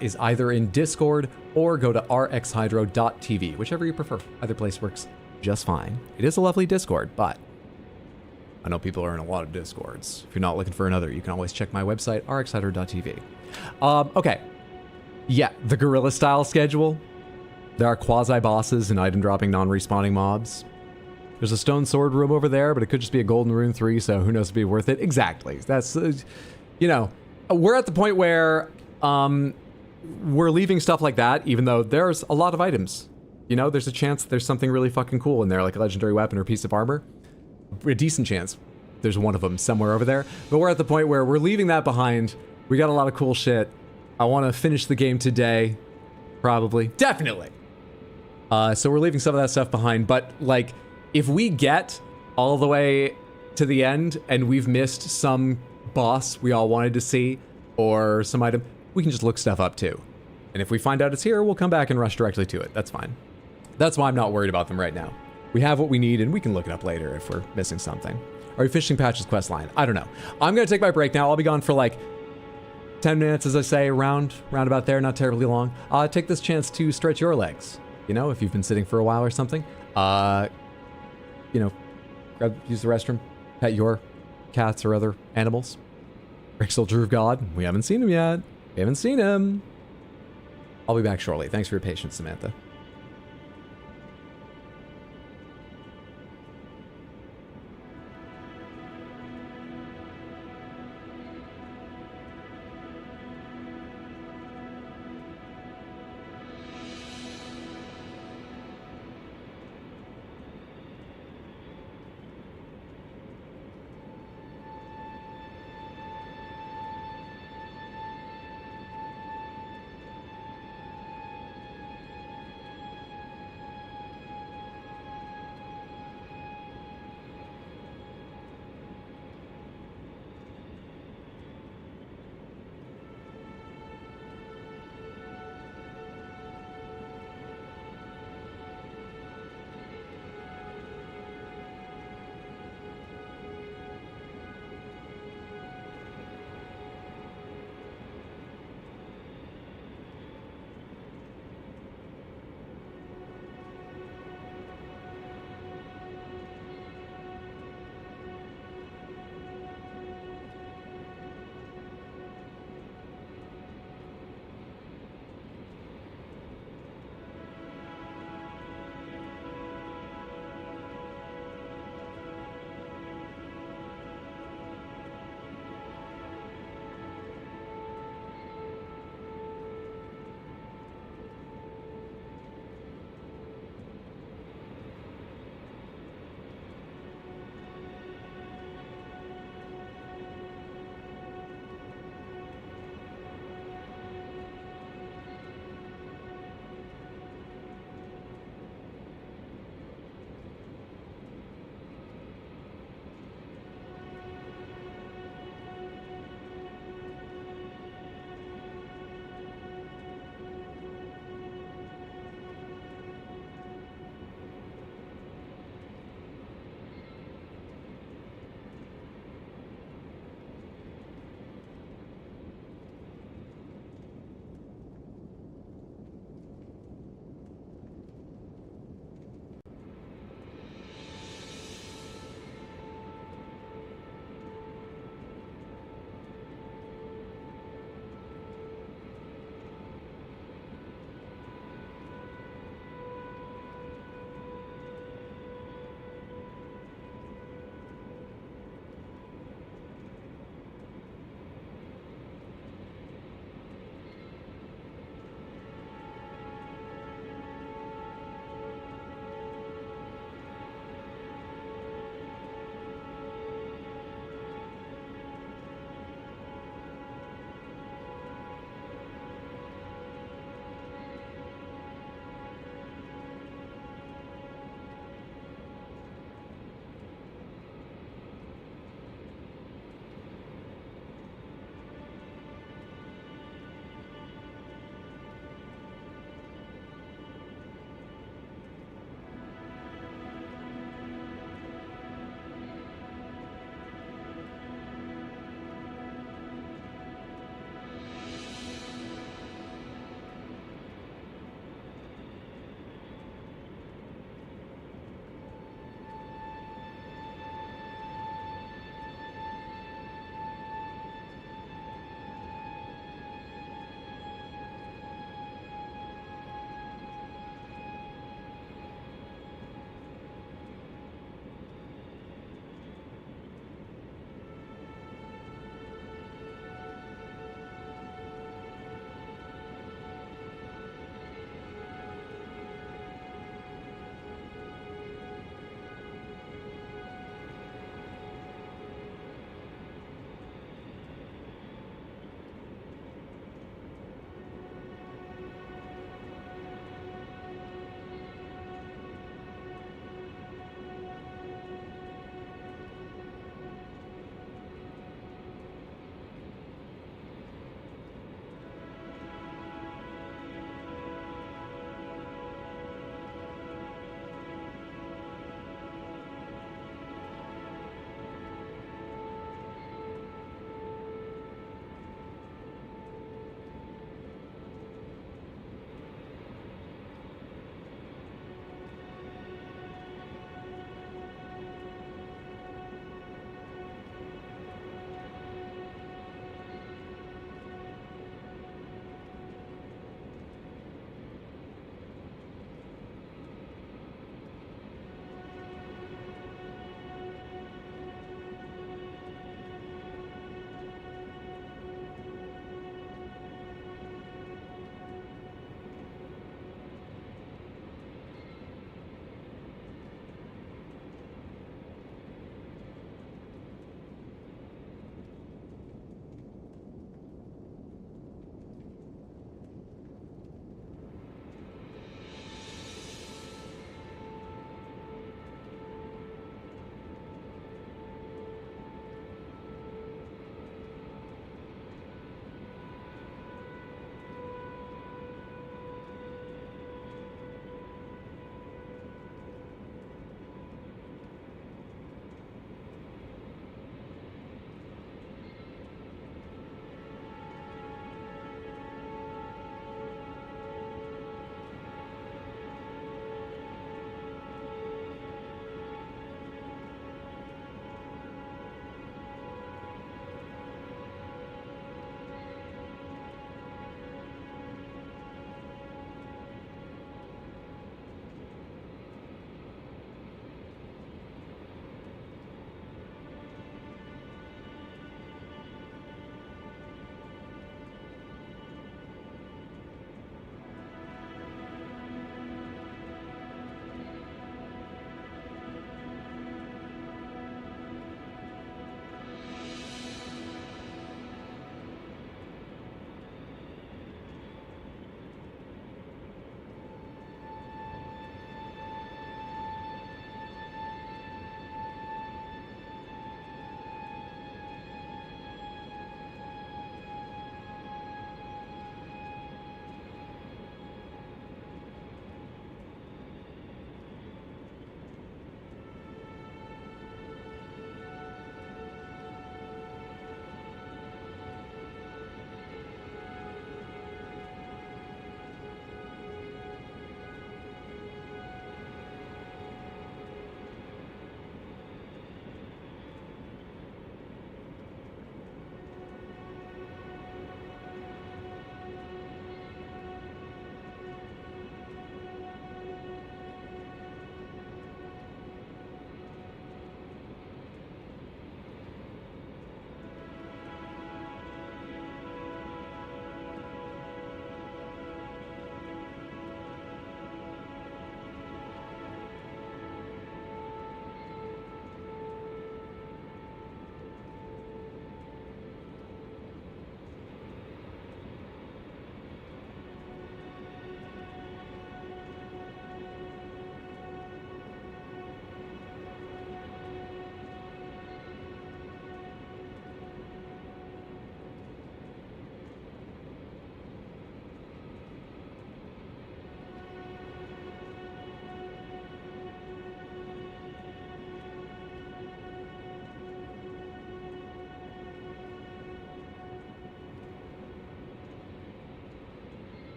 is either in Discord or go to rxhydro.tv, whichever you prefer. Either place works just fine. It is a lovely Discord, but I know people are in a lot of Discords. If you're not looking for another, you can always check my website, rxhydro.tv. Okay. Yeah, the guerrilla style schedule. There are quasi-bosses and item-dropping, non-respawning mobs. There's a stone sword room over there, but it could just be a golden rune 3, so who knows if it'd be worth it. Exactly. That's, you know, we're at the point where we're leaving stuff like that, even though there's a lot of items. You know, there's a chance there's something really fucking cool in there, like a legendary weapon or piece of armor. A decent chance there's one of them somewhere over there. But we're at the point where we're leaving that behind. We got a lot of cool shit. I want to finish the game today. Probably. Definitely. So we're leaving some of that stuff behind. But, like, if we get all the way to the end and we've missed some boss we all wanted to see or some item, we can just look stuff up too. And if we find out it's here, we'll come back and rush directly to it. That's fine. That's why I'm not worried about them right now. We have what we need and we can look it up later if we're missing something. Are you finishing Patch's quest line? I don't know. I'm going to take my break now. I'll be gone for like 10 minutes, as I say, round about there, not terribly long. Take this chance to stretch your legs. You know, if you've been sitting for a while or something. You know, use the restroom, pet your cats or other animals. Rick Soldier of God, we haven't seen him yet. We haven't seen him. I'll be back shortly. Thanks for your patience, Samantha.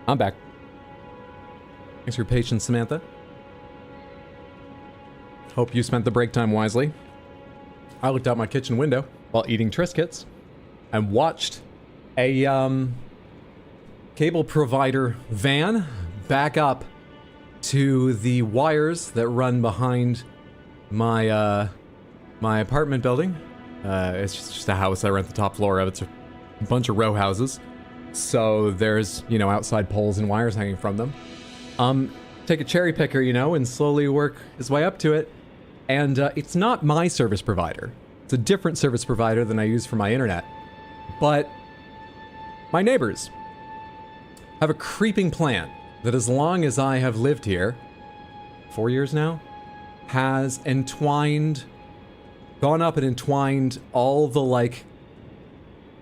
I'm back. Thanks for your patience, Samantha. Hope you spent the break time wisely. I looked out my kitchen window while eating Triscuits and watched a cable provider van back up to the wires that run behind my my apartment building. It's just a house I rent the top floor of. It's a bunch of row houses. So there's, you know, outside poles and wires hanging from them. Take a cherry picker, you know, and slowly work his way up to it. And it's not my service provider. It's a different service provider than I use for my internet. But my neighbors have a creeping plan that as long as I have lived here, 4 years now, has gone up and entwined all the, like,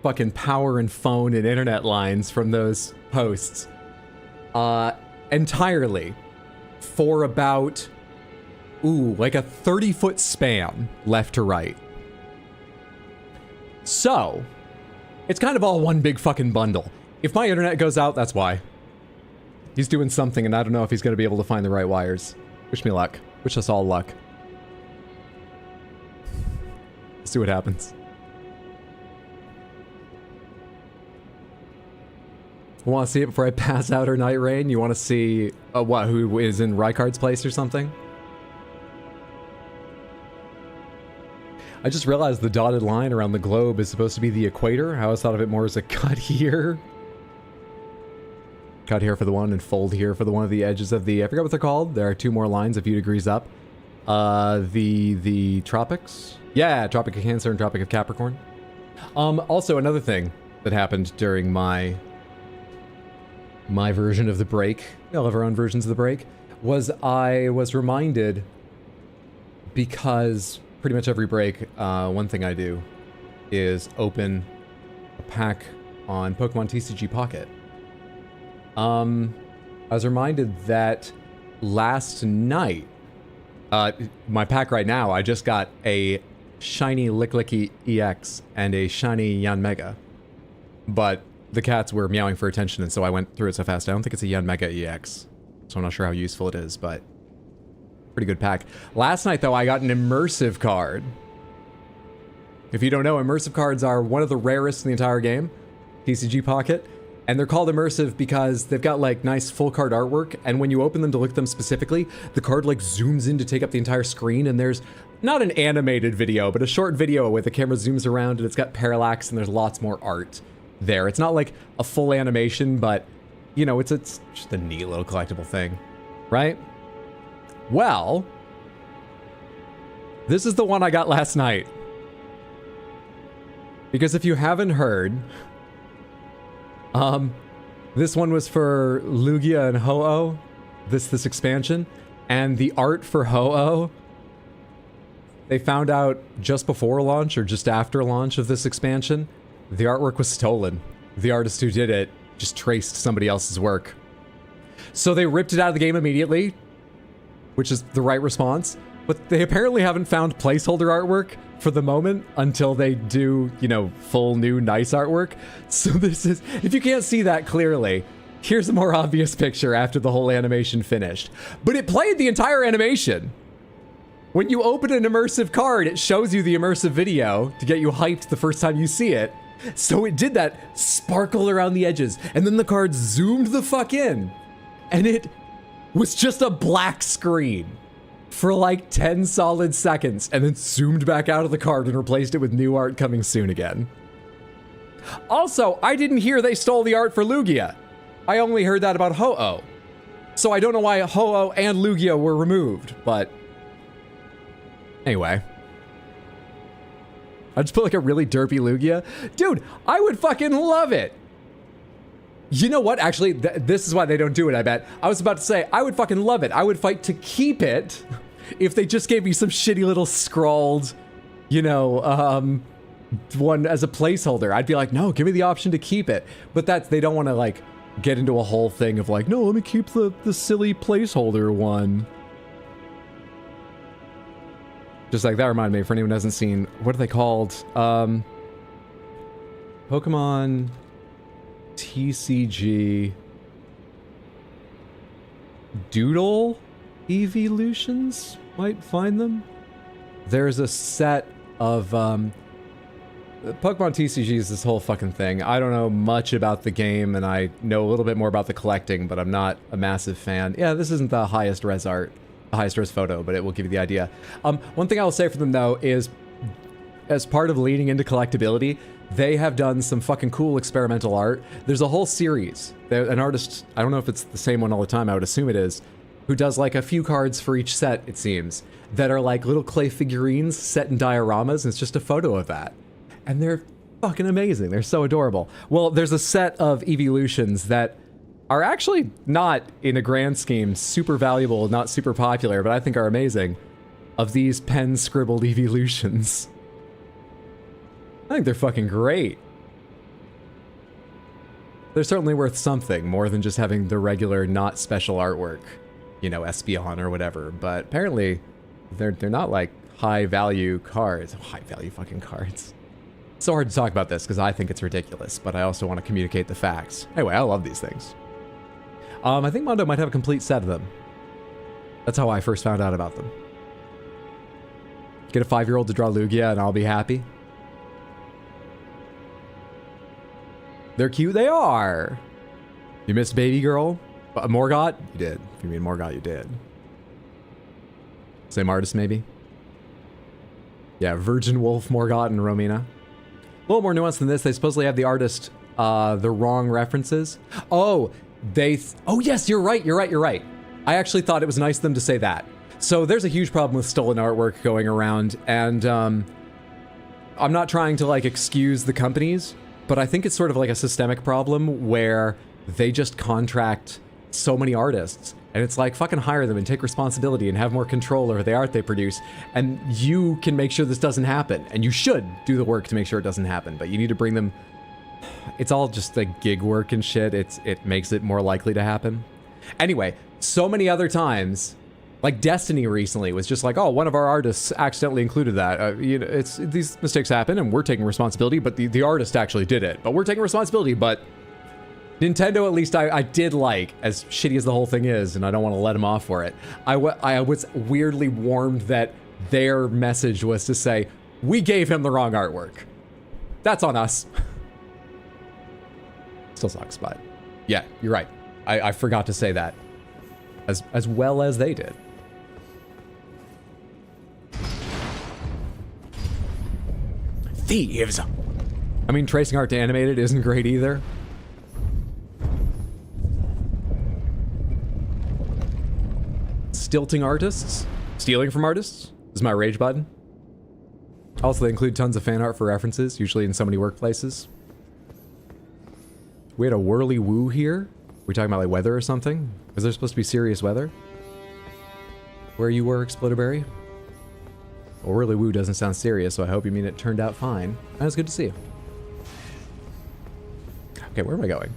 fucking power and phone and internet lines from those posts entirely for about, like a 30-foot span left to right. So, it's kind of all one big fucking bundle. If my internet goes out, that's why. He's doing something and I don't know if he's going to be able to find the right wires. Wish me luck. Wish us all luck. Let's see what happens. Want to see it before I pass out or night rain? You want to see who is in Rykard's place or something? I just realized the dotted line around the globe is supposed to be the equator. I always thought of it more as a cut here. Cut here for the one and fold here for the one of the edges of the, I forgot what they're called. There are 2 more lines a few degrees up. The tropics? Yeah, Tropic of Cancer and Tropic of Capricorn. Also another thing that happened during my version of the break, all of our own versions of the break, was I was reminded, because pretty much every break, one thing I do is open a pack on Pokemon TCG Pocket. I was reminded that last night, my pack right now, I just got a shiny Licklicky EX and a shiny Yanmega. But the cats were meowing for attention, and so I went through it so fast. I don't think it's a Yanmega EX, so I'm not sure how useful it is, but pretty good pack. Last night, though, I got an immersive card. If you don't know, immersive cards are one of the rarest in the entire game, TCG Pocket, and they're called immersive because they've got, like, nice full card artwork, and when you open them to look at them specifically, the card, like, zooms in to take up the entire screen, and there's not an animated video, but a short video where the camera zooms around, and it's got parallax, and there's lots more art there. It's not like a full animation, but, you know, it's just a neat little collectible thing, right? Well, this is the one I got last night. Because if you haven't heard, this one was for Lugia and Ho-Oh, this expansion, and the art for Ho-Oh, they found out just before launch or just after launch of this expansion, the artwork was stolen. The artist who did it just traced somebody else's work. So they ripped it out of the game immediately, which is the right response, but they apparently haven't found placeholder artwork for the moment until they do, you know, full new nice artwork. So this is, if you can't see that clearly, here's a more obvious picture after the whole animation finished. But it played the entire animation. When you open an immersive card, it shows you the immersive video to get you hyped the first time you see it. So it did that sparkle around the edges, and then the card zoomed the fuck in, and it was just a black screen for like 10 solid seconds, and then zoomed back out of the card and replaced it with new art coming soon again. Also, I didn't hear they stole the art for Lugia. I only heard that about Ho-Oh. So I don't know why Ho-Oh and Lugia were removed, but anyway. I just put like a really derpy Lugia. Dude, I would fucking love it. You know what? Actually, this is why they don't do it, I bet. I was about to say, I would fucking love it. I would fight to keep it if they just gave me some shitty little scrawled, you know, one as a placeholder. I'd be like, no, give me the option to keep it. But they don't want to like get into a whole thing of like, no, let me keep the silly placeholder one. Just like that reminded me, for anyone who hasn't seen, what are they called? Pokemon TCG Doodle evolutions might find them. There's a set of Pokemon TCG is this whole fucking thing. I don't know much about the game, and I know a little bit more about the collecting, but I'm not a massive fan. Yeah, this isn't the highest res art, the highest res photo, but it will give you the idea. One thing I will say for them though is, as part of leaning into collectability, they have done some fucking cool experimental art. There's a whole series. An artist, I don't know if it's the same one all the time, I would assume it is, who does like a few cards for each set, it seems, that are like little clay figurines set in dioramas, and it's just a photo of that. And they're fucking amazing. They're so adorable. Well, there's a set of evolutions that are actually not, in a grand scheme, super valuable, not super popular, but I think are amazing, of these pen-scribbled evolutions. I think they're fucking great. They're certainly worth something, more than just having the regular, not special artwork. You know, Espeon or whatever. But apparently, they're not like high-value cards. High-value fucking cards. It's so hard to talk about this, because I think it's ridiculous, but I also want to communicate the facts. Anyway, I love these things. I think Mondo might have a complete set of them. That's how I first found out about them. Get a 5-year-old to draw Lugia and I'll be happy. They're cute, they are. You missed Baby Girl? Morgott? You did. If you mean Morgott, you did. Same artist, maybe? Yeah, Virgin Wolf, Morgott, and Romina. A little more nuanced than this. They supposedly have the artist, the wrong references. Oh, oh yes, you're right. I actually thought it was nice of them to say that. So there's a huge problem with stolen artwork going around, and I'm not trying to like excuse the companies, but I think it's sort of like a systemic problem where they just contract so many artists, and it's like, fucking hire them and take responsibility and have more control over the art they produce, and you can make sure this doesn't happen, and you should do the work to make sure it doesn't happen, but you need to bring them. It's all just like gig work and shit. It makes it more likely to happen. Anyway, so many other times, like Destiny recently was just like, oh, one of our artists accidentally included that. You know, these mistakes happen and we're taking responsibility, but the artist actually did it. But we're taking responsibility, but Nintendo, at least I did like, as shitty as the whole thing is, and I don't want to let them off for it, I was weirdly warned that their message was to say, we gave him the wrong artwork. That's on us. Still sucks, but yeah, you're right. I forgot to say that. As well as they did. Thieves! I mean, tracing art to animated isn't great either. Stilting artists? Stealing from artists? Is my rage button. Also, they include tons of fan art for references, usually in so many workplaces. We had a whirly woo here. We talking about like weather or something? Was there supposed to be serious weather? Where you were, Exploderberry? Well, whirly woo doesn't sound serious, so I hope you mean it turned out fine. That was good to see you. Okay, where am I going?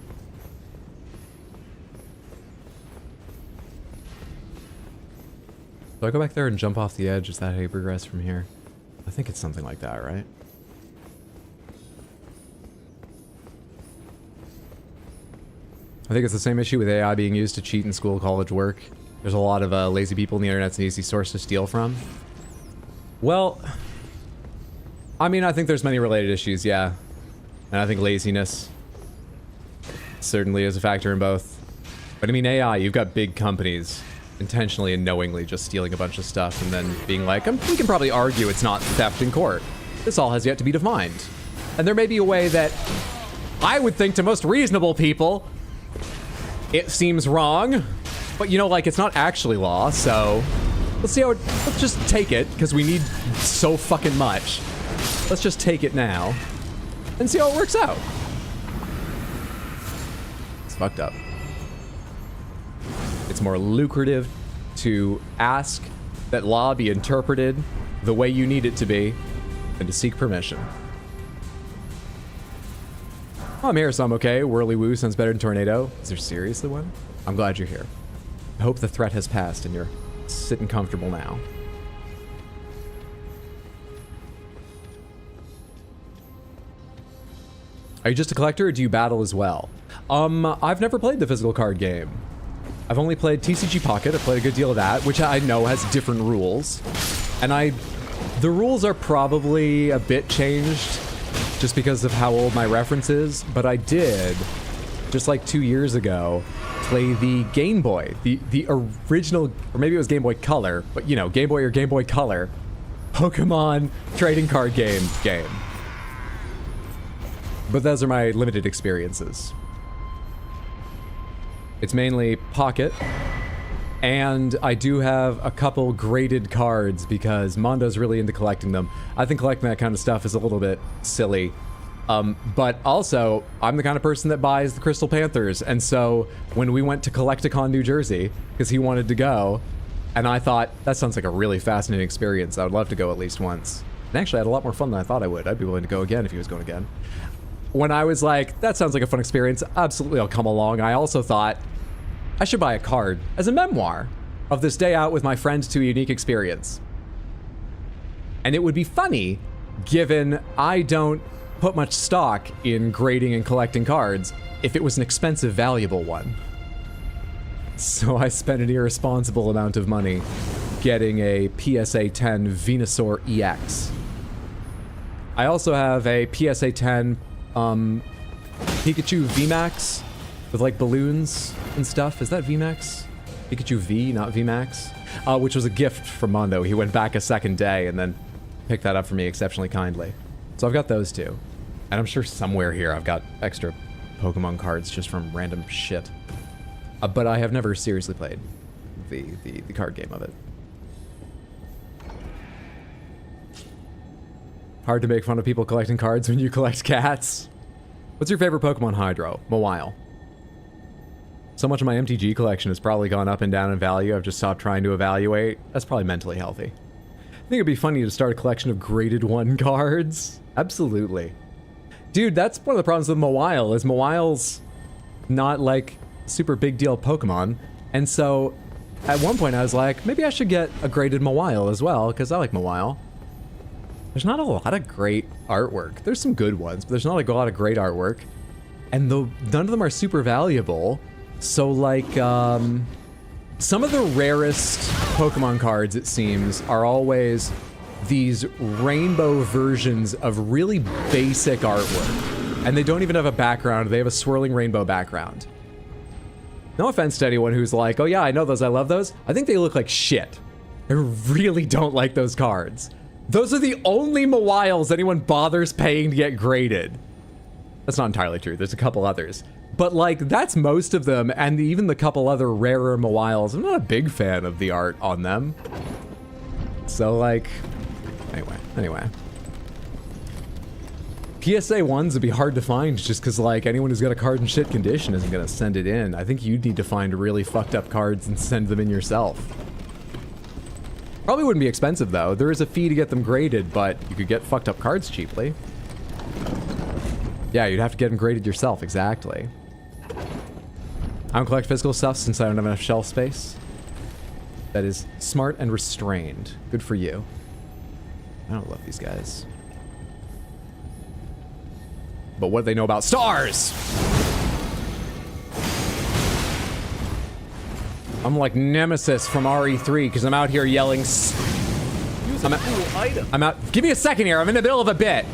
Do I go back there and jump off the edge? Is that how you progress from here? I think it's something like that, right? I think it's the same issue with AI being used to cheat in school, college work. There's a lot of lazy people, and the internet's an easy source to steal from. Well, I mean, I think there's many related issues, yeah. And I think laziness certainly is a factor in both. But I mean, AI, you've got big companies intentionally and knowingly just stealing a bunch of stuff and then being like, we can probably argue it's not theft in court. This all has yet to be defined. And there may be a way that I would think to most reasonable people, it seems wrong, but you know, like, it's not actually law, so let's see how it, let's just take it, because we need so fucking much. Let's just take it now and see how it works out. It's fucked up. It's more lucrative to ask that law be interpreted the way you need it to be than to seek permission. Oh, I'm here, so I'm okay. Whirly Woo sounds better than Tornado. Is there seriously one? I'm glad you're here. I hope the threat has passed and you're sitting comfortable now. Are you just a collector or do you battle as well? I've never played the physical card game. I've only played TCG Pocket. I've played a good deal of that, which I know has different rules. And the rules are probably a bit changed just because of how old my reference is, but I did, just like 2 years ago, play the Game Boy, the original, or maybe it was Game Boy Color, but you know, Game Boy or Game Boy Color, Pokemon trading card game. But those are my limited experiences. It's mainly Pocket, and I do have a couple graded cards because Mondo's really into collecting them. I think collecting that kind of stuff is a little bit silly. But also, I'm the kind of person that buys the Crystal Panthers, and so when we went to Collecticon, New Jersey, because he wanted to go, and I thought, that sounds like a really fascinating experience. I would love to go at least once. And actually, I had a lot more fun than I thought I would. I'd be willing to go again if he was going again. When I was like, that sounds like a fun experience, absolutely I'll come along, I also thought, I should buy a card as a memoir of this day out with my friends to a unique experience. And it would be funny, given I don't put much stock in grading and collecting cards, if it was an expensive, valuable one. So I spent an irresponsible amount of money getting a PSA 10 Venusaur EX. I also have a PSA 10 Pikachu VMAX with like balloons and stuff. Is that VMAX? Pikachu V, not VMAX? Which was a gift from Mondo. He went back a second day and then picked that up for me exceptionally kindly. So I've got those two. And I'm sure somewhere here I've got extra Pokemon cards just from random shit. But I have never seriously played the card game of it. Hard to make fun of people collecting cards when you collect cats. What's your favorite Pokemon Hydro? Mawile. So much of my MTG collection has probably gone up and down in value, I've just stopped trying to evaluate. That's probably mentally healthy. I think it'd be funny to start a collection of graded 1 cards. Absolutely. Dude, that's one of the problems with Mawile, is Mawile's not like super big deal Pokemon. And so at one point I was like, maybe I should get a graded Mawile as well, because I like Mawile. There's not a lot of great artwork. There's some good ones, but there's not like a lot of great artwork. And none of them are super valuable. So like, some of the rarest Pokemon cards, it seems, are always these rainbow versions of really basic artwork. And they don't even have a background, they have a swirling rainbow background. No offense to anyone who's like, oh yeah, I know those, I love those. I think they look like shit. I really don't like those cards. Those are the only Mawiles anyone bothers paying to get graded. That's not entirely true, there's a couple others. But like, that's most of them, and even the couple other rarer Mawiles, I'm not a big fan of the art on them. So like, anyway. PSA 1s would be hard to find just because like, anyone who's got a card in shit condition isn't gonna send it in. I think you'd need to find really fucked up cards and send them in yourself. Probably wouldn't be expensive though. There is a fee to get them graded, but you could get fucked up cards cheaply. Yeah, you'd have to get them graded yourself, exactly. I don't collect physical stuff since I don't have enough shelf space. That is smart and restrained. Good for you. I don't love these guys. But what do they know about stars? I'm like Nemesis from RE3 because I'm out here yelling. I'm out. Give me a second here. I'm in the middle of a bit.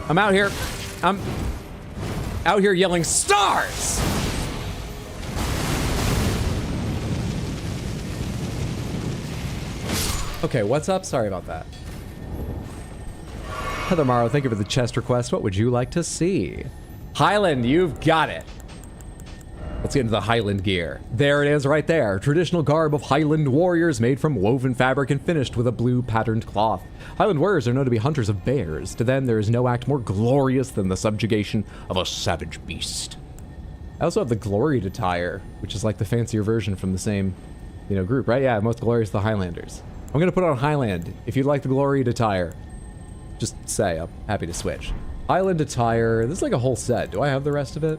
I'm out here. I'm out here yelling stars. Okay, what's up? Sorry about that. Heather Morrow, thank you for the chest request. What would you like to see? Highland, you've got it. Let's get into the Highland gear. There it is right there. Traditional garb of Highland warriors made from woven fabric and finished with a blue patterned cloth. Highland warriors are known to be hunters of bears. To them, there is no act more glorious than the subjugation of a savage beast. I also have the gloried attire, which is like the fancier version from the same, group, right? Yeah, most glorious the Highlanders. I'm gonna put on Highland. If you'd like the gloried attire, just say, I'm happy to switch. Highland attire, this is like a whole set. Do I have the rest of it?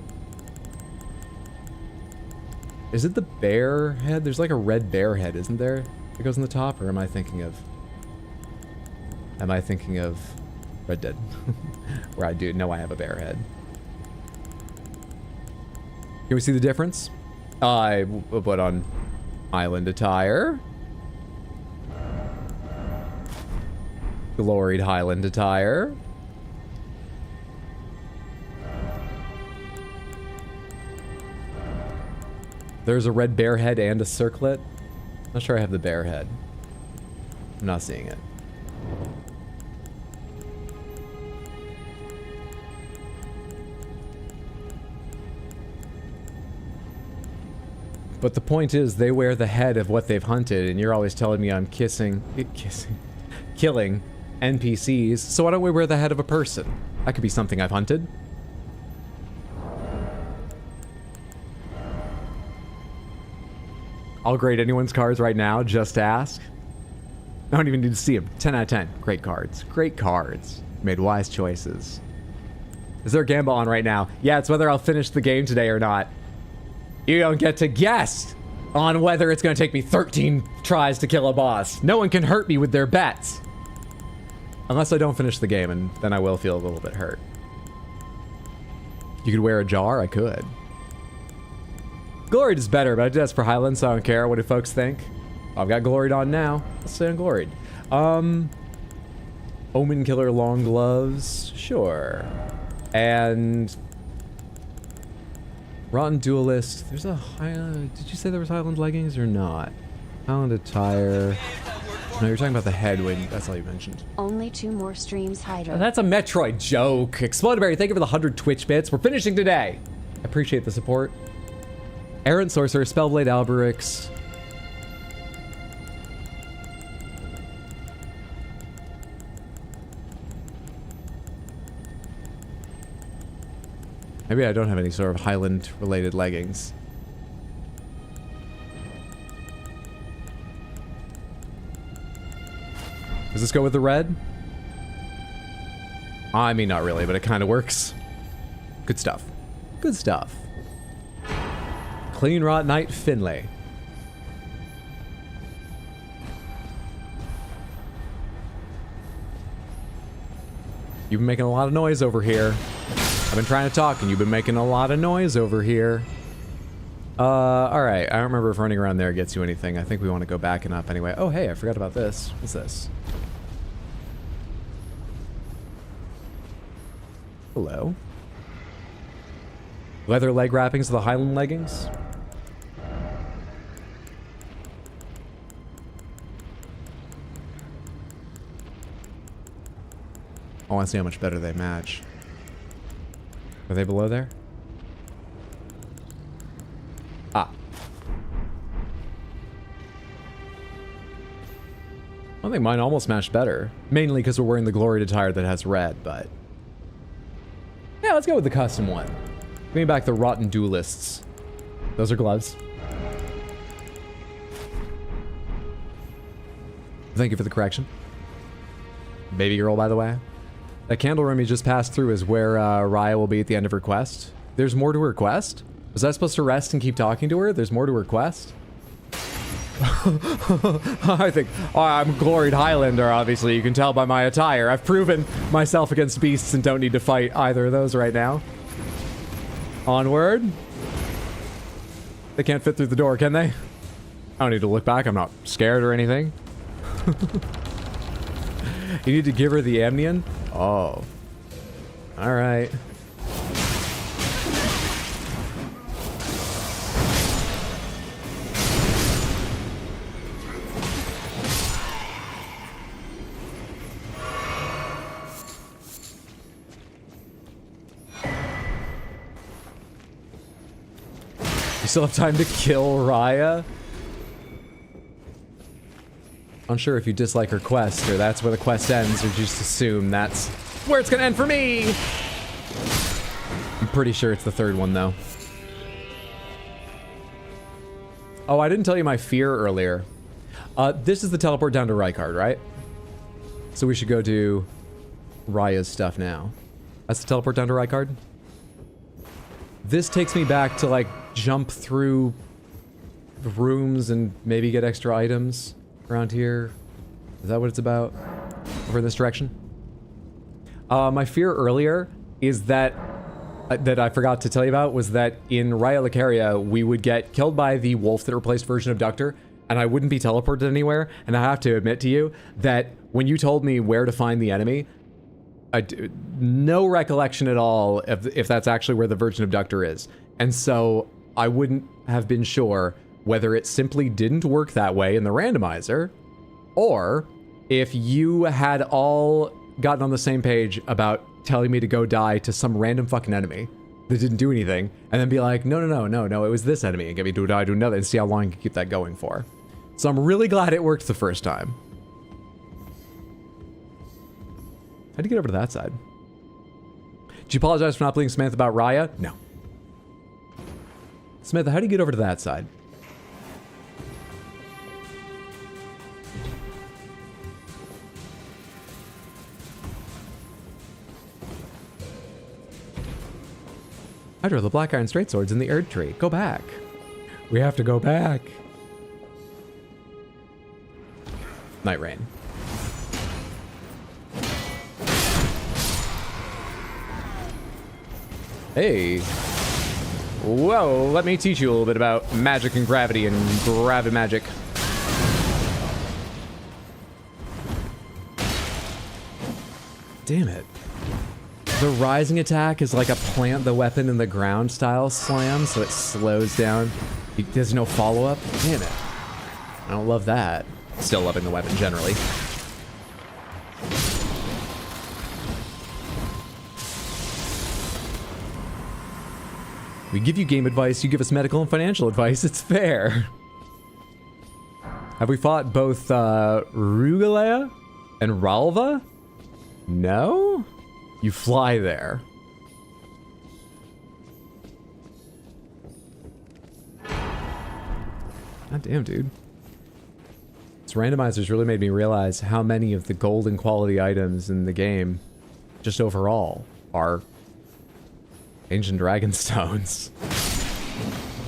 Is it the bear head? There's like a red bear head, isn't there? That goes on the top, or am I thinking of Red Dead? Where I do know I have a bear head. Can we see the difference? I will put on island attire. Gloried Highland attire. There's a red bear head and a circlet. Not sure I have the bear head. I'm not seeing it. But the point is, they wear the head of what they've hunted, and you're always telling me I'm killing NPCs, so why don't we wear the head of a person? That could be something I've hunted. I'll grade anyone's cards right now, just ask. I don't even need to see them. 10 out of 10. Great cards. Great cards. Made wise choices. Is there a gamble on right now? Yeah, it's whether I'll finish the game today or not. You don't get to guess on whether it's going to take me 13 tries to kill a boss. No one can hurt me with their bets. Unless I don't finish the game, and then I will feel a little bit hurt. You could wear a jar? I could. Gloried is better, but I did this for Highland, so I don't care. What do folks think? I've got Gloried on now. Let's stay on Gloried. Omen Killer long gloves? Sure. And... Rotten Duelist. There's a Highland... Did you say there was Highland leggings or not? Highland attire... No, you're talking about the head when... That's all you mentioned. Only 2 more streams, Hydra. That's a Metroid joke. Explodeberry, thank you for the 100 Twitch bits. We're finishing today. I appreciate the support. Errant Sorcerer, Spellblade Alberix. Maybe I don't have any sort of Highland-related leggings. Does this go with the red? I mean, not really, but it kind of works. Good stuff. Good stuff. Clean Rot Knight Finlay. You've been making a lot of noise over here. I've been trying to talk and you've been making a lot of noise over here. Alright. I don't remember if running around there gets you anything. I think we want to go back and up anyway. Oh, hey, I forgot about this. What's this? Hello. Leather leg wrappings of the Highland leggings. I want to see how much better they match. Are they below there? Ah. I think mine almost matched better. Mainly because we're wearing the Gloried attire that has red, but... Yeah, let's go with the custom one. Give me back the Rotten Duelists. Those are gloves. Thank you for the correction. Baby girl, by the way. That candle room you just passed through is where Raya will be at the end of her quest. There's more to her quest? Was I supposed to rest and keep talking to her? There's more to her quest? I think I'm Gloried Highlander, obviously. You can tell by my attire. I've proven myself against beasts and don't need to fight either of those right now. Onward. They can't fit through the door, can they? I don't need to look back. I'm not scared or anything. You need to give her the amnion? Oh. Alright. You still have time to kill Raya? Unsure if you dislike her quest, or that's where the quest ends, or just assume that's where it's gonna end for me! I'm pretty sure it's the third one, though. Oh, I didn't tell you my fear earlier. This is the teleport down to Rykard, right? So we should go do Raya's stuff now. That's the teleport down to Rykard? This takes me back to, like, jump through rooms and maybe get extra items around here. Is that what it's about? Over in this direction? My fear earlier is that that I forgot to tell you about was that in Raya Lucaria, we would get killed by the wolf that replaced version of Ductor, and I wouldn't be teleported anywhere. And I have to admit to you that when you told me where to find the enemy, no recollection at all if that's actually where the version of Ductor is. And so I wouldn't have been sure whether it simply didn't work that way in the randomizer, or if you had all gotten on the same page about telling me to go die to some random fucking enemy that didn't do anything, and then be like, no, it was this enemy, and get me to die to another, and see how long you can keep that going for. So I'm really glad it worked the first time. How'd you get over to that side? Did you apologize for not believing Samantha about Raya? No. Samantha, how do you get over to that side? Hydra, the Black Iron Straight Sword's in the Erd Tree. Go back. We have to go back. Night Rain. Hey. Whoa, let me teach you a little bit about magic and gravity and gravity magic. Damn it. The rising attack is like a plant the weapon in the ground style slam, so it slows down. There's no follow-up. Damn it. I don't love that. Still loving the weapon generally. We give you game advice, you give us medical and financial advice. It's fair. Have we fought both Rugalea and Ralva? No? You fly there. God damn, dude. This randomizer's really made me realize how many of the golden quality items in the game, just overall, are ancient dragon stones.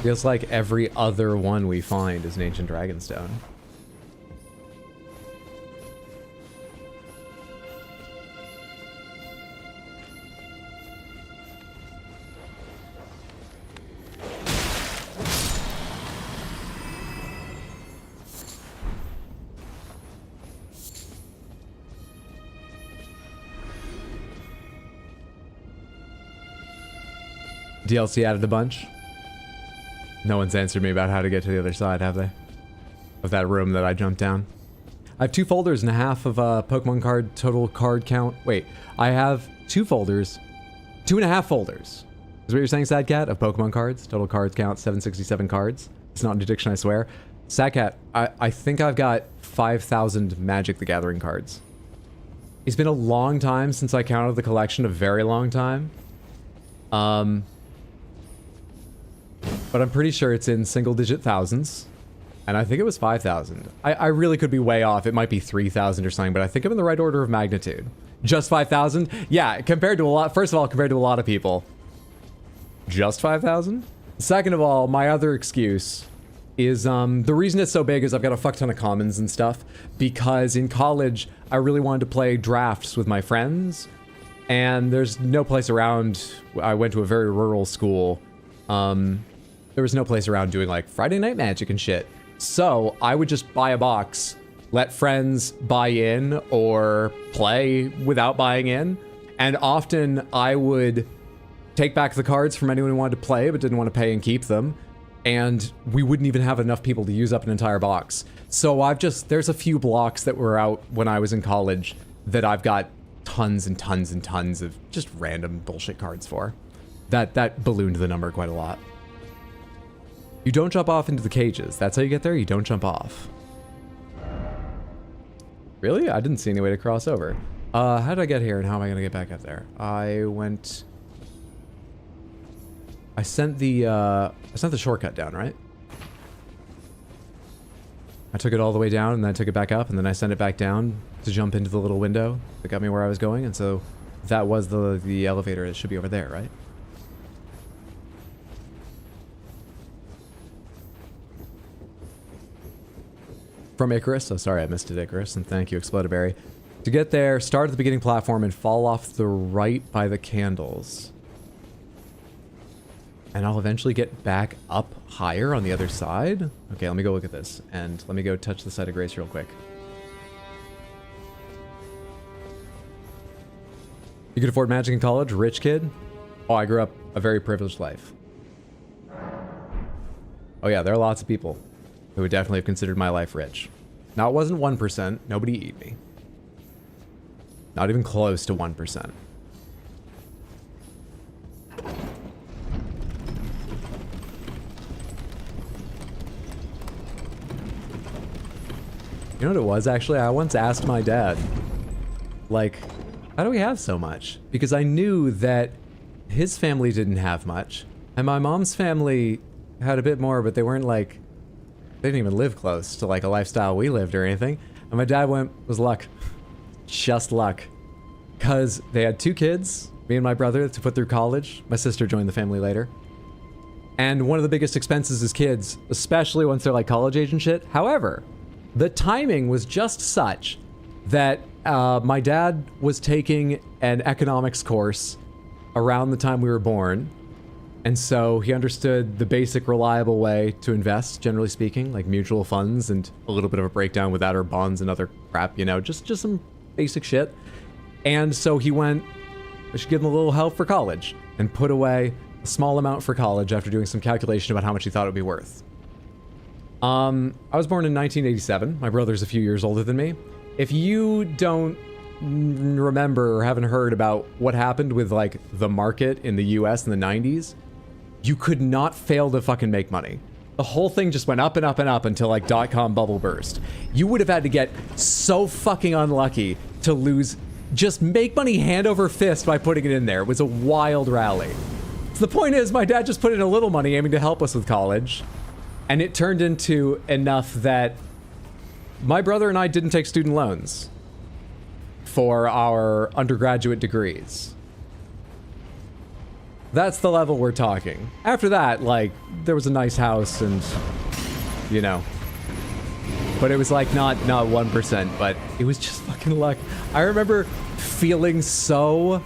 Feels like every other one we find is an ancient dragon stone. DLC added a bunch. No one's answered me about how to get to the other side, have they? Of that room that I jumped down. I have 2 folders and a half of Pokemon card total card count. Wait, I have 2 folders, 2.5 folders. Is what you're saying, Sad Cat? Of Pokemon cards, total cards count 767 cards. It's not an addiction, I swear. Sad Cat, I think I've got 5,000 Magic the Gathering cards. It's been a long time since I counted the collection, a very long time. But I'm pretty sure it's in single-digit thousands. And I think it was 5,000. I really could be way off. It might be 3,000 or something, but I think I'm in the right order of magnitude. Just 5,000? Yeah, compared to a lot... First of all, compared to a lot of people. Just 5,000? Second of all, my other excuse is, the reason it's so big is I've got a fuck ton of commons and stuff. Because in college, I really wanted to play drafts with my friends. And there's no place around... I went to a very rural school. There was no place around doing like Friday Night Magic and shit. So I would just buy a box, let friends buy in or play without buying in. And often I would take back the cards from anyone who wanted to play but didn't want to pay and keep them. And we wouldn't even have enough people to use up an entire box. So there's a few blocks that were out when I was in college that I've got tons and tons and tons of just random bullshit cards for. That ballooned the number quite a lot. You don't jump off into the cages. That's how you get there? You don't jump off. Really? I didn't see any way to cross over. How did I get here and how am I gonna get back up there? I sent the shortcut down, right? I took it all the way down and then I took it back up and then I sent it back down to jump into the little window that got me where I was going, and so that was the elevator. It should be over there, right? From Icarus. Oh, sorry, I missed it, Icarus. And thank you, Explodaberry. To get there, start at the beginning platform and fall off the right by the candles. and I'll eventually get back up higher on the other side. Okay, let me go look at this, and let me go touch the site of grace real quick. You could afford magic in college, rich kid? Oh, I grew up a very privileged life. Oh yeah, there are lots of people who would definitely have considered my life rich. Now, it wasn't 1%. Nobody eat me. Not even close to 1%. You know what it was, actually? I once asked my dad, like, how do we have so much? Because I knew that his family didn't have much, and my mom's family had a bit more, but they weren't like, they didn't even live close to like a lifestyle we lived or anything. And my dad was luck. Just luck. Because they had 2 kids, me and my brother, to put through college. My sister joined the family later. And one of the biggest expenses is kids, especially once they're like college age and shit. However, the timing was just such that my dad was taking an economics course around the time we were born. And so he understood the basic reliable way to invest, generally speaking, like mutual funds and a little bit of a breakdown with that or bonds and other crap, you know, just some basic shit. And so he went, I should give him a little help for college, and put away a small amount for college after doing some calculation about how much he thought it would be worth. I was born in 1987. My brother's a few years older than me. If you don't remember or haven't heard about what happened with like the market in the US in the 90s, you could not fail to fucking make money. The whole thing just went up and up and up until like .com bubble burst. You would have had to get so fucking unlucky to lose, just make money hand over fist by putting it in there. It was a wild rally. So the point is, my dad just put in a little money aiming to help us with college, and it turned into enough that my brother and I didn't take student loans for our undergraduate degrees. That's the level we're talking. After that, like, there was a nice house and, you know, but it was like not 1%, but it was just fucking luck. I remember feeling so,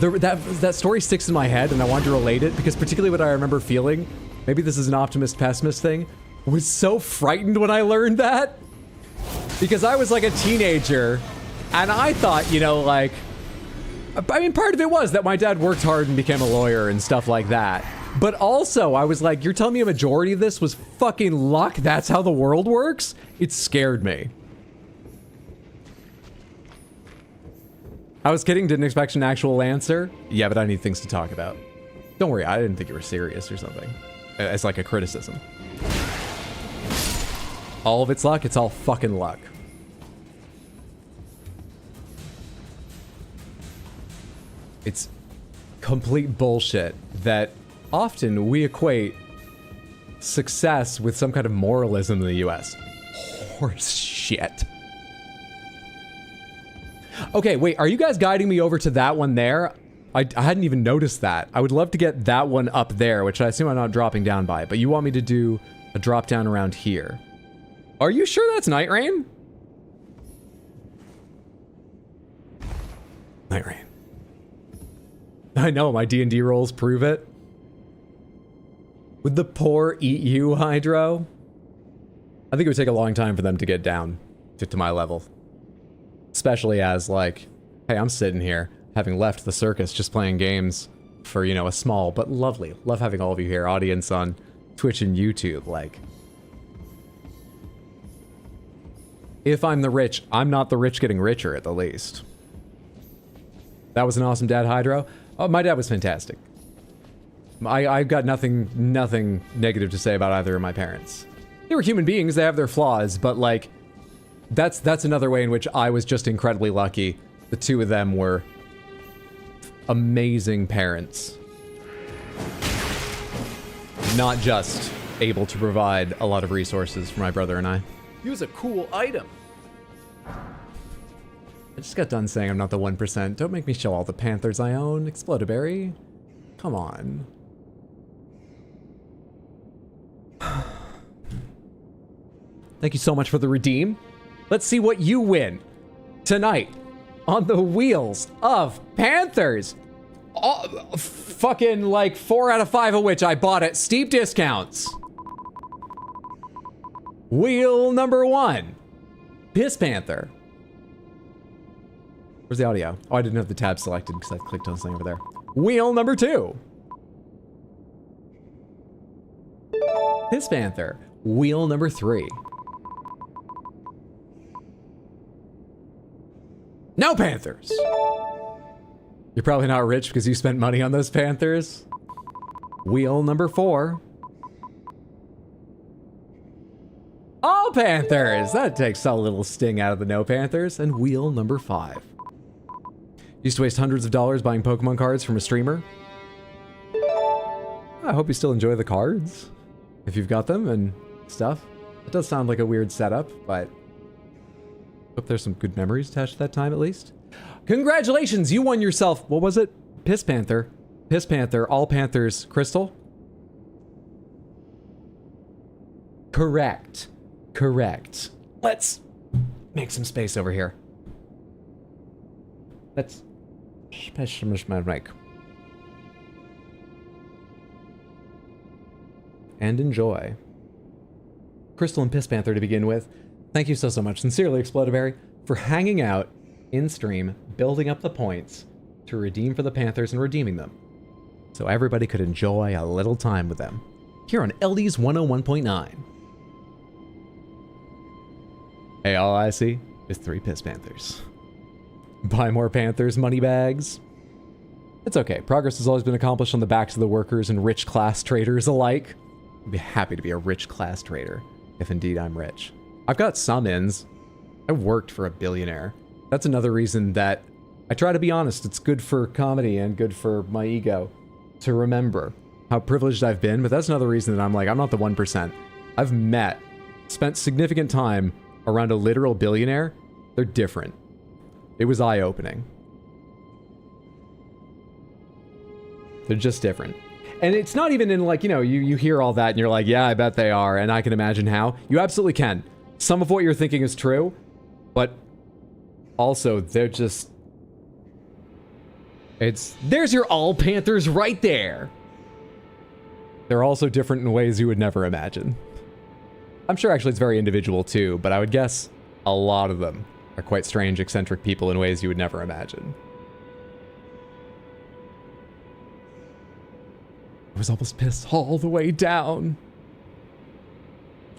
that story sticks in my head and I wanted to relate it because particularly what I remember feeling, maybe this is an optimist pessimist thing, was so frightened when I learned that. Because I was like a teenager and I thought, you know, like, I mean, part of it was that my dad worked hard and became a lawyer and stuff like that. But also, I was like, you're telling me a majority of this was fucking luck? That's how the world works? It scared me. I was kidding, didn't expect an actual answer. Yeah, but I need things to talk about. Don't worry, I didn't think you were serious or something. It's like a criticism. All of it's luck, it's all fucking luck. It's complete bullshit that often we equate success with some kind of moralism in the US. Horse shit. Okay, wait, are you guys guiding me over to that one there? I hadn't even noticed that. I would love to get that one up there, which I assume I'm not dropping down by, but you want me to do a drop down around here. Are you sure that's Night Rain? Night Rain. I know, my D&D rolls prove it. Would the poor eat you, Hydro? I think it would take a long time for them to get down to my level. Especially as, like, hey, I'm sitting here, having left the circus, just playing games for, you know, a small but lovely, love having all of you here, audience on Twitch and YouTube, like. If I'm the rich, I'm not the rich getting richer, at the least. That was an awesome dad, Hydro. Oh, my dad was fantastic. I've got nothing negative to say about either of my parents. They were human beings, they have their flaws, but like, that's another way in which I was just incredibly lucky. The two of them were amazing parents. Not just able to provide a lot of resources for my brother and I. Use a cool item. I just got done saying I'm not the 1%. Don't make me show all the Panthers I own. Explodaberry. Come on. Thank you so much for the redeem. Let's see what you win tonight on the wheels of Panthers. Fucking like 4 out of 5 of which I bought at steep discounts. Wheel number 1. Piss Panther. Where's the audio? Oh, I didn't have the tab selected because I clicked on something over there. Wheel number 2. Piss Panther. Wheel number 3. No Panthers. You're probably not rich because you spent money on those Panthers. Wheel number 4. All Panthers. That takes a little sting out of the no Panthers. And wheel number 5. Used to waste hundreds of dollars buying Pokemon cards from a streamer. I hope you still enjoy the cards, if you've got them and stuff. It does sound like a weird setup, but hope there's some good memories attached to that time at least. Congratulations, you won yourself, what was it? Piss Panther. Piss Panther, all Panthers, Crystal? Correct. Correct. Let's make some space over here. Let's smash my mic. And enjoy. Crystal and Piss Panther to begin with. Thank you so much, sincerely, Explodaberry, for hanging out in stream, building up the points to redeem for the Panthers and redeeming them, so everybody could enjoy a little time with them here on LD's 101.9. Hey, all I see is 3 Piss Panthers. Buy more Panthers, money bags. It's okay. Progress has always been accomplished on the backs of the workers and rich class traders alike. I'd be happy to be a rich class trader, if indeed I'm rich. I've got some ins. I worked for a billionaire. That's another reason that I try to be honest. It's good for comedy and good for my ego to remember how privileged I've been, but that's another reason that I'm like, I'm not the 1%. I've spent significant time around a literal billionaire. They're different. It was eye-opening. They're just different. And it's not even in like, you know, you hear all that and you're like, yeah, I bet they are, and I can imagine how. You absolutely can. Some of what you're thinking is true, but also they're just... There's your all Panthers right there. They're also different in ways you would never imagine. I'm sure actually it's very individual too, but I would guess a lot of them are quite strange, eccentric people in ways you would never imagine. I was almost pissed all the way down.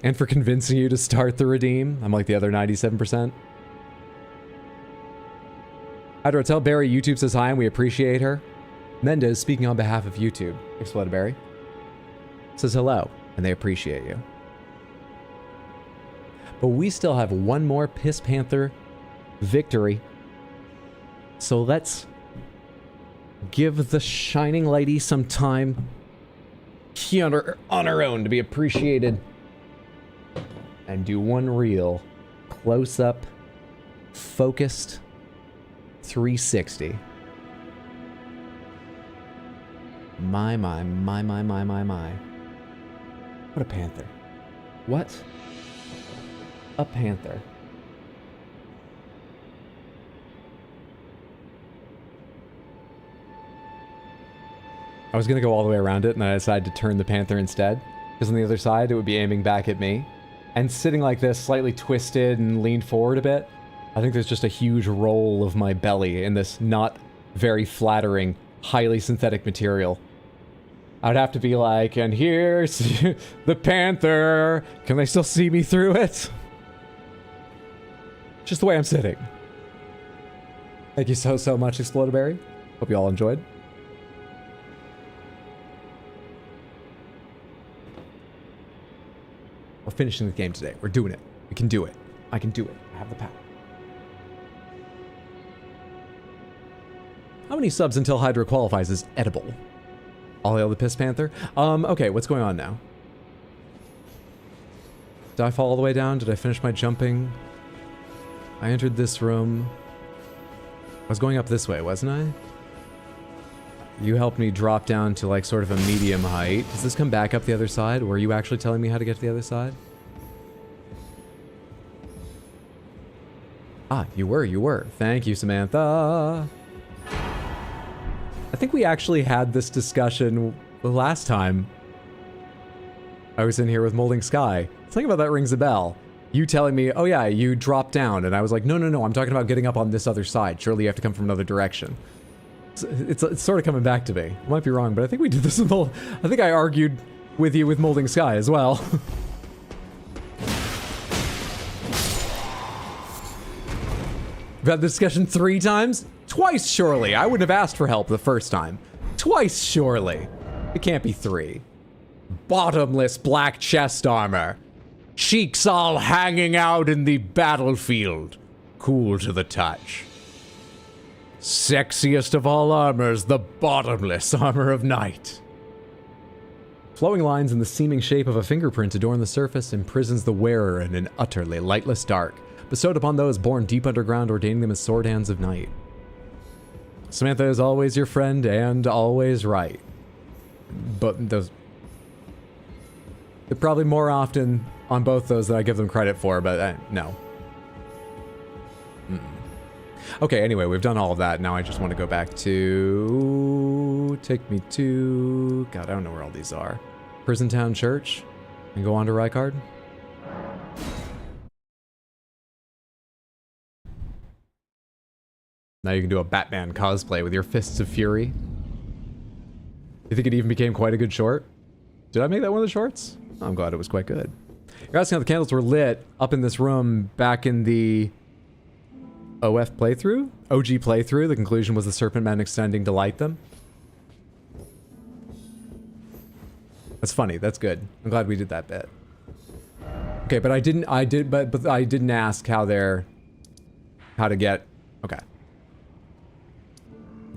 And for convincing you to start the redeem, I'm like the other 97%. Hydro, tell Barry YouTube says hi and we appreciate her. Mendez, speaking on behalf of YouTube, Explodaberry, says hello and they appreciate you. But we still have one more Piss Panther victory. So let's give the Shining Lady some time here on her own to be appreciated. And do one real close-up, focused 360. My. What a panther. What? A panther. I was gonna go all the way around it and then I decided to turn the panther instead, because on the other side it would be aiming back at me. And sitting like this, slightly twisted and leaned forward a bit, I think there's just a huge roll of my belly in this not very flattering, highly synthetic material. I'd have to be like, and here's the panther. Can they still see me through it? Just the way I'm sitting. Thank you so much, Explodaberry. Hope you all enjoyed. We're finishing the game today. We're doing it. We can do it. I can do it. I have the power. How many subs until Hydra qualifies as edible? All hail the Piss Panther. Okay, what's going on now? Did I fall all the way down? Did I finish my jumping? I entered this room. I was going up this way, wasn't I? You helped me drop down to like sort of a medium height. Does this come back up the other side? Were you actually telling me how to get to the other side? Ah, you were. Thank you, Samantha. think we actually had this discussion the last time I was in here with Molding Sky. Something about that rings a bell. You telling me, oh yeah, you dropped down, and I was like, no, I'm talking about getting up on this other side. Surely you have to come from another direction. It's sort of coming back to me. I might be wrong, but I think we did this with I think I argued with you with Molding Sky as well. We've had the discussion 3 times? Twice, surely. I wouldn't have asked for help the first time. Twice, surely. It can't be 3. Bottomless black chest armor. Cheeks all hanging out in the battlefield. Cool to the touch. Sexiest of all armors, the bottomless armor of night. Flowing lines in the seeming shape of a fingerprint adorn the surface, imprisons the wearer in an utterly lightless dark, bestowed upon those born deep underground, ordaining them as sword hands of night. Samantha is always your friend and always right. But those... They're probably more often on both those than I give them credit for, but no. Okay, anyway, we've done all of that. Now I just want to go back to... Take me to... God, I don't know where all these are. Prison Town Church? And go on to Rykard? Now you can do a Batman cosplay with your Fists of Fury. You think it even became quite a good short? Did I make that one of the shorts? Oh, I'm glad it was quite good. You're asking how the candles were lit up in this room back in the OF playthrough? OG playthrough. The conclusion was the Serpent Men extending to light them. That's funny. That's good. I'm glad we did that bit. Okay, but I didn't ask how to get... Okay.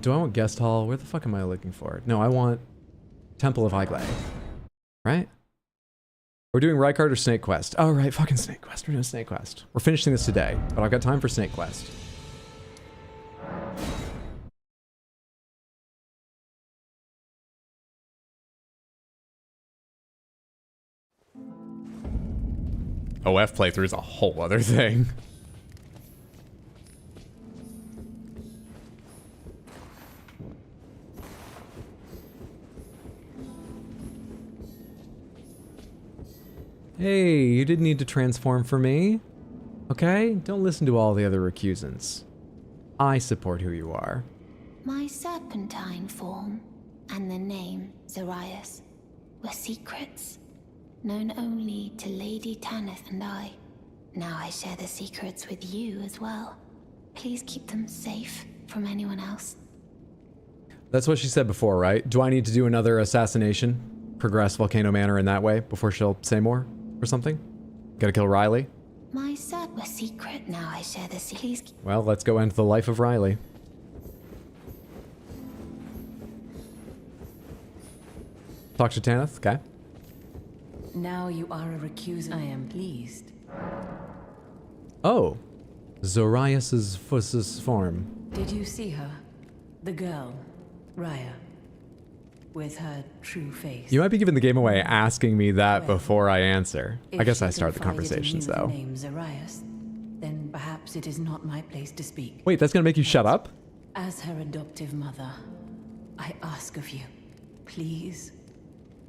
Do I want guest hall? Where the fuck am I looking for? No, I want Temple of Highglade. Right? We're doing Rykard or Snake Quest. Oh, right. Fucking Snake Quest. We're doing Snake Quest. We're finishing this today, but I've got time for Snake Quest. OF playthrough is a whole other thing. Hey, you didn't need to transform for me. Okay? Don't listen to all the other recusants. I support who you are. My serpentine form and the name Zarias were secrets, known only to Lady Tanith and I. Now I share the secrets with you as well. Please keep them safe from anyone else. That's what she said before, right? Do I need to do another assassination? Progress Volcano Manor in that way before she'll say more? Or something? Gotta kill Riley? My cert was secret, now I share the secrets. Well, let's go into the life of Riley. Talk to Tanith, okay. Now you are a recusant. I am pleased. Oh. Zorias's Fuss's form. Did you see her? The girl, Raya. With her true face. You might be giving the game away asking me that before I answer. I guess I start the conversations though. Name Zarias, then perhaps it is not my place to speak. Wait, that's gonna make you shut up? As her adoptive mother, I ask of you, please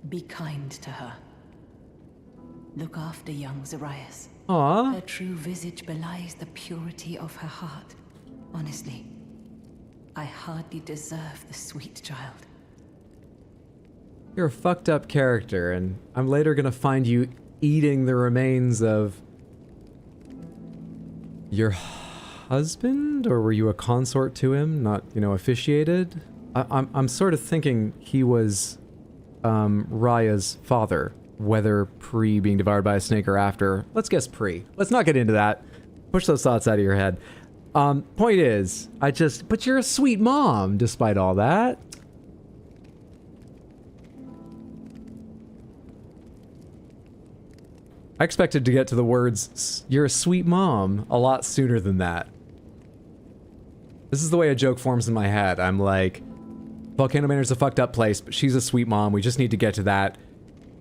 be kind to her. Look after young Zarias. Aww. Her true visage belies the purity of her heart. Honestly, I hardly deserve the sweet child. You're a fucked up character, and I'm later gonna find you eating the remains of your husband? Or were you a consort to him, not, you know, officiated? I'm sort of thinking he was Raya's father, whether pre being devoured by a snake or after. Let's guess pre. Let's not get into that. Push those thoughts out of your head. Point is, but you're a sweet mom, despite all that. I expected to get to the words, you're a sweet mom, a lot sooner than that. This is the way a joke forms in my head. I'm like, Volcano Manor's a fucked up place, but she's a sweet mom. We just need to get to that.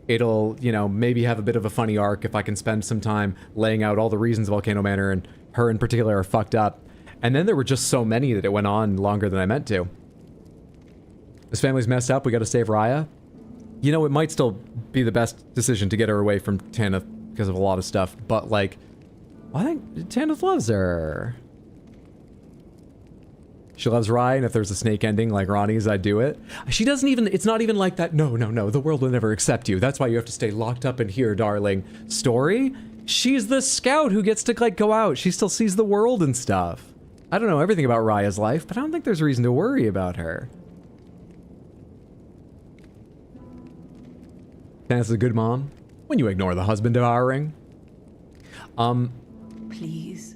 It'll, you know, maybe have a bit of a funny arc if I can spend some time laying out all the reasons Volcano Manor and her in particular are fucked up. And then there were just so many that it went on longer than I meant to. This family's messed up. We gotta save Raya. You know, it might still be the best decision to get her away from Tanith because of a lot of stuff, but like, I think Tanith loves her. She loves Raya, and if there's a snake ending like Ronnie's, I'd do it. She doesn't even, it's not even like that, no, the world will never accept you. That's why you have to stay locked up in here, darling. Story? She's the scout who gets to like go out. She still sees the world and stuff. I don't know everything about Raya's life, but I don't think there's reason to worry about her. Tanith's a good mom when you ignore the husband devouring. Please,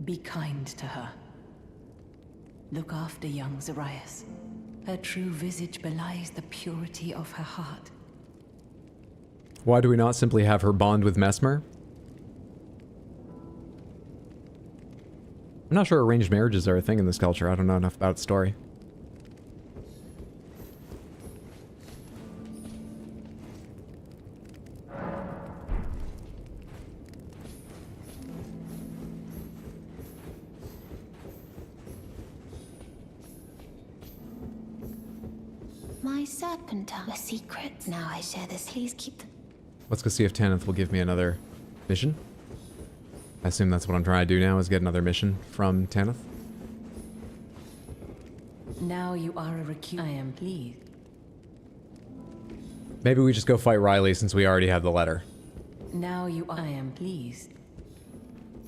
be kind to her. Look after young Zarias. Her true visage belies the purity of her heart. Why do we not simply have her bond with Mesmer? I'm not sure arranged marriages are a thing in this culture. I don't know enough about the story. My serpentine. A secret. Now I share this. Please keep them. Let's go see if Tanith will give me another mission. I assume that's what I'm trying to do now, is get another mission from Tanith. Now you are a recuse. I am pleased. Maybe we just go fight Riley since we already have the letter. Now you I am pleased.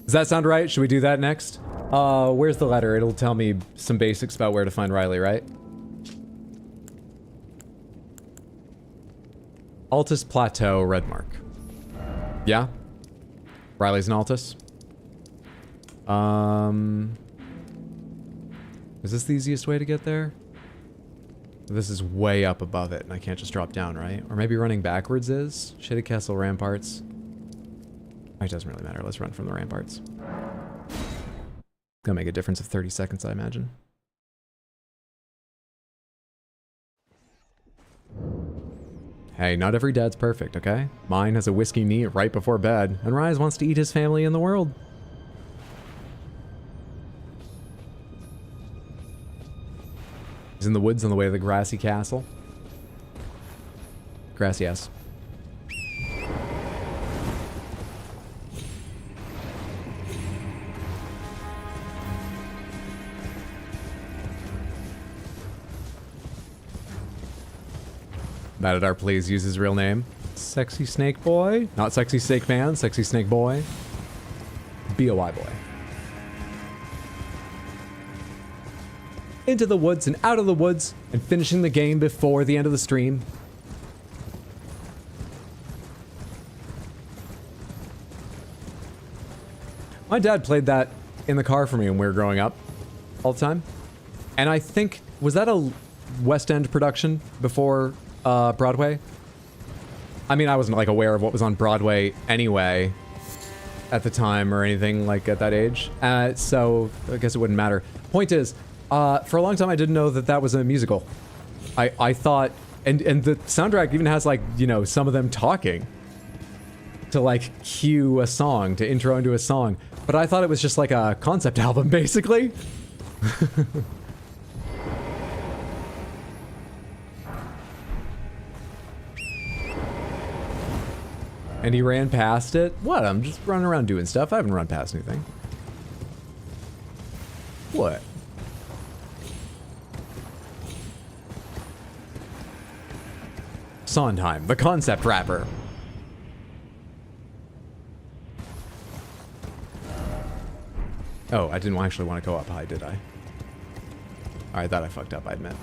Does that sound right? Should we do that next? Where's the letter? It'll tell me some basics about where to find Riley, right? Altus Plateau, Redmark. Yeah? Riley's in Altus? Is this the easiest way to get there? This is way up above it, and I can't just drop down, right? Or maybe running backwards is? Shaded Castle Ramparts. It doesn't really matter. Let's run from the ramparts. Gonna make a difference of 30 seconds, I imagine. Hey, not every dad's perfect, okay? Mine has a whiskey neat right before bed, and Rise wants to eat his family in the world. He's in the woods on the way to the grassy castle. Grassy ass. Matadar, please use his real name. Sexy Snake Boy? Not Sexy Snake Man, Sexy Snake Boy. B-O-Y Boy. Into the woods and out of the woods, and finishing the game before the end of the stream. My dad played that in the car for me when we were growing up, all the time. And I think, was that a West End production before Broadway? I mean, I wasn't like aware of what was on Broadway anyway at the time or anything like at that age. So I guess it wouldn't matter. Point is, for a long time I didn't know that that was a musical. I thought, and the soundtrack even has like, you know, some of them talking to like cue a song, to intro into a song. But I thought it was just like a concept album, basically. And he ran past it? What? I'm just running around doing stuff. I haven't run past anything. What? Sondheim, the concept rapper. Oh, I didn't actually want to go up high, did I? Alright, that I fucked up, I admit.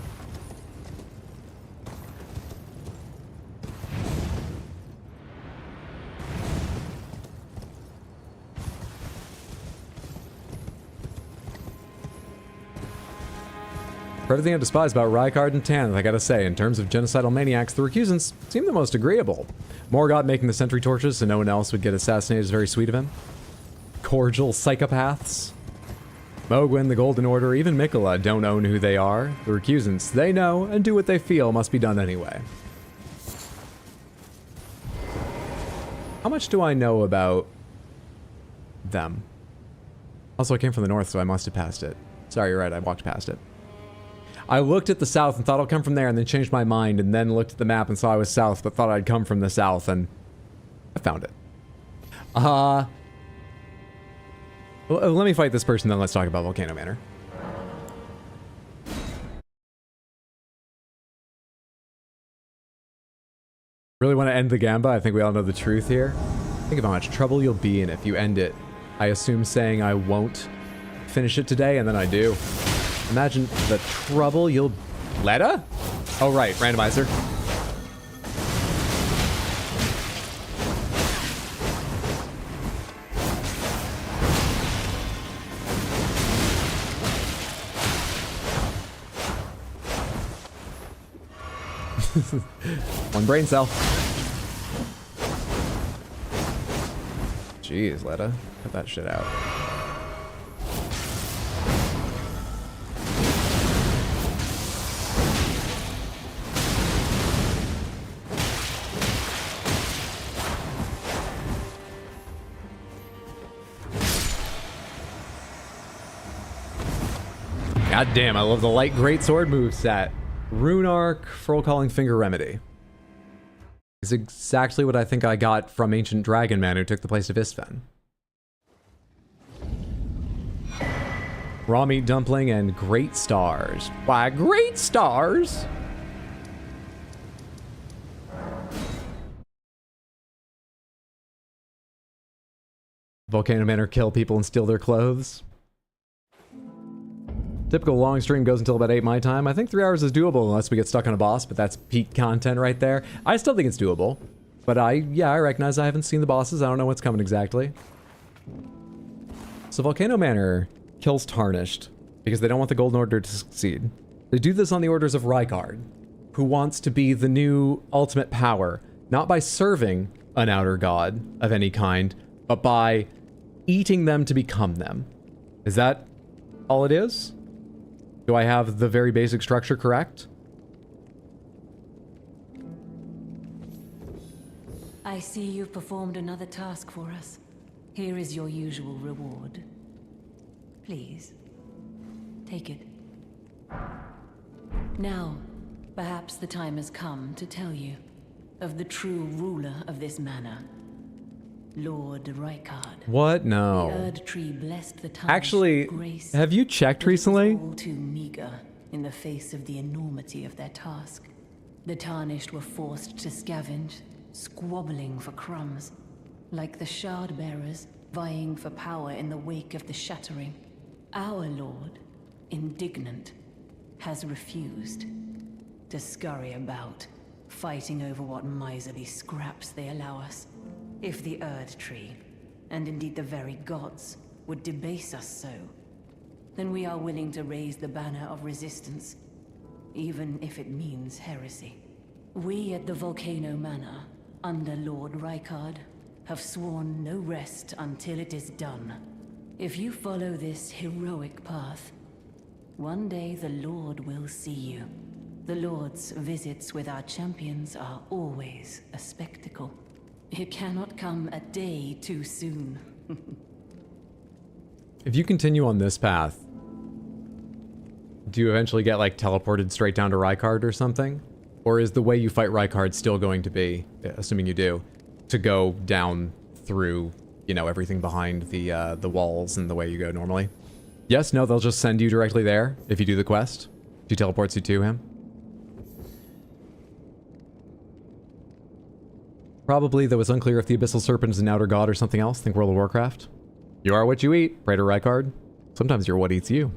For everything I despise about Rykard and Tanith, I gotta say, in terms of genocidal maniacs, the recusants seem the most agreeable. Morgoth making the sentry torches so no one else would get assassinated is very sweet of him. Cordial psychopaths. Mogwin, the Golden Order, even Mikola don't own who they are. The recusants, they know and do what they feel must be done anyway. How much do I know about them? Also, I came from the north, so I must have passed it. Sorry, you're right, I walked past it. I looked at the south and thought I'll come from there and then changed my mind and then looked at the map and saw I was south but thought I'd come from the south and I found it. Well, let me fight this person then let's talk about Volcano Manor. Really want to end the Gamba? I think we all know the truth here. Think of how much trouble you'll be in if you end it. I assume saying I won't finish it today, and then I do. Imagine the trouble you'll... Letta? Oh, right. Randomizer. One brain cell. Jeez, Letta. Cut that shit out. God damn, I love the light greatsword moveset. Rune Arc, Furl Calling Finger Remedy. Is exactly what I think I got from Ancient Dragon Man who took the place of Istvan. Raw Meat Dumpling and Great Stars. Why, Great Stars? Volcano Manor kill people and steal their clothes. Typical long stream goes until about 8 my time. I think 3 hours is doable unless we get stuck on a boss, but that's peak content right there. I still think it's doable. But I recognize I haven't seen the bosses. I don't know what's coming exactly. So Volcano Manor kills Tarnished because they don't want the Golden Order to succeed. They do this on the orders of Rykard, who wants to be the new ultimate power, not by serving an outer god of any kind, but by eating them to become them. Is that all it is? Do I have the very basic structure correct? I see you've performed another task for us. Here is your usual reward. Please, take it. Now, perhaps the time has come to tell you of the true ruler of this manor, Lord Rykard. What? No. The Erd Tree blessed the Actually, grace, have you checked recently? all too meager in the face of the enormity of their task. The Tarnished were forced to scavenge, squabbling for crumbs, like the Shard Bearers vying for power in the wake of the Shattering. Our Lord, indignant, has refused to scurry about, fighting over what miserly scraps they allow us. If the Erd Tree, and indeed the very gods, would debase us so, then we are willing to raise the banner of resistance, even if it means heresy. We at the Volcano Manor, under Lord Rykard, have sworn no rest until it is done. If you follow this heroic path, one day the Lord will see you. The Lord's visits with our champions are always a spectacle. It cannot come a day too soon. If you continue on this path, do you eventually get, like, teleported straight down to Rykard or something? Or is the way you fight Rykard still going to be, assuming you do, to go down through, you know, everything behind the walls and the way you go normally? Yes, no, they'll just send you directly there if you do the quest. She teleports you to him. Probably, though it's unclear if the Abyssal Serpent is an outer god or something else. Think World of Warcraft. You are what you eat, pray to Rykard. Sometimes you're what eats you.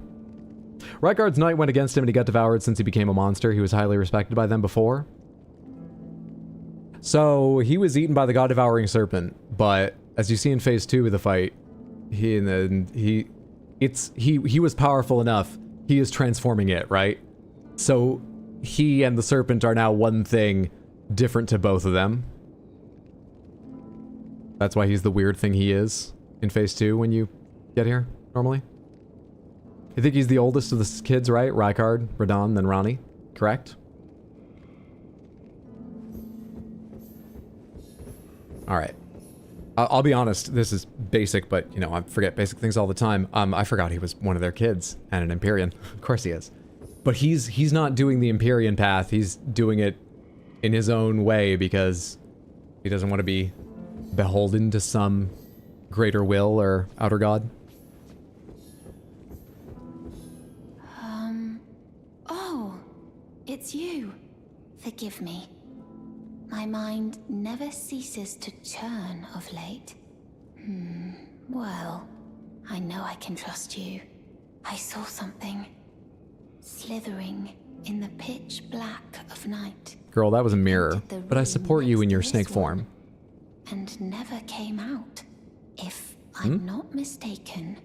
Rykard's knight went against him and he got devoured since he became a monster. He was highly respected by them before. So, he was eaten by the god-devouring serpent, but as you see in phase 2 of the fight, he was powerful enough. He is transforming it, right? So, he and the serpent are now one thing, different to both of them. That's why he's the weird thing he is in phase 2 when you get here, normally. I think he's the oldest of the kids, right? Rykard, Radon, then Ronnie. Correct? Alright. I'll be honest, this is basic, but, you know, I forget basic things all the time. I forgot he was one of their kids, and an Empyrean. Of course he is. But he's not doing the Empyrean path. He's doing it in his own way because he doesn't want to be beholden to some greater will or outer god. Oh, it's you. Forgive me. My mind never ceases to churn of late. Well, I know I can trust you. I saw something slithering in the pitch black of night. Girl, that was a mirror, but I support you in your snake form. And never came out. If I'm not mistaken,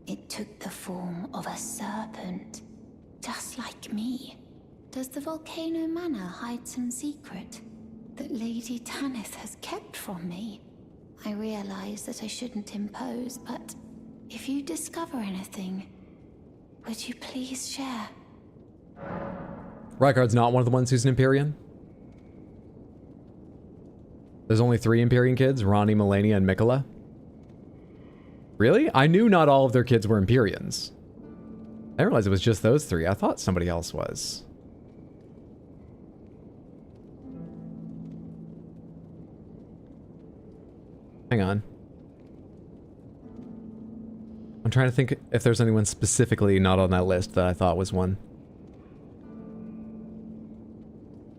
it took the form of a serpent, just like me. Does the Volcano Manor hide some secret that Lady Tanith has kept from me? I realize that I shouldn't impose, but if you discover anything, would you please share? Rykard's not one of the ones who's an Empyrean. There's only 3 Empyrean kids, Ronnie, Melania, and Mikola. Really? I knew not all of their kids were Empyreans. I didn't realize it was just those 3. I thought somebody else was. Hang on. I'm trying to think if there's anyone specifically not on that list that I thought was one.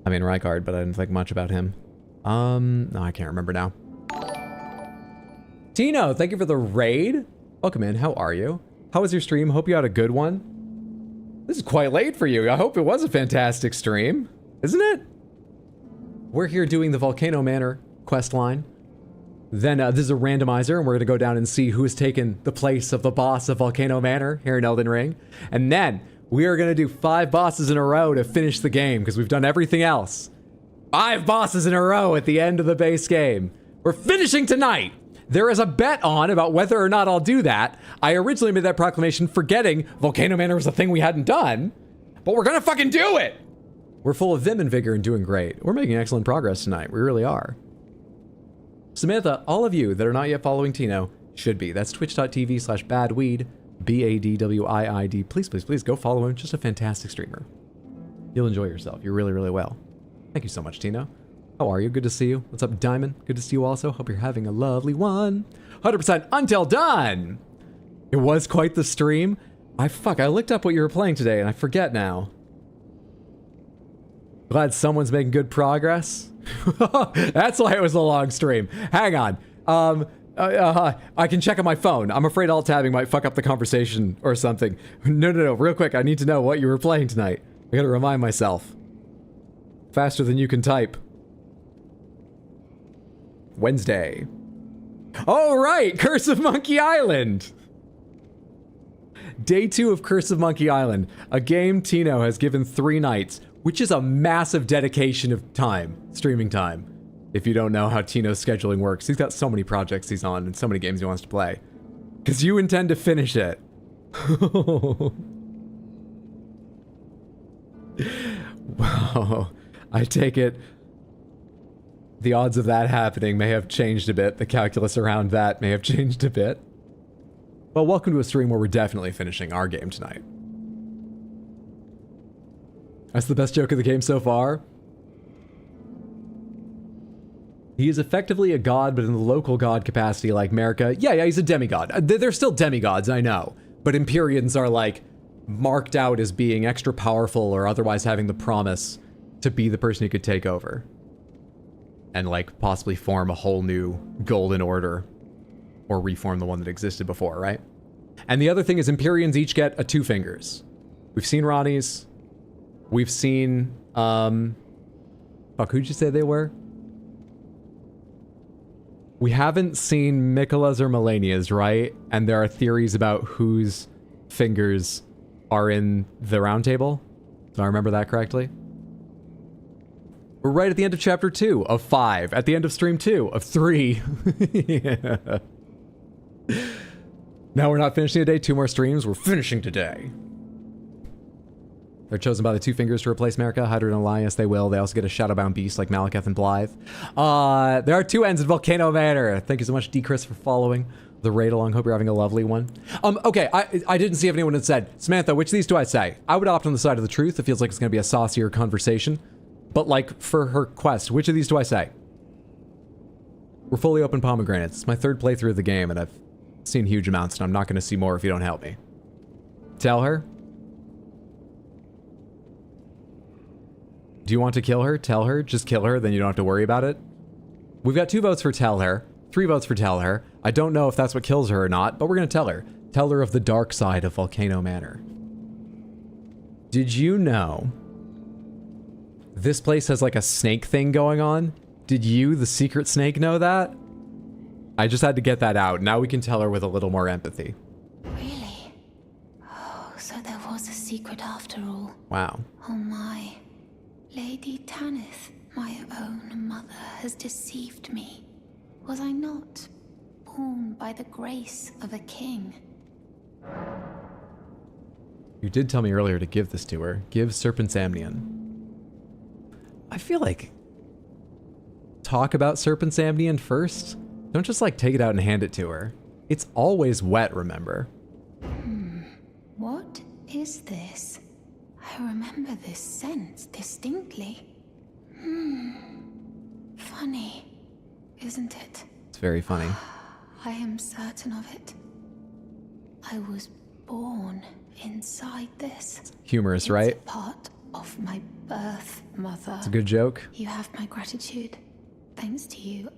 I mean, Rykard, but I didn't think much about him. No, I can't remember now. Tino, thank you for the raid. Welcome in. How are you? How was your stream? Hope you had a good one. This is quite late for you. I hope it was a fantastic stream, isn't it? We're here doing the Volcano Manor quest line. Then this is a randomizer, and we're going to go down and see who has taken the place of the boss of Volcano Manor here in Elden Ring. And then we are going to do 5 bosses in a row to finish the game, because we've done everything else. 5 bosses in a row at the end of the base game. We're finishing tonight. There is a bet on about whether or not I'll do that. I originally made that proclamation forgetting Volcano Manor was a thing we hadn't done, but we're going to fucking do it. We're full of vim and vigor and doing great. We're making excellent progress tonight. We really are. Samantha, all of you that are not yet following Tino should be. That's twitch.tv/badweed, BADWIID. Please, please, please go follow him. Just a fantastic streamer. You'll enjoy yourself. You're really, really well. Thank you so much, Tino. How are you? Good to see you. What's up, Diamond? Good to see you also. Hope you're having a lovely one. 100% until done. It was quite the stream. I looked up what you were playing today and I forget now. Glad someone's making good progress. That's why it was a long stream. Hang on. I can check on my phone. I'm afraid alt-tabbing might fuck up the conversation or something. No. Real quick, I need to know what you were playing tonight. I gotta remind myself. Faster than you can type. Wednesday. Oh, right! Curse of Monkey Island! Day 2 of Curse of Monkey Island. A game Tino has given 3 nights, which is a massive dedication of time, streaming time. If you don't know how Tino's scheduling works, he's got so many projects he's on and so many games he wants to play. Because you intend to finish it. Wow. I take it the odds of that happening may have changed a bit. The calculus around that may have changed a bit. Well, welcome to a stream where we're definitely finishing our game tonight. That's the best joke of the game so far. He is effectively a god, but in the local god capacity like America. Yeah, he's a demigod. They're still demigods, I know. But Empyreans are like marked out as being extra powerful or otherwise having the promise to be the person who could take over. And like possibly form a whole new golden order. Or reform the one that existed before, right? And the other thing is Empyreans each get a 2 fingers. We've seen Ronnie's. We've seen, fuck, who'd you say they were? We haven't seen Mikola's or Melania's, right? And there are theories about whose fingers are in the round table. Do I remember that correctly? We're right at the end of chapter 2 of 5. At the end of stream 2 of 3. Yeah. Now we're not finishing today. 2 more streams. We're finishing today. They're chosen by the 2 fingers to replace America. Hydra and Elias, they will. They also get a Shadowbound Beast like Malekith and Blythe. There are 2 ends in Volcano Manor. Thank you so much, D. Chris, for following. the raid along. Hope you're having a lovely one. Okay, I didn't see if anyone had said, Samantha, which of these do I say? I would opt on the side of the truth. It feels like it's going to be a saucier conversation. But like, for her quest, which of these do I say? We're fully open pomegranates. It's my 3rd playthrough of the game, and I've seen huge amounts, and I'm not going to see more if you don't help me. Tell her. Do you want to kill her? Tell her. Just kill her, then you don't have to worry about it. We've got 2 votes for tell her, 3 votes for tell her. I don't know if that's what kills her or not, but we're going to tell her. Tell her of the dark side of Volcano Manor. Did you know this place has like a snake thing going on? Did you, the secret snake, know that? I just had to get that out. Now we can tell her with a little more empathy. Really? Oh, so there was a secret after all. Wow. Oh my. Lady Tanith, my own mother, has deceived me. Was I not born by the grace of a king? You did tell me earlier to give this to her. Give Serpent's Amnion. I feel like... talk about Serpent's Amnion first? Don't just like take it out and hand it to her. It's always wet, remember? What is this? I remember this scent distinctly. Funny, isn't it? It's very funny. I am certain of it. I was born inside this. Humorous, It's right? a part of my birth, Mother. It's a good joke. You have my gratitude. Thanks to you,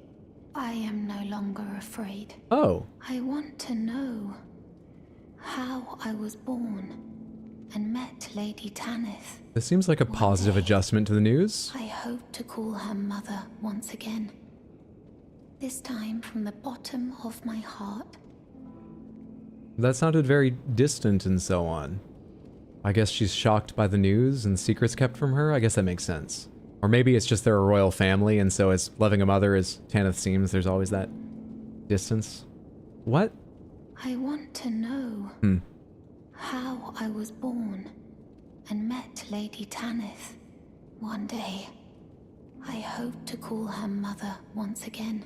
I am no longer afraid. Oh. I want to know how I was born and met Lady Tanith. This seems like a positive adjustment to the news. I hope to call her mother once again. This time from the bottom of my heart. That sounded very distant and so on. I guess she's shocked by the news and secrets kept from her? I guess that makes sense. Or maybe it's just they're a royal family, and so as loving a mother as Tanith seems, there's always that distance. What? I want to know how I was born and met Lady Tanith one day. I hope to call her mother once again.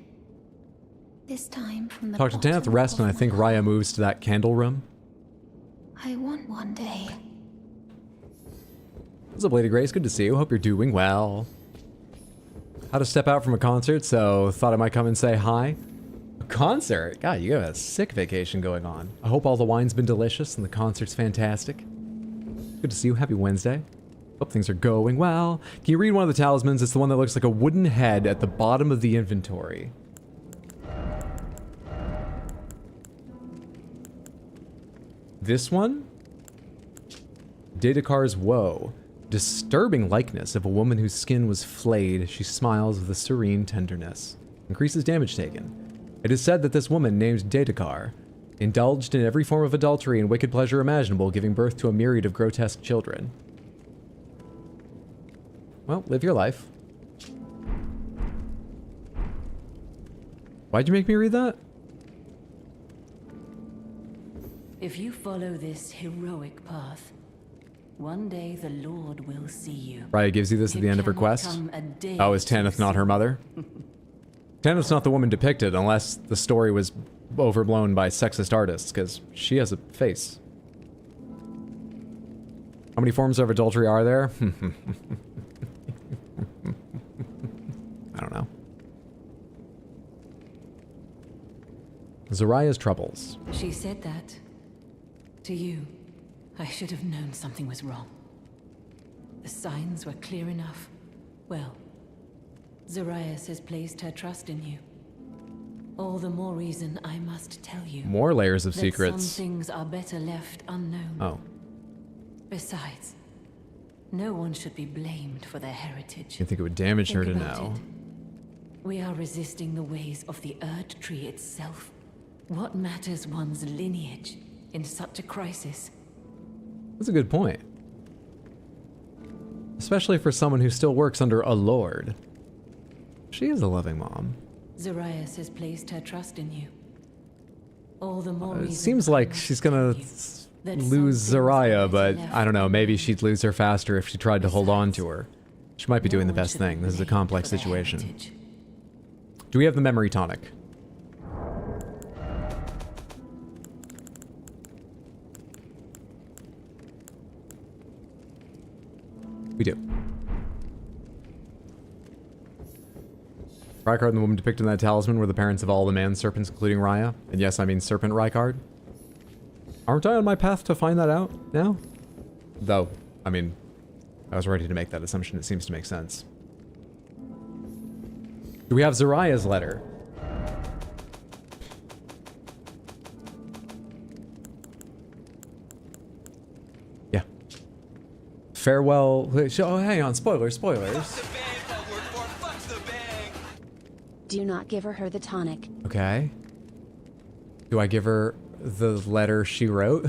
This time from the Talk to Tanith, rest, and I think Raya moves to that candle room. I want one day. What's up, Lady Grace? Good to see you. Hope you're doing well. Had to step out from a concert, so thought I might come and say hi. A concert? God, you have a sick vacation going on. I hope all the wine's been delicious and the concert's fantastic. Good to see you. Happy Wednesday. Hope things are going well. Can you read one of the talismans? It's the one that looks like a wooden head at the bottom of the inventory. This one? Daedakar's Woe. Disturbing likeness of a woman whose skin was flayed. She smiles with a serene tenderness. Increases damage taken. It is said that this woman, named Daedakar, indulged in every form of adultery and wicked pleasure imaginable, giving birth to a myriad of grotesque children. Well, live your life. Why'd you make me read that? If you follow this heroic path, one day the Lord will see you. Raya gives you this at the end of her quest. Oh, is Tanith not her mother? Tanith's not the woman depicted, unless the story was overblown by sexist artists, because she has a face. How many forms of adultery are there? I don't know. Zoraya's troubles. She said that to you. I should have known something was wrong. The signs were clear enough. Well, Zoraius has placed her trust in you. All the more reason I must tell you. More layers of that secrets. Some things are better left unknown. Oh. Besides, no one should be blamed for their heritage. You think it would damage her to Think about know? it. We are resisting the ways of the Erd Tree itself. What matters one's lineage in such a crisis? That's a good point. Especially for someone who still works under a lord. She is a loving mom. Zoraius has placed her trust in you. All the more It seems like she's gonna lose Zoraya, but I don't know, maybe she'd lose her faster if she tried to hold on to her. She might be doing the best thing. This is a complex situation. Do we have the memory tonic? We do. Rykard and the woman depicted in that talisman were the parents of all the man serpents, including Raya. And yes, I mean Serpent Rykard. Aren't I on my path to find that out now? Though, I mean, I was ready to make that assumption. It seems to make sense. Do we have Zariah's letter? Yeah. Farewell. Oh, hang on. Spoilers. Do not give her the tonic. Okay. Do I give her the letter she wrote?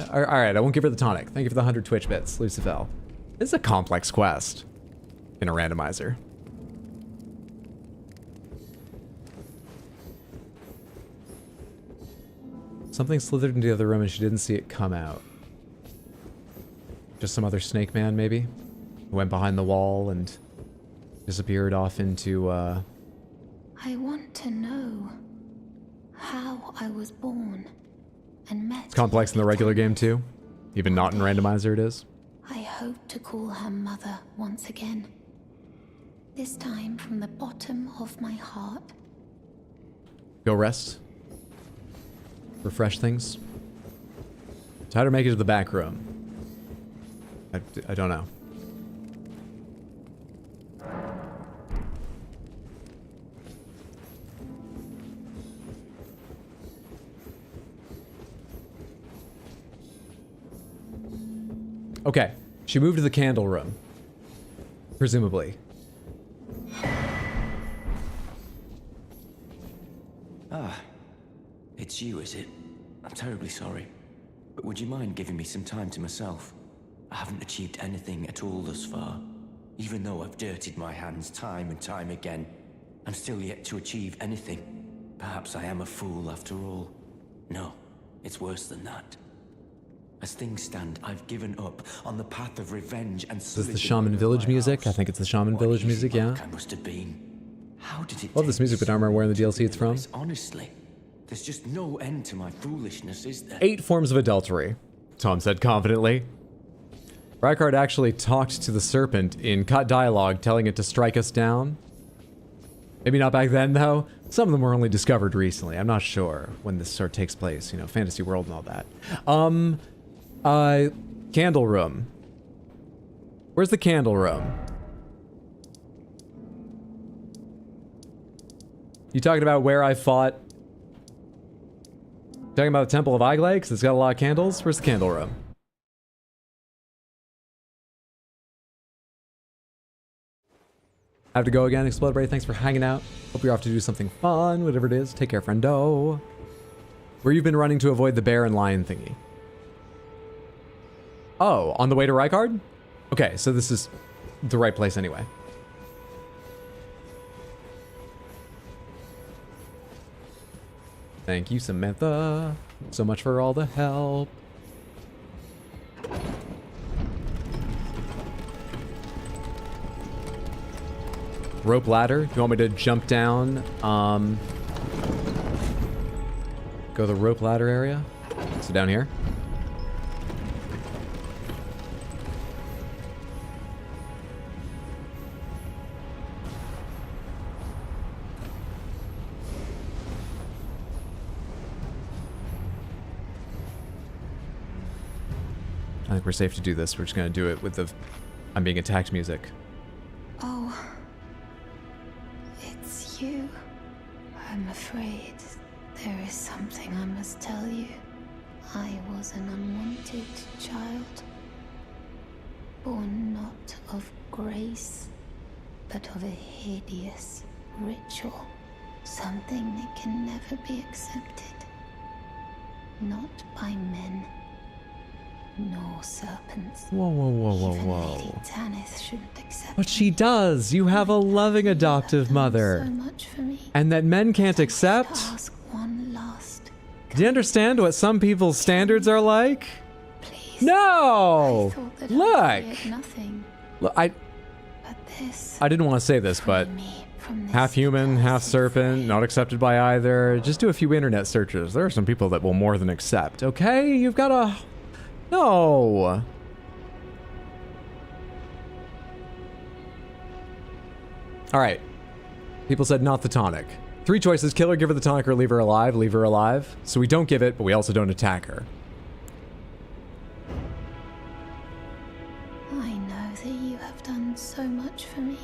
Alright, I won't give her the tonic. Thank you for the 100 Twitch bits, Lucifel. This is a complex quest in a randomizer. Something slithered into the other room and she didn't see it come out. Just some other snake man, maybe? Who went behind the wall and disappeared off into, I want to know how I was born and met. It's complex in the regular game too. Even not in randomizer it is. I hope to call her mother once again. This time from the bottom of my heart. Go rest. Refresh things. So how to make it to the back room? I don't know. Okay, she moved to the candle room. Presumably. Ah, it's you, is it? I'm terribly sorry. But would you mind giving me some time to myself? I haven't achieved anything at all thus far. Even though I've dirtied my hands time and time again, I'm still yet to achieve anything. Perhaps I am a fool after all. No, it's worse than that. As things stand, I've given up on the path of revenge and Is this the Shaman Village music? I think it's the Shaman Village music, yeah. I must have been. How did it Love this music, but I'm aware in the DLC it's from. Honestly, there's just no end to my foolishness, is there? 8 forms of adultery, Tom said confidently. Rykard actually talked to the serpent in cut dialogue, telling it to strike us down. Maybe not back then, though. Some of them were only discovered recently. I'm not sure when this sort of takes place, you know, fantasy world and all that. Candle room. Where's the candle room? You talking about where I fought? Talking about the Temple of Iglay, because it's got a lot of candles? Where's the candle room? I have to go again, Explode Ray. Thanks for hanging out. Hope you're off to do something fun, whatever it is. Take care, friendo. Where you've been running to avoid the bear and lion thingy. Oh, on the way to Rykard? Okay, so this is the right place anyway. Thank you, Samantha. So much for all the help. Rope ladder. Do you want me to jump down? Go the rope ladder area. So down here. I think we're safe to do this. We're just gonna do it with the I'm being attacked music. Oh, it's you. I'm afraid there is something I must tell you. I was an unwanted child, born not of grace, but of a hideous ritual, something that can never be accepted, not by men. Nor serpents. Whoa, whoa, whoa, whoa, Even whoa. Lady Tanith shouldn't accept But she does. You have a loving adoptive mother. so much for me. And that men can't accept? Ask one last. Do you understand what some people's standards are like? Please. No! I thought that Look! I feared nothing. Look, But this. I didn't want to say this, but From this half human, half cursed serpent, not accepted by either. Just do a few internet searches. There are some people that will more than accept, okay? You've got a... No! All right. People said not the tonic. 3 choices: kill her, give her the tonic, or leave her alive. Leave her alive. So we don't give it, but we also don't attack her. I know that you have done so much for me,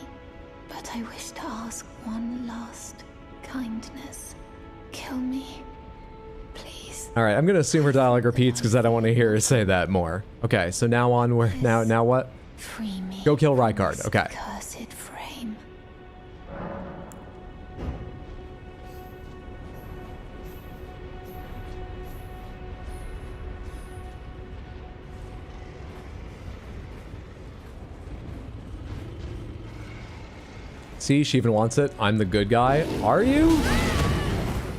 but I wish to ask one last kindness. Kill me, please. All right, I'm gonna assume her dialogue repeats because I don't want to hear her say that more. Okay, so now on, where now what? Free me. Go kill Rykard. Okay. Cursed frame. See, she even wants it. I'm the good guy. Are you?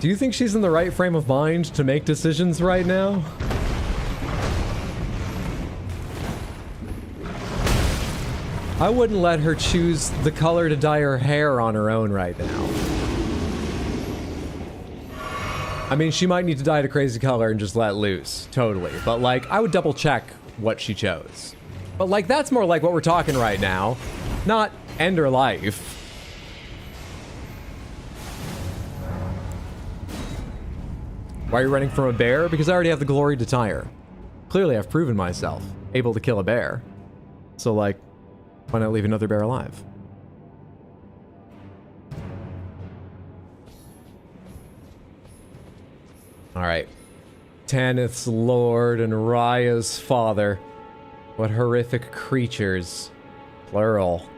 Do you think she's in the right frame of mind to make decisions right now? I wouldn't let her choose the color to dye her hair on her own right now. I mean, she might need to dye it a crazy color and just let loose. Totally. But, like, I would double check what she chose. But, like, that's more like what we're talking right now. Not end her life. Why are you running from a bear? Because I already have the glory to tire. Clearly, I've proven myself able to kill a bear. So, like, why not leave another bear alive? Alright. Tanith's lord and Raya's father. What horrific creatures. Plural.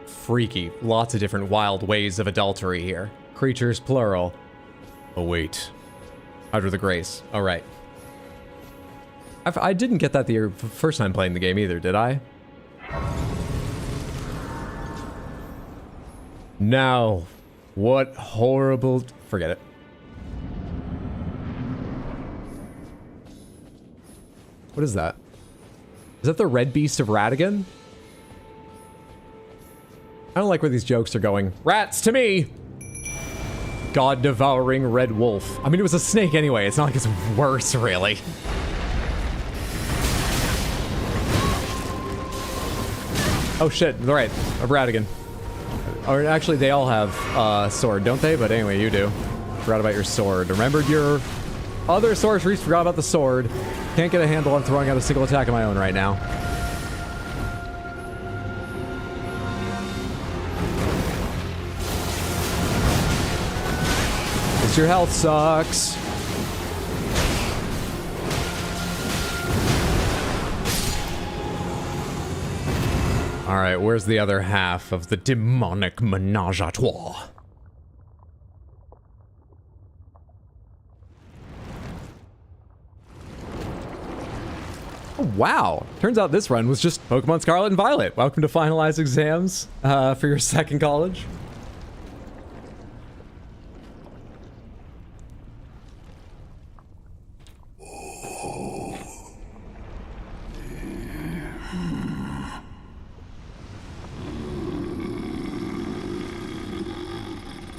Freaky. Lots of different wild ways of adultery here. Creatures, plural. Oh, wait. Out of the grace. All right. I didn't get that the first time playing the game either, did I? No. What horrible... Forget it. What is that? Is that the red beast of Radigan? I don't like where these jokes are going. Rats to me! God-devouring red wolf. I mean, it was a snake anyway. It's not like it's worse, really. Oh, shit. All right. A Radigan. Or actually, they all have sword, don't they? But anyway, you do. Forgot about your sword. Remembered your other sorceries. Forgot about the sword. Can't get a handle on throwing out a single attack of my own right now. Your health sucks. All right, where's the other half of the demonic menage a trois? Oh, wow. Turns out this run was just Pokemon Scarlet and Violet. Welcome to finalized exams for your second college.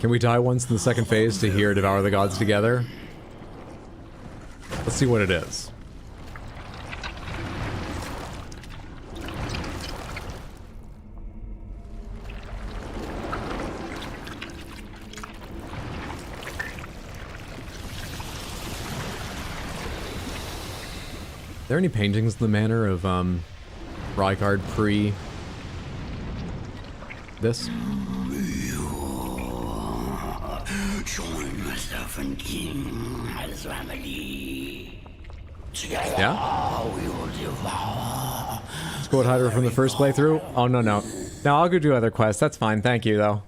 Can we die once in the second phase to hear Devour the Gods together? Let's see what it is. Are there any paintings in the manner of, Rykard pre... this? Join myself and King as family. Together Yeah? we will devour. Squad hider from the first playthrough? Oh, no, no. No, I'll go do other quests. That's fine. Thank you, though.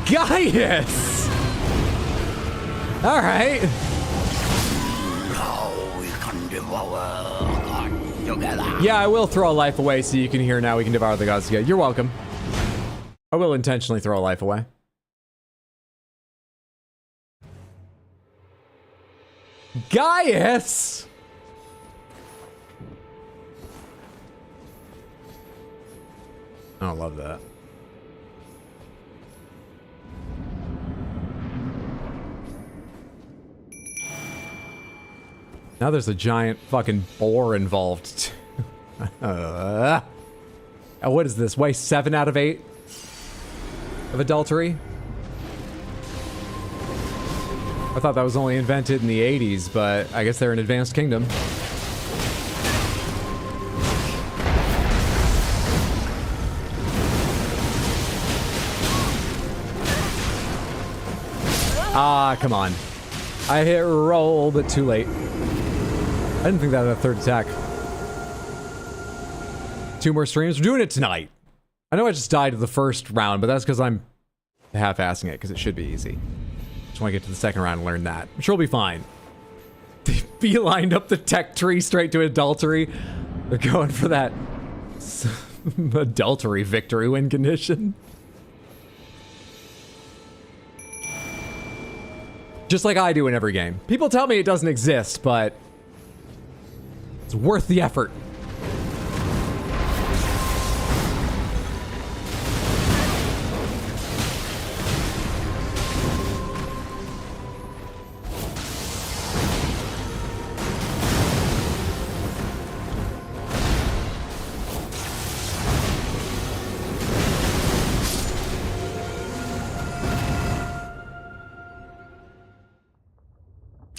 Gaius! Alright. Now we can devour together. Yeah, I will throw a life away so you can hear now we can devour the gods together. You're welcome. I will intentionally throw a life away. Gaius! I don't love that. Now there's a giant fucking boar involved. What is this? Way 7 out of 8 of adultery? I thought that was only invented in the 80s, but I guess they're an advanced kingdom. Ah, come on. I hit roll, but too late. I didn't think that had a third attack. 2 more streams. We're doing it tonight. I know I just died of the first round, but that's because I'm half-assing it, because it should be easy. Just want to get to the second round and learn that. I'm sure we'll be fine. They beelined up the tech tree straight to adultery. They're going for that adultery victory win condition. Just like I do in every game. People tell me it doesn't exist, but it's worth the effort.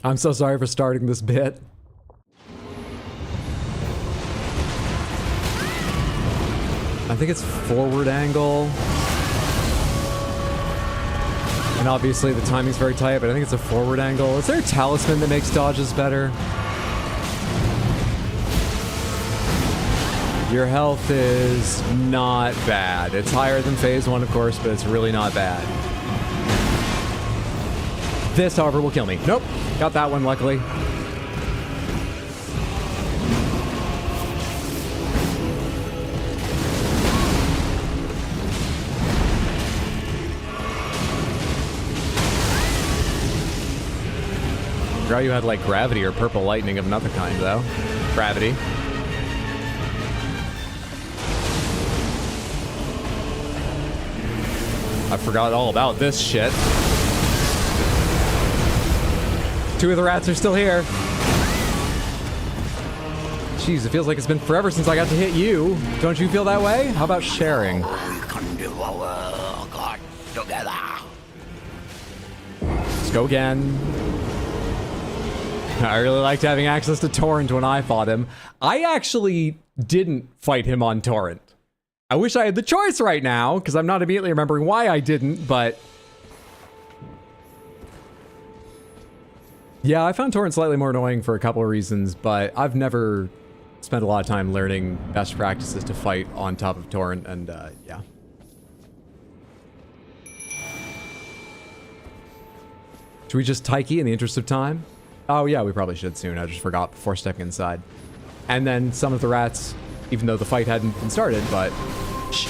I'm so sorry for starting this bit. I think it's forward angle. And obviously the timing's very tight, but I think it's a forward angle. Is there a talisman that makes dodges better? Your health is not bad. It's higher than phase 1, of course, but it's really not bad. This, however, will kill me. Nope. Got that one, luckily. Forgot you had, like, gravity or purple lightning of another kind, though. Gravity. I forgot all about this shit. 2 of the rats are still here. Jeez, it feels like it's been forever since I got to hit you. Don't you feel that way? How about sharing? We can do our God together. Let's go again. I really liked having access to Torrent when I fought him. I actually didn't fight him on Torrent. I wish I had the choice right now, because I'm not immediately remembering why I didn't, but... Yeah, I found Torrent slightly more annoying for a couple of reasons, but I've never spent a lot of time learning best practices to fight on top of Torrent, and yeah. Should we just Taiki in the interest of time? Oh yeah, we probably should soon. I just forgot before stepping inside. And then some of the rats, even though the fight hadn't been started, but... Shh.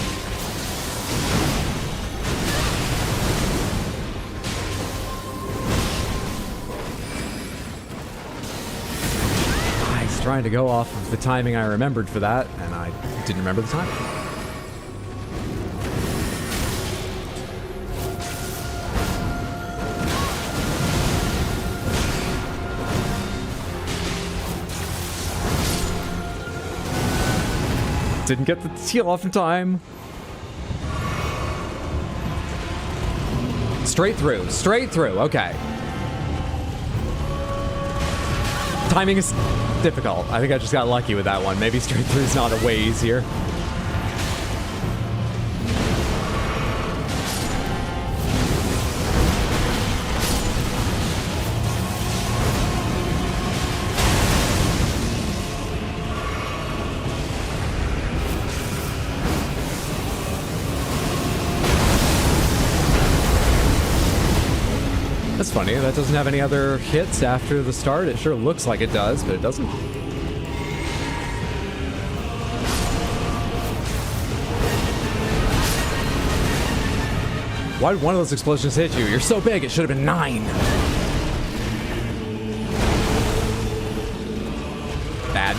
Trying to go off of the timing I remembered for that, and I didn't remember the time. Didn't get the seal off in time. Straight through, okay. Timing is difficult. I think I just got lucky with that one. Maybe straight through is not a way easier. That's funny. That doesn't have any other hits after the start. It sure looks like it does, but it doesn't. Why did one of those explosions hit you? You're so big, it should have been 9. Bad.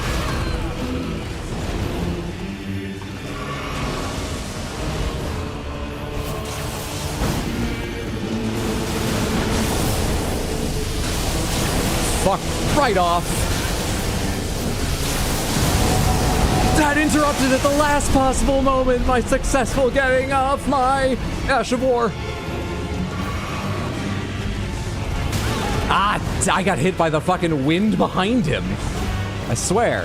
Fuck right off. That interrupted at the last possible moment my successful getting of my Ash of War. Ah, I got hit by the fucking wind behind him. I swear.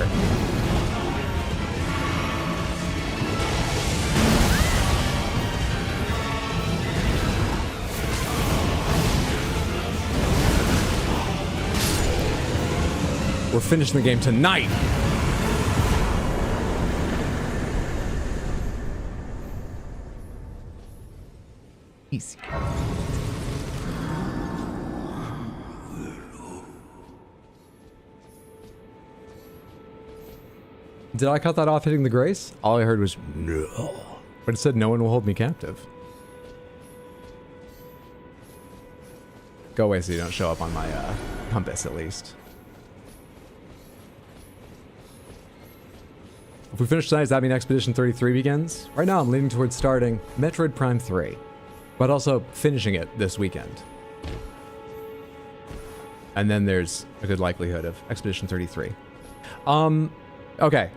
We're finishing the game tonight. Easy. Did I cut that off hitting the grace? All I heard was no. But it said no one will hold me captive. Go away so you don't show up on my compass at least. If we finish tonight, does that mean Expedition 33 begins? Right now I'm leaning towards starting Metroid Prime 3. But also finishing it this weekend. And then there's a good likelihood of Expedition 33. Okay.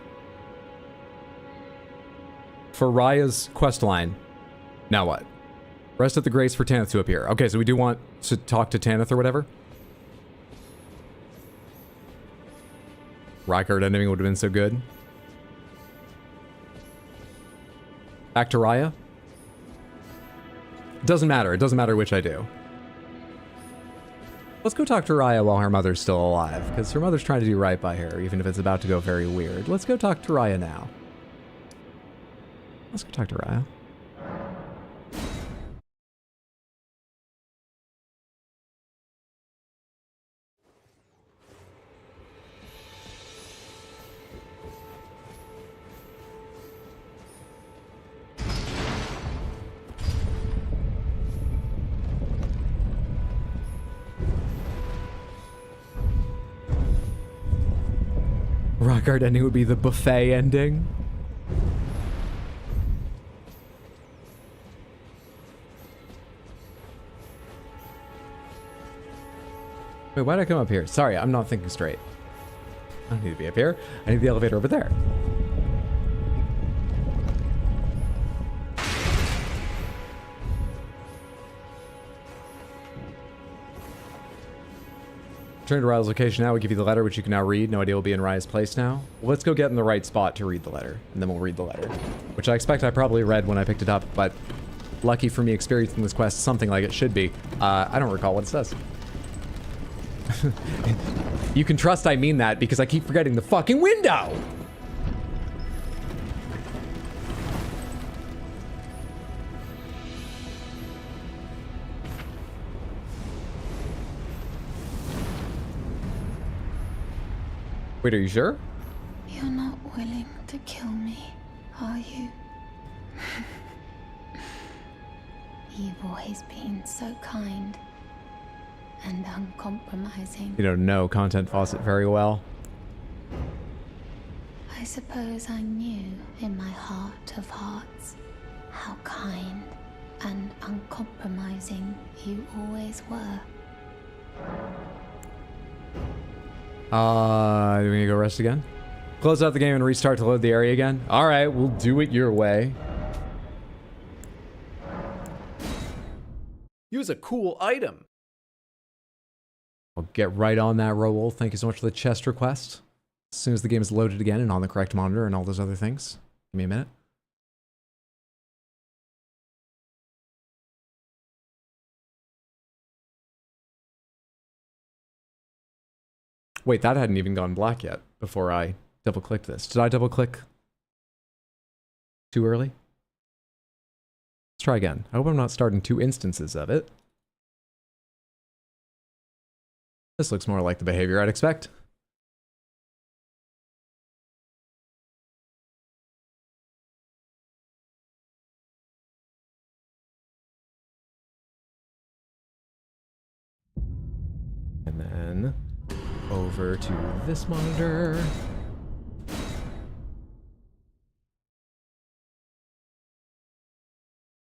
For Raya's quest line, now what? Rest at the Grace for Tanith to appear. Okay, so we do want to talk to Tanith or whatever. Rockard ending would have been so good. Back to Raya? Doesn't matter. It doesn't matter which I do. Let's go talk to Raya while her mother's still alive, because her mother's trying to do right by her, even if it's about to go very weird. Let's go talk to Raya now. Let's go talk to Raya. Rockard ending would be the buffet ending. Wait, why'd I come up here? Sorry, I'm not thinking straight. I don't need to be up here. I need the elevator over there. Return to Raya's location now. We give you the letter, which you can now read. No idea will be in Raya's place now. Well, let's go get in the right spot to read the letter, and then we'll read the letter. Which I expect I probably read when I picked it up, but lucky for me experiencing this quest, something like it should be. I don't recall what it says. You can trust I mean that because I keep forgetting the fucking window! Wait, are you sure? You're not willing to kill me, are you? You've always been so kind and uncompromising. You don't know Content Faucet very well. I suppose I knew in my heart of hearts how kind and uncompromising you always were. Do we need to go rest again? Close out the game and restart to load the area again? Alright, we'll do it your way. Use a cool item. I'll get right on that, Raoul. Thank you so much for the chest request. As soon as the game is loaded again and on the correct monitor and all those other things. Give me a minute. Wait, that hadn't even gone black yet before I double-clicked this. Did I double-click too early? Let's try again. I hope I'm not starting 2 instances of it. This looks more like the behavior I'd expect. And then over to this monitor.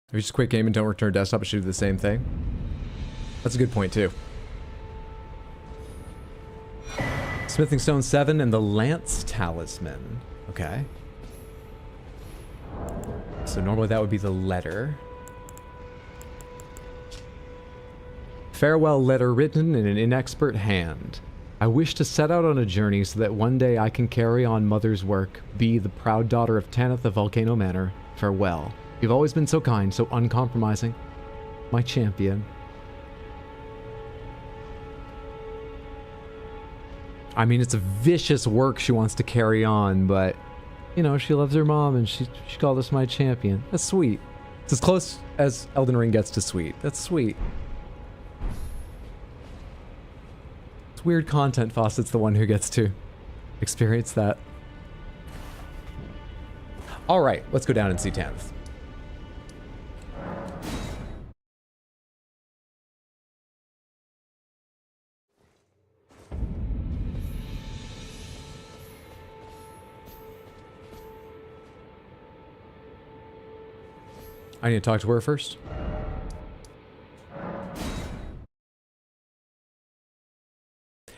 If you just quit game and don't return to desktop, it should do the same thing. That's a good point too. Smithing Stone 7 and the Lance Talisman. Okay. So normally that would be the letter. Farewell letter written in an inexpert hand. I wish to set out on a journey so that one day I can carry on Mother's work, be the proud daughter of Tanith of Volcano Manor. Farewell. You've always been so kind, so uncompromising. My champion. I mean, it's a vicious work she wants to carry on, but, you know, she loves her mom and she called us my champion. That's sweet. It's as close as Elden Ring gets to sweet. That's sweet. It's weird content. Fawcett's the one who gets to experience that. All right, let's go down and see Tanith. I need to talk to her first.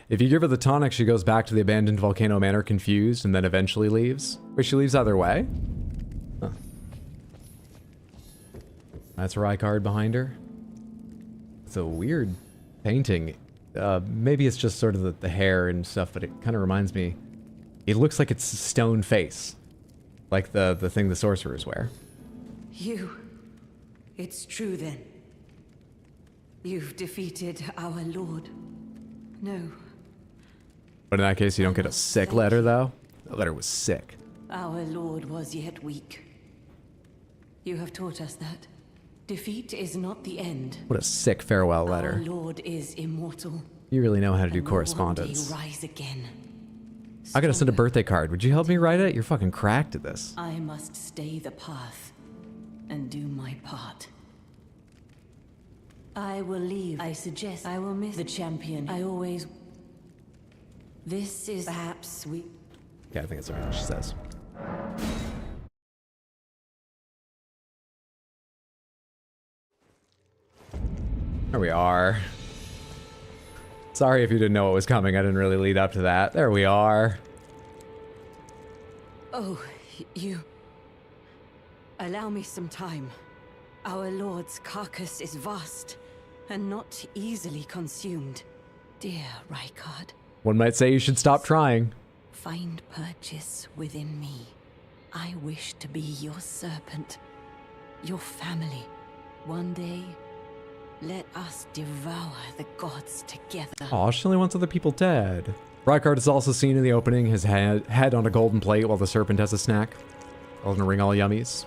If you give her the tonic, she goes back to the abandoned Volcano Manor confused and then eventually leaves. Wait, she leaves either way? Huh. That's a Rykard behind her. It's a weird painting. Maybe it's just sort of the hair and stuff, but it kind of reminds me. It looks like it's a stone face. Like the thing the sorcerers wear. You. It's true then. You've defeated our lord. No. But in that case, you don't get a sick letter, though? The letter was sick. Our lord was yet weak. You have taught us that. Defeat is not the end. What a sick farewell letter. Our lord is immortal. You really know how to do And will correspondence. one day rise again. I gotta send a birthday card. Would you help me write it? You're fucking cracked at this. I must stay the path and do my part. I will leave. I suggest I will miss the champion. I always... This is perhaps sweet. Yeah, I think that's everything she says. There we are. Sorry if you didn't know what was coming. I didn't really lead up to that. There we are. Oh, you... Allow me some time. Our lord's carcass is vast and not easily consumed. Dear Rykard. One might say you should stop trying. Find purchase within me. I wish to be your serpent, your family. One day, let us devour the gods together. Aw, she only wants other people dead. Rykard is also seen in the opening, his head on a golden plate while the serpent has a snack. Elden Ring all yummies.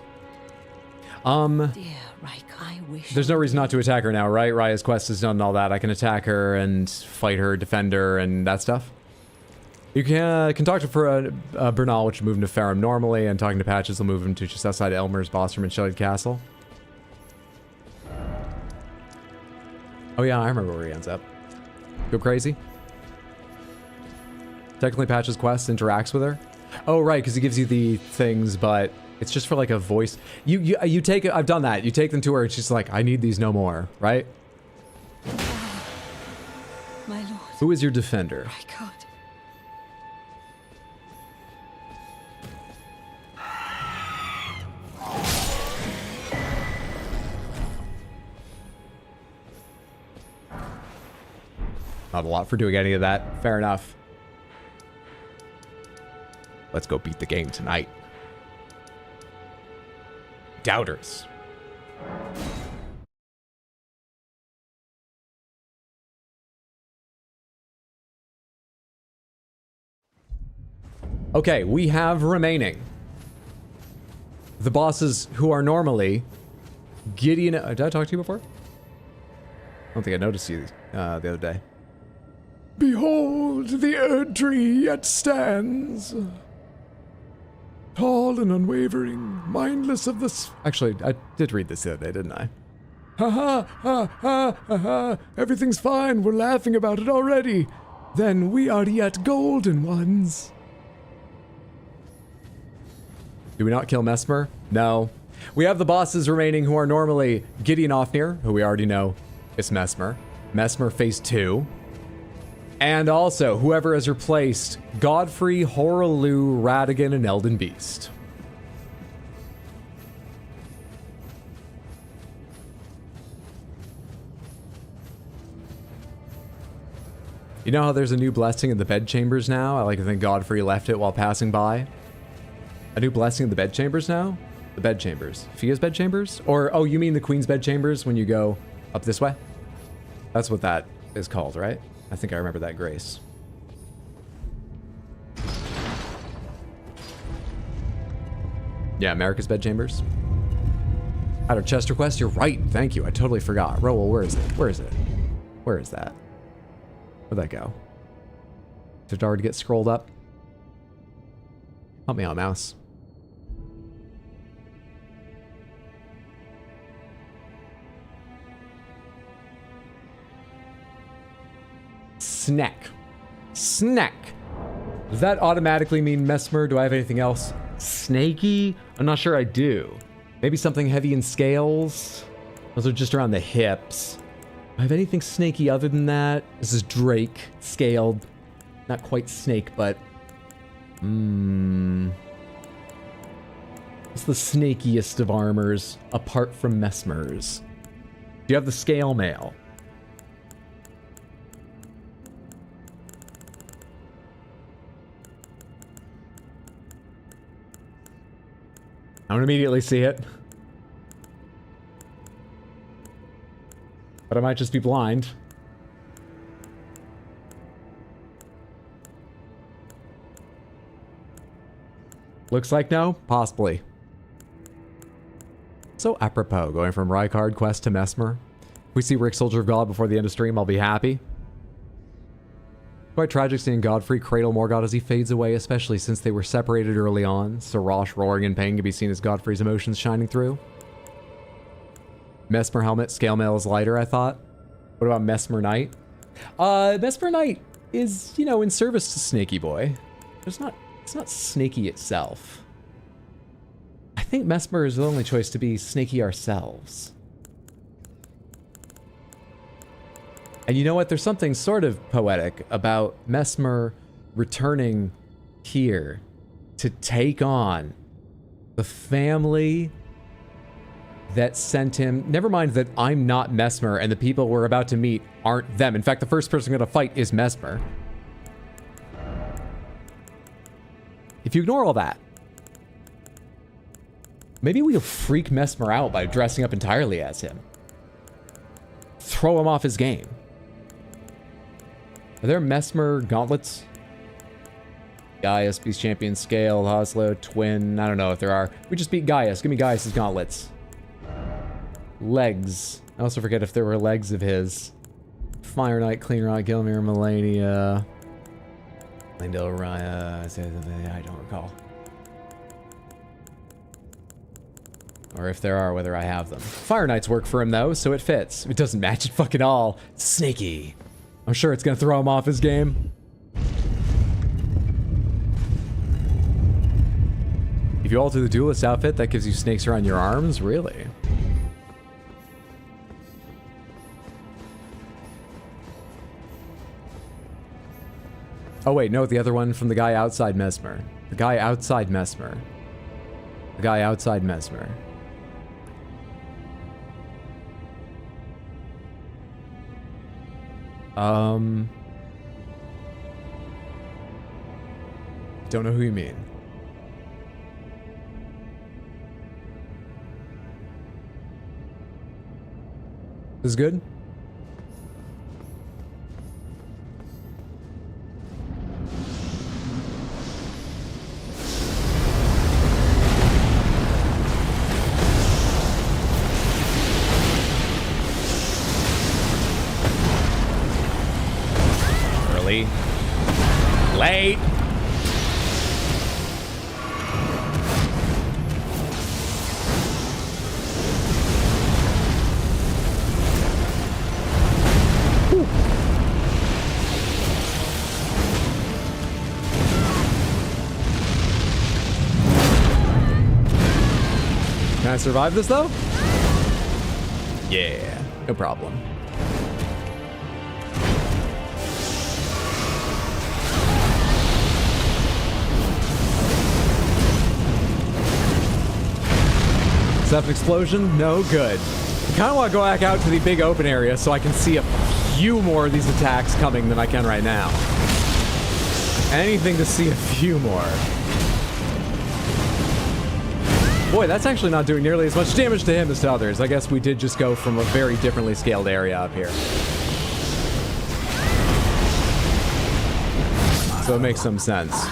Dear Ryk, I wish there's no reason not to attack her now, right? Raya's quest is done and all that. I can attack her and fight her, defend her, and that stuff. You can talk to Bernal, which will move him to Farum normally, and talking to Patches will move him to just outside Elmer's boss room in Shelled Castle. Oh yeah, I remember where he ends up. Go crazy. Technically, Patches' quest interacts with her. Oh right, because he gives you the things, but it's just for like a voice. You take it. I've done that. You take them to her, and she's like, "I need these no more." Right? My lord. Who is your defender? Rykard. Not a lot for doing any of that. Fair enough. Let's go beat the game tonight. Doubters. Okay, we have remaining the bosses who are normally Gideon. Did I talk to you before? I don't think I noticed you the other day. Behold, the Erd Tree yet stands. Tall and unwavering, mindless of the... Actually, I did read this the other day, didn't I? Ha ha ha ha ha ha. Everything's fine, we're laughing about it already. Then we are yet golden ones. Do we not kill Mesmer? No. We have the bosses remaining who are normally Gideon Ofnir, who we already know is Mesmer. Mesmer Phase 2. And also, whoever has replaced Godfrey, Horalu, Radigan, and Elden Beast. You know how there's a new blessing in the bedchambers now? I like to think Godfrey left it while passing by. A new blessing in the bedchambers now? The bedchambers. Fia's bedchambers? Or, oh, you mean the Queen's bedchambers when you go up this way? That's what that is called, right? I think I remember that grace. Yeah, America's bedchambers. Out of Chester Quest, you're right. Thank you. I totally forgot. Roel, where is it? Where is it? Where is that? Where'd that go? Did it already get scrolled up? Help me out, mouse. Snack. Snack. Does that automatically mean Mesmer? Do I have anything else? Snaky? I'm not sure I do. Maybe something heavy in scales? Those are just around the hips. Do I have anything snaky other than that? This is Drake. Scaled. Not quite snake, but... What's the snakiest of armors apart from Mesmer's? Do you have the scale mail? I don't immediately see it. But I might just be blind. Looks like no? Possibly. So apropos, going from Rykard quest to Mesmer. If we see Rick Soldier of God before the end of stream, I'll be happy. Quite tragic seeing Godfrey cradle Morgoth as he fades away, especially since they were separated early on. Sarash roaring in pain can be seen as Godfrey's emotions shining through. Mesmer helmet, scale mail is lighter, I thought. What about Mesmer Knight? Mesmer Knight is, you know, in service to Snaky Boy. It's not Snaky itself. I think Mesmer is the only choice to be Snaky ourselves. And you know what? There's something sort of poetic about Mesmer returning here to take on the family that sent him. Never mind that I'm not Mesmer and the people we're about to meet aren't them. In fact, the first person going to fight is Mesmer. If you ignore all that, maybe we'll freak Mesmer out by dressing up entirely as him. Throw him off his game. Are there Mesmer gauntlets? Gaius, Beast Champion, Scale, Hoslo, Twin. I don't know if there are. We just beat Gaius. Give me Gaius' gauntlets. Legs. I also forget if there were legs of his. Fire Knight, Clean Rock, Gilmere, Melania. Lindell, Raya. I don't recall. Or if there are, whether I have them. Fire Knights work for him though, so it fits. It doesn't match it fucking all. It's snaky. I'm sure it's gonna throw him off his game. If you alter the duelist outfit, that gives you snakes around your arms? Really? Oh wait, no, the other one from the guy outside Mesmer. The guy outside Mesmer. The guy outside Mesmer. Don't know who you mean. This is good? Early. Late. Can I survive this though? Yeah, no problem. Is that an explosion? No good. I kind of want to go back out to the big open area so I can see a few more of these attacks coming than I can right now. Anything to see a few more. Boy, that's actually not doing nearly as much damage to him as to others. I guess we did just go from a very differently scaled area up here. So it makes some sense.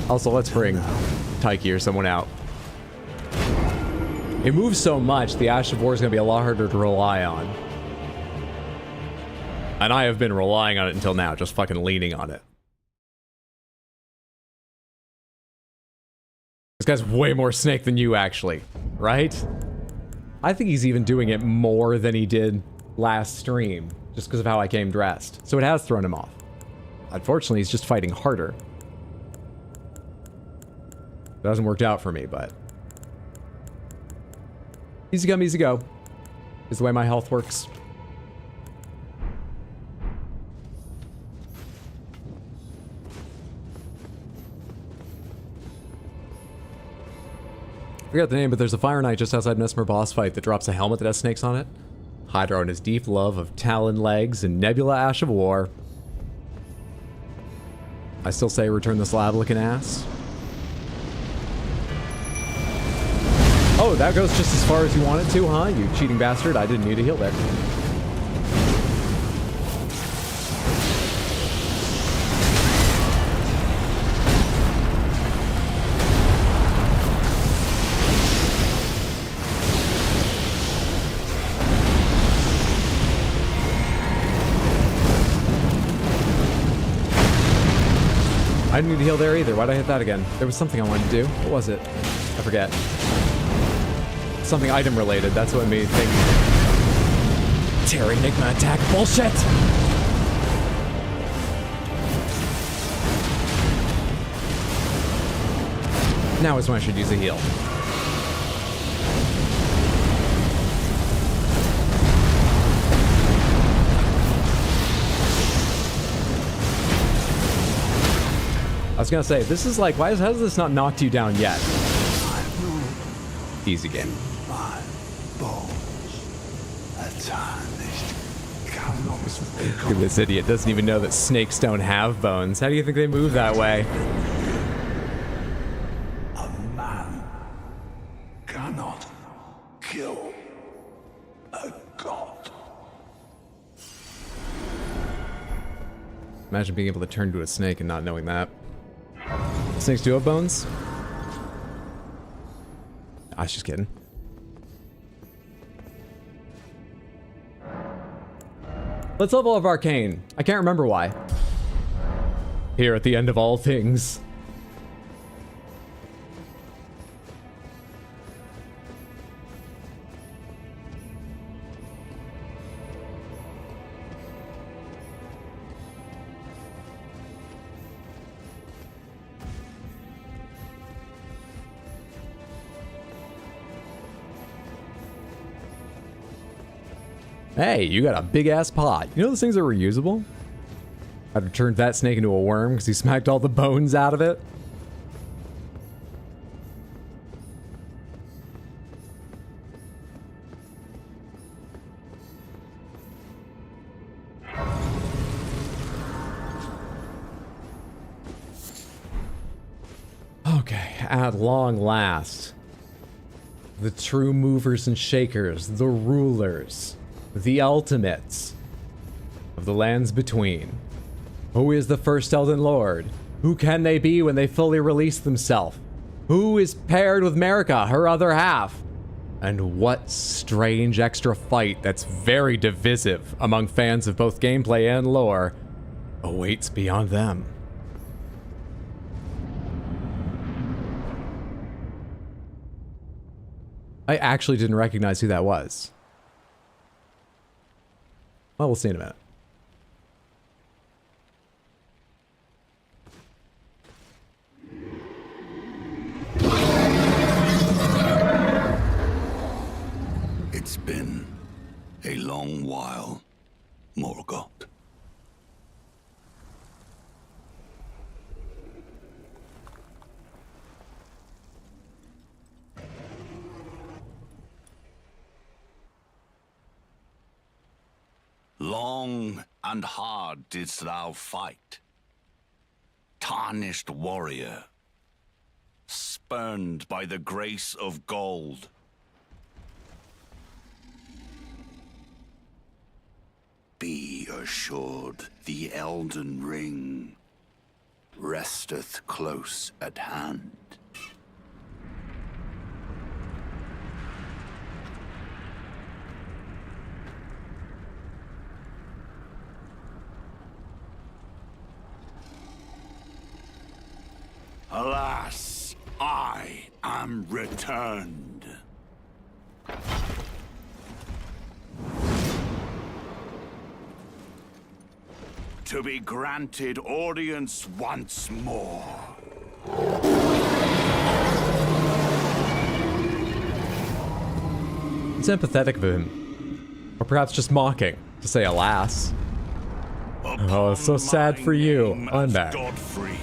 Also, let's bring Taiki or someone out. It moves so much, the Ash of War is going to be a lot harder to rely on. And I have been relying on it until now, just fucking leaning on it. This guy's way more snake than you, actually. Right? I think he's even doing it more than he did last stream, just because of how I came dressed. So it has thrown him off. Unfortunately, he's just fighting harder. It hasn't worked out for me, but... Easy come, easy go. Is the way my health works. I forgot the name, but there's a Fire Knight just outside Mesmer boss fight that drops a helmet that has snakes on it. Hydro and his deep love of Talon legs and Nebula Ash of War. I still say return the slab looking ass. Oh, that goes just as far as you want it to, huh? You cheating bastard. I didn't need a heal there. I didn't need to heal there either. Why'd I hit that again? There was something I wanted to do. What was it? I forget. Something item related. That's what made me think. Terry Enigma attack. Bullshit! Now is when I should use a heal. I was gonna say, this is like, how has this not knocked you down yet? Easy game. Look at this idiot, doesn't even know that snakes don't have bones. How do you think they move that way? A man cannot kill a god. Imagine being able to turn to a snake and not knowing that. Snakes do have bones? I was just kidding. Let's level up Arcane. I can't remember why. Here at the end of all things. Hey, you got a big-ass pot. You know those things are reusable? I've turned that snake into a worm because he smacked all the bones out of it. Okay, at long last. The true movers and shakers, the rulers. The ultimates of the lands between. Who is the first Elden Lord? Who can they be when they fully release themselves? Who is paired with Marika, her other half? And what strange extra fight that's very divisive among fans of both gameplay and lore awaits beyond them? I actually didn't recognize who that was. Well, we'll see in a minute. It's been a long while, Morgoth. Long Long and hard didst thou fight. Tarnished warrior, spurned by the grace of gold. Be assured the Elden Ring resteth close at hand. Alas, I am returned. To be granted audience once more. It's empathetic of him. Or perhaps just mocking, to say alas. Oh, it's so sad for you. I'm back. Godfrey,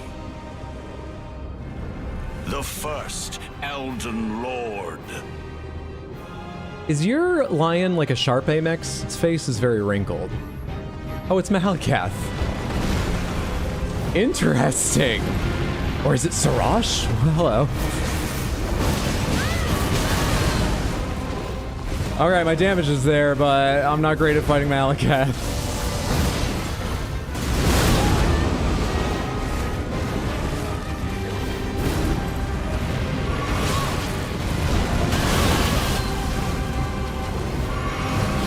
the first Elden Lord. Is your lion like a Sharpei mix? Its face is very wrinkled. Oh, it's Malakath. Interesting. Or is it Sarash? Well, hello. Alright, my damage is there, but I'm not great at fighting Malakath.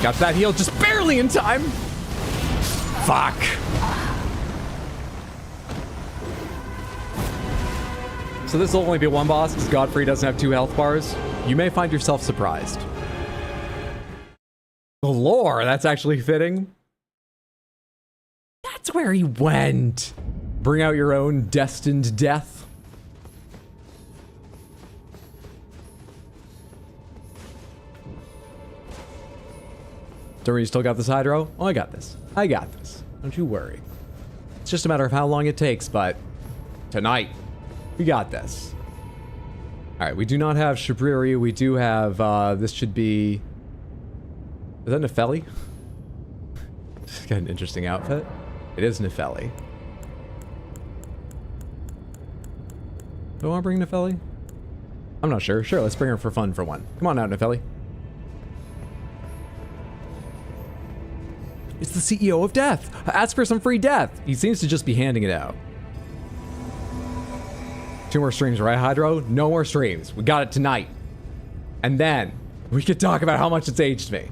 Got that heal just barely in time. Fuck. So this will only be one boss because Godfrey doesn't have 2 health bars. You may find yourself surprised. The lore, that's actually fitting. That's where he went. Bring out your own destined death. Don't worry, you still got this, Hydro? Oh, I got this. I got this. Don't you worry. It's just a matter of how long it takes, but tonight, we got this. Alright, we do not have Shabriri. We do have, this should be... Is that Nefeli? It's got an interesting outfit. It is Nefeli. Do I want to bring Nefeli? I'm not sure. Sure, let's bring her for fun for one. Come on out, Nefeli. It's the CEO of Death. Ask for some free death. He seems to just be handing it out. 2 more streams, right, Hydro? No more streams. We got it tonight. And then we could talk about how much it's aged me.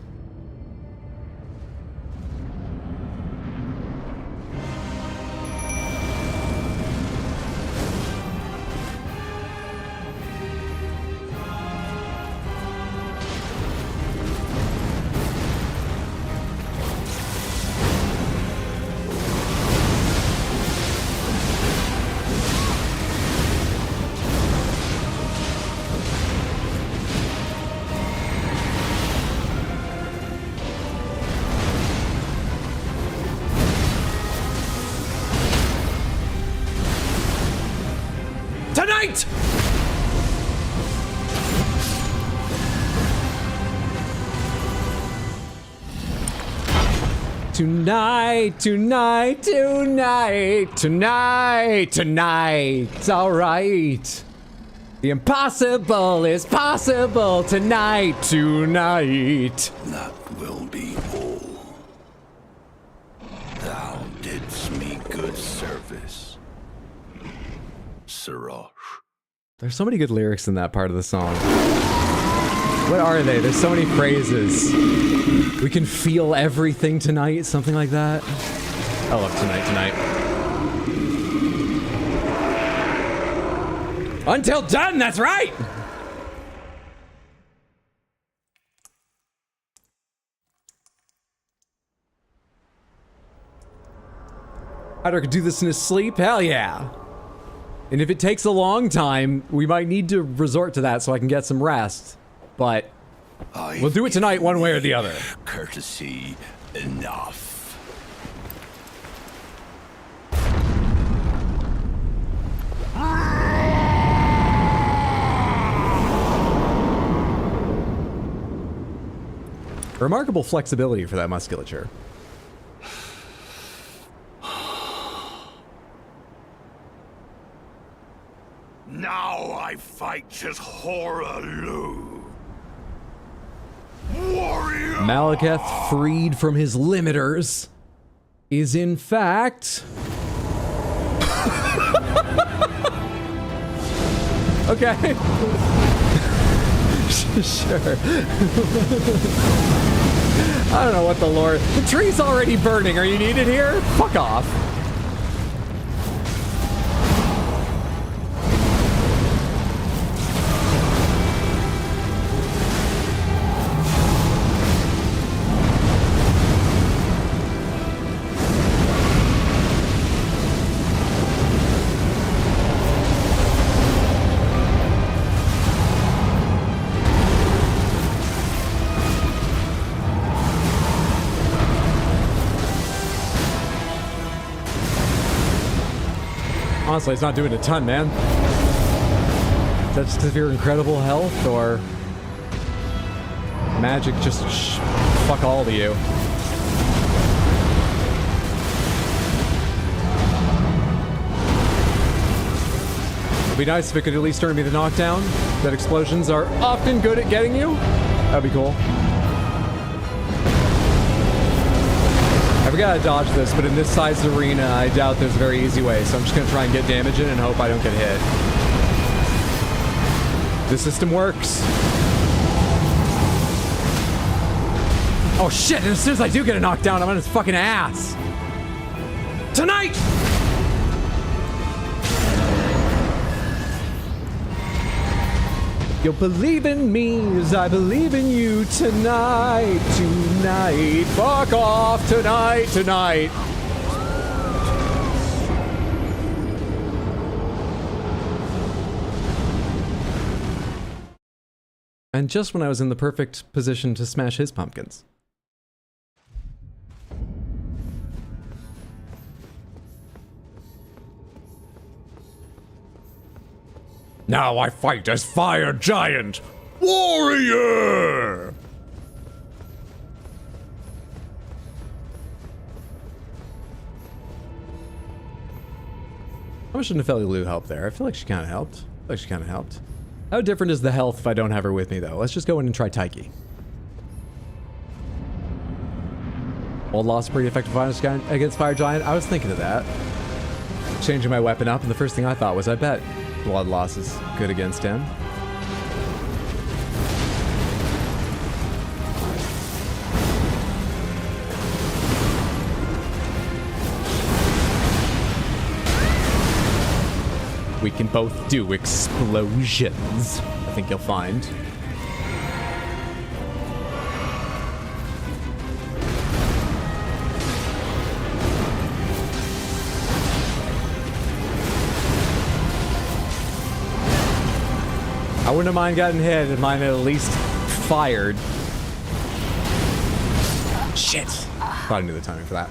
Tonight! Tonight, tonight, tonight, tonight, tonight, alright. The impossible is possible tonight, tonight. That will be all. Thou didst me good service, Siraj. There's so many good lyrics in that part of the song. What are they? There's so many phrases. We can feel everything tonight, something like that. I love tonight. Until done, that's right! Hyder could do this in his sleep? Hell yeah. And if it takes a long time, we might need to resort to that so I can get some rest. But we'll do it tonight one way or the other. Courtesy enough. Remarkable flexibility for that musculature. Now I fight as Horalu. Warrior! Malekith, freed from his limiters, is in fact... Okay. Sure. I don't know what the lore... The tree's already burning. Are you needed here? Fuck off. Honestly, it's not doing a ton, man. Is that just because of your incredible health, or magic just fuck all of you? It'd be nice if it could at least turn me to knockdown. That explosions are often good at getting you. That'd be cool. I forgot to dodge this, but in this size arena, I doubt there's a very easy way, so I'm just gonna try and get damage in and hope I don't get hit. The system works. Oh shit, and as soon as I do get a knockdown, I'm on his fucking ass. Tonight! You'll believe in me as I believe in you tonight, tonight. Fuck off tonight, tonight. And just when I was in the perfect position to smash his pumpkins. Now I fight as Fire Giant Warrior! How much did Nepheli help there? I feel like she kind of helped. How different is the health if I don't have her with me, though? Let's just go in and try Taiki. Old loss pretty effective against Fire Giant. I was thinking of that. Changing my weapon up, and the first thing I thought was, I bet blood loss is good against him. We can both do explosions, I think you'll find. I wouldn't have mind getting hit if mine at least fired. Shit. Probably knew the timing for that.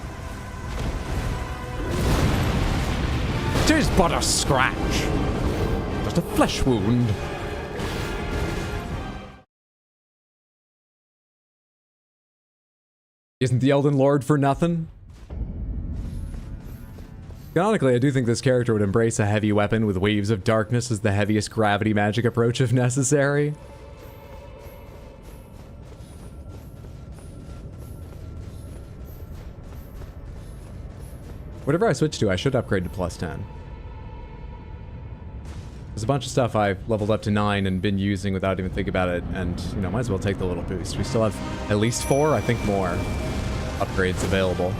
Tis but a scratch. Just a flesh wound. Isn't the Elden Lord for nothing? Canonically, I do think this character would embrace a heavy weapon with waves of darkness as the heaviest gravity magic approach if necessary. Whatever I switch to, I should upgrade to +10. There's a bunch of stuff I've leveled up to 9 and been using without even thinking about it, and, you know, might as well take the little boost. We still have at least 4, I think more, upgrades available.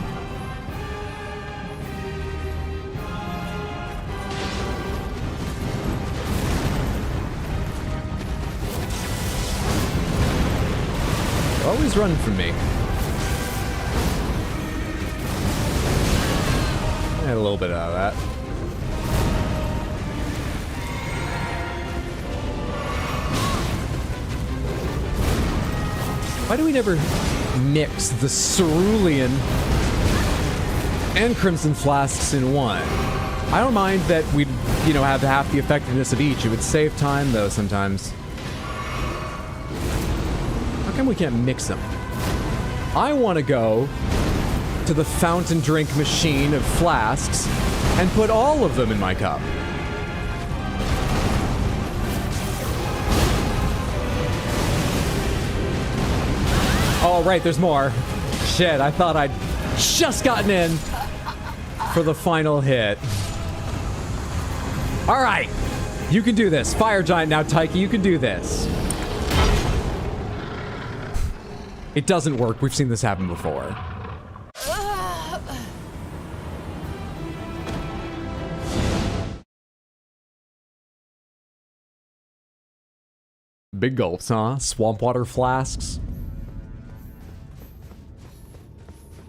Always run from me. I had a little bit out of that. Why do we never mix the cerulean and crimson flasks in one? I don't mind that we'd, you know, have half the effectiveness of each. It would save time, though, sometimes. How come we can't mix them? I want to go to the fountain drink machine of flasks and put all of them in my cup. Oh, right, there's more. Shit, I thought I'd just gotten in for the final hit. All right, you can do this. Fire Giant now, Taiki, you can do this. It doesn't work. We've seen this happen before. Big gulps, huh? Swamp water flasks.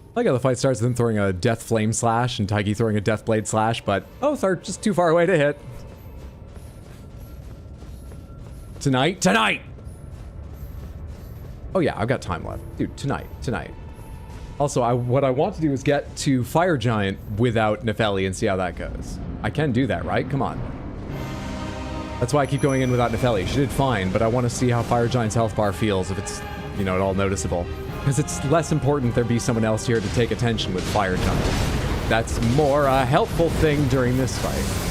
I like how the fight starts with them throwing a death flame slash and Taiki throwing a death blade slash, but both are just too far away to hit. Tonight? Tonight! Oh yeah, I've got time left. Dude, tonight. Also, what I want to do is get to Fire Giant without Nefeli and see how that goes. I can do that, right? Come on. That's why I keep going in without Nefeli. She did fine, but I want to see how Fire Giant's health bar feels, if it's, you know, at all noticeable. Because it's less important there be someone else here to take attention with Fire Giant. That's more a helpful thing during this fight.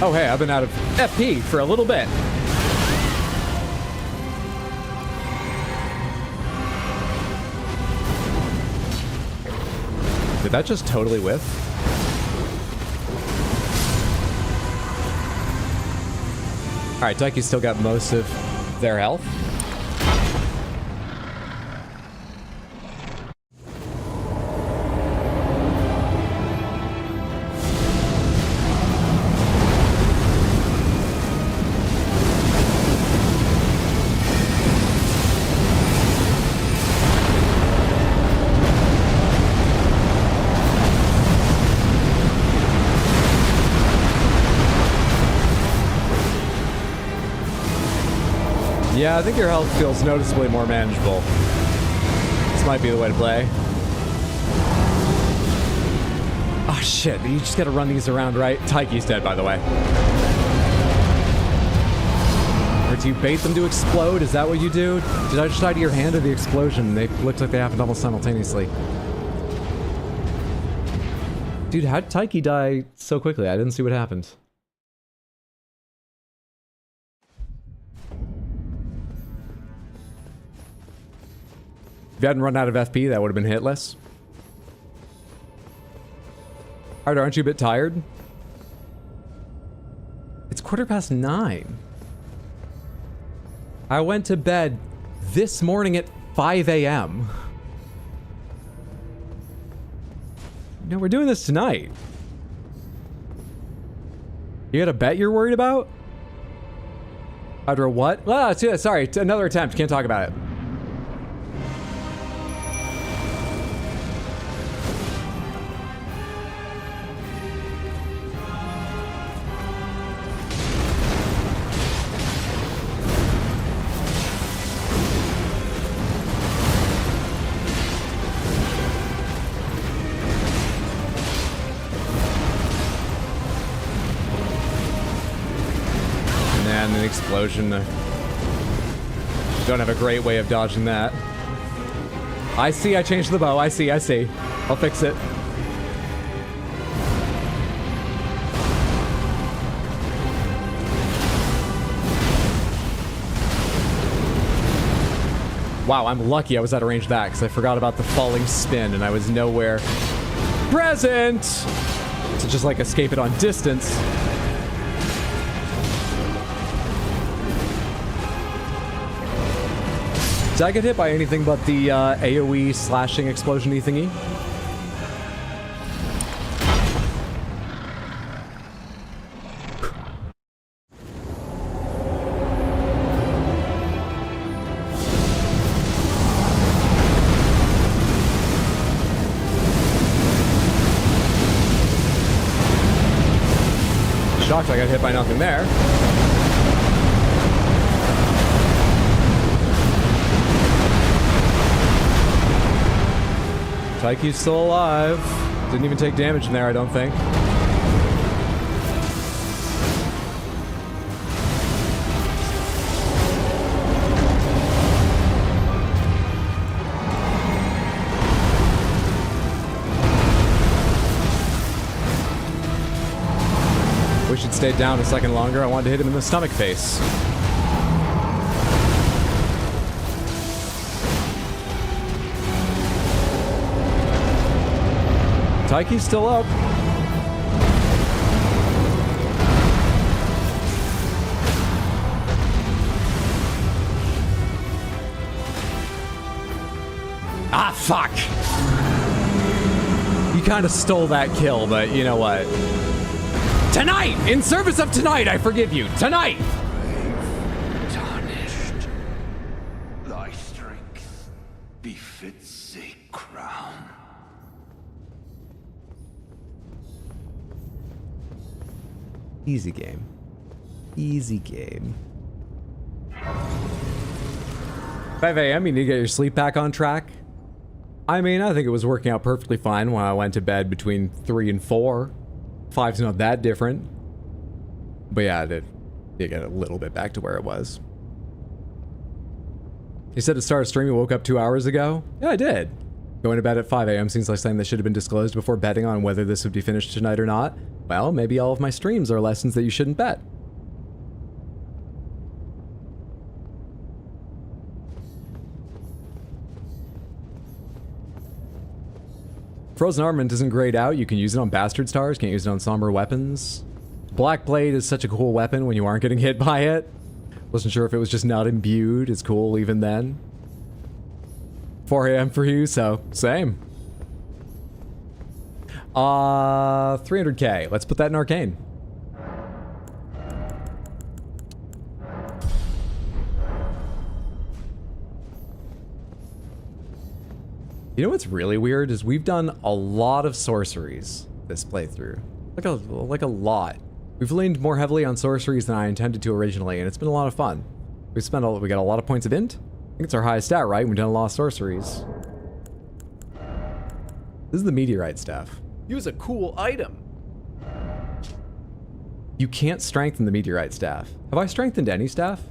Oh hey, I've been out of FP for a little bit. Did that just totally whiff? Alright, Taiki's still got most of their health. Yeah, I think your health feels noticeably more manageable. This might be the way to play. Oh shit, you just gotta run these around, right? Taiki's dead, by the way. Or do you bait them to explode? Is that what you do? Did I just die to your hand or the explosion? They looked like they happened almost simultaneously. Dude, how did Taiki die so quickly? I didn't see what happened. If you hadn't run out of FP, that would have been hitless. Alright, aren't you a bit tired? It's 9:15. I went to bed this morning at 5 a.m. No, we're doing this tonight. You got a bet you're worried about? After what? Ah, sorry, another attempt. Can't talk about it. Explosion. Don't have a great way of dodging that. I see, I changed the bow. I see. I'll fix it. Wow, I'm lucky I was out of range of that because I forgot about the falling spin and I was nowhere present to just like escape it on distance. Did I get hit by anything but the AoE slashing explosion-y thingy? Shocked I got hit by nothing there. Taiki's still alive. Didn't even take damage in there, I don't think. wish he'd stayed down a second longer. I wanted to hit him in the stomach face. Taiki's still up. Ah, fuck! You kind of stole that kill, but you know what? Tonight! In service of tonight, I forgive you. Tonight! Tarnished. Thy strength befits a crown. Easy game. Easy game. 5 a.m., you need to get your sleep back on track. I mean, I think it was working out perfectly fine when I went to bed between 3 and 4. 5's not that different. But yeah, I did get a little bit back to where it was. You said to start a stream you woke up 2 hours ago? Yeah, I did. Going to bed at 5 a.m. seems like something that should have been disclosed before betting on whether this would be finished tonight or not. Well, maybe all of my streams are lessons that you shouldn't bet. Frozen Armament isn't grayed out. You can use it on Bastard Stars, can't use it on Somber Weapons. Black Blade is such a cool weapon when you aren't getting hit by it. Wasn't sure if it was just not imbued. It's cool even then. 4 a.m. for you, so same. 300k. Let's put that in Arcane. You know what's really weird is we've done a lot of sorceries this playthrough. Like a lot. We've leaned more heavily on sorceries than I intended to originally, and it's been a lot of fun. We got a lot of points of int. I think it's our highest stat, right? We've done a lot of sorceries. This is the meteorite staff. Use a cool item. You can't strengthen the meteorite staff. Have I strengthened any staff?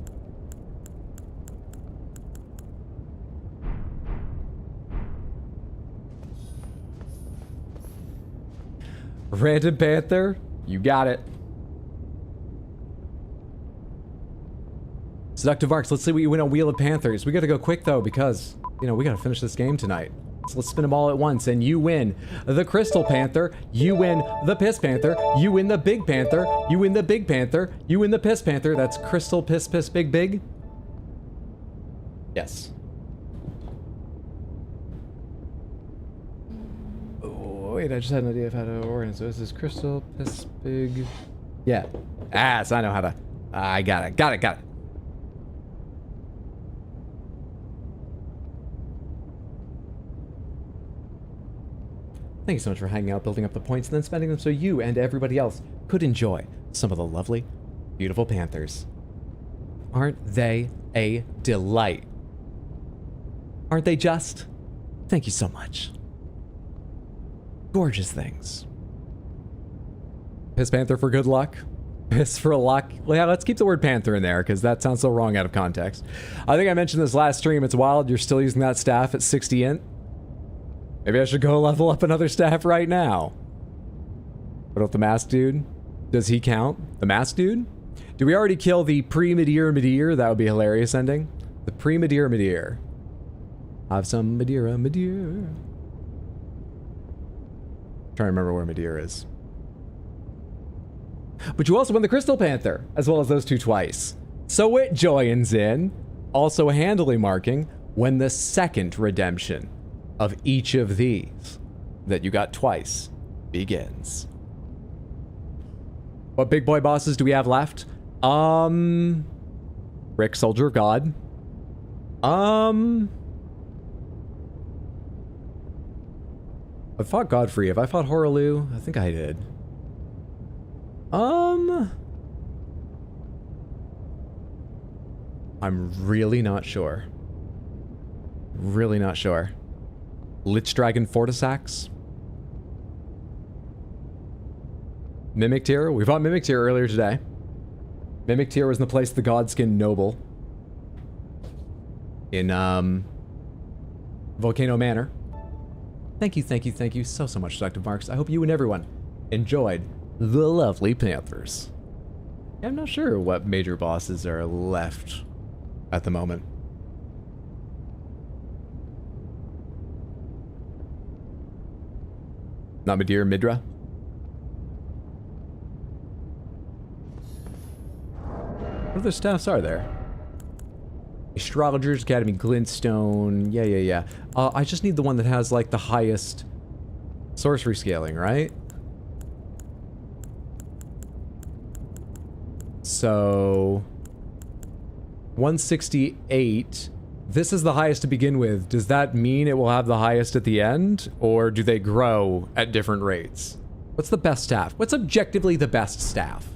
Random Panther, you got it. Seductive Arcs, let's see what you win on Wheel of Panthers. We gotta go quick though because, you know, we gotta finish this game tonight. So let's spin them all at once and you win the Crystal Panther, you win the Piss Panther, you win the Big Panther, you win the Big Panther, you win the Piss Panther. That's Crystal, Piss, Piss, Big, Big. Yes. Wait, I just had an idea of how to organize. So this is Crystal, Piss, Big. Yeah. So I know how to. I got it. Got it. Thank you so much for hanging out, building up the points, and then spending them so you and everybody else could enjoy some of the lovely, beautiful Panthers. Aren't they a delight? Aren't they just? Thank you so much. Gorgeous things. Piss Panther for good luck. Piss for luck. Well, yeah, let's keep the word Panther in there because that sounds so wrong out of context. I think I mentioned this last stream. It's wild. You're still using that staff at 60 int. Maybe I should go level up another staff right now. What about the mask dude? Does he count? The mask dude? Do we already kill the pre-Midir? That would be a hilarious ending. The pre-Midir. Have some Madeira. Trying to remember where Madeira is. But you also won the Crystal Panther, as well as those two twice. So it joins in, also handily marking, when the second redemption of each of these that you got twice begins. What big boy bosses do we have left? Rick, Soldier of God. I fought Godfrey. Have I fought Horaloo? I think I did. I'm really not sure. Really not sure. Lich Dragon Fortisax? Mimic Tier? We fought Mimic Tier earlier today. Mimic Tier was in the place of the Godskin Noble. In, Volcano Manor. Thank you so much, Dr. Marks. I hope you and everyone enjoyed the lovely Panthers. I'm not sure what major bosses are left at the moment. Namadir Midra. What other staffs are there? Astrologer's Academy, Glintstone. Yeah. I just need the one that has like the highest sorcery scaling, right? So 168. This is the highest to begin with. Does that mean it will have the highest at the end? Or do they grow at different rates? What's the best staff? What's objectively the best staff?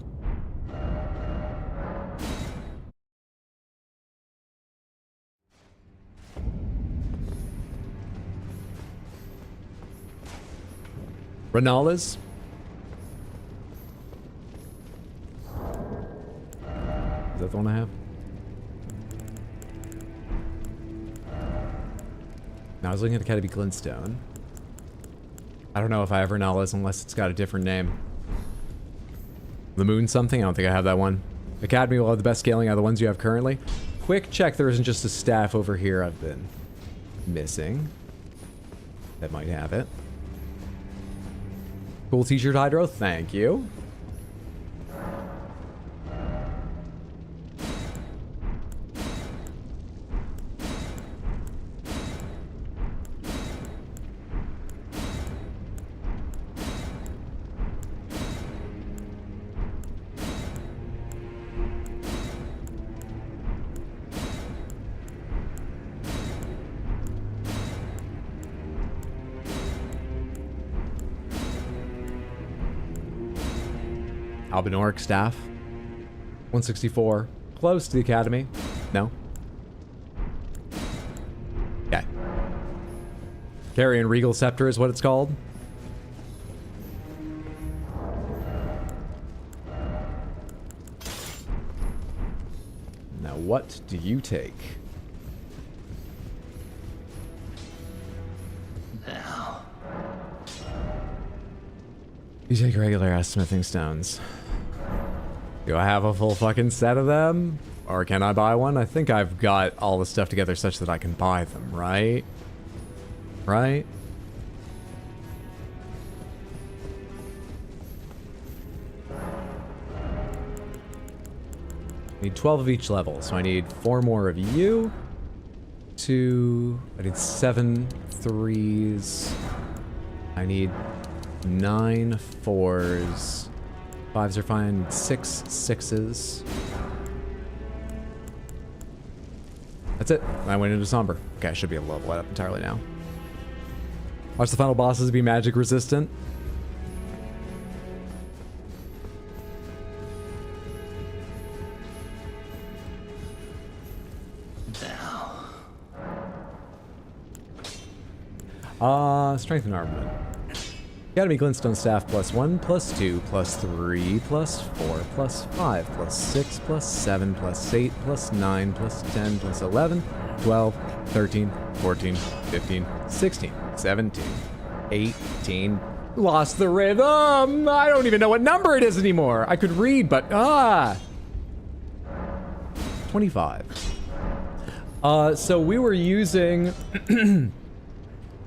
Renala's? Is that the one I have? No, I was looking at Academy Glintstone. I don't know if I have Renala's unless it's got a different name. The Moon something? I don't think I have that one. Academy will have the best scaling out of the ones you have currently. Quick check there isn't just a staff over here I've been missing. That might have it. Cool t-shirt, Hydro. Thank you. Albinoric staff. 164. Close to the academy. No. Okay. Carrion Regal Scepter is what it's called. Now what do you take? Now. You take regular ass smithing stones. Do I have a full fucking set of them? Or can I buy one? I think I've got all the stuff together such that I can buy them, right? Right? I need 12 of each level, so I need 4 more of you. I need 7 3s. I need 9 4s. 5s are fine. 6 6s. That's it. I went into Somber. Okay, I should be able to level that up entirely now. Watch the final bosses be magic resistant. Strength and armament. Academy Glintstone Staff +1, +2, +3, +4, +5, +6, +7, +8, +9, +10, +11, 12, 13, 14, 15, 16, 17, 18. Lost the rhythm! I don't even know what number it is anymore! I could read, but 25. So we were using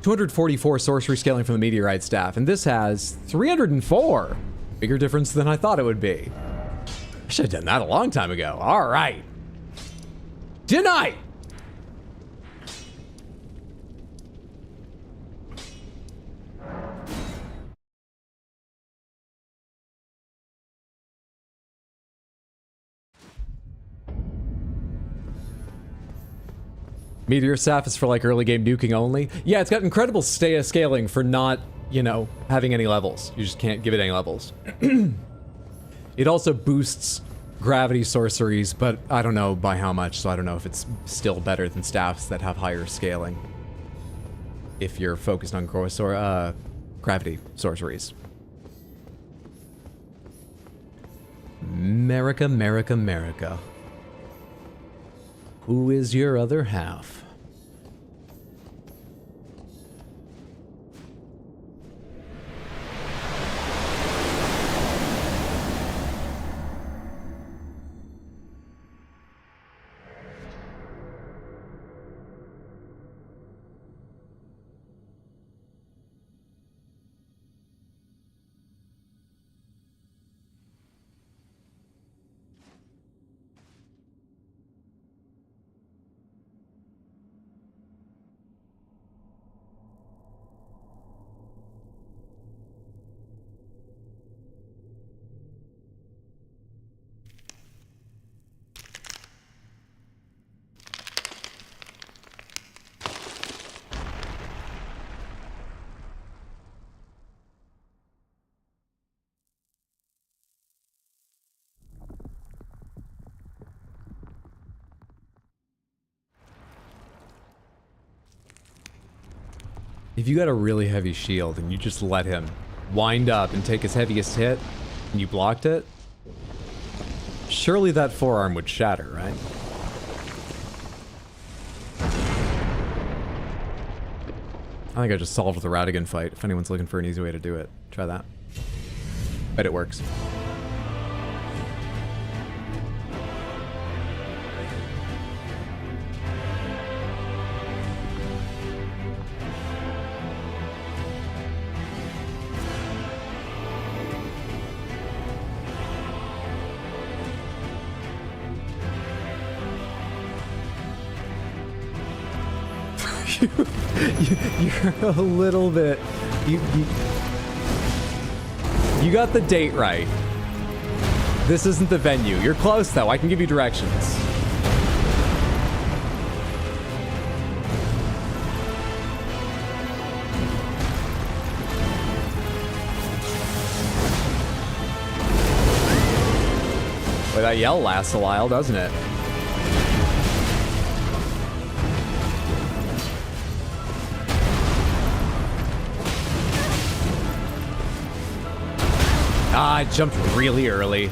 244 sorcery scaling from the meteorite staff, and this has 304. Bigger difference than I thought it would be. I should have done that a long time ago. All right. Tonight. Meteor Staff is for like early game nuking only. Yeah, it's got incredible scaling for not, you know, having any levels. You just can't give it any levels. It also boosts gravity sorceries, but I don't know by how much, so I don't know if it's still better than staffs that have higher scaling. If you're focused on gravity sorceries. America, America, America. Who is your other half? If you got a really heavy shield and you just let him wind up and take his heaviest hit, and you blocked it, surely that forearm would shatter, right? I think I just solved the Radigan fight. If anyone's looking for an easy way to do it, try that. Bet it works. You're a little bit... You got the date right. This isn't the venue. You're close, though. I can give you directions. Boy, that yell lasts a while, doesn't it? Ah, I jumped really early.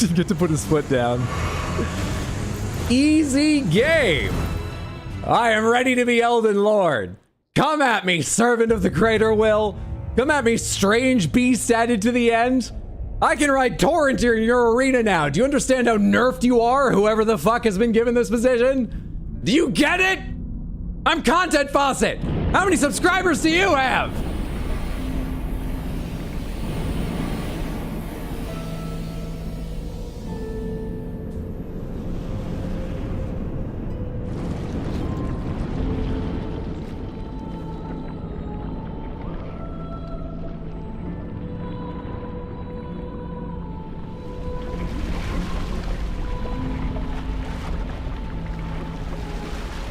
Didn't get to put his foot down. Easy game. I am ready to be Elden Lord. Come at me, servant of the greater will. Come at me, strange beast added to the end. I can ride torrent in your arena now. Do you understand how nerfed you are, whoever the fuck has been given this position? Do you get it? I'm Content Faucet. How many subscribers do you have?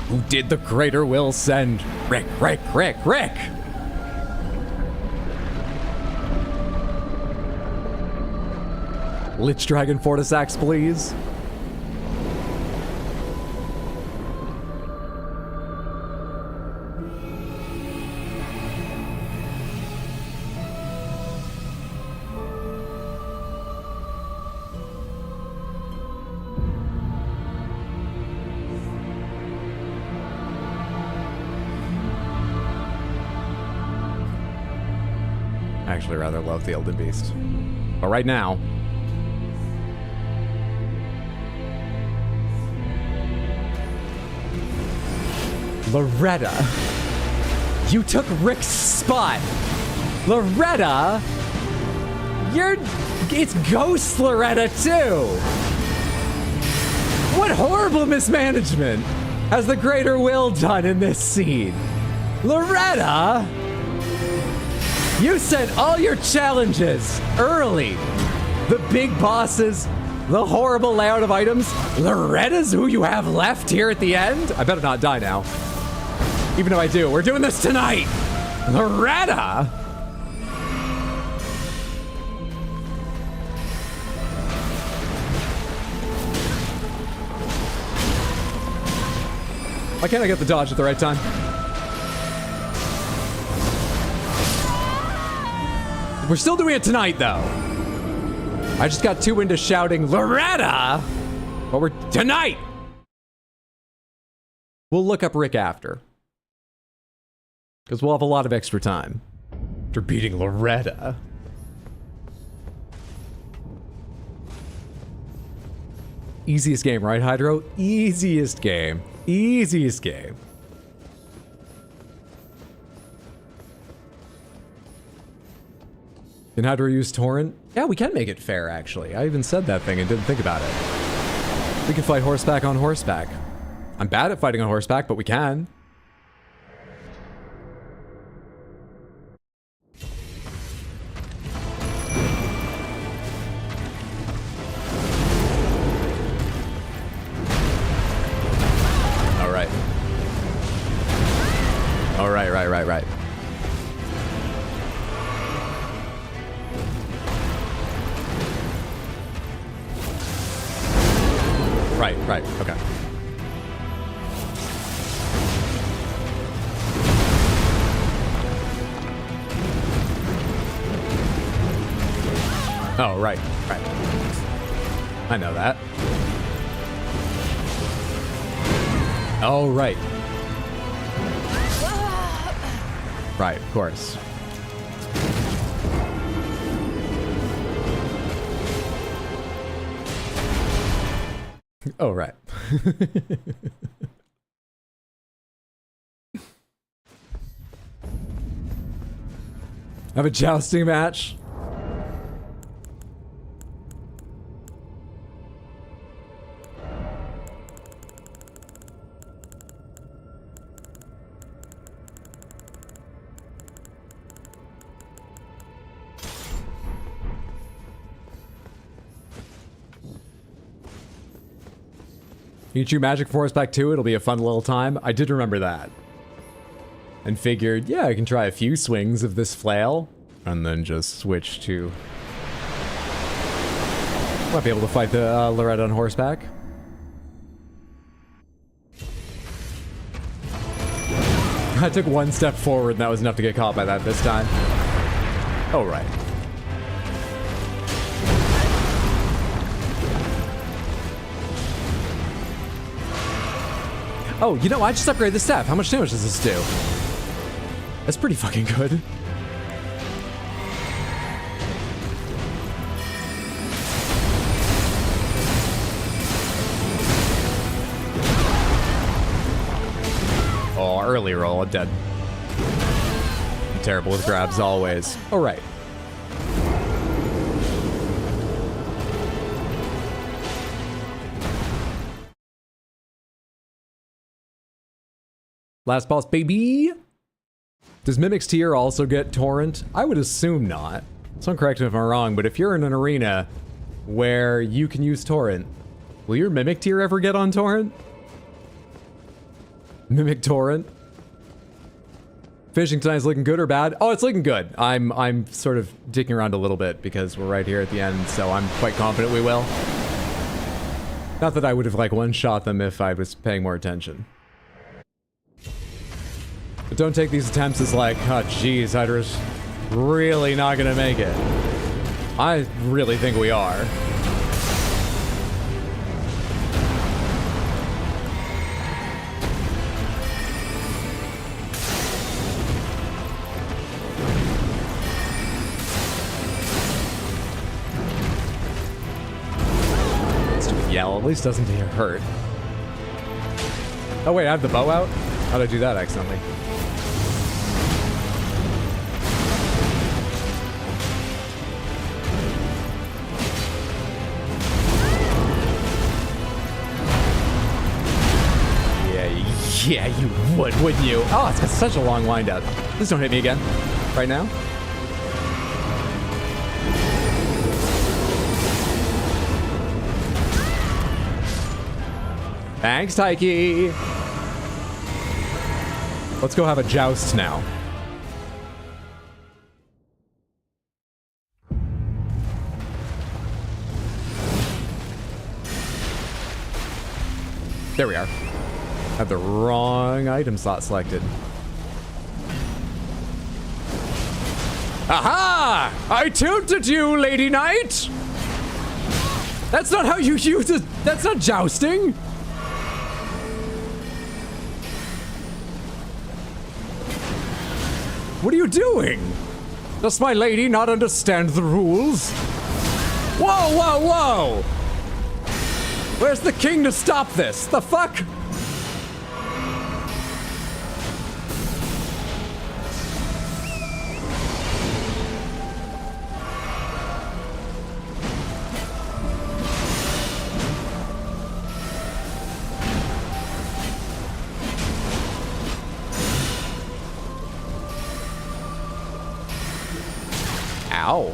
Who did the greater will send? Rick. Lich Dragon Fortisax, please. I actually rather love the Elden Beast. But right now... Loretta! You took Rick's spot! Loretta! It's Ghost Loretta, too! What horrible mismanagement has the Greater Will done in this scene? Loretta! You sent all your challenges early. The big bosses, the horrible layout of items. Loretta's who you have left here at the end? I better not die now. Even if I do, we're doing this tonight. Loretta? Why can't I get the dodge at the right time? We're still doing it tonight, though. I just got too into shouting, Loretta! But we're tonight! We'll look up Rick after. Because we'll have a lot of extra time. After beating Loretta. Easiest game, right, Hydro? Easiest game. Easiest game. Can Hydro use torrent? Yeah, we can make it fair, actually. I even said that thing and didn't think about it. We can fight horseback on horseback. I'm bad at fighting on horseback, but we can. All right. Right, okay. Oh, right, right. I know that. Oh, right. Right, of course. Oh, right. Have a jousting match? You can shoot Magic Force back too, it'll be a fun little time. I did remember that. And figured, yeah, I can try a few swings of this flail, and then just switch to... Might be able to fight the Loretta on horseback. I took one step forward, and that was enough to get caught by that this time. Oh, right. Oh, you know, I just upgraded the staff. How much damage does this do? That's pretty fucking good. Oh, early roll, I'm dead. I'm terrible with grabs always. All right. Last boss, baby. Does Mimic's Tier also get Torrent? I would assume not. So correct me if I'm wrong, but if you're in an arena where you can use Torrent, will your Mimic Tier ever get on Torrent? Mimic Torrent? Finishing tonight's looking good or bad? Oh, it's looking good. I'm sort of dicking around a little bit because we're right here at the end, so I'm quite confident we will. Not that I would have like one-shot them if I was paying more attention. But don't take these attempts as like, oh geez, Hydra's really not gonna make it. I really think we are. Stupid yell, at least doesn't get hurt. Oh wait, I have the bow out? How'd I do that accidentally? Yeah, you would, wouldn't you? Oh, it's got such a long windup. Please don't hit me again. Right now. Thanks, Taiki. Let's go have a joust now. There we are. I have the wrong item slot selected. Aha! I tilted you, Lady Knight! That's not how you use it. That's not jousting. What are you doing? Does my lady not understand the rules? Whoa, whoa, whoa! Where's the king to stop this? The fuck? Ow.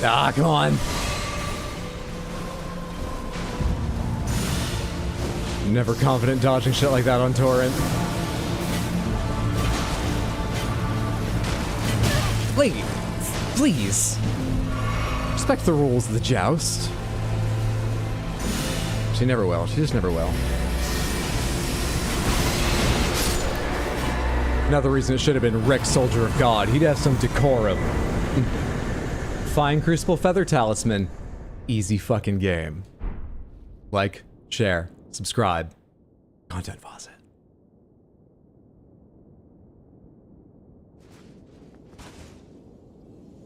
Ah, come on. Never confident dodging shit like that on Torrent. Please. Please. respect the rules of the joust. She never will. She just never will. Another reason it should have been Rick, Soldier of God. He'd have some decorum. Fine Crucible Feather Talisman. Easy fucking game. Like, share, subscribe. Content faucet.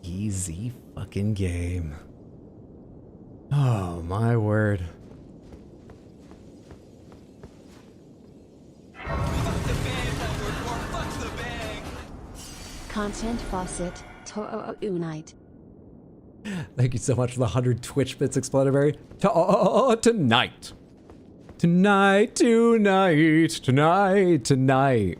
Easy fucking game. Oh, my word. Content faucet, unite. Thank you so much for the 100 Twitch bits explanatory. Tonight. Tonight, tonight, tonight, tonight.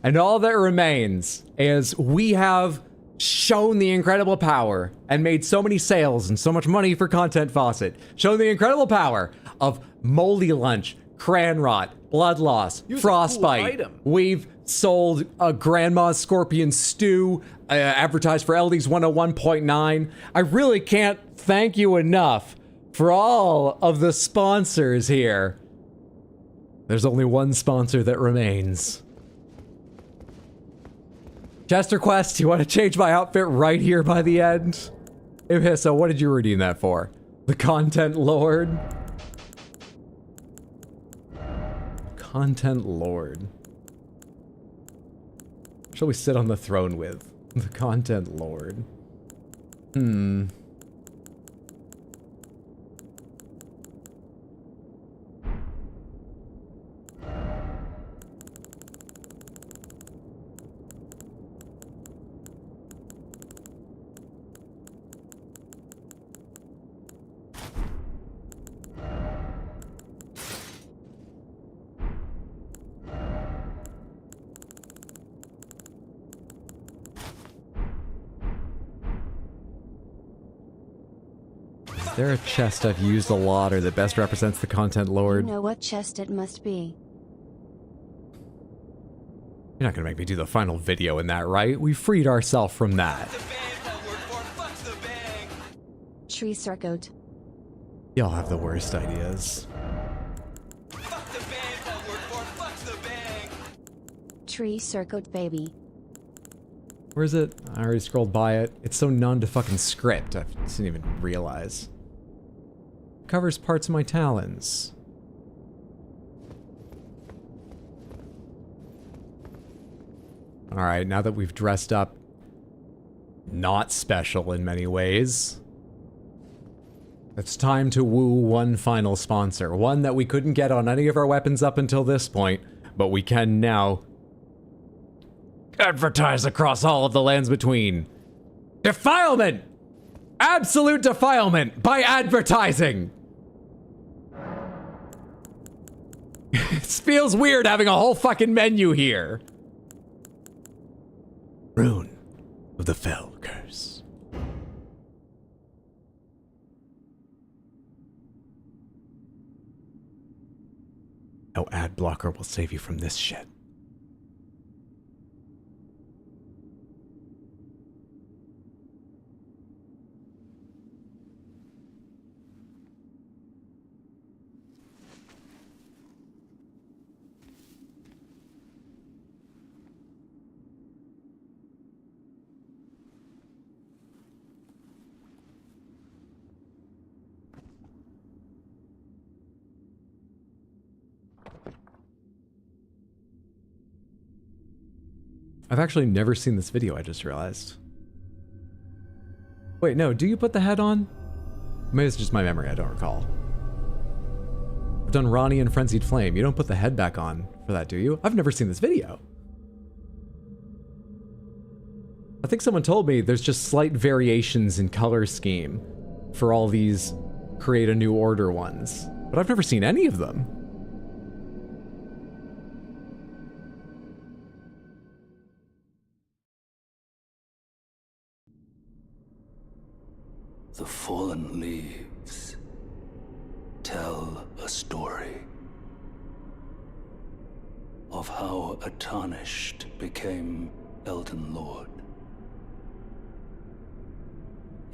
And all that remains is we have shown the incredible power and made so many sales and so much money for Content Faucet. Shown the incredible power of Moldy Lunch, Cran Rot, Blood Loss, Frostbite. Cool item. We've sold a Grandma's Scorpion Stew, advertised for LD's 101.9. I really can't thank you enough for all of the sponsors here. There's only one sponsor that remains. Chester Quest, you want to change my outfit right here by the end? Ibhissa, what did you redeem that for? The Content Lord? Content Lord. Shall we sit on the throne with? The Content Lord. Is there a chest I've used a lot or that best represents the Content Lord? You know what chest it must be. You're not gonna make me do the final video in that, right? We freed ourselves from that. Tree circuit. Y'all have the worst ideas. Tree circuit, baby. Where is it? I already scrolled by it. It's so non-to-fucking script, I didn't even realize. Covers parts of my talons. Alright, now that we've dressed up not special in many ways, it's time to woo one final sponsor. One that we couldn't get on any of our weapons up until this point, but we can now advertise across all of the lands between. Defilement! Absolute defilement by advertising! It feels weird having a whole fucking menu here. Rune of the Fell Curse. No ad blocker will save you from this shit. I've actually never seen this video, I just realized. Wait, no, do you put the head on? Maybe it's just my memory, I don't recall. I've done Ronnie and Frenzied Flame. You don't put the head back on for that, do you? I've never seen this video. I think someone told me there's just slight variations in color scheme for all these Create a New Order ones, but I've never seen any of them. The fallen leaves tell a story of how a tarnished became Elden Lord.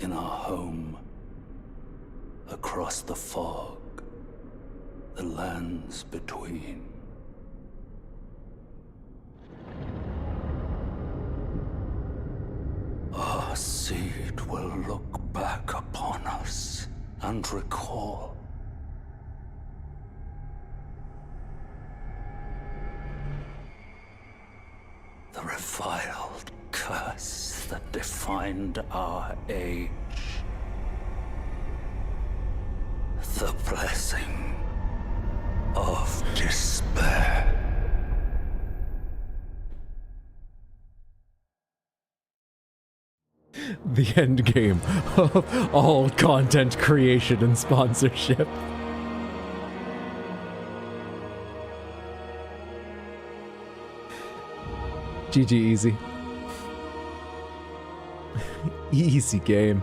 in our home, across the fog, the lands between. Our seed will look back upon us and recall. The reviled curse that defined our age. The blessing of despair. The end game of all content creation and sponsorship. GG easy. Easy game.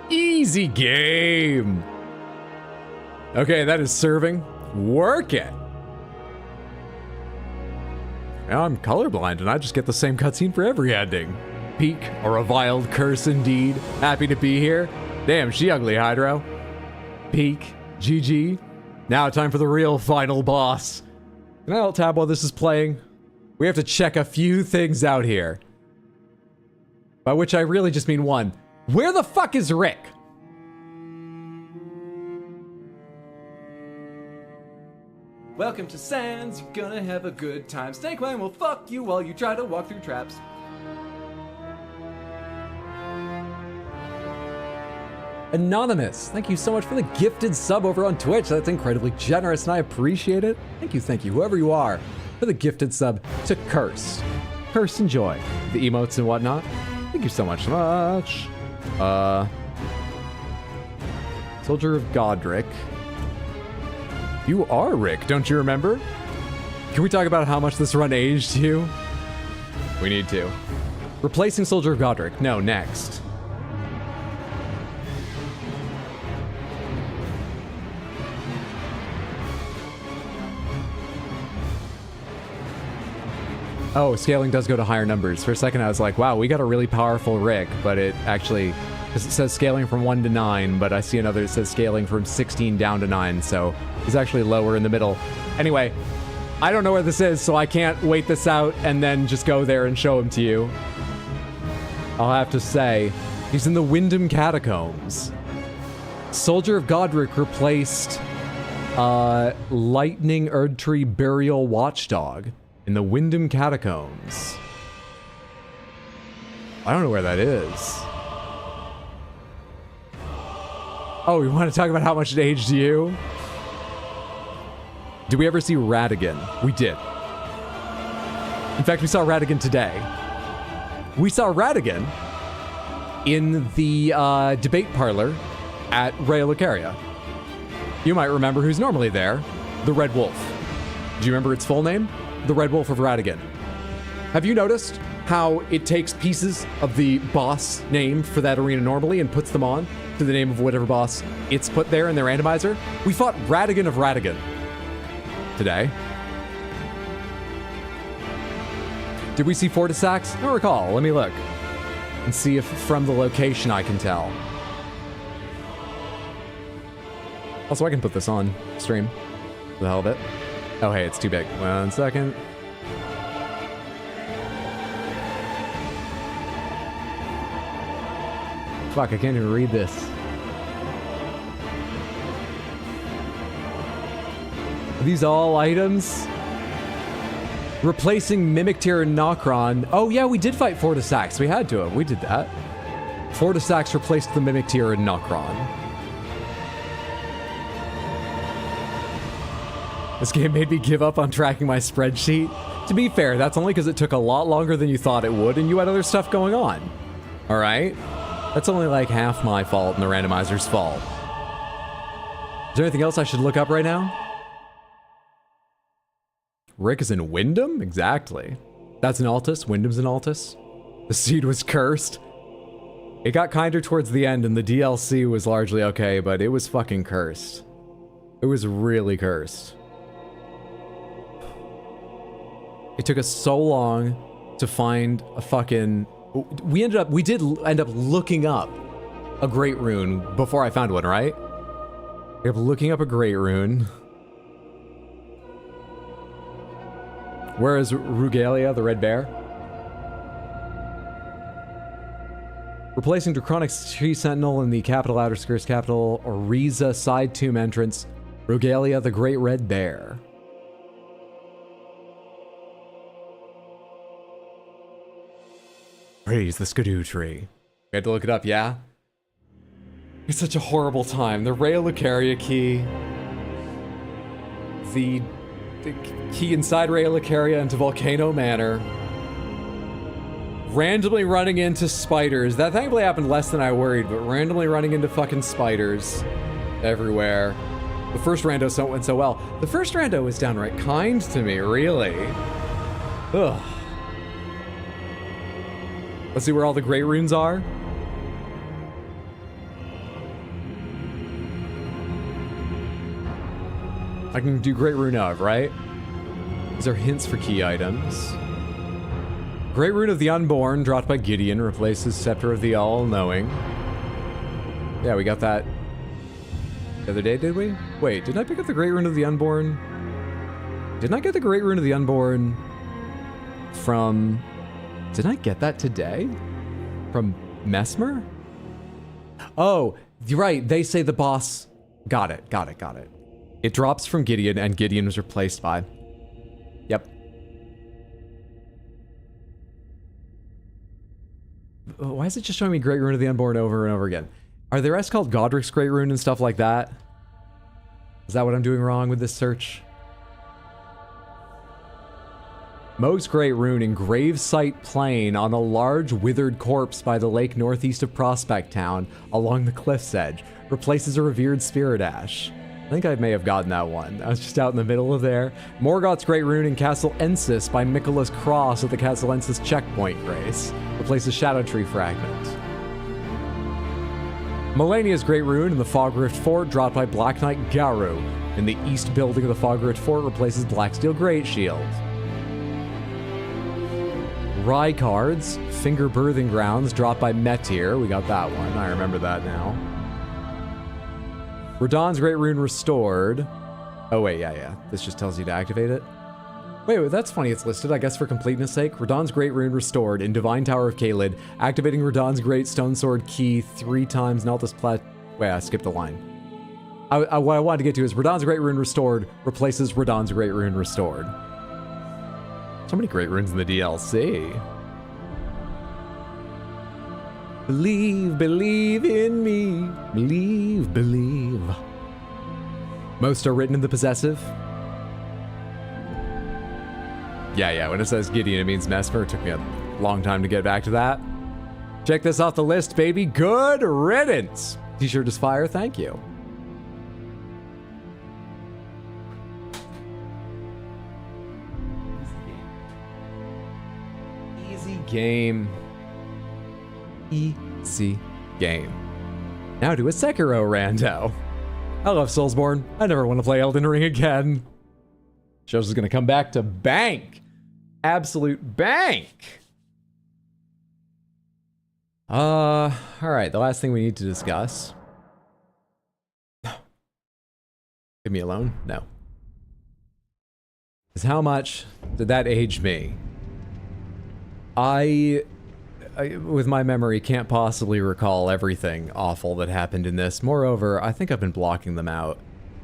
Easy game. Okay, that is serving. Work it. Now I'm colorblind and I just get the same cutscene for every ending. Peak, a reviled curse indeed. Happy to be here. Damn, she ugly, Hydro. Peak, GG. Now time for the real final boss. Can I alt tab while this is playing? We have to check a few things out here. By which I really just mean one. Where the fuck is Rick? Welcome to Sands, you're gonna have a good time. Snakeman will fuck you while you try to walk through traps. Anonymous, thank you so much for the gifted sub over on Twitch. That's incredibly generous and I appreciate it. Thank you, whoever you are, for the gifted sub to Cursed. Cursed Enjoy. The emotes and whatnot. Thank you so much. Soldier of Godric. You are Rick, don't you remember? Can we talk about how much this run aged you? We need to. Replacing Soldier of Godric. No, next. Oh, scaling does go to higher numbers. For a second I was like, wow, we got a really powerful Rick, but it actually, because it says scaling from 1 to 9, but I see another that says scaling from 16 down to 9, so it's actually lower in the middle. Anyway, I don't know where this is, so I can't wait this out and then just go there and show him to you. I'll have to say, he's in the Wyndham Catacombs. Soldier of Godric replaced Lightning Erdtree Burial Watchdog in the Wyndham Catacombs. I don't know where that is. Oh, you want to talk about how much it aged you? Did we ever see Radigan? We did. In fact, we saw Radigan today. We saw Radigan in the debate parlor at Raya Lucaria. You might remember who's normally there, the Red Wolf. Do you remember its full name? The Red Wolf of Radigan. Have you noticed how it takes pieces of the boss name for that arena normally and puts them on to the name of whatever boss it's put there in their randomizer? We fought Radigan of Radigan today. Did we see Fortisax? I don't recall. Let me look and see if from the location I can tell. Also, I can put this on stream for the hell of it. Oh, hey, it's too big. 1 second. Fuck, I can't even read this. Are these all items? Replacing Mimic Tier and Nokron. Oh yeah, we did fight Fortisax. We had to have. We did that. Fortisax replaced the Mimic Tier and Nokron. This game made me give up on tracking my spreadsheet. To be fair, that's only because it took a lot longer than you thought it would and you had other stuff going on. Alright? That's only like half my fault and the randomizer's fault. Is there anything else I should look up right now? Rick is in Wyndham? Exactly. That's an Altus. Wyndham's an Altus. The seed was cursed. It got kinder towards the end and the DLC was largely okay, but it was fucking cursed. It was really cursed. It took us so long to find a fucking... We did end up looking up a great rune before I found one, right? I kept looking up a great rune. Where is Rugalia, the red bear? Replacing Draconic's Tree Sentinel in the capital outer skirts capital, or Riza side tomb entrance, Rugalia, the great red bear. Praise the Skidoo tree. We had to look it up, yeah? It's such a horrible time. The Rhea Lucaria key. The key inside Rhea Lucaria into Volcano Manor. Randomly running into spiders. That thankfully happened less than I worried, but randomly running into fucking spiders everywhere. The first rando went so well. The first rando was downright kind to me, really. Ugh. Let's see where all the great runes are. I can do great rune of, right? These are hints for key items. Great Rune of the Unborn, dropped by Gideon, replaces Scepter of the All-Knowing. Yeah, we got that the other day, did we? Wait, didn't I pick up the Great Rune of the Unborn? Didn't I get the Great Rune of the Unborn from... Didn't I get that today? From Mesmer? Oh, you're right, they say the boss... Got it. It drops from Gideon, and Gideon was replaced by... Yep. Why is it just showing me Great Rune of the Unborn over and over again? Are there S called Godric's Great Rune and stuff like that? Is that what I'm doing wrong with this search? Moog's Great Rune in Gravesite Plain on a large withered corpse by the lake northeast of Prospect Town along the cliff's edge. Replaces a revered spirit ash. I think I may have gotten that one. I was just out in the middle of there. Morgoth's Great Rune in Castle Ensis by Michaela's Cross at the Castle Ensis checkpoint, Grace. Replaces Shadow Tree Fragment. Melania's Great Rune in the Fogrift Fort, dropped by Black Knight Garu. In the east building of the Fogrift Fort, replaces Blacksteel Great Shield. Rykard's Finger Birthing Grounds, dropped by Metir. We got that one. I remember that now. Radahn's Great Rune restored. Oh wait, yeah. This just tells you to activate it. Wait, that's funny it's listed, I guess for completeness sake. Radahn's Great Rune restored in Divine Tower of Caelid, activating Radahn's Great Stone Sword key 3 times Nelthus Plat... Wait, I skipped a line. What I wanted to get to is Radahn's Great Rune restored replaces Radahn's Great Rune restored. So many Great Runes in the DLC. Believe in me. Believe. Most are written in the possessive. Yeah, when it says Gideon, it means Mesmer. It took me a long time to get back to that. Check this off the list, baby. Good riddance. T-shirt is fire, thank you. Easy game. Easy game. Now to a Sekiro rando. I love Soulsborne. I never want to play Elden Ring again. Shows is gonna come back to bank. Absolute bank. All right, the last thing we need to discuss. Leave me alone? No. Is how much did that age me? I, with my memory, can't possibly recall everything awful that happened in this. Moreover, I think I've been blocking them out.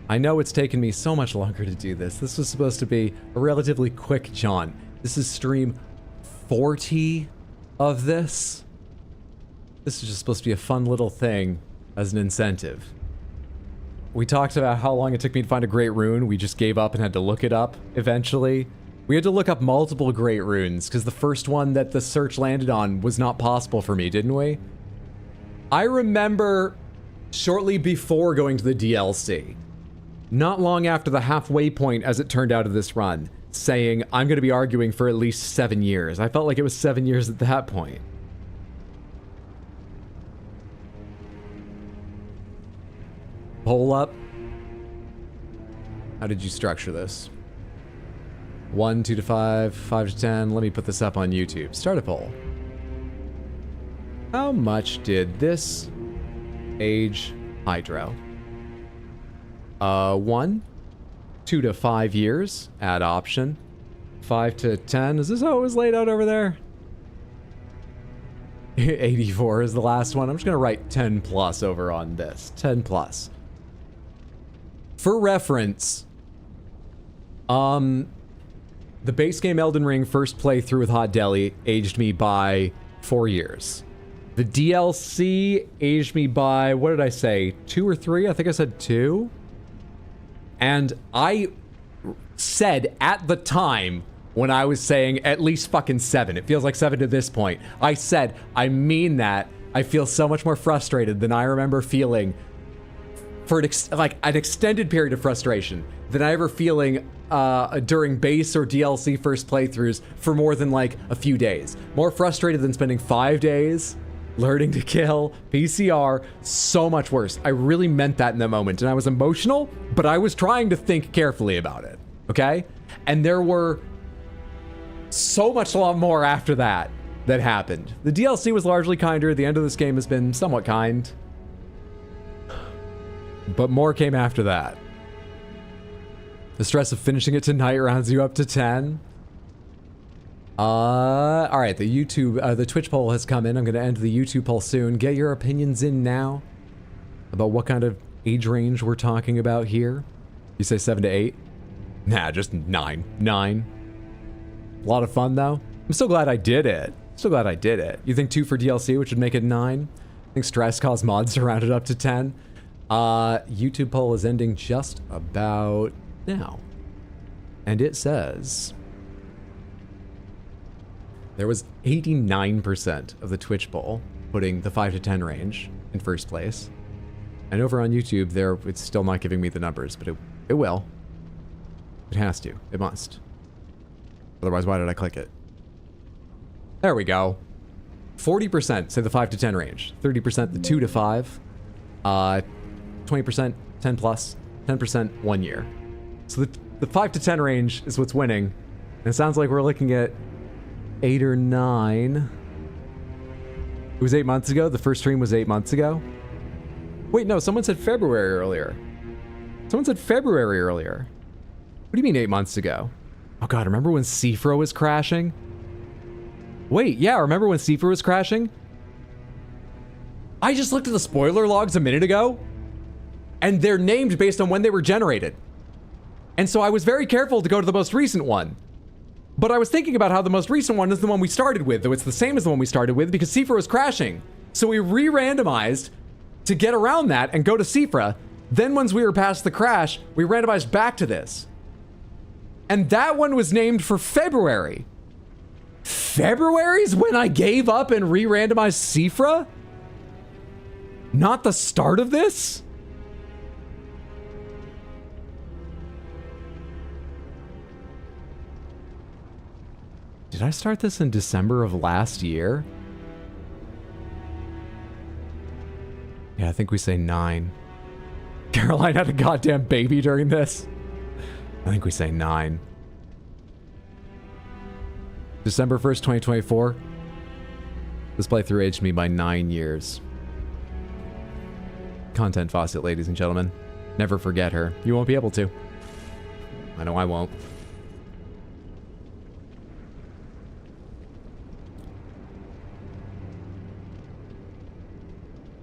I know it's taken me so much longer to do this. This was supposed to be a relatively quick jaunt. This is stream 40 of this. This is just supposed to be a fun little thing as an incentive. We talked about how long it took me to find a great rune. We just gave up and had to look it up eventually. We had to look up multiple great runes because the first one that the search landed on was not possible for me, didn't we? I remember shortly before going to the DLC, not long after the halfway point as it turned out of this run, saying I'm going to be arguing for at least 7 years. I felt like it was 7 years at that point. Poll up. How did you structure this? 1, 2 to 5, 5 to 10. Let me put this up on YouTube. Start a poll. How much did this age Hydro. 1, 2 to 5 years, add option. 5 to 10, is this how it was laid out over there? 84 is the last one. I'm just gonna write 10 plus over on this. 10 plus. For reference, the base game Elden Ring first playthrough with Hot Deli aged me by 4 years. The DLC aged me by, what did I say, 2 or 3? I think I said 2. And I said at the time, when I was saying at least fucking 7, it feels like 7 to this point, I said, I mean that. I feel so much more frustrated than I remember feeling for an extended period of frustration than I ever feeling during base or DLC first playthroughs for more than like a few days. More frustrated than spending 5 days learning to kill, PCR, so much worse. I really meant that in the moment, and I was emotional, but I was trying to think carefully about it, okay? And there were so much a lot more after that happened. The DLC was largely kinder. The end of this game has been somewhat kind. But more came after that. The stress of finishing it tonight rounds you up to 10. All right, the Twitch poll has come in. I'm going to end the YouTube poll soon. Get your opinions in now about what kind of age range we're talking about here. You say 7 to 8? Nah, just 9. 9. A lot of fun, though. I'm so glad I did it. So glad I did it. You think 2 for DLC, which would make it 9? I think stress caused mods to round it up to 10. YouTube poll is ending just about now. And it says there was 89% of the Twitch poll putting the 5 to 10 range in first place. And over on YouTube, it's still not giving me the numbers, but it will. It has to. It must. Otherwise, why did I click it? There we go. 40% say the 5 to 10 range. 30% the 2 to 5. 20% 10 plus. 10% 1 year. So the 5 to 10 range is what's winning. And it sounds like we're looking at 8 or 9. It was 8 months ago. The first stream was 8 months ago. Wait, no, someone said February earlier. Someone said February earlier. What do you mean 8 months ago? Oh god, remember when Seafro was crashing? Wait, yeah, remember when Seafro was crashing? I just looked at the spoiler logs a minute ago, and they're named based on when they were generated. And so I was very careful to go to the most recent one. But I was thinking about how the most recent one is the one we started with, though it's the same as the one we started with because Seafra was crashing. So we re-randomized to get around that and go to Seafra. Then once we were past the crash, we randomized back to this. And that one was named for February. February's when I gave up and re-randomized Seafra? Not the start of this? Did I start this in December of last year? Yeah, I think we say 9. Caroline had a goddamn baby during this. I think we say 9. December 1st, 2024. This playthrough aged me by 9 years. Content faucet, ladies and gentlemen. Never forget her. You won't be able to. I know I won't.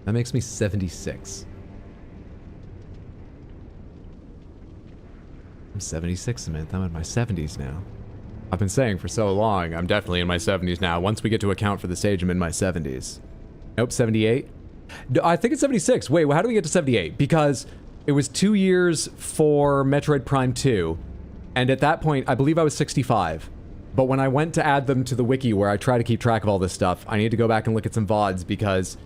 That makes me 76. I'm 76, Samantha. I'm in my 70s now. I've been saying for so long, I'm definitely in my 70s now. Once we get to account for the stage, I'm in my 70s. Nope, 78? I think it's 76. Wait, well, how do we get to 78? Because it was 2 years for Metroid Prime 2, and at that point, I believe I was 65. But when I went to add them to the wiki where I try to keep track of all this stuff, I need to go back and look at some VODs because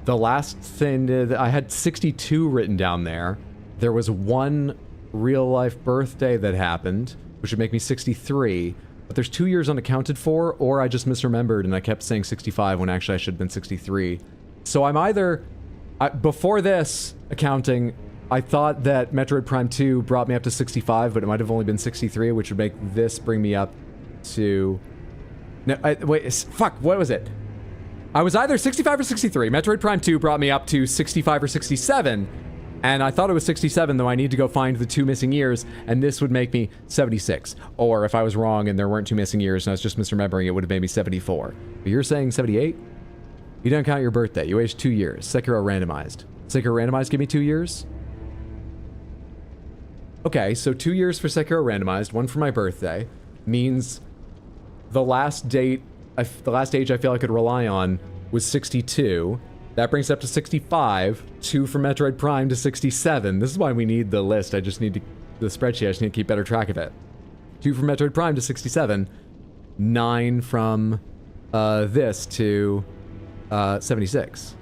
the last thing, I had 62 written down there. There was one real-life birthday that happened, which would make me 63, but there's 2 years unaccounted for, or I just misremembered and I kept saying 65 when actually I should have been 63. So I'm either... before this accounting, I thought that Metroid Prime 2 brought me up to 65, but it might have only been 63, which would make this bring me up to... No, wait, fuck, what was it? I was either 65 or 63. Metroid Prime 2 brought me up to 65 or 67, and I thought it was 67, though I need to go find the 2 missing years, and this would make me 76. Or if I was wrong and there weren't 2 missing years and I was just misremembering, it would have made me 74. But you're saying 78? You don't count your birthday. You aged 2 years. Sekiro randomized. Sekiro randomized give me 2 years? Okay, so 2 years for Sekiro randomized, 1 for my birthday, means the last age I feel I could rely on was 62. That brings it up to 65. 2 for Metroid Prime to 67. This is why we need the list. I just need the spreadsheet. I just need to keep better track of it. 2 for Metroid Prime to 67. 9 from this to 76.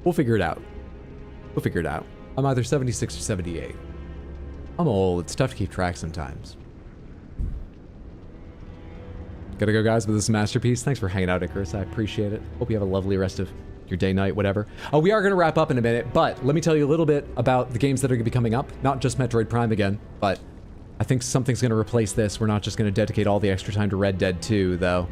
We'll figure it out. We'll figure it out. I'm either 76 or 78. I'm old. It's tough to keep track sometimes. Gotta go, guys, with this masterpiece. Thanks for hanging out, Icarus. I appreciate it. Hope you have a lovely rest of your day, night, whatever. We are going to wrap up in a minute, but let me tell you a little bit about the games that are going to be coming up. Not just Metroid Prime again, but I think something's going to replace this. We're not just going to dedicate all the extra time to Red Dead 2, though.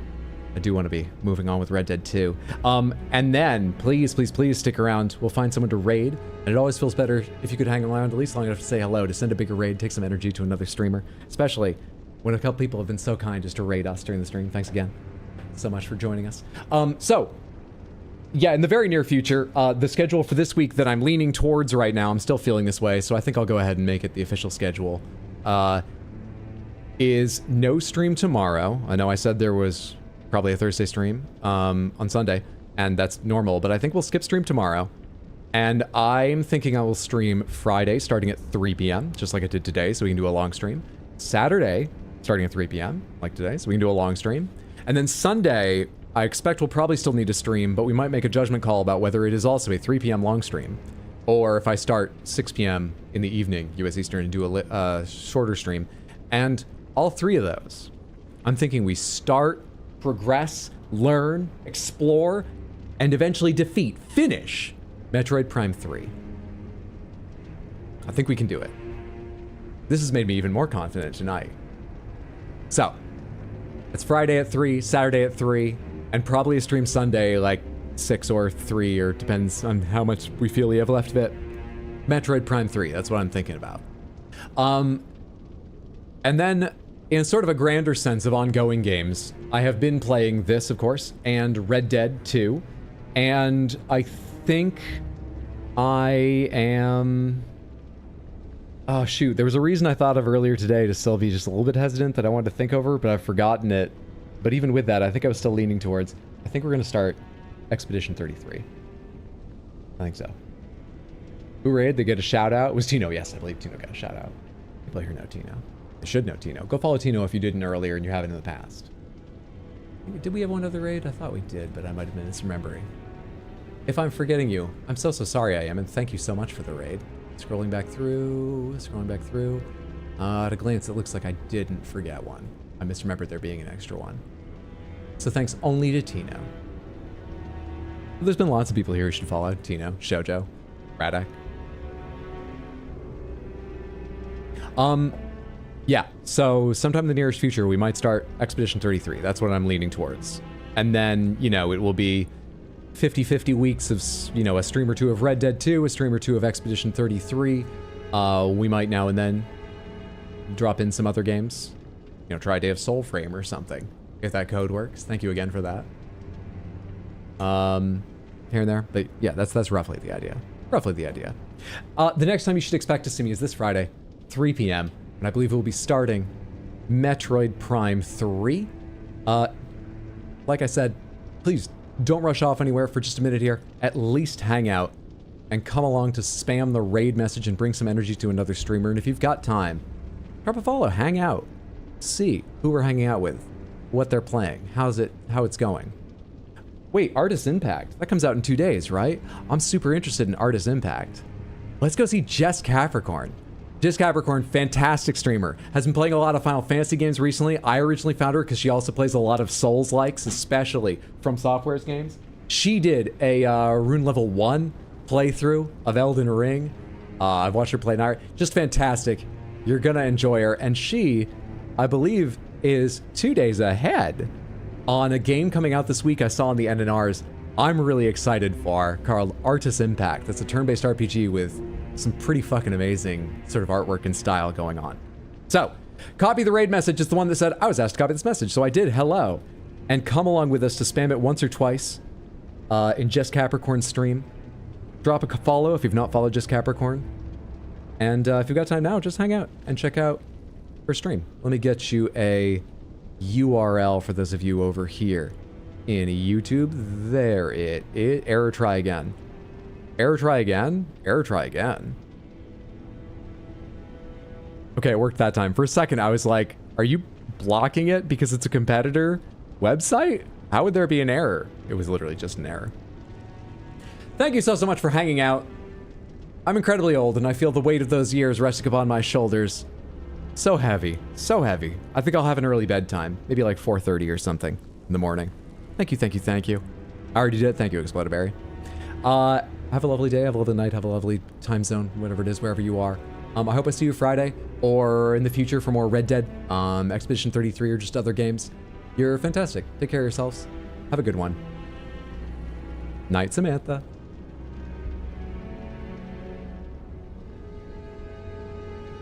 I do want to be moving on with Red Dead 2. And then, please, please, please stick around. We'll find someone to raid, and it always feels better if you could hang around at least long enough to say hello, to send a bigger raid, take some energy to another streamer, especially when a couple people have been so kind as to raid us during the stream. Thanks again so much for joining us. Yeah, in the very near future, the schedule for this week that I'm leaning towards right now, I'm still feeling this way, so I think I'll go ahead and make it the official schedule, is no stream tomorrow. I know I said there was probably a Thursday stream on Sunday, and that's normal, but I think we'll skip stream tomorrow. And I'm thinking I will stream Friday starting at 3 p.m., just like I did today, so we can do a long stream. Saturday, starting at 3 p.m., like today, so we can do a long stream. And then Sunday, I expect we'll probably still need to stream, but we might make a judgment call about whether it is also a 3 p.m. long stream, or if I start 6 p.m. in the evening, US Eastern, and do a shorter stream. And all 3 of those, I'm thinking we start, progress, learn, explore, and eventually defeat, finish Metroid Prime 3. I think we can do it. This has made me even more confident tonight. So, it's Friday at 3, Saturday at 3, and probably a stream Sunday like 6 or 3, or depends on how much we feel we have left of it. Metroid Prime 3, that's what I'm thinking about. And then, in sort of a grander sense of ongoing games, I have been playing this, of course, and Red Dead 2, and I think I am... Oh, shoot. There was a reason I thought of earlier today to still be just a little bit hesitant that I wanted to think over, but I've forgotten it. But even with that, I think I was still leaning towards, I think we're going to start Expedition 33. I think so. Who raid? They get a shout out? Was Tino? Yes, I believe Tino got a shout out. People here know Tino. They should know Tino. Go follow Tino if you didn't earlier and you haven't in the past. Did we have one other raid? I thought we did, but I might have been misremembering. If I'm forgetting you, I'm so sorry I am, and thank you so much for the raid. Scrolling back through. At a glance, it looks like I didn't forget one. I misremembered there being an extra one. So thanks only to Tino. There's been lots of people here who should follow. Tino, Shoujo, Radak. Yeah, so sometime in the nearest future, we might start Expedition 33. That's what I'm leaning towards. And then, you know, it will be 50-50 weeks of, you know, a stream or two of Red Dead 2, a stream or two of Expedition 33. We might now and then drop in some other games. You know, try a day of Soulframe or something, if that code works. Thank you again for that. Here and there. But yeah, that's roughly the idea. The next time you should expect to see me is this Friday, 3 p.m., and I believe we'll be starting Metroid Prime 3. Like I said, please don't rush off anywhere for just a minute here. At least hang out and come along to spam the raid message and bring some energy to another streamer. And if you've got time, drop a follow, hang out, see who we're hanging out with, what they're playing, how it's going. Wait, Artist Impact, that comes out in 2 days, right? I'm super interested in Artist Impact. Let's go see Jess Capricorn. Jess Capricorn, fantastic streamer, has been playing a lot of Final Fantasy games recently. I originally found her because she also plays a lot of Souls-likes, especially From Software's games. She did a Rune Level 1 playthrough of Elden Ring. I've watched her play now. Just fantastic. You're gonna enjoy her. And she, I believe, is 2 days ahead on a game coming out this week I saw on the NNRs I'm really excited for, called Artis Impact. That's a turn-based RPG with some pretty fucking amazing sort of artwork and style going on. So, copy the raid message. It's the one that said, I was asked to copy this message, so I did. Hello. And come along with us to spam it once or twice in Just Capricorn's stream. Drop a follow if you've not followed Just Capricorn. And if you've got time now, just hang out and check out her stream. Let me get you a URL for those of you over here in YouTube. There it is. Error try again. Error try again? Error try again. Okay, it worked that time. For a second, I was like, are you blocking it because it's a competitor website? How would there be an error? It was literally just an error. Thank you so much for hanging out. I'm incredibly old and I feel the weight of those years resting upon my shoulders. So heavy, so heavy. I think I'll have an early bedtime, maybe like 4:30 or something in the morning. Thank you, thank you, thank you. I already did. Thank you, Exploded Berry. Have a lovely day, have a lovely night, have a lovely time zone, whatever it is, wherever you are. I hope I see you Friday or in the future for more Red Dead, Expedition 33, or just other games. You're fantastic. Take care of yourselves. Have a good one. Night, Samantha.